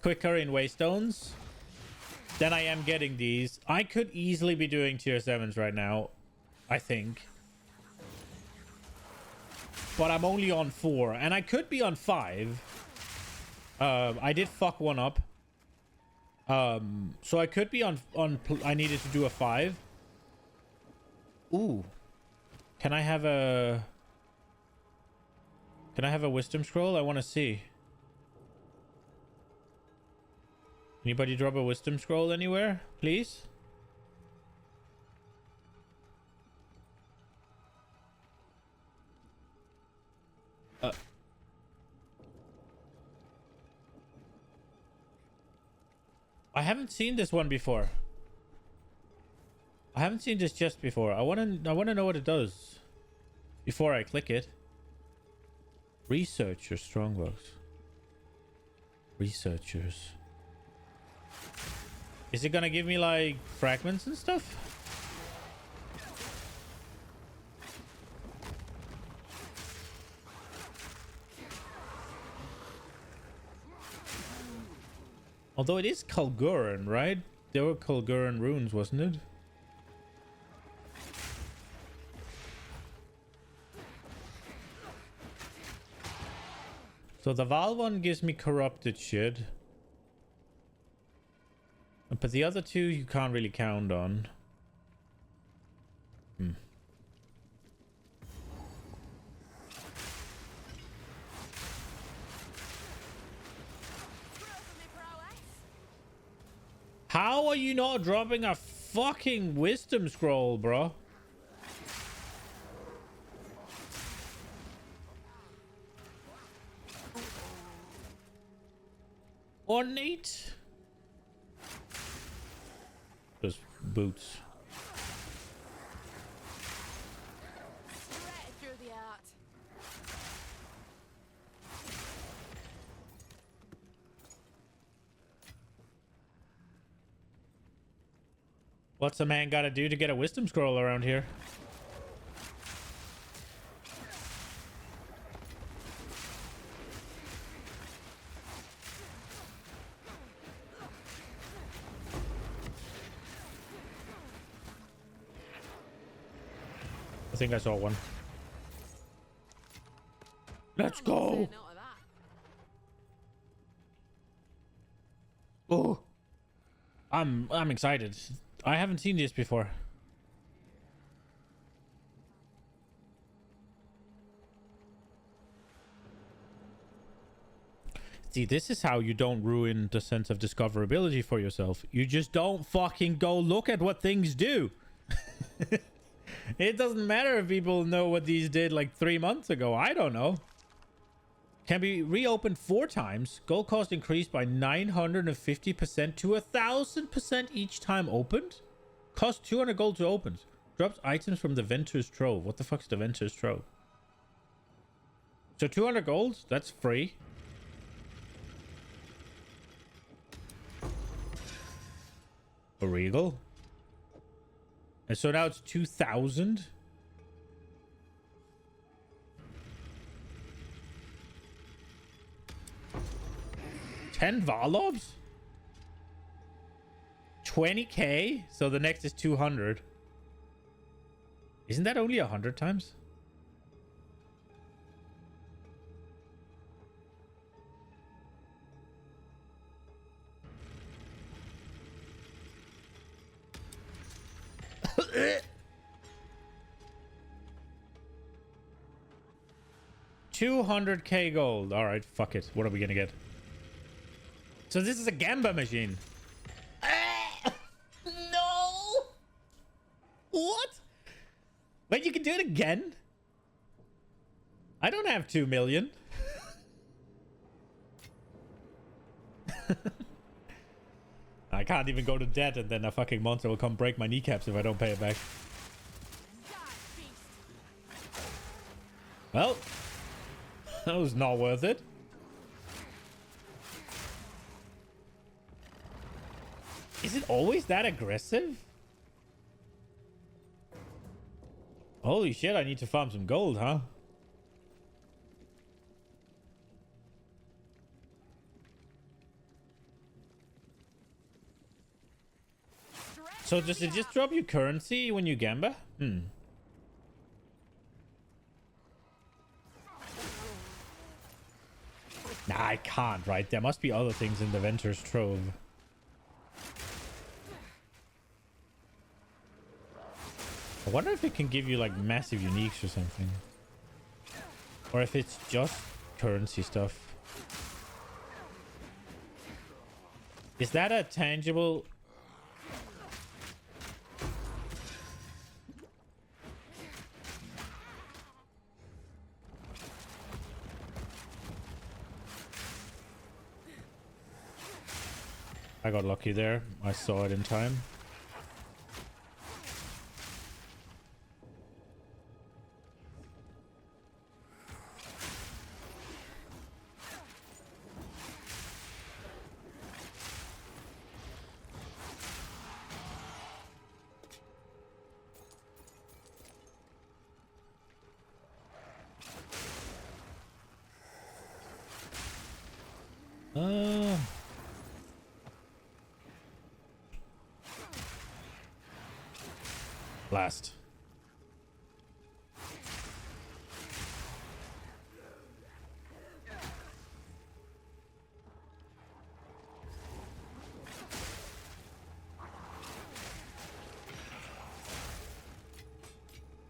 [SPEAKER 8] quicker in waystones than I am getting these. I could easily be doing tier 7s right now, I think. But I'm only on 4, and I could be on 5. I did fuck one up. So I could be on I needed to do a 5. Ooh. Can I have a wisdom scroll? I want to see. Anybody drop a wisdom scroll anywhere, please? I haven't seen this one before. I haven't seen this chest before. I want to know what it does before I click it. Researcher strongbox. Researchers. Is it gonna give me like fragments and stuff? Although it is Kulguran, right? There were Kulguran runes, wasn't it? So the Val one gives me corrupted shit. But the other two you can't really count on. How are you not dropping a fucking wisdom scroll, bro? Ornate? Just boots. What's a man gotta do to get a wisdom scroll around here? I think I saw one. Let's go! Oh, I'm excited. I haven't seen this before. See, this is how you don't ruin the sense of discoverability for yourself. You just don't fucking go look at what things do. It doesn't matter if people know what these did like 3 months ago. I don't know. Can be reopened 4 times. Gold cost increased by 950% to 1,000% each time opened. Cost 200 gold to open. Drops items from the Ventur's Trove. What the fuck is the Ventur's Trove? So 200 gold, that's free. A regal. And so now it's 2,000. 10 Varlobs? 20k? So the next is 200. Isn't that only 100 times? $200k gold. All right, fuck it. What are we gonna get? So this is a gamba machine. No. What? Wait, you can do it again? I don't have 2 million. I can't even go to debt, and then a fucking monster will come break my kneecaps if I don't pay it back. Well, that was not worth it. Is it always that aggressive? Holy shit, I need to farm some gold, huh? So does it just drop you currency when you gamba? Hmm. Nah, I can't, right? There must be other things in the Venter's Trove. I wonder if it can give you like massive uniques or something. Or if it's just currency stuff. Is that a tangible... I got lucky there. I saw it in time. Blast.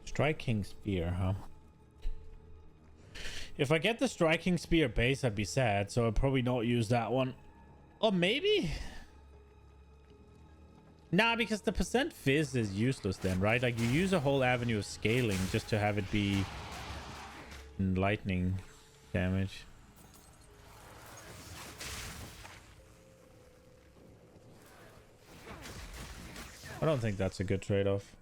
[SPEAKER 8] Striking Spear, huh? If I get the Striking Spear base, I'd be sad, so I'll probably not use that one. Or maybe... Nah, because the percent fizz is useless then, right? Like, you use a whole avenue of scaling just to have it be lightning damage. I don't think that's a good trade-off.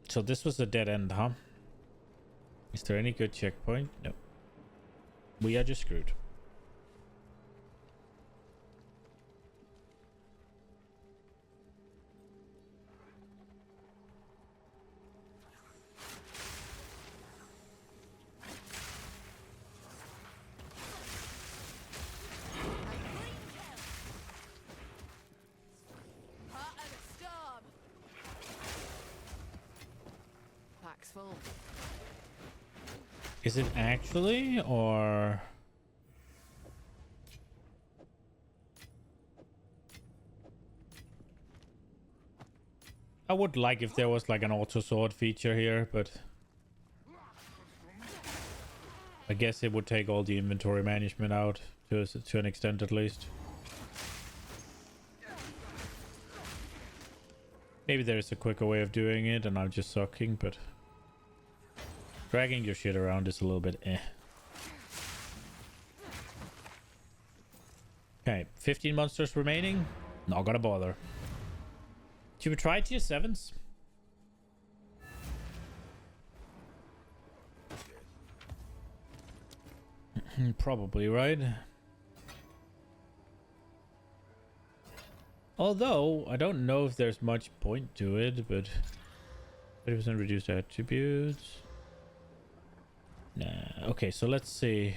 [SPEAKER 8] So this was a dead end, huh? Is there any good checkpoint? No. We are just screwed.
[SPEAKER 2] Pack's full.
[SPEAKER 8] Is it actually, or... I would like if there was like an auto sword feature here, but... I guess it would take all the inventory management out to an extent at least. Maybe there's a quicker way of doing it and I'm just sucking, but... Dragging your shit around is a little bit eh. Okay, 15 monsters remaining. Not gonna bother. Should we try tier 7s? Probably, right? Although, I don't know if there's much point to it, but... 30% reduced attributes... Nah, okay, so let's see.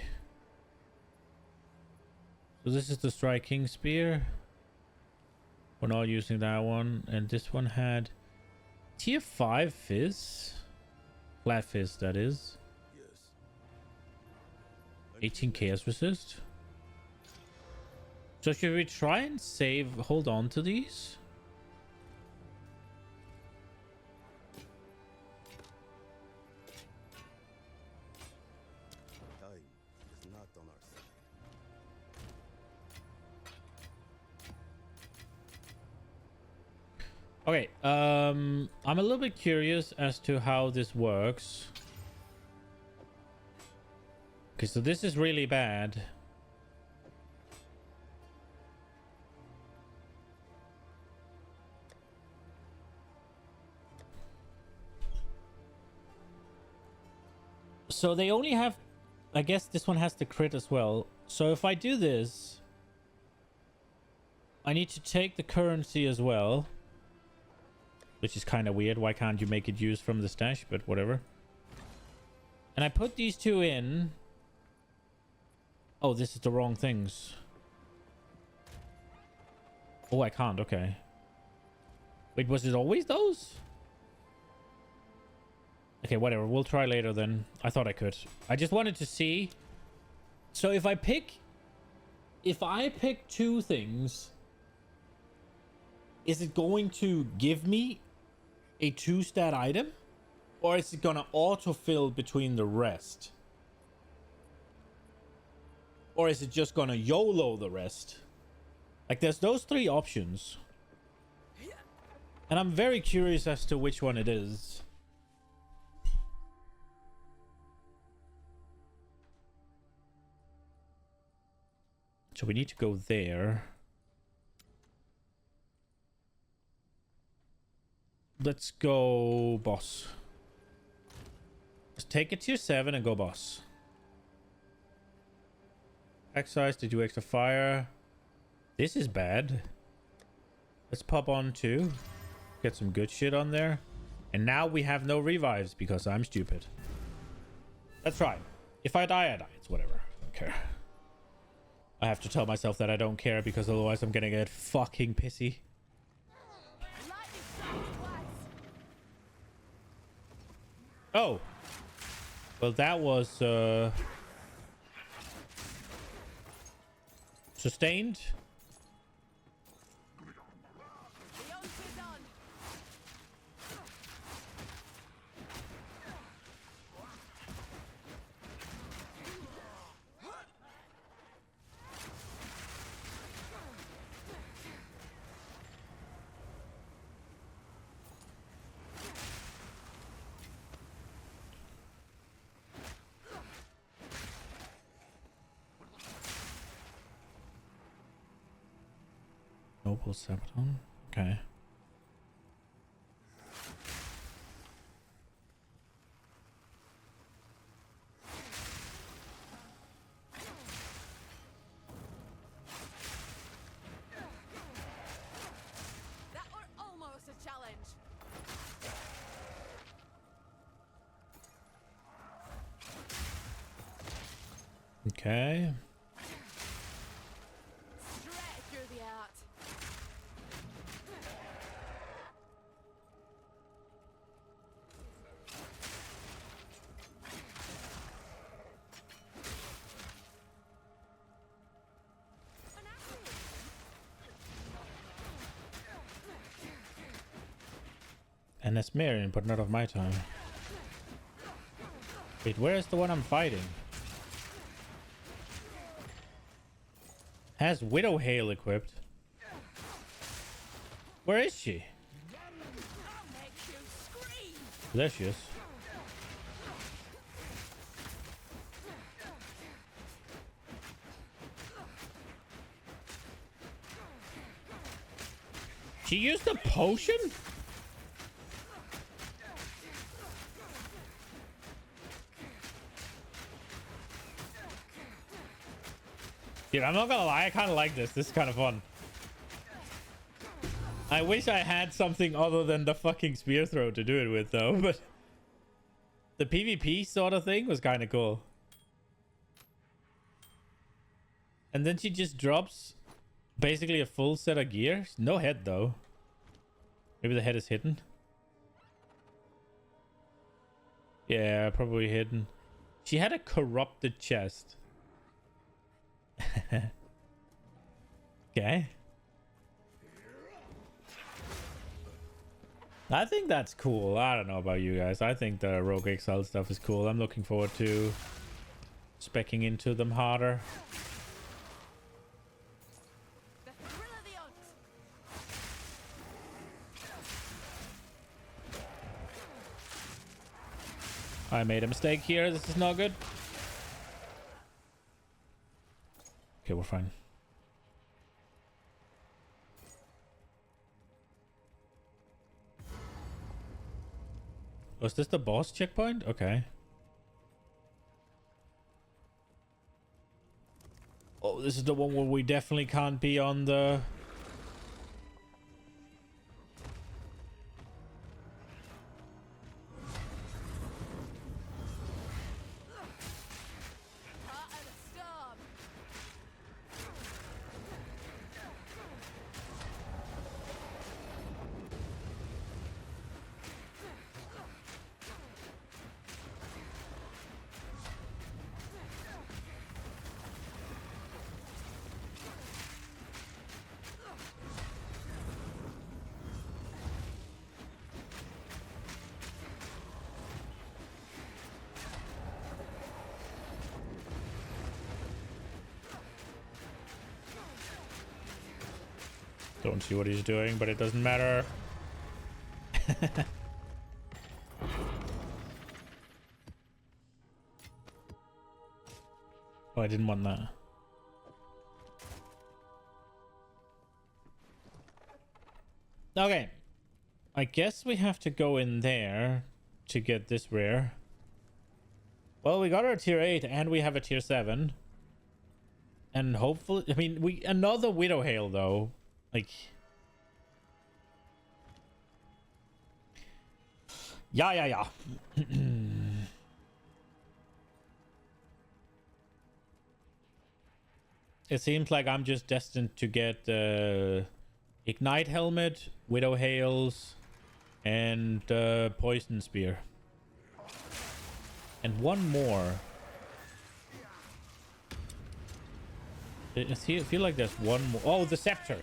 [SPEAKER 8] So this is the Striking Spear. We're not using that one. And this one had tier 5 fizz. Flat fizz, that is. 18 chaos resist. So should we try and save, hold on to these?
[SPEAKER 6] Time is not on our side.
[SPEAKER 8] Okay, I'm a little bit curious as to how this works. Okay, so this is really bad. So they only have, I guess this one has the crit as well. So if I do this, I need to take the currency as well. Which is kind of weird. Why can't you make it use from the stash? But whatever. And I put these two in. Oh, this is the wrong things. Oh, I can't. Okay. Wait, was it always those? Okay, whatever. We'll try later then. I thought I could. I just wanted to see. So if I pick two things, is it going to give me a 2-stat item? Or is it gonna autofill between the rest? Or is it just gonna YOLO the rest? Like, there's those 3 options. And I'm very curious as to which one it is. So we need to go there. Let's go boss. Let's take it tier 7 and go boss. Exercise to do extra fire. This is bad. Let's pop on 2. Get some good shit on there. And now we have no revives because I'm stupid. That's right. If I die, I die. It's whatever. I don't care. I have to tell myself that I don't care because otherwise I'm gonna get fucking pissy. Oh. Well, that was sustained. Noble Sabaton. Okay.
[SPEAKER 2] That were almost a challenge.
[SPEAKER 8] Okay.
[SPEAKER 2] Straight through the art.
[SPEAKER 8] And that's Marion, but not of my time. Wait, where is the one I'm fighting? Has Widow Hail equipped. Where is she? There she is. She used a potion? Dude, I'm not gonna lie, I kind of like this. This is kind of fun. I wish I had something other than the fucking spear throw to do it with, though, but the PvP sort of thing was kind of cool. And then she just drops basically a full set of gear. No head, though. Maybe the head is hidden. Yeah, probably hidden. She had a corrupted chest. Okay. I think that's cool. I don't know about you guys. I think the Rogue Exile stuff is cool. I'm looking forward to specking into them harder.
[SPEAKER 2] The thrill of the hunt.
[SPEAKER 8] I made a mistake here. This is not good. Okay, we're fine. Was this the boss checkpoint? Okay. Oh, this is the one where we definitely can't be on the...
[SPEAKER 2] Part of the storm.
[SPEAKER 8] Don't see what he's doing, but it doesn't matter. Oh, I didn't want that. Okay. I guess we have to go in there to get this rare. Well, we got our tier 8 and we have a tier 7. And hopefully, I mean, another Widow Hail though. Like, yeah. It seems like I'm just destined to get Ignite Helmet, Widow Hails, and Poison Spear. And one more. I feel like there's one more. Oh, the Scepter.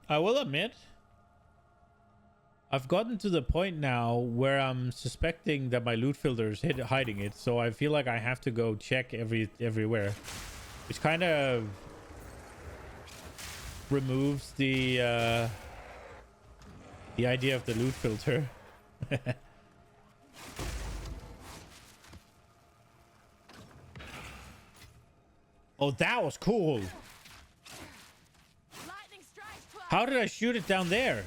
[SPEAKER 8] I will admit, I've gotten to the point now where I'm suspecting that my loot filter is hiding it, so I feel like I have to go check everywhere, which kind of removes the idea of the loot filter. Oh, that was cool. How did I shoot it down there?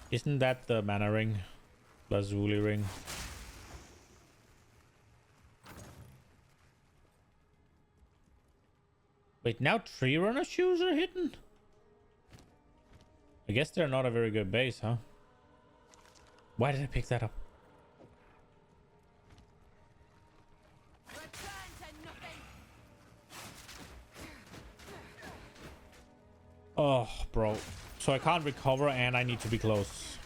[SPEAKER 8] Isn't that the mana ring? Lazuli ring. Wait, now tree runner shoes are hidden? I guess they're not a very good base, huh? Why did I pick that up? Oh, bro. So I can't recover and I need to be close.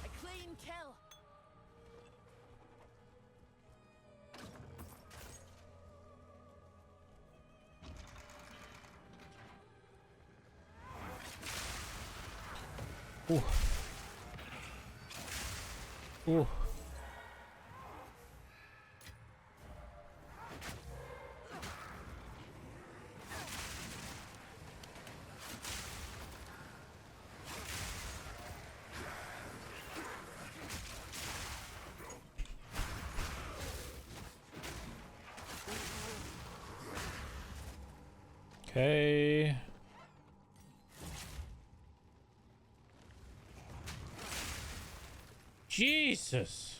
[SPEAKER 2] A clean kill.
[SPEAKER 8] Ooh. Ooh. Okay. Jesus.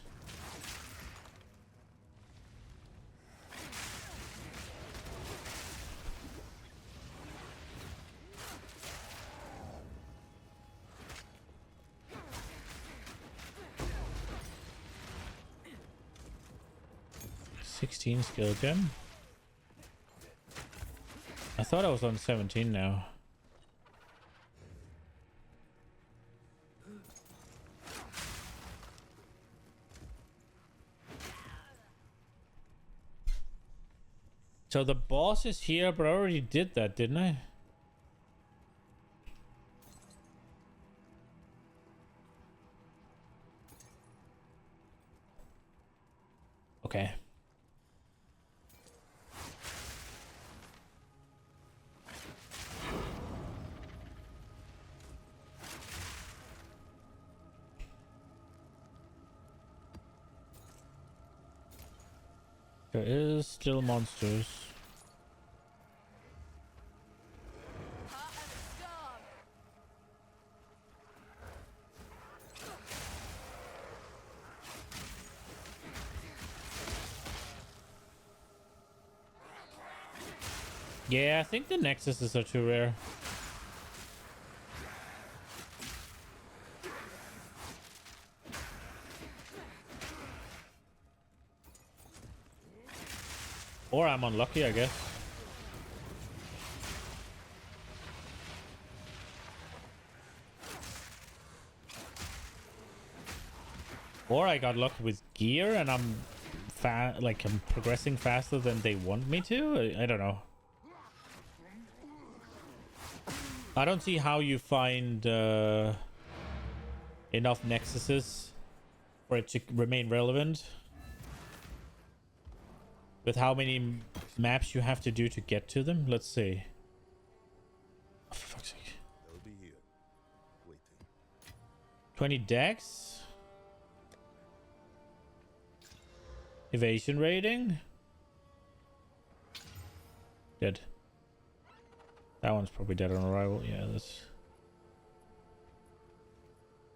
[SPEAKER 8] $16 skill gem. I thought I was on 17 now. So the boss is here, but I already did that, didn't I? Okay. There is still monsters. Yeah, I think the Nexuses are too rare. Or I'm unlucky, I guess. Or I got lucky with gear and I'm I'm progressing faster than they want me to. I don't know. I don't see how you find enough Nexuses for it to remain relevant. With how many maps you have to do to get to them. Let's see. Oh, for fuck's sake.
[SPEAKER 6] They'll be here, waiting.
[SPEAKER 8] 20 dex. Evasion rating. Dead. That one's probably dead on arrival. Yeah, that's...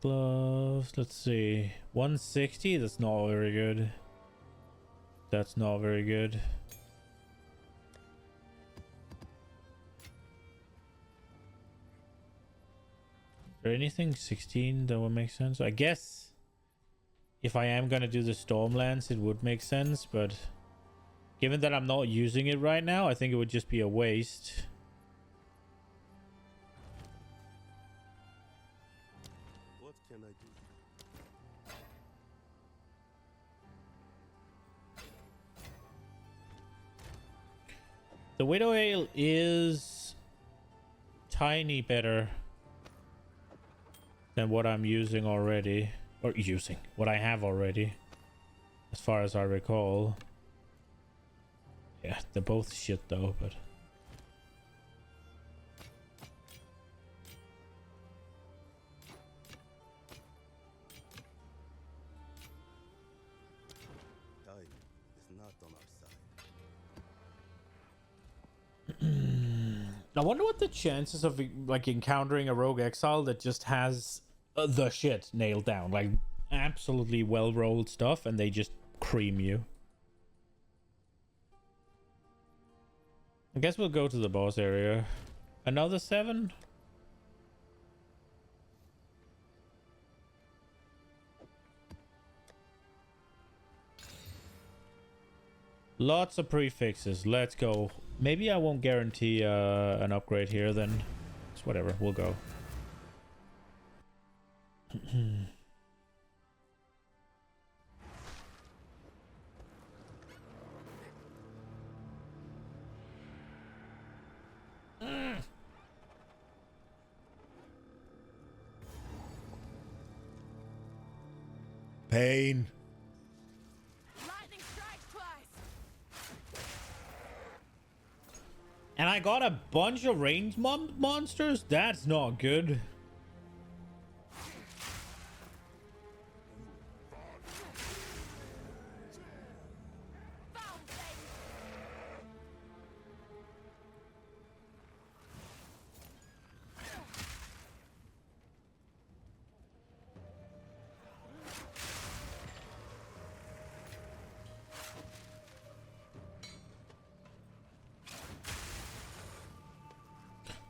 [SPEAKER 8] Gloves. Let's see. 160. That's not very good. That's not very good. Is there anything 16 that would make sense? I guess if I am gonna do the Stormlands, it would make sense, but given that I'm not using it right now, I think it would just be a waste.
[SPEAKER 6] What can I do?
[SPEAKER 8] The Widow Ale is tiny better than what I'm using already. Or using. What I have already. As far as I recall. Yeah, they're both shit though, but...
[SPEAKER 6] Time is not on our side.
[SPEAKER 8] I wonder what the chances of like encountering a rogue exile that just has the shit nailed down, like absolutely well rolled stuff, and they just cream you. I guess we'll go to the boss area. Another 7? Lots of prefixes. Let's go. Maybe I won't guarantee an upgrade here then. It's whatever. We'll go.
[SPEAKER 1] Pain.
[SPEAKER 2] Lightning strikes twice.
[SPEAKER 8] And I got a bunch of ranged monsters? That's not good.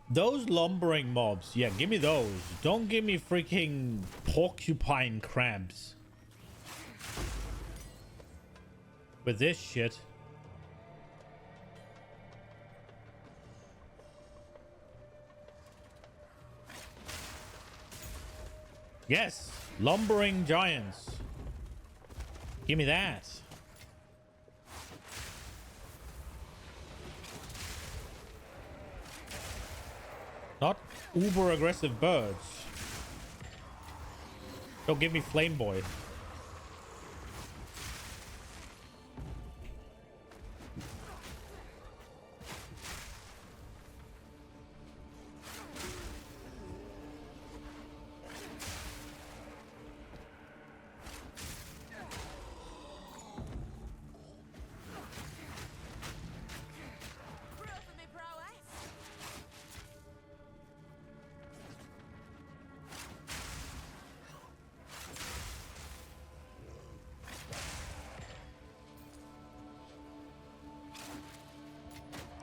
[SPEAKER 8] Those lumbering mobs, yeah, give me those. Don't give me freaking porcupine crabs. With this shit. Yes, lumbering giants. Give me that. Not uber aggressive birds. Don't give me Flame Boy.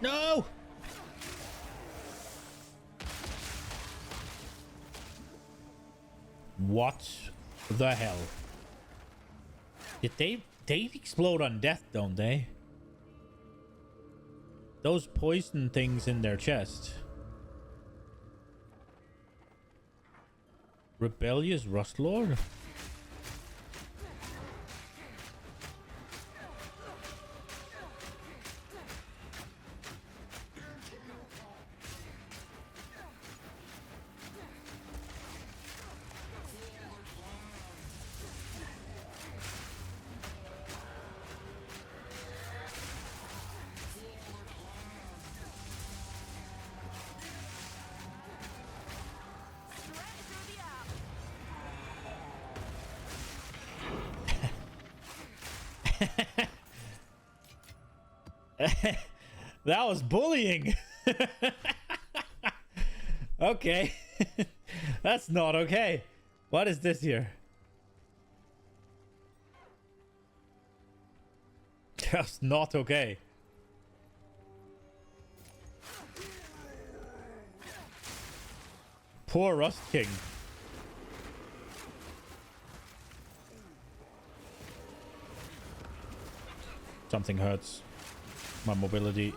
[SPEAKER 8] No! What the hell? Did they explode on death, don't they? Those poison things in their chest. Rebellious Rustlord? That was bullying. Okay. That's not okay. What is this here? That's not okay. Poor Rust King. Something hurts. My mobility.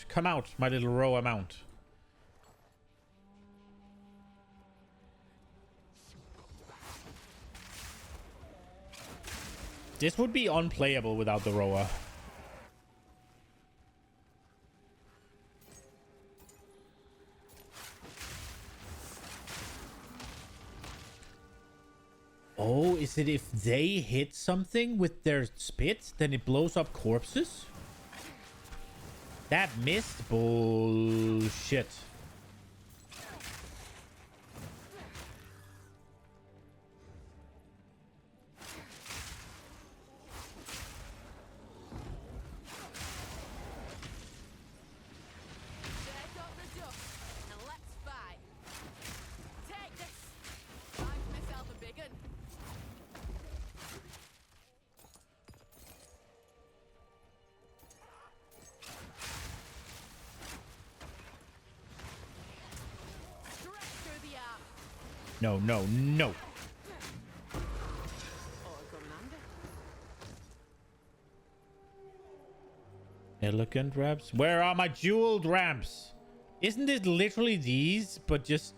[SPEAKER 8] Come out, my little row amount. This would be unplayable without the rower. Oh, is it if they hit something with their spit, then it blows up corpses? That missed bullshit. No, no, no. Elegant ramps? Where are my jeweled ramps? Isn't it literally these, but just...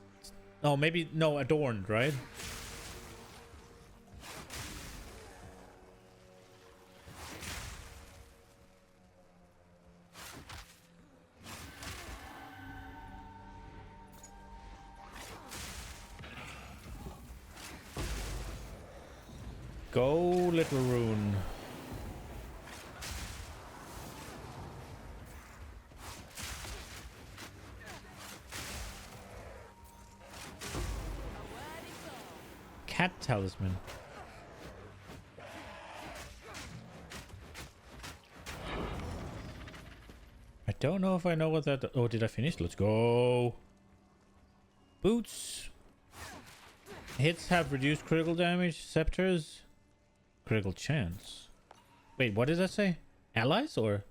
[SPEAKER 8] Oh, maybe... No, adorned, right? Go, little rune. Cat talisman. I don't know if I know what that... Oh, did I finish? Let's go. Boots. Hits have reduced critical damage. Scepters. Critical chance. Wait, what did that say? Allies or...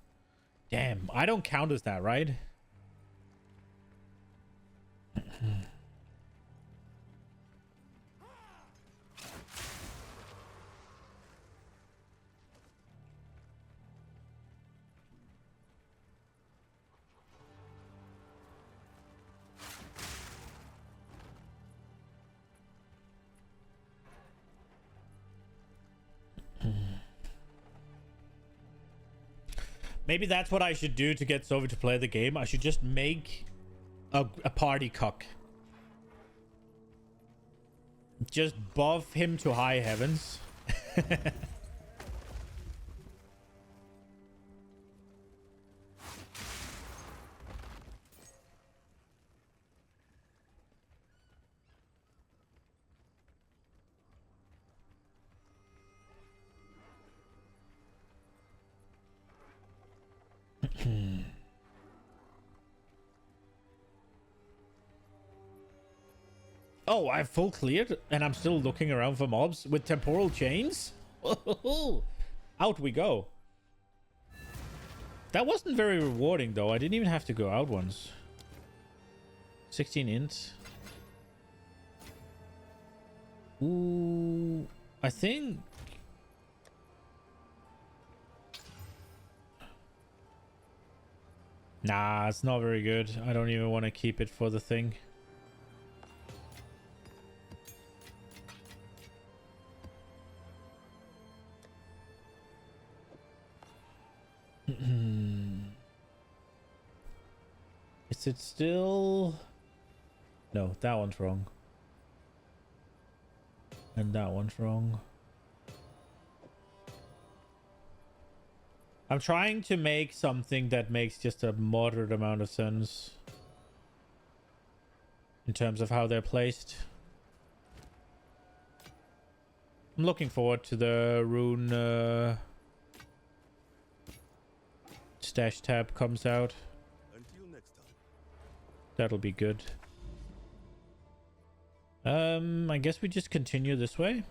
[SPEAKER 8] Damn, I don't count as that, right? Maybe that's what I should do to get Sovi to play the game. I should just make a party cock. Just buff him to high heavens. Oh, I've full cleared and I'm still looking around for mobs with temporal chains? Out we go. That wasn't very rewarding though. I didn't even have to go out once. 16 int. Ooh, I think... Nah, it's not very good. I don't even want to keep it for the thing. Is it still... No, that one's wrong. And that one's wrong. I'm trying to make something that makes just a moderate amount of sense in terms of how they're placed. I'm looking forward to the rune stash tab comes out.
[SPEAKER 6] Until next time.
[SPEAKER 8] That'll be good. I guess we just continue this way.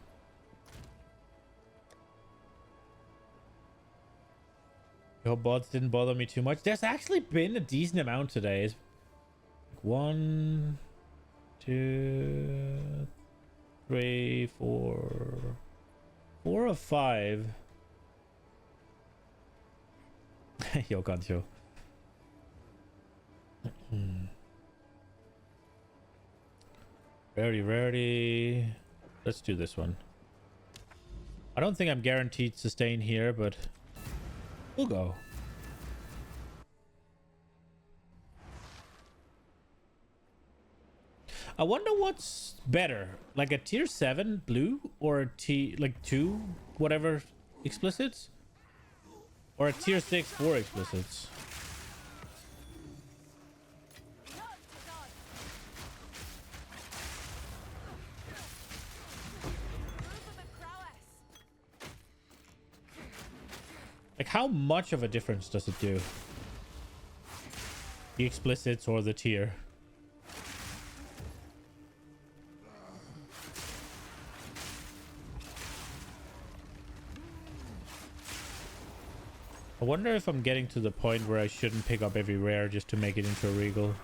[SPEAKER 8] Your bots didn't bother me too much. There's actually been a decent amount today. It's 1, 2, 3, 4. 4 or 5. Yo, Gancho. Rarity. Let's do this one. I don't think I'm guaranteed to sustain here, but we'll go. I wonder what's better, like a tier 7 blue or a like 2 whatever explicits, or a tier 6 4 explicits. Like, how much of a difference does it do? The explicits or the tier? I wonder if I'm getting to the point where I shouldn't pick up every rare just to make it into a regal.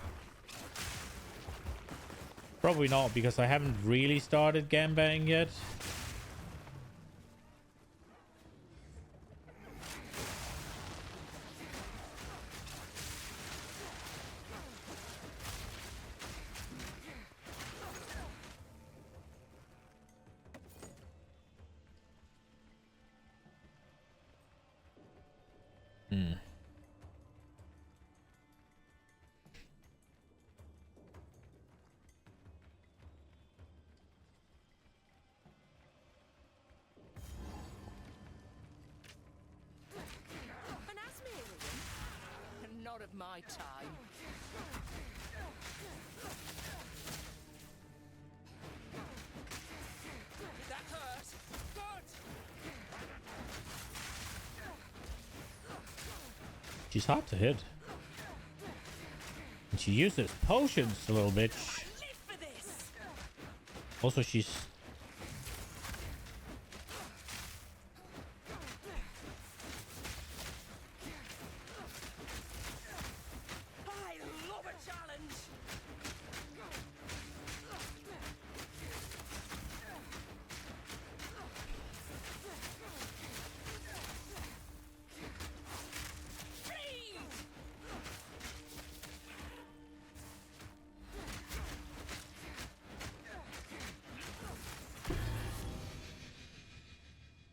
[SPEAKER 8] Probably not, because I haven't really started gambang yet.
[SPEAKER 2] my time. Did that hurt? Good!
[SPEAKER 8] She's hard to hit. And she uses potions, a little bitch. Also, she's...
[SPEAKER 2] I love a challenge!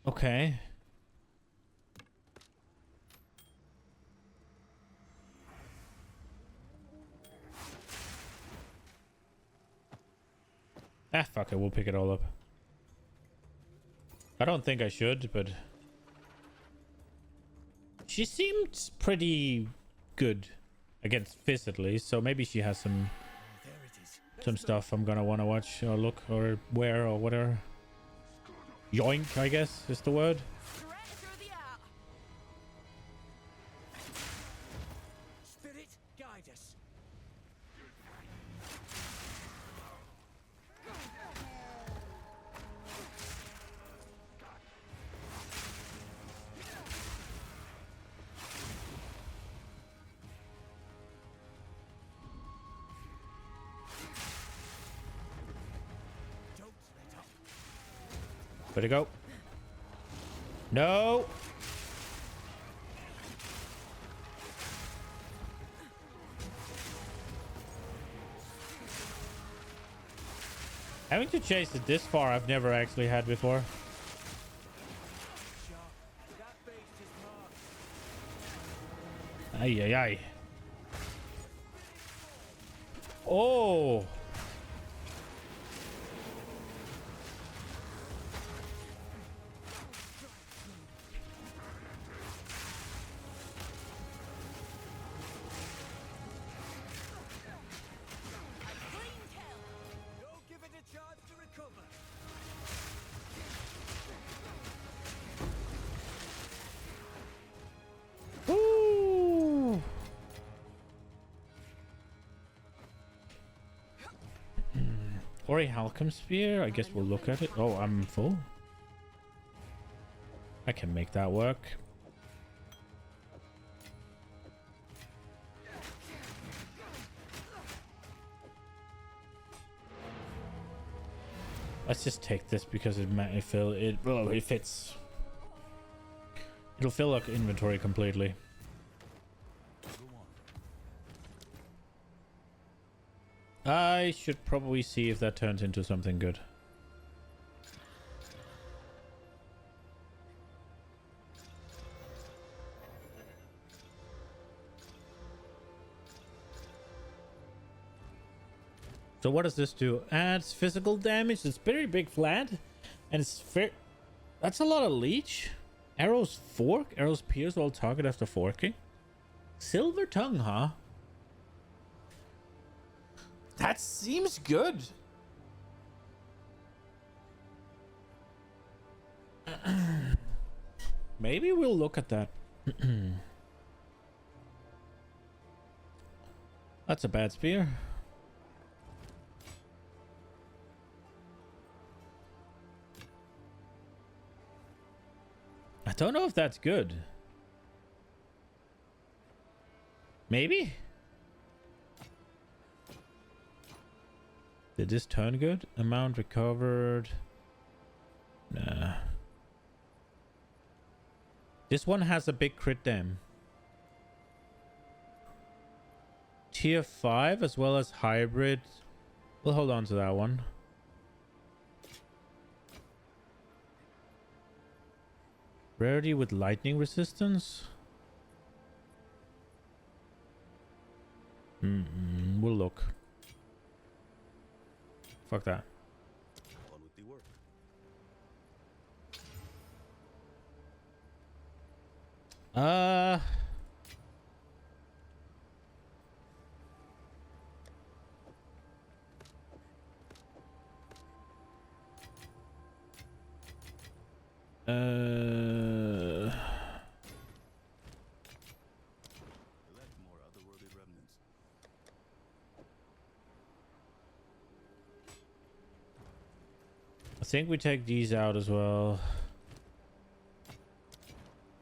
[SPEAKER 8] Okay. Ah, fuck it. We'll pick it all up. I don't think I should, but... She seemed pretty good against Fizz at least, so maybe she has some stuff I'm gonna want to watch or look or wear or whatever. Yoink, I guess is the word.
[SPEAKER 4] Spirit, guide us.
[SPEAKER 8] Way to go. No. Having to chase it this far, I've never actually had before. Ay, ay, ay. Oh.
[SPEAKER 4] Don't give it a chance to recover.
[SPEAKER 8] Woo. Ori Halcom Spear. I guess we'll look at it. Oh, I'm full. I can make that work. Let's just take this because it fits. It'll fill our inventory completely. I should probably see if that turns into something good. So what does this do? Adds physical damage. It's very big flat, and it's fair. That's a lot of leech. Arrows fork. Arrows pierce all target after forking. Silver tongue, huh? That seems good. Maybe we'll look at that. That's a bad spear. I don't know if that's good. Maybe? Did this turn good? Amount recovered. Nah. This one has a big crit dam. Tier 5 as well as hybrid. We'll hold on to that one. Rarity with lightning resistance. We'll look. Fuck that.
[SPEAKER 15] On with the work.
[SPEAKER 5] More otherworldly remnants.
[SPEAKER 1] I think we take these out as well.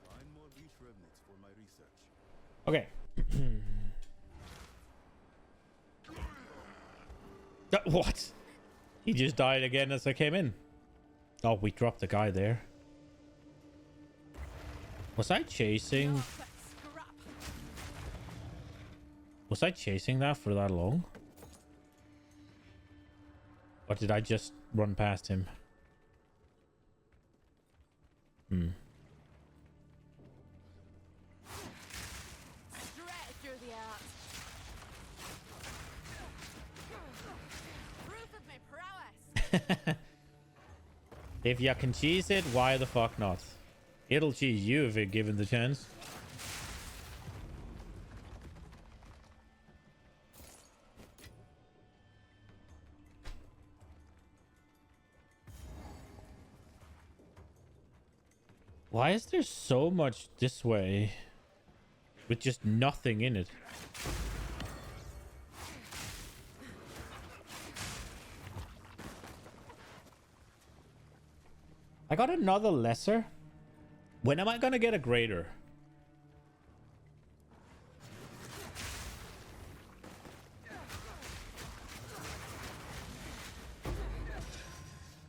[SPEAKER 5] Find more leech remnants for my research.
[SPEAKER 1] Okay. What? He just died again as I came in. Oh, we dropped the guy there. Was I chasing? Was I chasing that for that long? Or did I just run past him?
[SPEAKER 2] Straight through the arc. Proof of my prowess.
[SPEAKER 1] If you can cheese it, why the fuck not? It'll cheese you if it given the chance. Why is there so much this way with just nothing in it? I got another lesser. When am I gonna get a greater?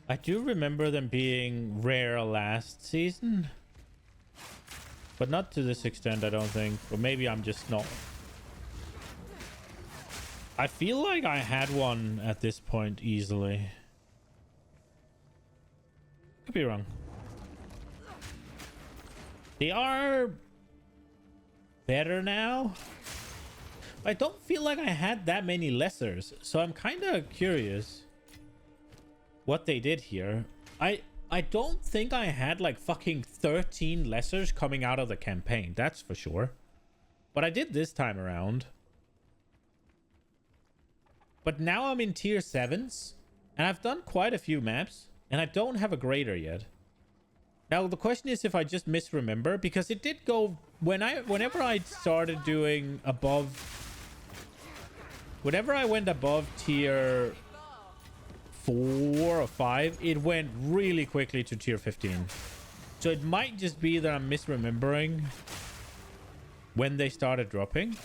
[SPEAKER 1] I do remember them being rare last season. But not to this extent, I don't think. Or maybe I'm just not. I feel like I had one at this point easily. Could be wrong. They are better now. I don't feel like I had that many lessers, so I'm kind of curious what they did here. I don't think I had like fucking 13 lessers coming out of the campaign, that's for sure. But I did this time around. But now I'm in tier 7s, and I've done quite a few maps, and I don't have a greater yet. Now the question is if I just misremember, because it did go whenever I started doing above, whenever I went above tier 4 or 5, it went really quickly to tier 15. So it might just be that I'm misremembering when they started dropping,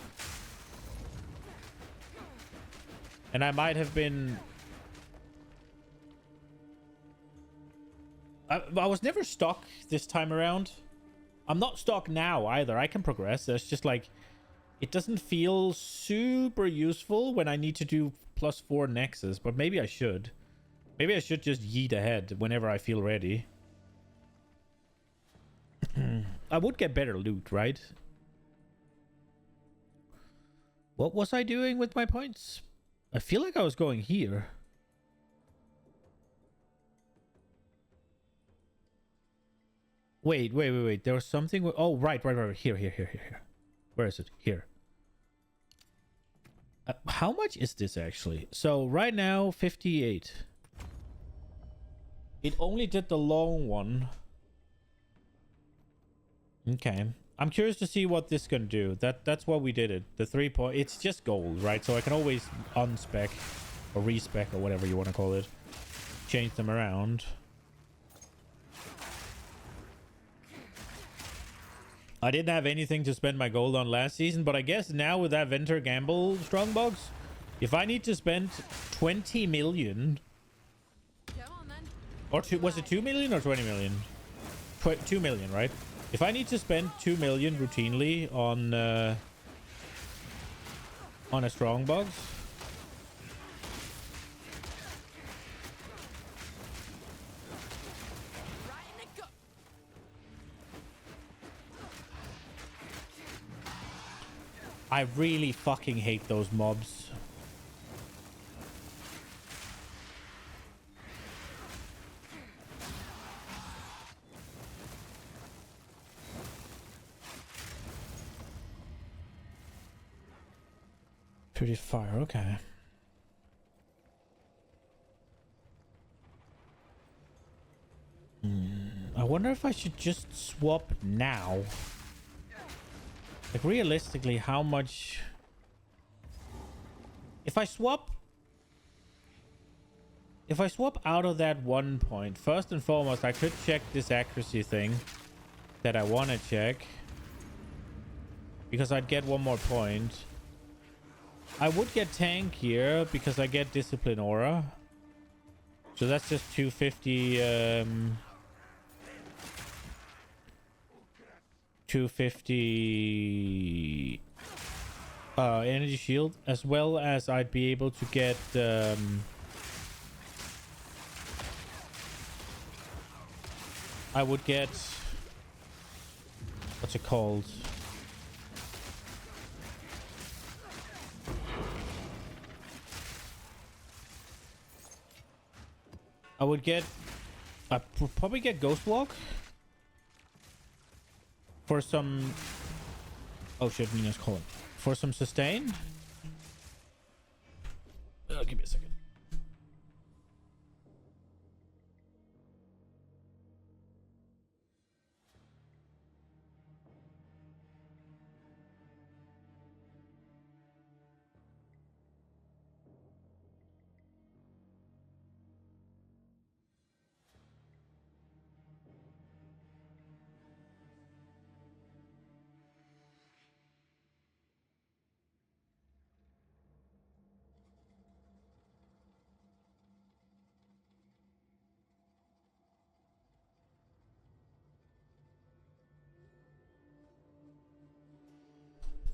[SPEAKER 1] and I might have been. I was never stuck this time around. I'm not stuck now either. I can progress. It's just like, it doesn't feel super useful when I need to do +4 nexus, but maybe I should. Maybe I should just yeet ahead whenever I feel ready. I would get better loot, right? What was I doing with my points? I feel like I was going here. Wait. There was something. Oh, right. Here. Where is it? Here. How much is this actually? So right now, 58. It only did the long one. Okay. I'm curious to see what this can do. That's what we did it. The 3 point. It's just gold, right? So I can always unspec or respec or whatever you want to call it. Change them around. I didn't have anything to spend my gold on last season, but I guess now with that Venter Gamble Strongbox, if I need to spend 20 million... Or was it 2 million or 20 million? 2 million, right? If I need to spend 2 million routinely on a Strongbox... I really fucking hate those mobs. Pretty fire, okay.
[SPEAKER 8] I wonder if I should just swap now. Like, realistically, how much... If I swap out of that 1 point, first and foremost, I could check this accuracy thing that I want to check. Because I'd get 1 more point. I would get tank here because I get discipline aura. So that's just 250 250 energy shield, as well as I'd be able to get I would get, what's it called? I would get, I'd probably get Ghost Walk for some, oh shit, Mina's calling. For some sustain. Give me a second.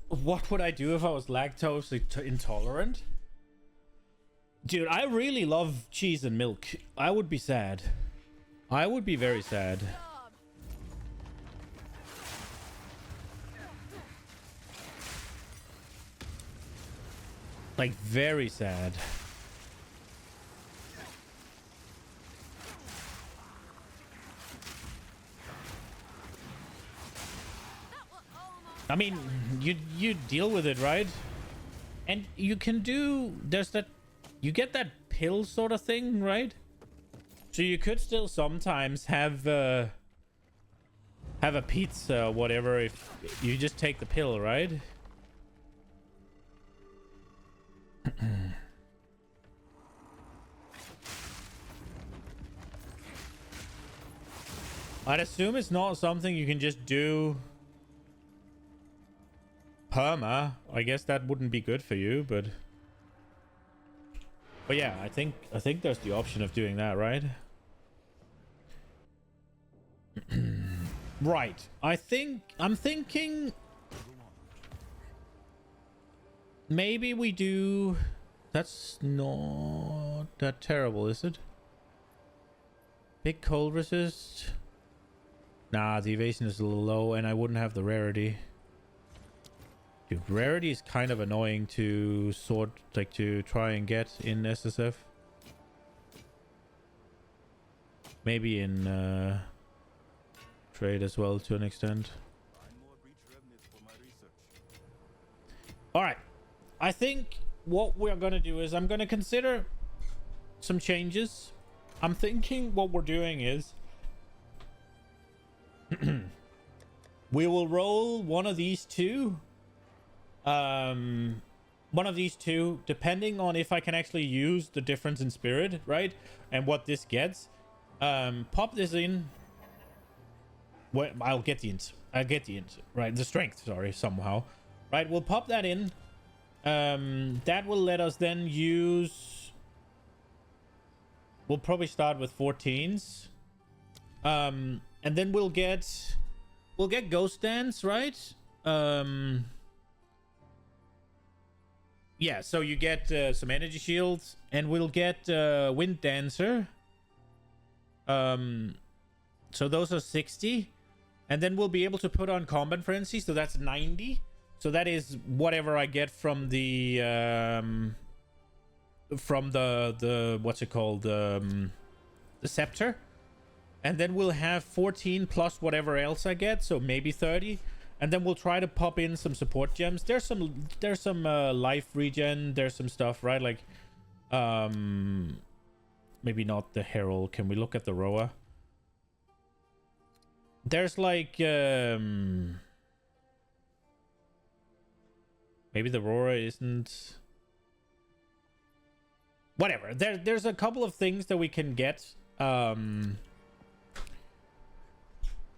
[SPEAKER 8] What would I do if I was lactose intolerant? Dude, I really love cheese and milk. I would be sad. I would be very sad. Like, very sad. I mean, you deal with it, right? And you can do, there's that, you get that pill sort of thing, right? So you could still sometimes have a pizza or whatever if you just take the pill, right? I'd assume it's not something you can just do perma. I guess that wouldn't be good for you, but yeah, I think there's the option of doing that, right? Right. I'm thinking maybe we do, that's not that terrible, is it? Big cold resist. Nah, the evasion is a little low and I wouldn't have the rarity. Dude, rarity is kind of annoying to to try and get in SSF. Maybe in trade as well to an extent. Alright. I think what we're gonna do is I'm gonna consider some changes. I'm thinking what we're doing is we will roll one of these two. One of these two, depending on if I can actually use the difference in spirit, right? And what this gets. Pop this in. Well, I'll get the int. Right, the strength, sorry, somehow. Right, we'll pop that in. That will let us then use... We'll probably start with 14s. And then we'll get Ghost Dance, right? Yeah, so you get some energy shields, and we'll get Wind Dancer. So those are 60, and then we'll be able to put on Combat Frenzy, so that's 90. So that is whatever I get from the what's it called, the Scepter, and then we'll have 14 plus whatever else I get, so maybe 30. And then we'll try to pop in some support gems. There's some life regen. There's some stuff, right? Like, maybe not the Herald. Can we look at the Roa? there's like maybe the Aurora isn't. Whatever. There's a couple of things that we can get to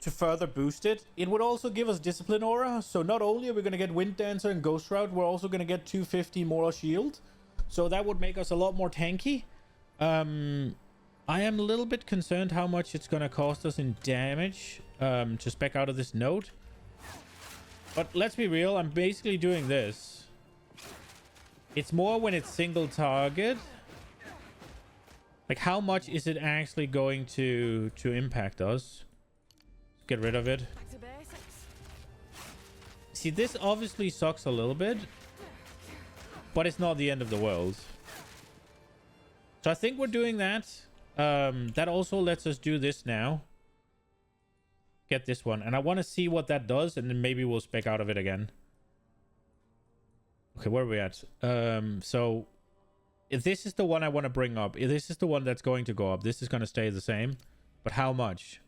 [SPEAKER 8] further boost it. It would also give us Discipline Aura. So not only are we going to get Wind Dancer and Ghost Route, we're also going to get 250 Moral Shield. So that would make us a lot more tanky. I am a little bit concerned how much it's going to cost us in damage to spec out of this node. But let's be real, I'm basically doing this. It's more when it's single target. Like, how much is it actually going to impact us? Get rid of it. See, this obviously sucks a little bit, but it's not the end of the world. So I think we're doing that. That also lets us do this now. Get this one. And I want to see what that does, and then maybe we'll spec out of it again. Okay, where are we at? So if this is the one I want to bring up, if this is the one that's going to go up, this is going to stay the same. But how much?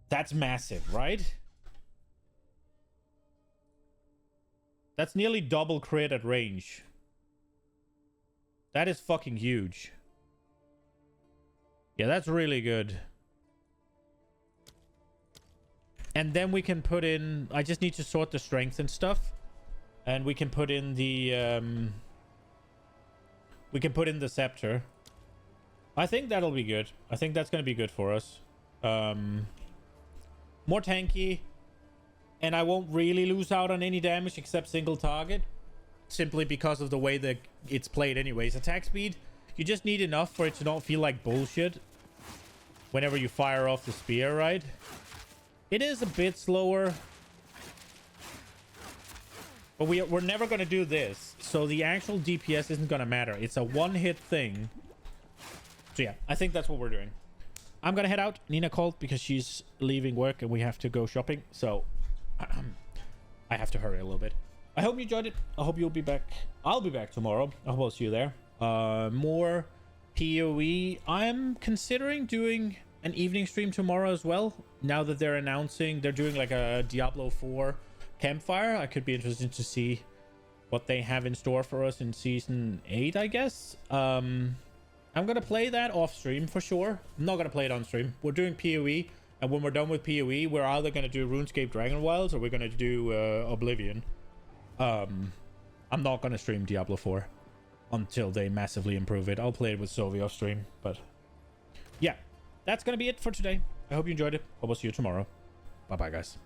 [SPEAKER 8] That's massive, right? That's nearly double crit at range. That is fucking huge. Yeah, that's really good. And then we can put in... I just need to sort the strength and stuff. And we can put in the... we can put in the scepter. I think that'll be good. I think that's going to be good for us. More tanky. And I won't really lose out on any damage except single target. Simply because of the way that it's played anyways. Attack speed, you just need enough for it to not feel like bullshit whenever you fire off the spear, right? It is a bit slower. But we're never going to do this. So the actual DPS isn't going to matter. It's a one-hit thing. So yeah, I think that's what we're doing. I'm going to head out. Nina called because she's leaving work and we have to go shopping. So I have to hurry a little bit. I hope you enjoyed it. I hope you'll be back. I'll be back tomorrow. I hope I'll see you there. More PoE. I'm considering doing an evening stream tomorrow as well. Now that they're announcing they're doing like a Diablo 4 campfire, I could be interested to see what they have in store for us in season 8, I guess. I'm gonna play that off stream for sure. I'm not gonna play it on stream. We're doing PoE, and when we're done with PoE, we're either gonna do RuneScape Dragon Wilds or we're gonna do Oblivion. I'm not gonna stream Diablo 4 until they massively improve it. I'll play it with Sovi off stream, but yeah, that's gonna be it for today. I hope you enjoyed it. Hope I'll see you tomorrow. Bye bye, guys.